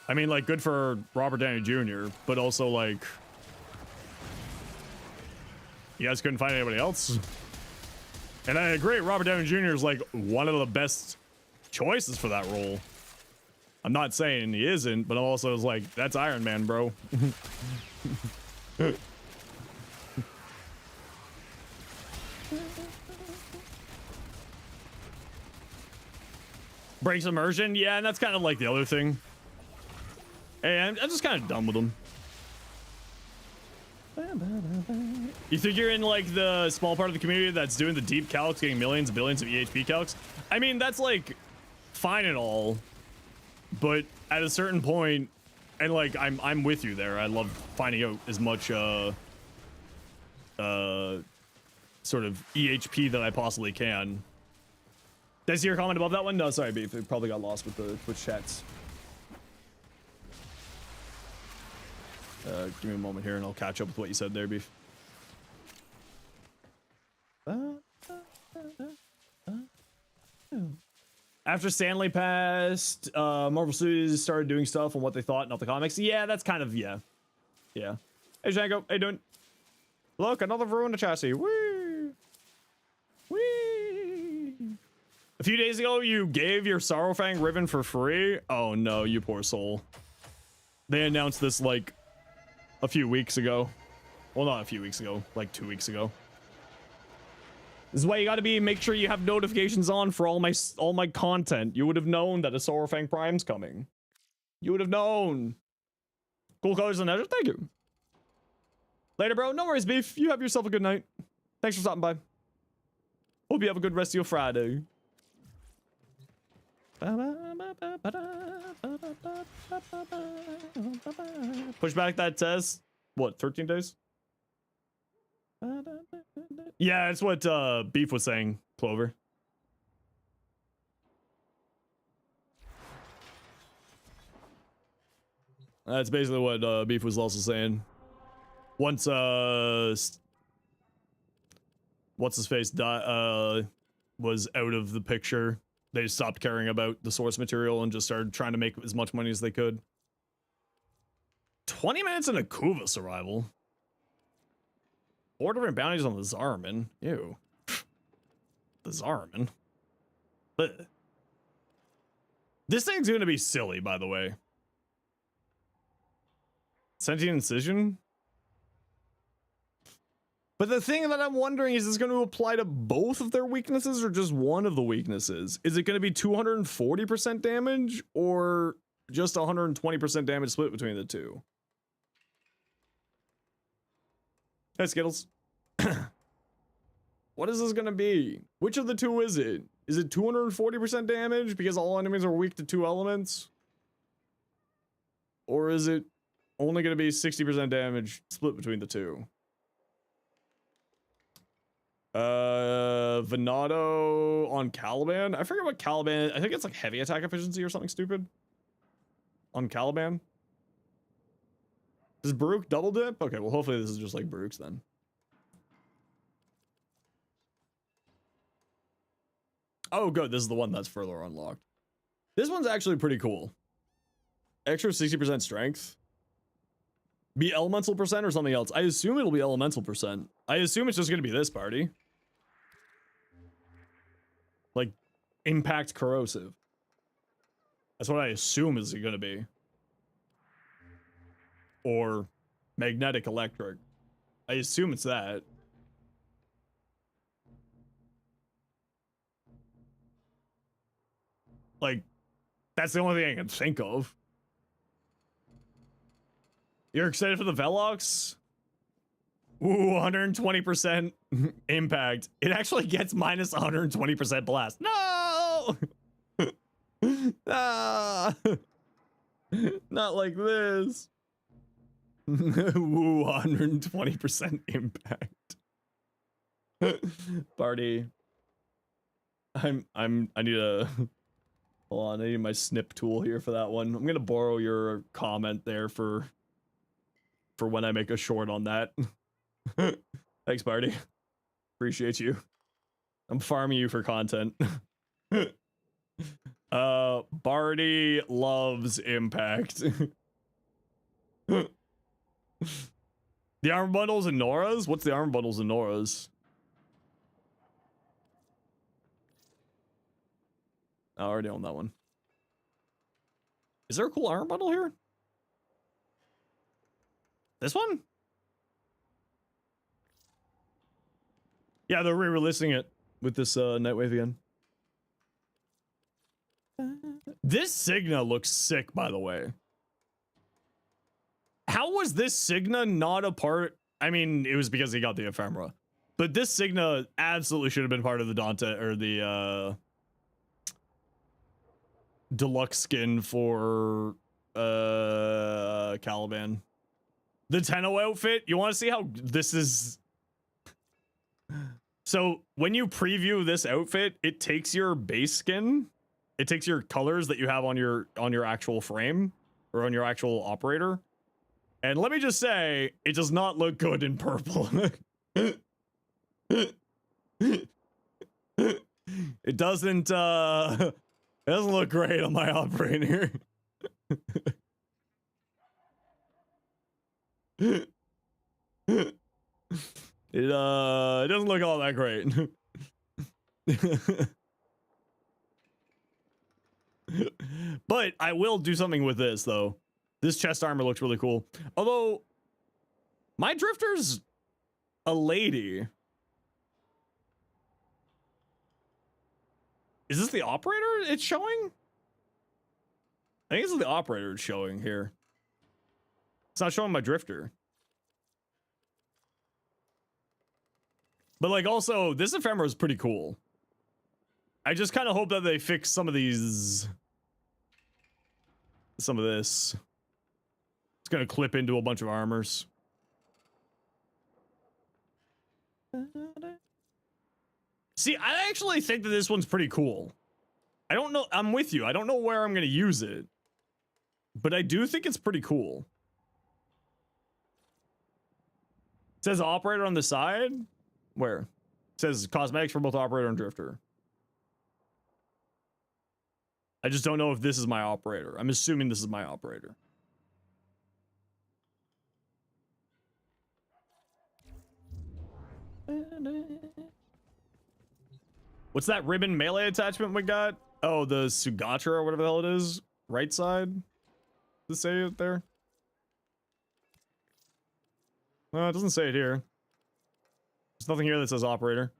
I mean, like, good for Robert Downey Jr., but also, like... You guys couldn't find anybody else? And I agree, Robert Downey Jr. is, like, one of the best choices for that role. I'm not saying he isn't, but also is like, that's Iron Man, bro. Breaks immersion? Yeah, and that's kind of like the other thing. Hey, I'm just kind of done with them. You think you're in like the small part of the community that's doing the deep calcs, getting millions and billions of EHP calcs? I mean, that's like fine and all. But at a certain point, and like I'm with you there. I love finding out as much sort of EHP that I possibly can. Did I see your comment above that one? No, sorry, Beef. It probably got lost with the Twitch chats. Give me a moment here and I'll catch up with what you said there, Beef. After Stanley passed, Marvel Studios started doing stuff on what they thought, not the comics. Yeah, that's kind of, yeah. Yeah. Hey, Django. How you doing? Look, another Voruna chassis. Whee! Whee! A few days ago, you gave your Sorrowfang Ribbon for free? Oh, no, you poor soul. They announced this, like, a few weeks ago. Well, not a few weeks ago. Like, 2 weeks ago. This is why you gotta make sure you have notifications on for all my content. You would have known that a Sorrowfang Prime's coming. You would have known. Cool colors and edges. Thank you. Later, bro. No worries, Beef. You have yourself a good night. Thanks for stopping by. Hope you have a good rest of your Friday. Push back that test. What, 13 days? Yeah, that's what Beef was saying, Clover. That's basically what Beef was also saying. Once what's his face was out of the picture, they stopped caring about the source material and just started trying to make as much money as they could. 20 minutes in a Kuva survival. 4 different bounties on the Zaraman. Ew. The Zaraman. But this thing's gonna be silly, by the way. Sentient Incision? But the thing that I'm wondering is this going to apply to both of their weaknesses or just one of the weaknesses? Is it going to be 240% damage or just 120% damage split between the two? Hey, Skittles. What is this gonna be? Which of the two is it? Is it 240% damage because all enemies are weak to 2 elements? Or is it only gonna be 60% damage split between the two? Venado on Caliban? I forget what Caliban, I think it's like heavy attack efficiency or something stupid. On Caliban? Does Baruch double dip? Okay, well hopefully this is just like Baruch's then. Oh good, this is the one that's further unlocked. This one's actually pretty cool. Extra 60% strength. Be elemental percent or something else? I assume it'll be elemental percent. I assume it's just gonna be this party. Like, impact corrosive. That's what I assume is gonna be. Or magnetic electric. I assume it's that. Like, that's the only thing I can think of. You're excited for the Velox? Ooh, 120% impact. It actually gets minus 120% blast. No! Ah! Not like this. Ooh, 120% impact. Party. I need a... Hold on, I need my snip tool here for that one. I'm gonna borrow your comment there for when I make a short on that. Thanks, Barty. Appreciate you. I'm farming you for content. Barty loves impact. The armor bundles and Nora's? What's the armor bundles and Nora's? I already own that one. Is there a cool armor bundle here? This one? Yeah, they're re-releasing it with this Nightwave again. This Signa looks sick, by the way. How was this Signa not a part? I mean, it was because he got the ephemera. But this Signa absolutely should have been part of the Dante, or the deluxe skin for Caliban. The Tenno outfit, you want to see how this is? So when you preview this outfit, it takes your base skin, it takes your colors that you have on your actual frame or on your actual operator, and let me just say, it does not look good in purple. It doesn't look great on my operator. It doesn't look all that great. But I will do something with this though. This chest armor looks really cool. Although my drifter's a lady. Is this the operator it's showing? I think this is the operator it's showing here. It's not showing my drifter. But like also, this ephemera is pretty cool. I just kind of hope that they fix some of these. Some of this. It's gonna clip into a bunch of armors. See, I actually think that this one's pretty cool. I don't know, I'm with you. I don't know where I'm gonna use it. But I do think it's pretty cool. It says operator on the side. Where? It says cosmetics for both operator and drifter. I just don't know if this is my operator. I'm assuming this is my operator. What's that ribbon melee attachment we got? Oh, the Sugatra or whatever the hell it is. Right side? Does it say it there? No, it doesn't say it here. There's nothing here that says operator.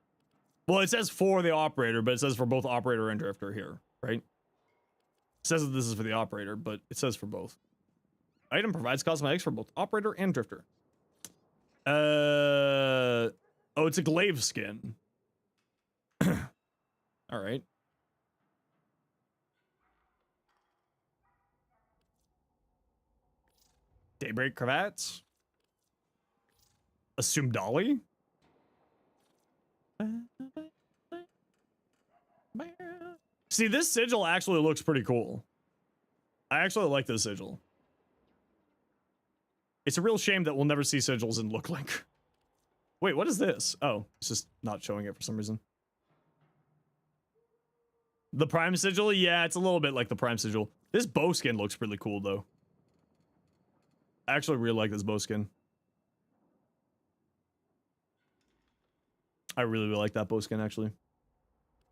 Well, it says for the operator, but it says for both operator and drifter here, right? It says that this is for the operator, but it says for both. Item provides cosmetics for both operator and drifter. Oh, it's a glaive skin. All right. Daybreak cravats. Assume Dolly. See, this sigil actually looks pretty cool. I actually like this sigil. It's a real shame that we'll never see sigils in Look Link. Wait, what is this? Oh, it's just not showing it for some reason. The Prime sigil? Yeah, it's a little bit like the Prime sigil. This bow skin looks really cool, though. I actually really like this bow skin. I really, really like that bow skin, actually.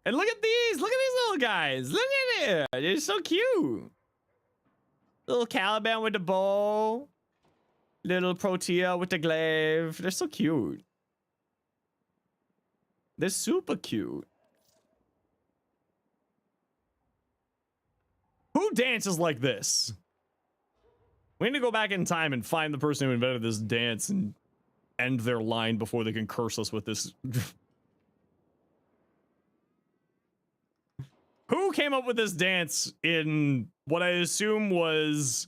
And look at these! Look at these little guys! Look at it! They're so cute! Little Caliban with the bow. Little Protea with the glaive. They're so cute. They're super cute. Who dances like this? We need to go back in time and find the person who invented this dance and end their line before they can curse us with this. Who came up with this dance in what I assume was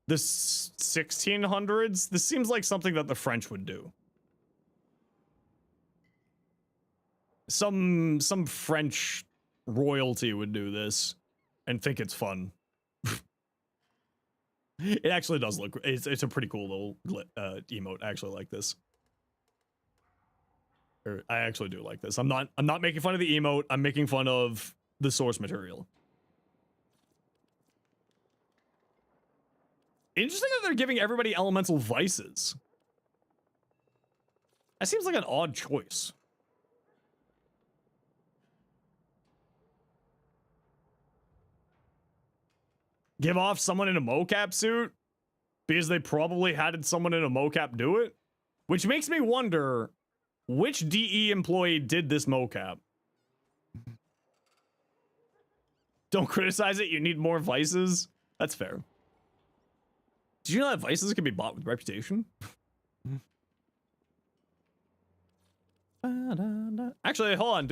the 1600s? This seems like something that the French would do. Some French royalty would do this and think it's fun. It actually does look, it's a pretty cool little emote. I actually like this. I actually do like this. I'm not making fun of the emote. I'm making fun of the source material. Interesting that they're giving everybody elemental vices. That seems like an odd choice. Give off someone in a mocap suit because they probably had someone in a mocap do it, which makes me wonder which DE employee did this mocap. Don't criticize it. You need more vices. That's fair. Did you know that vices can be bought with reputation? Actually, hold on.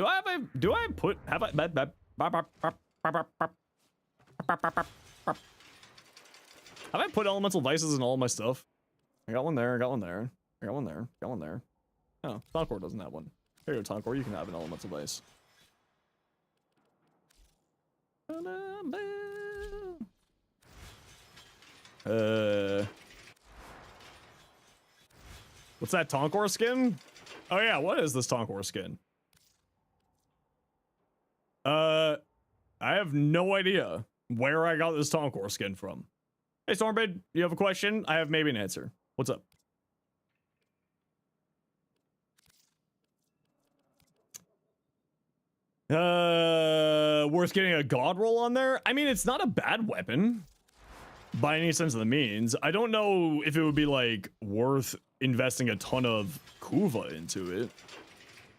Have I put elemental vices in all my stuff? I got one there, I got one there, I got one there, got one there. Oh, Tonkor doesn't have one. Here you go, Tonkor, you can have an elemental vice. What's that Tonkor skin? Oh yeah, what is this Tonkor skin? I have no idea where I got this Tonkor skin from. Hey Stormbid, you have a question? I have maybe an answer. What's up? Worth getting a god roll on there? I mean, it's not a bad weapon by any sense of the means. I don't know if it would be like worth investing a ton of Kuva into it.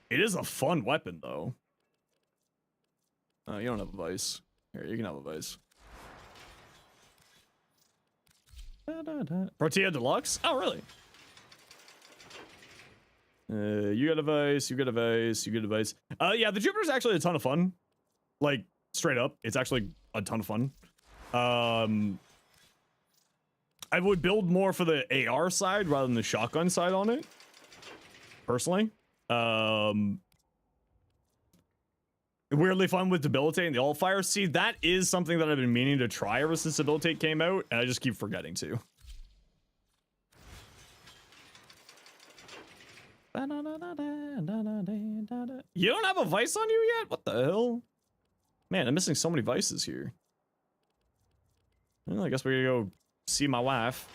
It is a fun weapon though. You don't have a vice. Here, you can have a vice. Protea Deluxe? Oh, really? You got a vice, you got a vice, you get a vice. Yeah, the Jupiter's actually a ton of fun. Like, straight up, it's actually a ton of fun. I would build more for the AR side rather than the shotgun side on it. Personally. Weirdly fun with Debilitate and the All-Fire. See, that is something that I've been meaning to try ever since Debilitate came out, and I just keep forgetting to. You don't have a vice on you yet? What the hell? Man, I'm missing so many vices here. Well, I guess we're gonna go see my wife.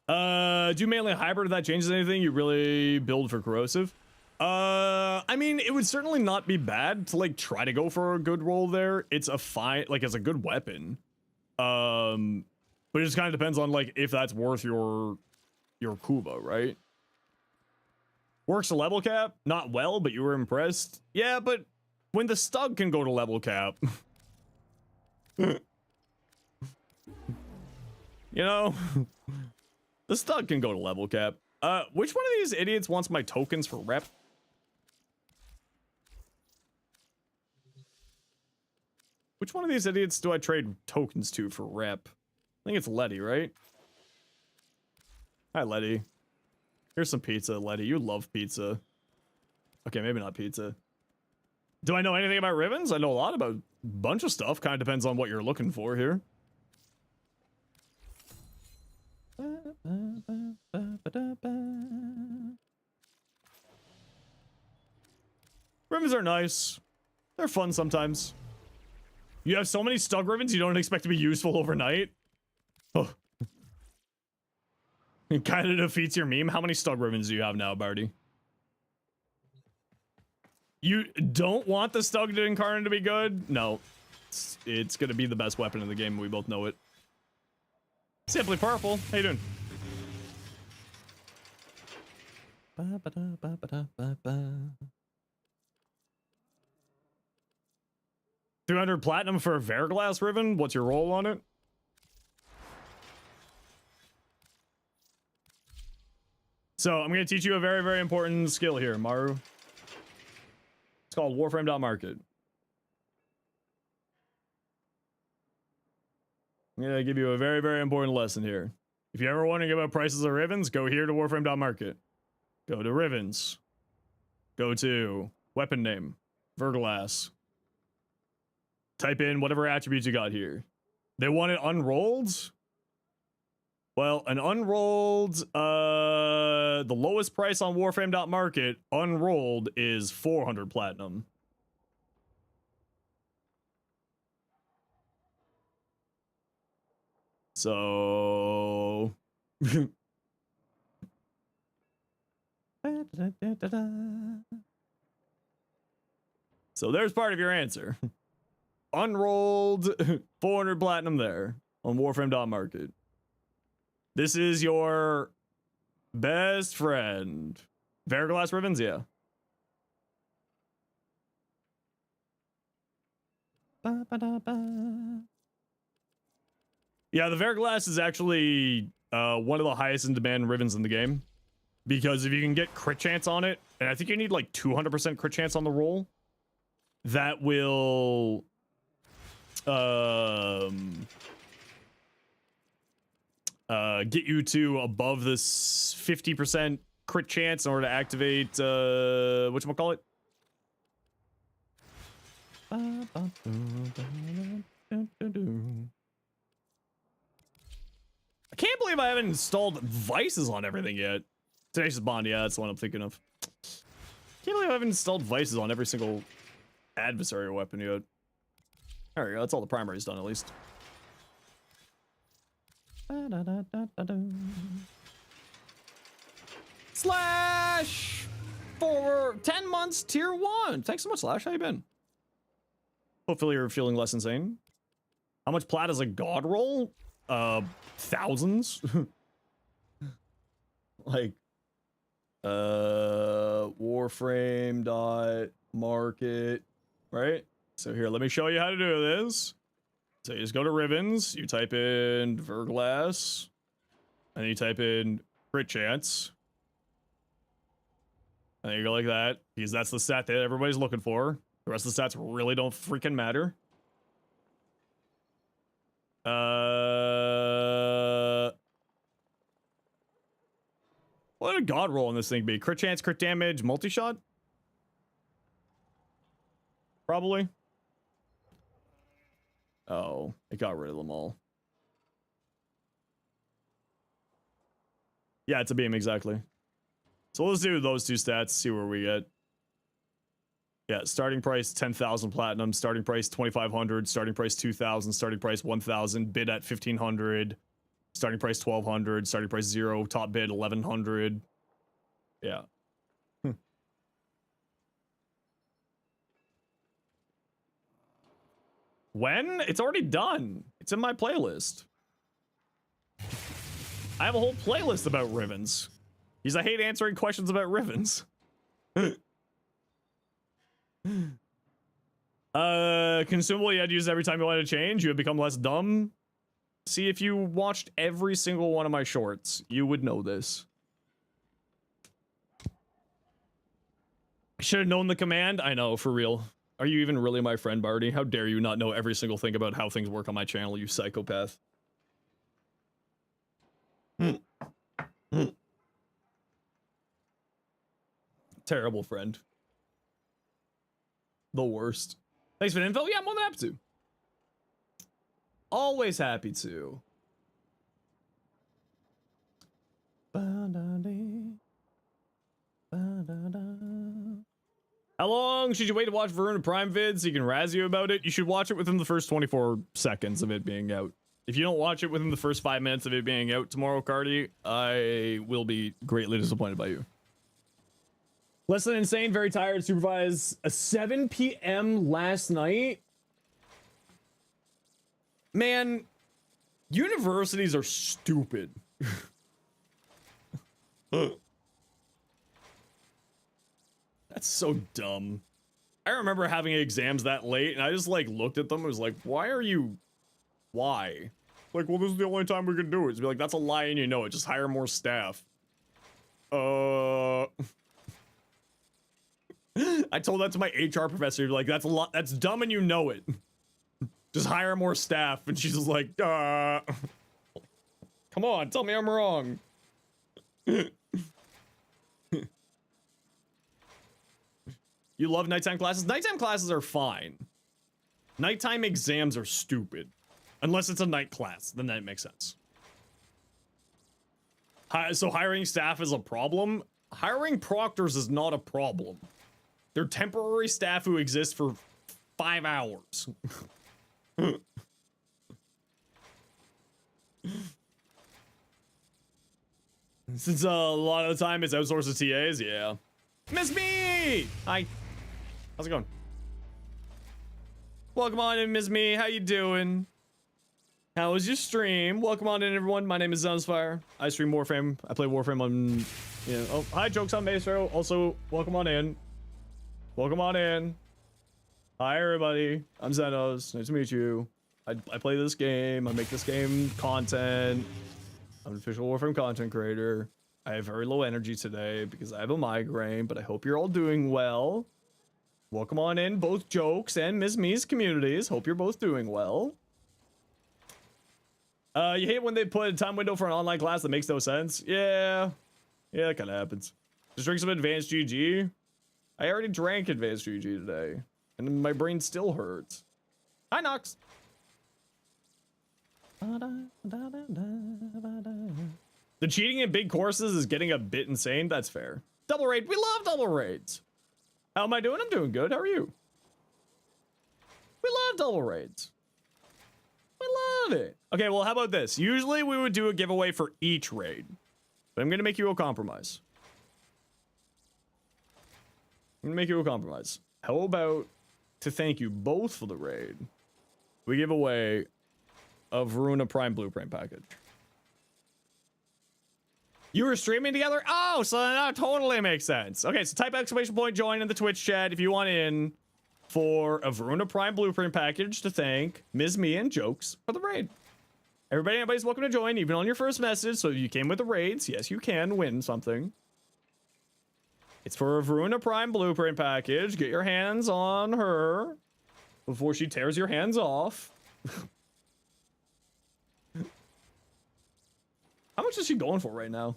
Do mainly hybrid if that changes anything? You really build for corrosive? I mean, it would certainly not be bad to like try to go for a good roll there. It's a fine, like it's a good weapon. But it just kind of depends on like if that's worth your Kuba, right? Works a level cap, not well, but you were impressed. Yeah, but when the Stug can go to level cap, you know, The stud can go to level cap. Which one of these idiots wants my tokens for rep? Which one of these idiots do I trade tokens to for rep? I think it's Letty, right? Hi, Letty. Here's some pizza, Letty. You love pizza. Okay, maybe not pizza. Do I know anything about ribbons? I know a lot about a bunch of stuff. Kind of depends on what you're looking for here. Ribbons are nice. They're fun sometimes. You have so many stug ribbons you don't expect to be useful overnight. Oh. It kind of defeats your meme. How many stug ribbons do you have now, Barty? You don't want the Stugged Incarnate to be good? No. It's gonna be the best weapon in the game. We both know it. Simply Purple. How you doing? 300 platinum for a Verglass ribbon? What's your roll on it? So I'm going to teach you a very, very important skill here, Maru. It's called Warframe.market. I'm going to give you a very, very important lesson here. If you ever want to give up prices of ribbons, go here to Warframe.market. Go to ribbons. Go to weapon name, Verglass. Type in whatever attributes you got here. They want it unrolled. Well, an unrolled, the lowest price on Warframe.market unrolled is 400 platinum. So so there's part of your answer. Unrolled 400 platinum there on Warframe.market. This is your best friend. Verglass ribbons, yeah. Yeah, the Verglass is actually one of the highest in demand ribbons in the game. Because if you can get crit chance on it, and I think you need like 200% crit chance on the roll, that will get you to above this 50% crit chance in order to activate whatchamacallit? I can't believe I haven't installed vices on everything yet. Tenacious Bond, yeah, that's the one I'm thinking of. Can't believe I haven't installed vices on every single adversary weapon yet. There we go, that's all the primaries done at least. Slash for 10 months tier 1. Thanks so much, Slash. How you been? Hopefully you're feeling less insane. How much plat is a god roll? Thousands. Like Warframe.market, right? So here, let me show you how to do this. So you just go to ribbons, you type in Verglass, and then you type in crit chance. And then you go like that, because that's the stat that everybody's looking for. The rest of the stats really don't freaking matter. What would a god roll in this thing be? Crit chance, crit damage, multi-shot? Probably. Oh, it got rid of them all. Yeah, it's a beam, exactly. So let's do those two stats, see where we get. Yeah, starting price 10,000 platinum, starting price 2,500, starting price 2,000, starting price 1,000, bid at 1,500, starting price 1,200, starting price 0, top bid 1,100. Yeah. When? It's already done. It's in my playlist. I have a whole playlist about ribbons. Because I hate answering questions about ribbons. Consumable you had to use every time you wanted to change. You have become less dumb. See, if you watched every single one of my shorts, you would know this. I should have known the command. I know, for real. Are you even really my friend, Barty? How dare you not know every single thing about how things work on my channel, you psychopath. Terrible friend. The worst. Thanks for the info. Yeah, I'm more than happy to. Always happy to. How long should you wait to watch Voruna Prime vids so he can razz you about it? You should watch it within the first 24 seconds of it being out. If you don't watch it within the first 5 minutes of it being out tomorrow, Cardi, I will be greatly disappointed by you. Less than insane, very tired, supervised a 7 p.m. last night. Man, universities are stupid. That's so dumb. I remember having exams that late, and I just, like, looked at them and was like, why are you... Why? Like, well, this is the only time we can do it. It's be like, that's a lie and you know it. Just hire more staff. I told that to my HR professor. Like, that's a lot. That's dumb and you know it. Just hire more staff. And she's just like, come on, tell me I'm wrong. You love nighttime classes? Nighttime classes are fine. Nighttime exams are stupid. Unless it's a night class, then that makes sense. So hiring staff is a problem? Hiring proctors is not a problem. They're temporary staff who exist for 5 hours. Since a lot of the time it's outsourced to TAs, yeah. Miss Me! Hi. How's it going? Welcome on in, Miss Me. How you doing? How was your stream? Welcome on in, everyone. My name is Zenosfire. I stream Warframe. I play Warframe on... Yeah. Oh, hi, Jokes on Maestro. Also, welcome on in. Welcome on in. Hi, everybody. I'm Zenos. Nice to meet you. I play this game. I make this game content. I'm an official Warframe content creator. I have very low energy today because I have a migraine, but I hope you're all doing well. Welcome on in, both Jokes and Miss Me's communities. Hope you're both doing well. You hate when they put a time window for an online class that makes no sense? Yeah. Yeah, that kind of happens. Just drink some advanced GG. I already drank advanced GG today, and my brain still hurts. Hi, Nox. The cheating in big courses is getting a bit insane. That's fair. Double raid. We love double raids. How am I doing? I'm doing good. How are you? We love double raids. We love it. Okay, well, how about this? Usually we would do a giveaway for each raid, but I'm going to make you a compromise. I'm going to make you a compromise. How about, to thank you both for the raid, we give away a Voruna Prime Blueprint package. You were streaming together? Oh, so that totally makes sense. Okay, so type exclamation point join in the Twitch chat if you want in for a Voruna Prime Blueprint package to thank Ms. Me and Jokes for the raid. Anybody's welcome to join, even on your first message. So if you came with the raids, yes, you can win something. It's for a Voruna Prime Blueprint package. Get your hands on her before she tears your hands off. How much is she going for right now?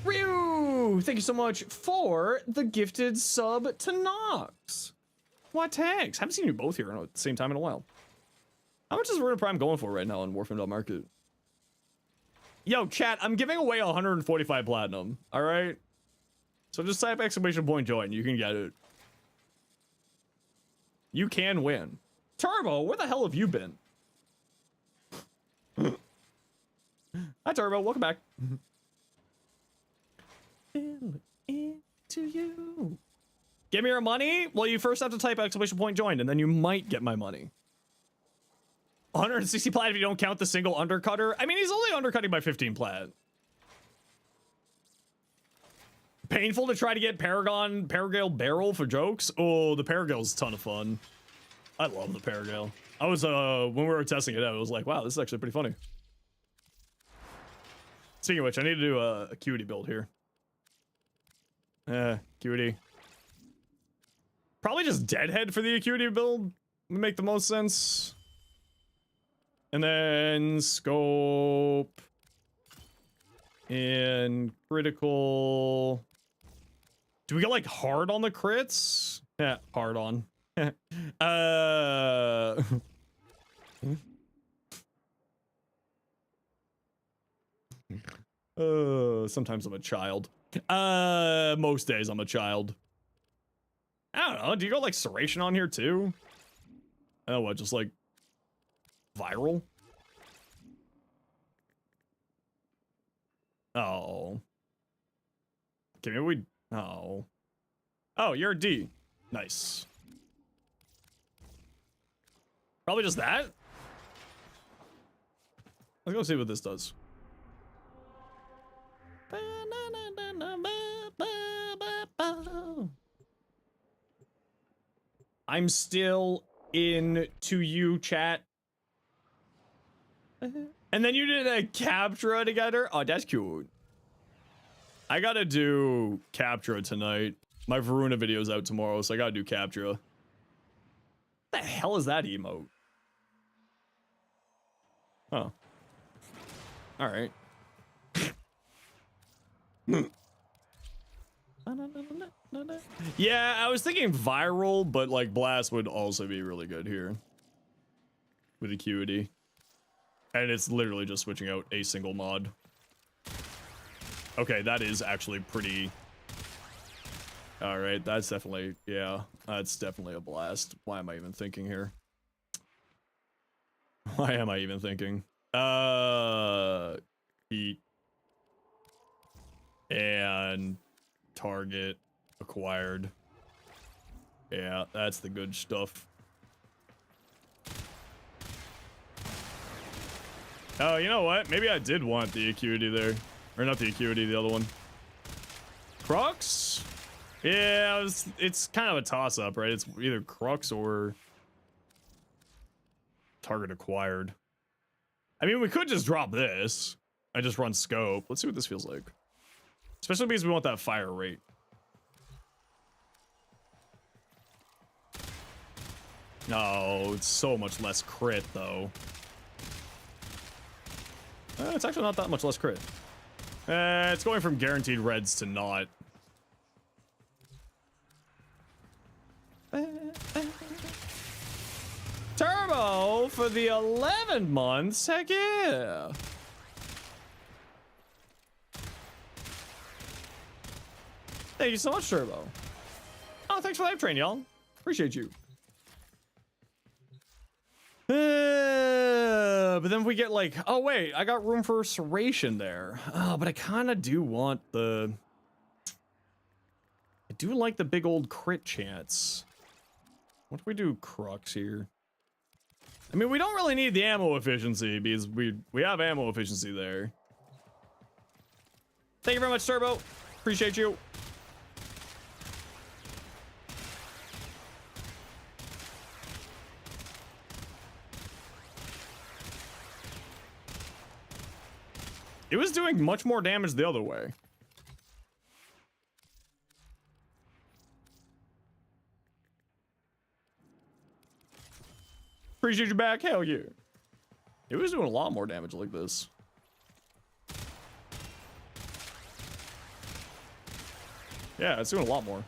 Ryu! Thank you so much for the gifted sub to Nox. What tags? Haven't seen you both here at the same time in a while. How much is Voruna Prime going for right now on Warframe.market? Yo, chat, I'm giving away 145 platinum. Alright? So just type exclamation point join. You can get it. You can win. Turbo, where the hell have you been? Hi, Turbo. Welcome back. Into you. Give me your money? Well, you first have to type exclamation point join, and then you might get my money. 160 plat if you don't count the single undercutter. I mean, he's only undercutting by 15 plat. Painful to try to get Paragale Barrel for Jokes. Oh, the Paragale's a ton of fun. I love the Paragale. I was when we were testing it out, I was like, wow, this is actually pretty funny. Speaking of which, I need to do a acuity build here. Acuity. Probably just deadhead for the acuity build would make the most sense. And then scope and critical. Do we get like hard on the crits? Yeah, hard on. Sometimes I'm a child. Most days I'm a child. I don't know. Do you go like serration on here too? Oh, what? Just like viral? Oh. Okay, maybe we. Oh. Oh, you're a D. Nice. Probably just that. Let's go see what this does. I'm still in to you, chat. And then you did a captura together. Oh, that's cute. I gotta do captura tonight. My Voruna video's out tomorrow, so I gotta do captura. What the hell is that emote? Oh. Alright. Yeah, I was thinking viral, but like blast would also be really good here. With acuity. And it's literally just switching out a single mod. Okay, that is actually pretty... Alright, that's definitely... Yeah, that's definitely a blast. Why am I even thinking here? Why am I even thinking? Heat. And... target. Acquired. Yeah, that's the good stuff. Oh, you know what? Maybe I did want the acuity there. Or not the acuity, the other one. Crux? Yeah, it's kind of a toss-up, right? It's either Crux or target acquired. I mean, we could just drop this. I just run scope. Let's see what this feels like. Especially because we want that fire rate. No, it's so much less crit, though. It's actually not that much less crit. It's going from guaranteed reds to not. Turbo for the 11 months. Heck yeah. Thank you so much, Turbo. Oh, thanks for live train, y'all. Appreciate you. But then we get like, oh wait, I got room for serration there. Oh, but I kind of do want the... I do like the big old crit chance. What if we do Crux here? I mean, we don't really need the ammo efficiency because we have ammo efficiency there. Thank you very much, Turbo. Appreciate you. It was doing much more damage the other way. Appreciate you back. Hell yeah. It was doing a lot more damage like this. Yeah, it's doing a lot more.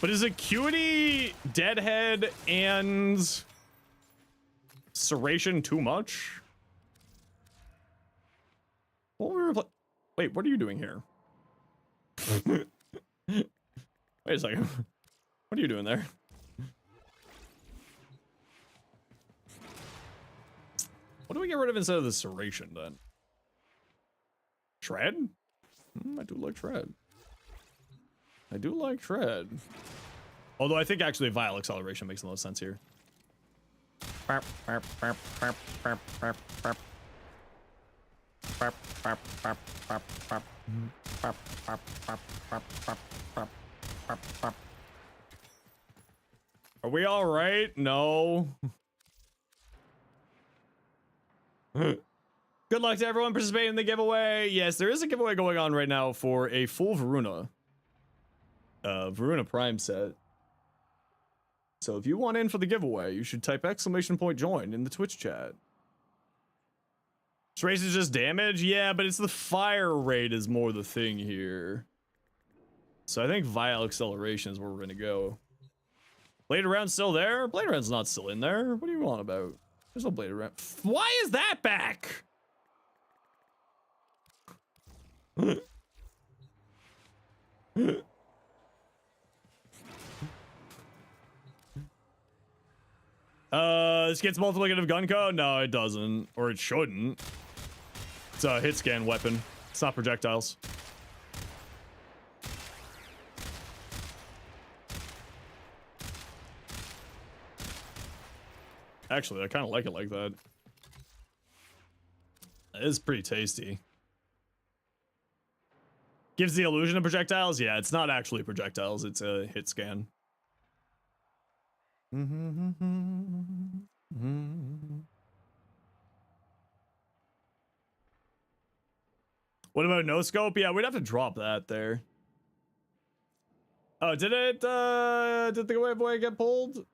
But is acuity, deadhead, and serration too much? What were we wait, what are you doing here? Wait a second. What are you doing there? What do we get rid of instead of the serration then? Shred? I do like shred. I do like shred. Although I think actually vial acceleration makes the most sense here. Are we all right? No. Good luck to everyone participating in the giveaway. Yes, there is a giveaway going on right now for a full Voruna. Voruna Prime set. So if you want in for the giveaway, you should type !join in the Twitch chat. Trace is just damage? Yeah, but it's the fire rate is more the thing here. So I think Vile Acceleration is where we're gonna go. Blade Around's still there? Blade Around's not still in there. What do you want about? There's no Blade Around. Why is that back? This gets multiplicative gun code? No, it doesn't. Or it shouldn't. It's a hit scan weapon. It's not projectiles. Actually, I kind of like it like that. It is pretty tasty. Gives the illusion of projectiles? Yeah, it's not actually projectiles. It's a hit scan. What about no scope? Yeah, we'd have to drop that there. Oh, did it? Did the giveaway get pulled?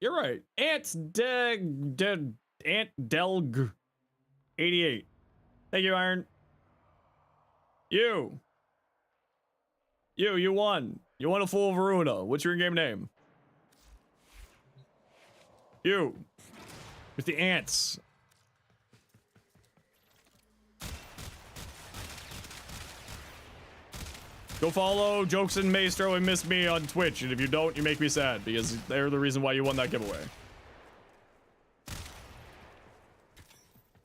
You're right. Delg 88. Thank you, Iron. You won. You won a full Voruna. What's your in-game name? You. With the ants. Go follow Jokes and Maestro and Miss Me on Twitch, and if you don't, you make me sad, because they're the reason why you won that giveaway.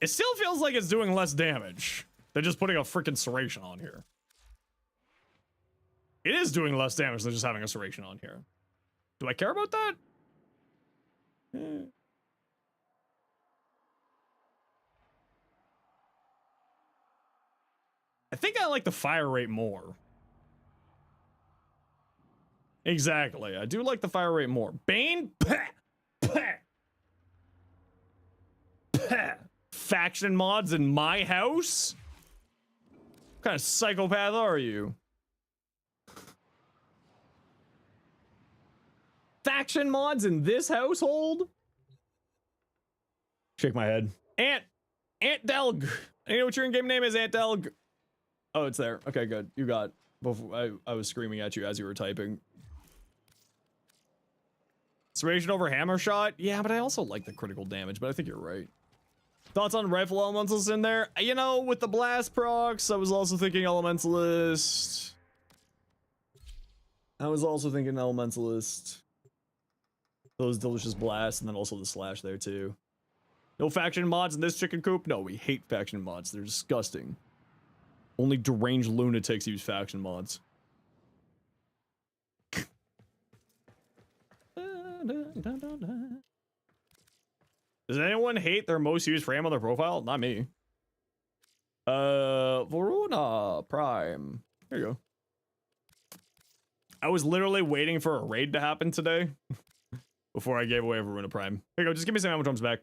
It still feels like it's doing less damage than just putting a freaking Serration on here. It is doing less damage than just having a Serration on here. Do I care about that? I think I like the fire rate more. Exactly. I do like the fire rate more. Bane? Pah! Pah! Pah! Faction mods in my house? What kind of psychopath are you? Faction mods in this household? Shake my head. Ant Delg. I know what your in-game name is, Ant Delg. Oh, it's there. Okay, good. You got. Before I was screaming at you as you were typing. Serration over hammer shot? Yeah, but I also like the critical damage, but I think you're right. Thoughts on rifle elementals in there? You know, with the blast procs, I was also thinking elementalist. Those delicious blasts, and then also the slash there too. No faction mods in this chicken coop? No, we hate faction mods. They're disgusting. Only deranged lunatics use faction mods. Does anyone hate their most used frame on their profile? Not me. Voruna Prime. There you go. I was literally waiting for a raid to happen today before I gave away Voruna Prime. Here you go. Just give me some ammo drums back.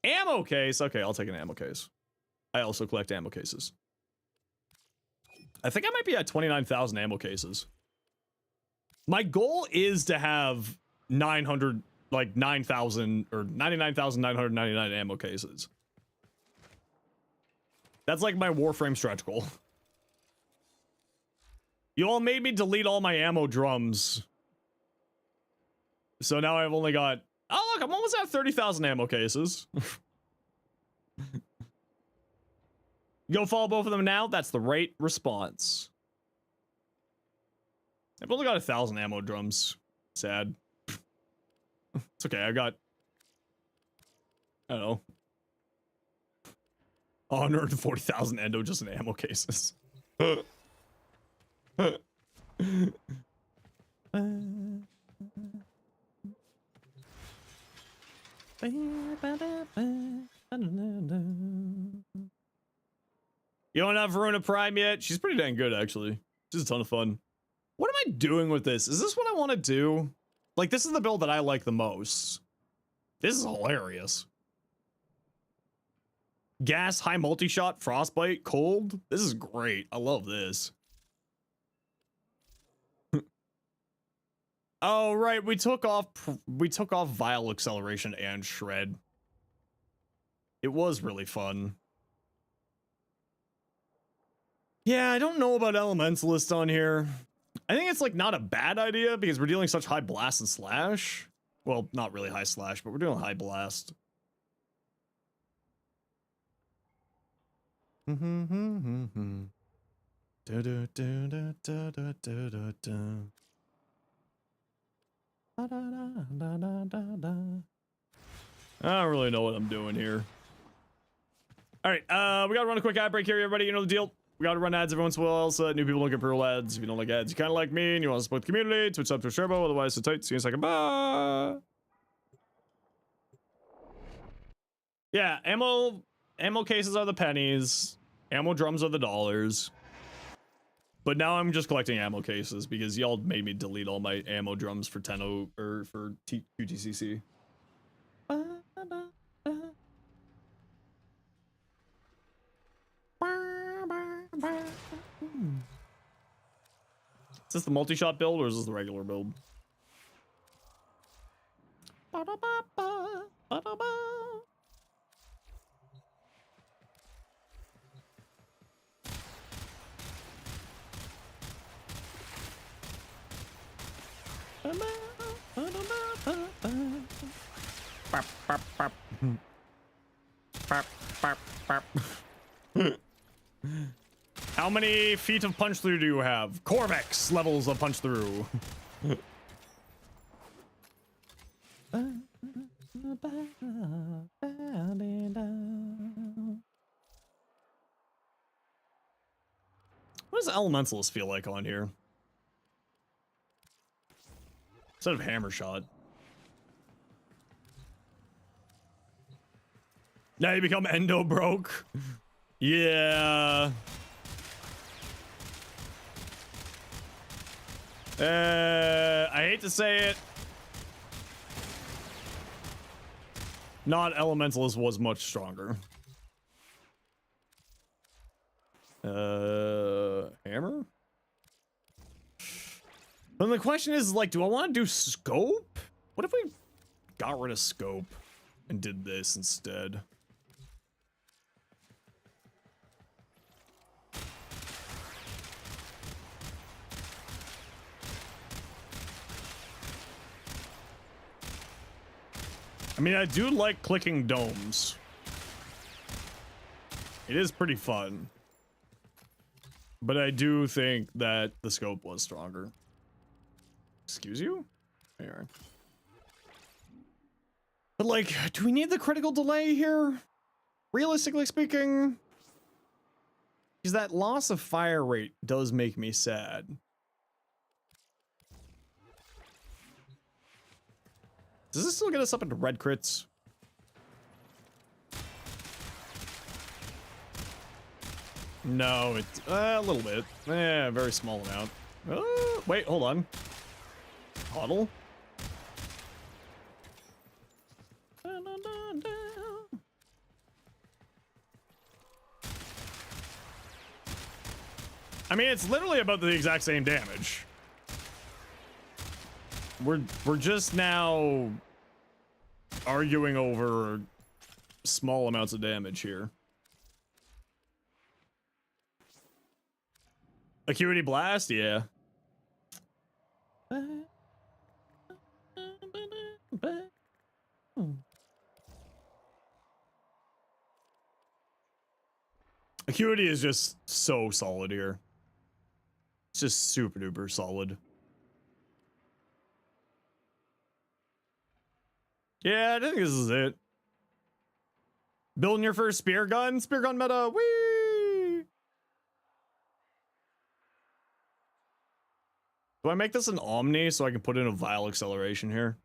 Ammo case. Okay, I'll take an ammo case. I also collect ammo cases. I think I might be at 29,000 ammo cases. My goal is to have 900, like 9,000 or 99,999 ammo cases. That's like my Warframe stretch goal. You all made me delete all my ammo drums. So now I've only got... Oh, look, I'm almost at 30,000 ammo cases. Go follow both of them now. That's the right response. I've only got 1,000 ammo drums. Sad. It's okay. I got... I don't know. 140,000 endo just in ammo cases. You don't have Voruna Prime yet? She's pretty dang good, actually. She's a ton of fun. What am I I doing with this? Is this what I want to do? Like, this is the build that I like the most. This is hilarious. Gas, high multi-shot, frostbite, cold. This is great. I love this. Oh, right. We took off vial acceleration and shred. It was really fun. Yeah, I don't know about Elementalist on here. I think it's like not a bad idea because we're dealing such high blast and slash. Well, not really high slash, but we're doing high blast. I don't really know what I'm doing here. All right, we gotta run a quick ad break here, everybody. You know the deal. We gotta run ads every once in a while so that new people don't get pro ads. If you don't like ads, you kind of like me and you want to support the community, Twitch sub to Turbo. Otherwise, sit tight. See you in a second. Bye. Yeah, ammo cases are the pennies. Ammo drums are the dollars. But now I'm just collecting ammo cases because y'all made me delete all my ammo drums for 10 or for QTCC. Is this the multi-shot build or is this the regular build? How many feet of punch through do you have? Corvex levels of punch through. What does Elementalist feel like on here? Instead of hammer shot. Now you become endo broke. Yeah. I hate to say it. Not Elementalist was much stronger. Hammer? But the question is, like, do I want to do scope? What if we got rid of scope and did this instead? I mean, I do like clicking domes. It is pretty fun. But I do think that the scope was stronger. Excuse you? There. But like, do we need the critical delay here? Realistically speaking? Because that loss of fire rate does make me sad. Does this still get us up into red crits? No, it's a little bit. Very small amount. Oh, wait, hold on. Huddle. I mean, it's literally about the exact same damage. We're just now arguing over small amounts of damage here. Acuity blast, yeah. Acuity is just so solid here. It's just super duper solid. Yeah, I think this is it. Building your first spear gun meta, whee! Do I make this an Omni so I can put in a vial acceleration here?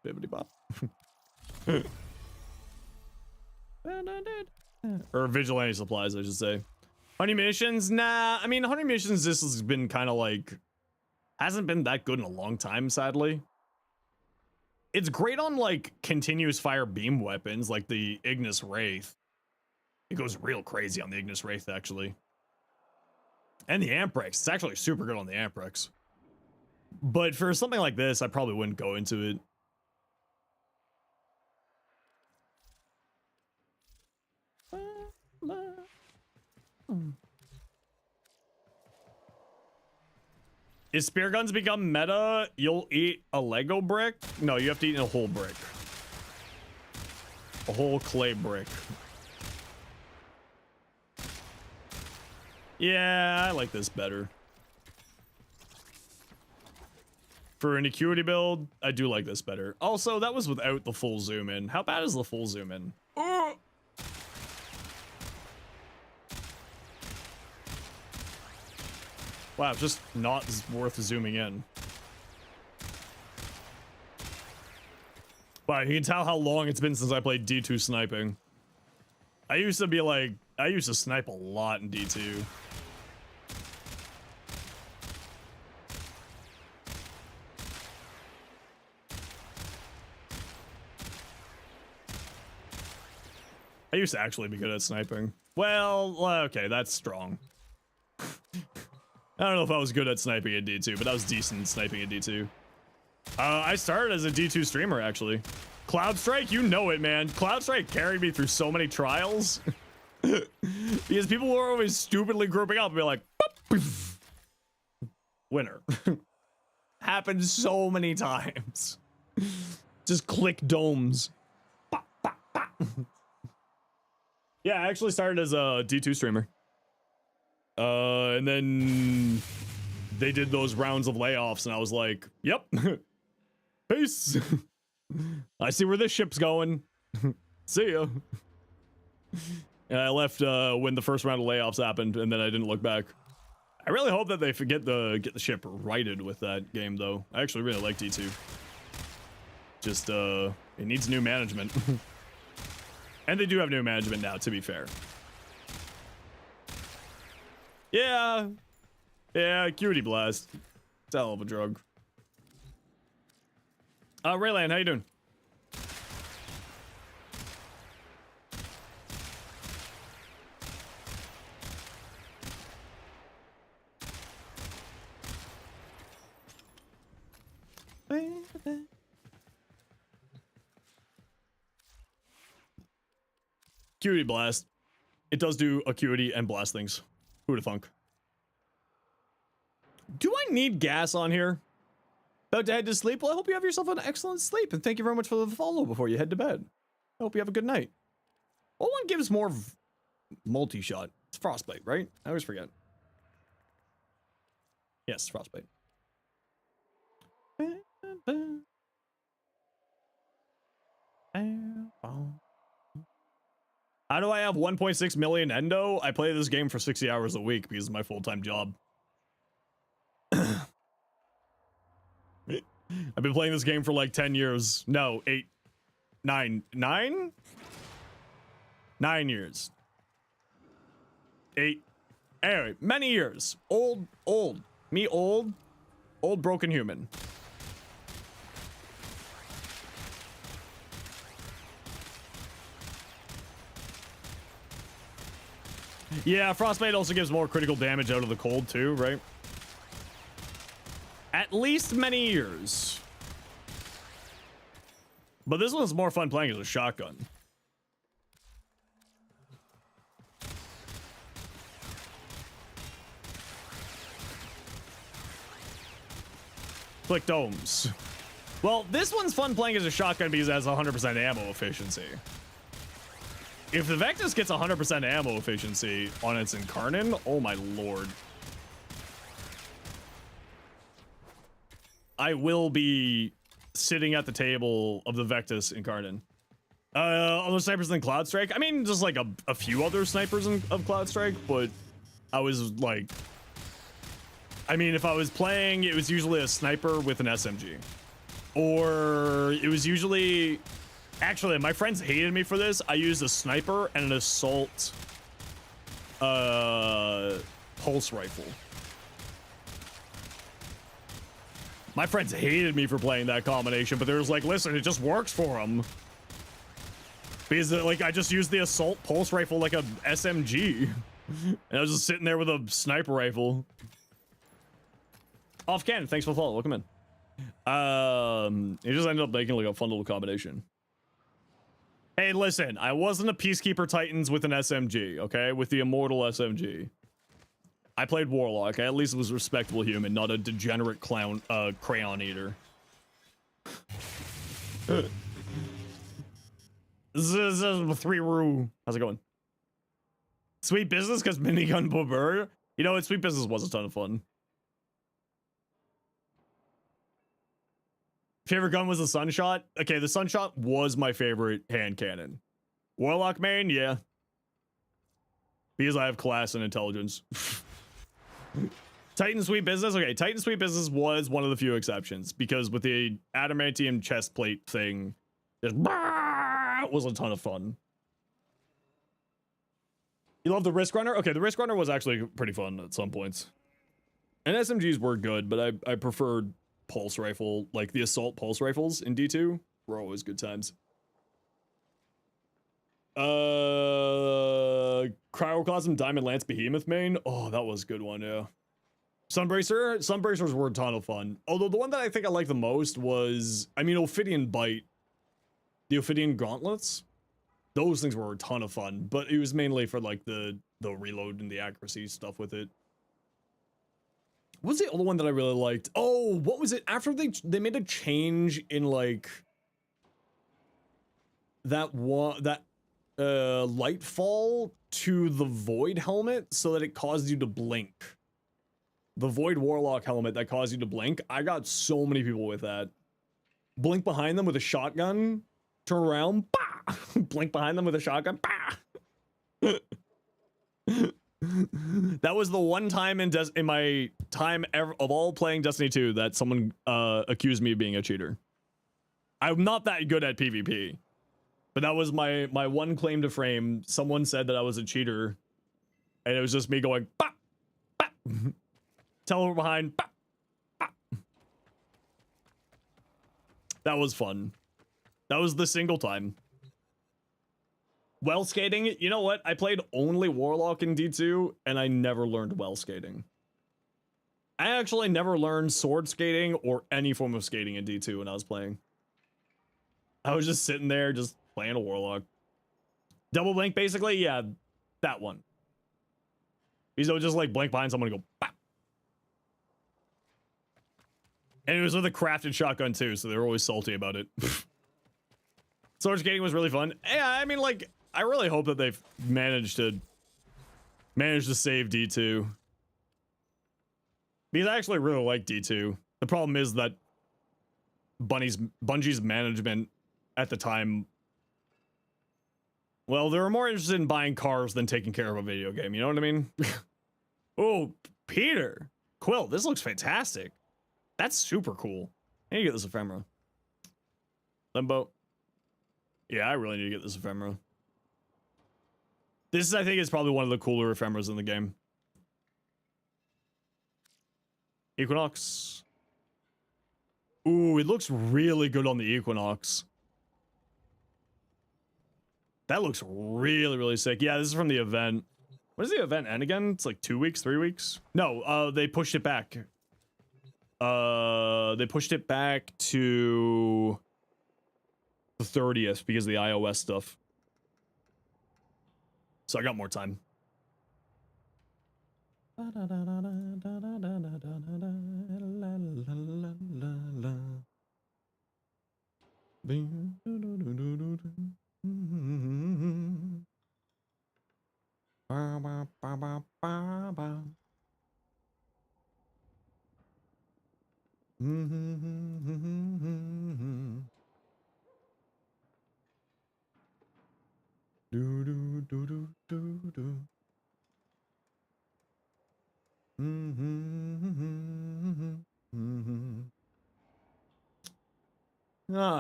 Bibbidi bop. Or vigilante supplies, I should say. Honey munitions? Nah, I mean, honey munitions, this has been kind of like, hasn't been that good in a long time, sadly. It's great on like continuous fire beam weapons, like the Ignis Wraith. It goes real crazy on the Ignis Wraith, actually. And the Amprex, it's actually super good on the Amprex. But for something like this, I probably wouldn't go into it. If spear guns become meta, you'll eat a Lego brick? No, you have to eat a whole brick. A whole clay brick. Yeah, I like this better. For an acuity build, I do like this better. Also, that was without the full zoom in. How bad is the full zoom in? Oh! Wow, just not worth zooming in. Wow, you can tell how long it's been since I played D2 sniping. I used to snipe a lot in D2. I used to actually be good at sniping. Well, okay, that's strong. I don't know if I was good at sniping at D2, but I was decent at sniping at D2. I started as a D2 streamer, actually. Cloud Strike, you know it, man. Cloud Strike carried me through so many trials. Because people were always stupidly grouping up and be like, poof, winner. Happened so many times. Just click domes. Yeah, I actually started as a D2 streamer. And then they did those rounds of layoffs, and I was like, yep. Peace. I see where this ship's going. See ya. And I left when the first round of layoffs happened, and then I didn't look back. I really hope that they get the ship righted with that game, though. I actually really like D2. Just, it needs new management. And they do have new management now, to be fair. Yeah. Yeah, Acuity Blast. It's a hell of a drug. Raylan, how you doing? Acuity Blast. It does do Acuity and blast things. Who'd have thunk? Do I need gas on here? About to head to sleep? Well, I hope you have yourself an excellent sleep, and thank you very much for the follow before you head to bed. I hope you have a good night. What one gives more multi-shot? It's Frostbite, right? I always forget. Yes, Frostbite. How do I have 1.6 million endo? I play this game for 60 hours a week because of my full-time job. I've been playing this game for like 10 years. No, 8, 9, 9? 9 years. 8. Anyway, many years. Old. Me old broken human. Yeah, Frostbite also gives more critical damage out of the cold too, right? At least many years. But this one's more fun playing as a shotgun. Click domes. Well, this one's fun playing as a shotgun because it has 100% ammo efficiency. If the Vectis gets 100% ammo efficiency on its Incarnon, oh my lord. I will be sitting at the table of the Vectis Incarnon. Other snipers than Cloud Strike? I mean, just like a few other snipers of Cloud Strike, but I was like... I mean, if I was playing, it was usually a sniper with an SMG. Or it was usually Actually, my friends hated me for this. I used a sniper and an assault pulse rifle. My friends hated me for playing that combination, but they was like, listen, it just works for them. Because like I just used the assault pulse rifle like a SMG. And I was just sitting there with a sniper rifle. Off cannon, thanks for the follow. Welcome in. It just ended up making like a fun little combination. Hey, listen, I wasn't a Peacekeeper Titans with an SMG, okay? With the Immortal SMG. I played Warlock. I at least was a respectable human, not a degenerate clown, crayon eater. This is 3-Roo. How's it going? Sweet Business, because Minigun Bobber. You know what? Sweet Business was a ton of fun. Favorite gun was the Sunshot. Okay, the Sunshot was my favorite hand cannon. Warlock main, yeah. Because I have class and intelligence. Titan Sweet Business. Okay, Titan Sweet Business was one of the few exceptions. Because with the adamantium chest plate thing, it was a ton of fun. You love the Risk Runner? Okay, the Risk Runner was actually pretty fun at some points. And SMGs were good, but I preferred pulse rifle, like the assault pulse rifles in D2 were always good times. Cryoclasm Diamond Lance Behemoth main. Oh, that was a good one, yeah. Sunbracers were a ton of fun. Although the one that I think I liked the most was, I mean, Ophidian Bite. The Ophidian Gauntlets. Those things were a ton of fun, but it was mainly for like the reload and the accuracy stuff with it. What was the other one that I really liked? Oh, what was it? After they made a change in like that light fall to the Void helmet so that it caused you to blink. The Void Warlock helmet that caused you to blink. I got so many people with that. Blink behind them with a shotgun. Turn around. Bah! Blink behind them with a shotgun. Bah! That was the one time in my time ever of all playing Destiny 2 that someone accused me of being a cheater. I'm not that good at PvP, but that was my one claim to fame. Someone said that I was a cheater, and it was just me going, bah! Bah! Teleport behind, bah! Bah! That was fun. That was the single time. Well skating, you know what? I played only Warlock in D2, and I never learned well skating. I actually never learned sword skating or any form of skating in D2 when I was playing. I was just sitting there, just playing a Warlock. Double blink, basically, yeah, that one. Because I would just like blink behind someone and go, bah! And it was with a crafted shotgun too, so they were always salty about it. Sword skating was really fun. Yeah, I mean, like, I really hope that they've managed to save D2. Because I actually really like D2. The problem is that Bungie's management at the time, well, they were more interested in buying cars than taking care of a video game, you know what I mean? Oh, Peter! Quill, this looks fantastic. That's super cool. I need to get this ephemera. Limbo. Yeah, I really need to get this ephemera. This, I think, is probably one of the cooler ephemeras in the game. Equinox. Ooh, it looks really good on the Equinox. That looks really, really sick. Yeah, this is from the event. When does the event end again? It's like 2 weeks, 3 weeks? No, they pushed it back. They pushed it back to the 30th because of the iOS stuff. So I got more time. All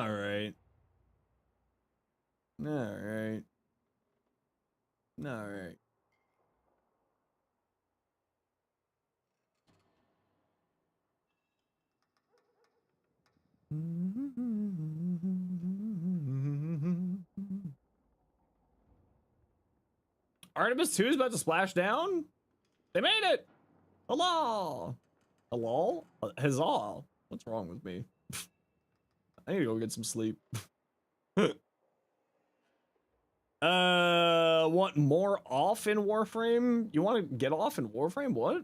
right. Alright. Alright. Artemis 2 is about to splash down? They made it! Hello! Hello? Huzzah! What's wrong with me? I need to go get some sleep. Want more off in Warframe? You want to get off in Warframe? What?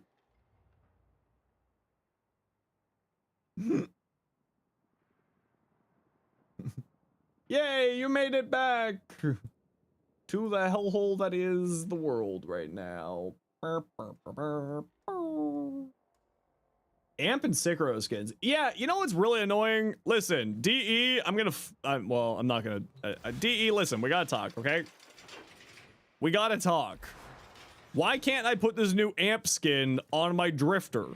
Yay, you made it back to the hellhole that is the world right now. Amp and Syncro skins. Yeah, you know what's really annoying? Listen, DE, I'm not gonna. DE, listen, we gotta talk, okay? We gotta talk. Why can't I put this new Amp skin on my Drifter?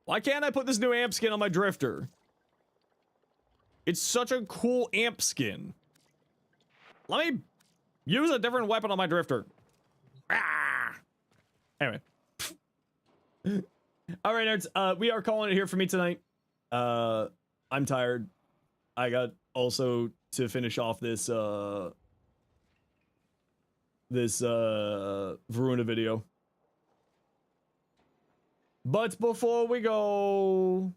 Why can't I put this new Amp skin on my Drifter? It's such a cool Amp skin. Let me use a different weapon on my Drifter. Ah! Anyway. Alright, nerds. We are calling it here for me tonight. I'm tired. I got also to finish off this, Voruna video. But before we go,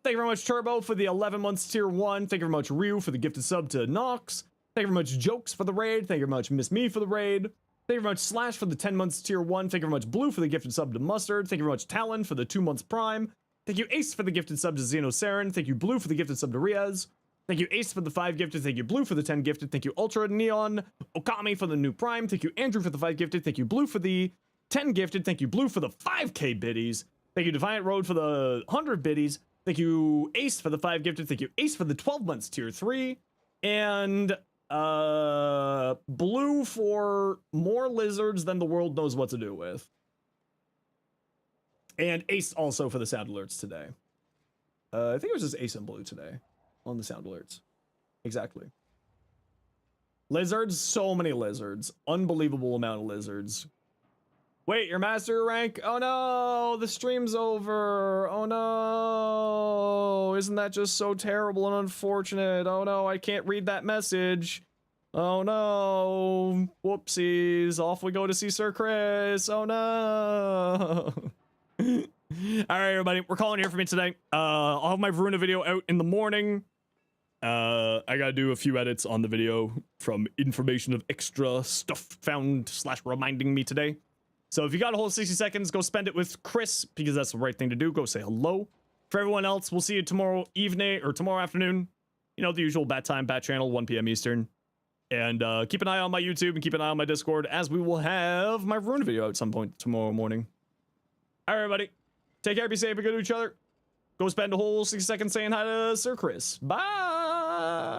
thank you very much, Turbo, for the 11 months tier 1. Thank you very much, Ryu, for the gifted sub to Nox. Thank you very much, Jokes, for the raid. Thank you very much, Miss Me, for the raid. Thank you very much, Slash, for the 10 months tier 1. Thank you very much, Blue, for the gifted sub to Mustard. Thank you very much, Talon, for the 2 months prime. Thank you, Ace, for the gifted sub to Zenosfire. Thank you, Blue, for the gifted sub to Riaz. Thank you, Ace, for the 5 gifted. Thank you, Blue, for the 10 gifted. Thank you, Ultra Neon. Okami, for the new prime. Thank you, Andrew, for the 5 gifted. Thank you, Blue, for the 10 gifted. Thank you, Blue, for the 5k biddies. Thank you, Defiant Road, for the 100 biddies. Thank you, Ace, for the 5 gifted. Thank you, Ace, for the 12 months tier 3. And Blue for more lizards than the world knows what to do with. And Ace also for the sound alerts today. I think it was just Ace and Blue today on the sound alerts. Exactly. Lizards, so many lizards. Unbelievable amount of lizards. Wait, your master rank? Oh no, the stream's over. Oh no, isn't that just so terrible and unfortunate? Oh no, I can't read that message. Oh no, whoopsies, off we go to see Sir Chris. Oh no. Alright everybody, we're calling here for me tonight. I'll have my Voruna video out in the morning. I gotta do a few edits on the video from information of extra stuff found / reminding me today. So if you got a whole 60 seconds, go spend it with Chris, because that's the right thing to do. Go say hello. For everyone else, we'll see you tomorrow evening, or tomorrow afternoon. You know, the usual bat time, bat channel, 1 p.m. Eastern. And keep an eye on my YouTube and keep an eye on my Discord, as we will have my Voruna video at some point tomorrow morning. All right, everybody. Take care, be safe, be good to each other. Go spend a whole 60 seconds saying hi to Sir Chris. Bye!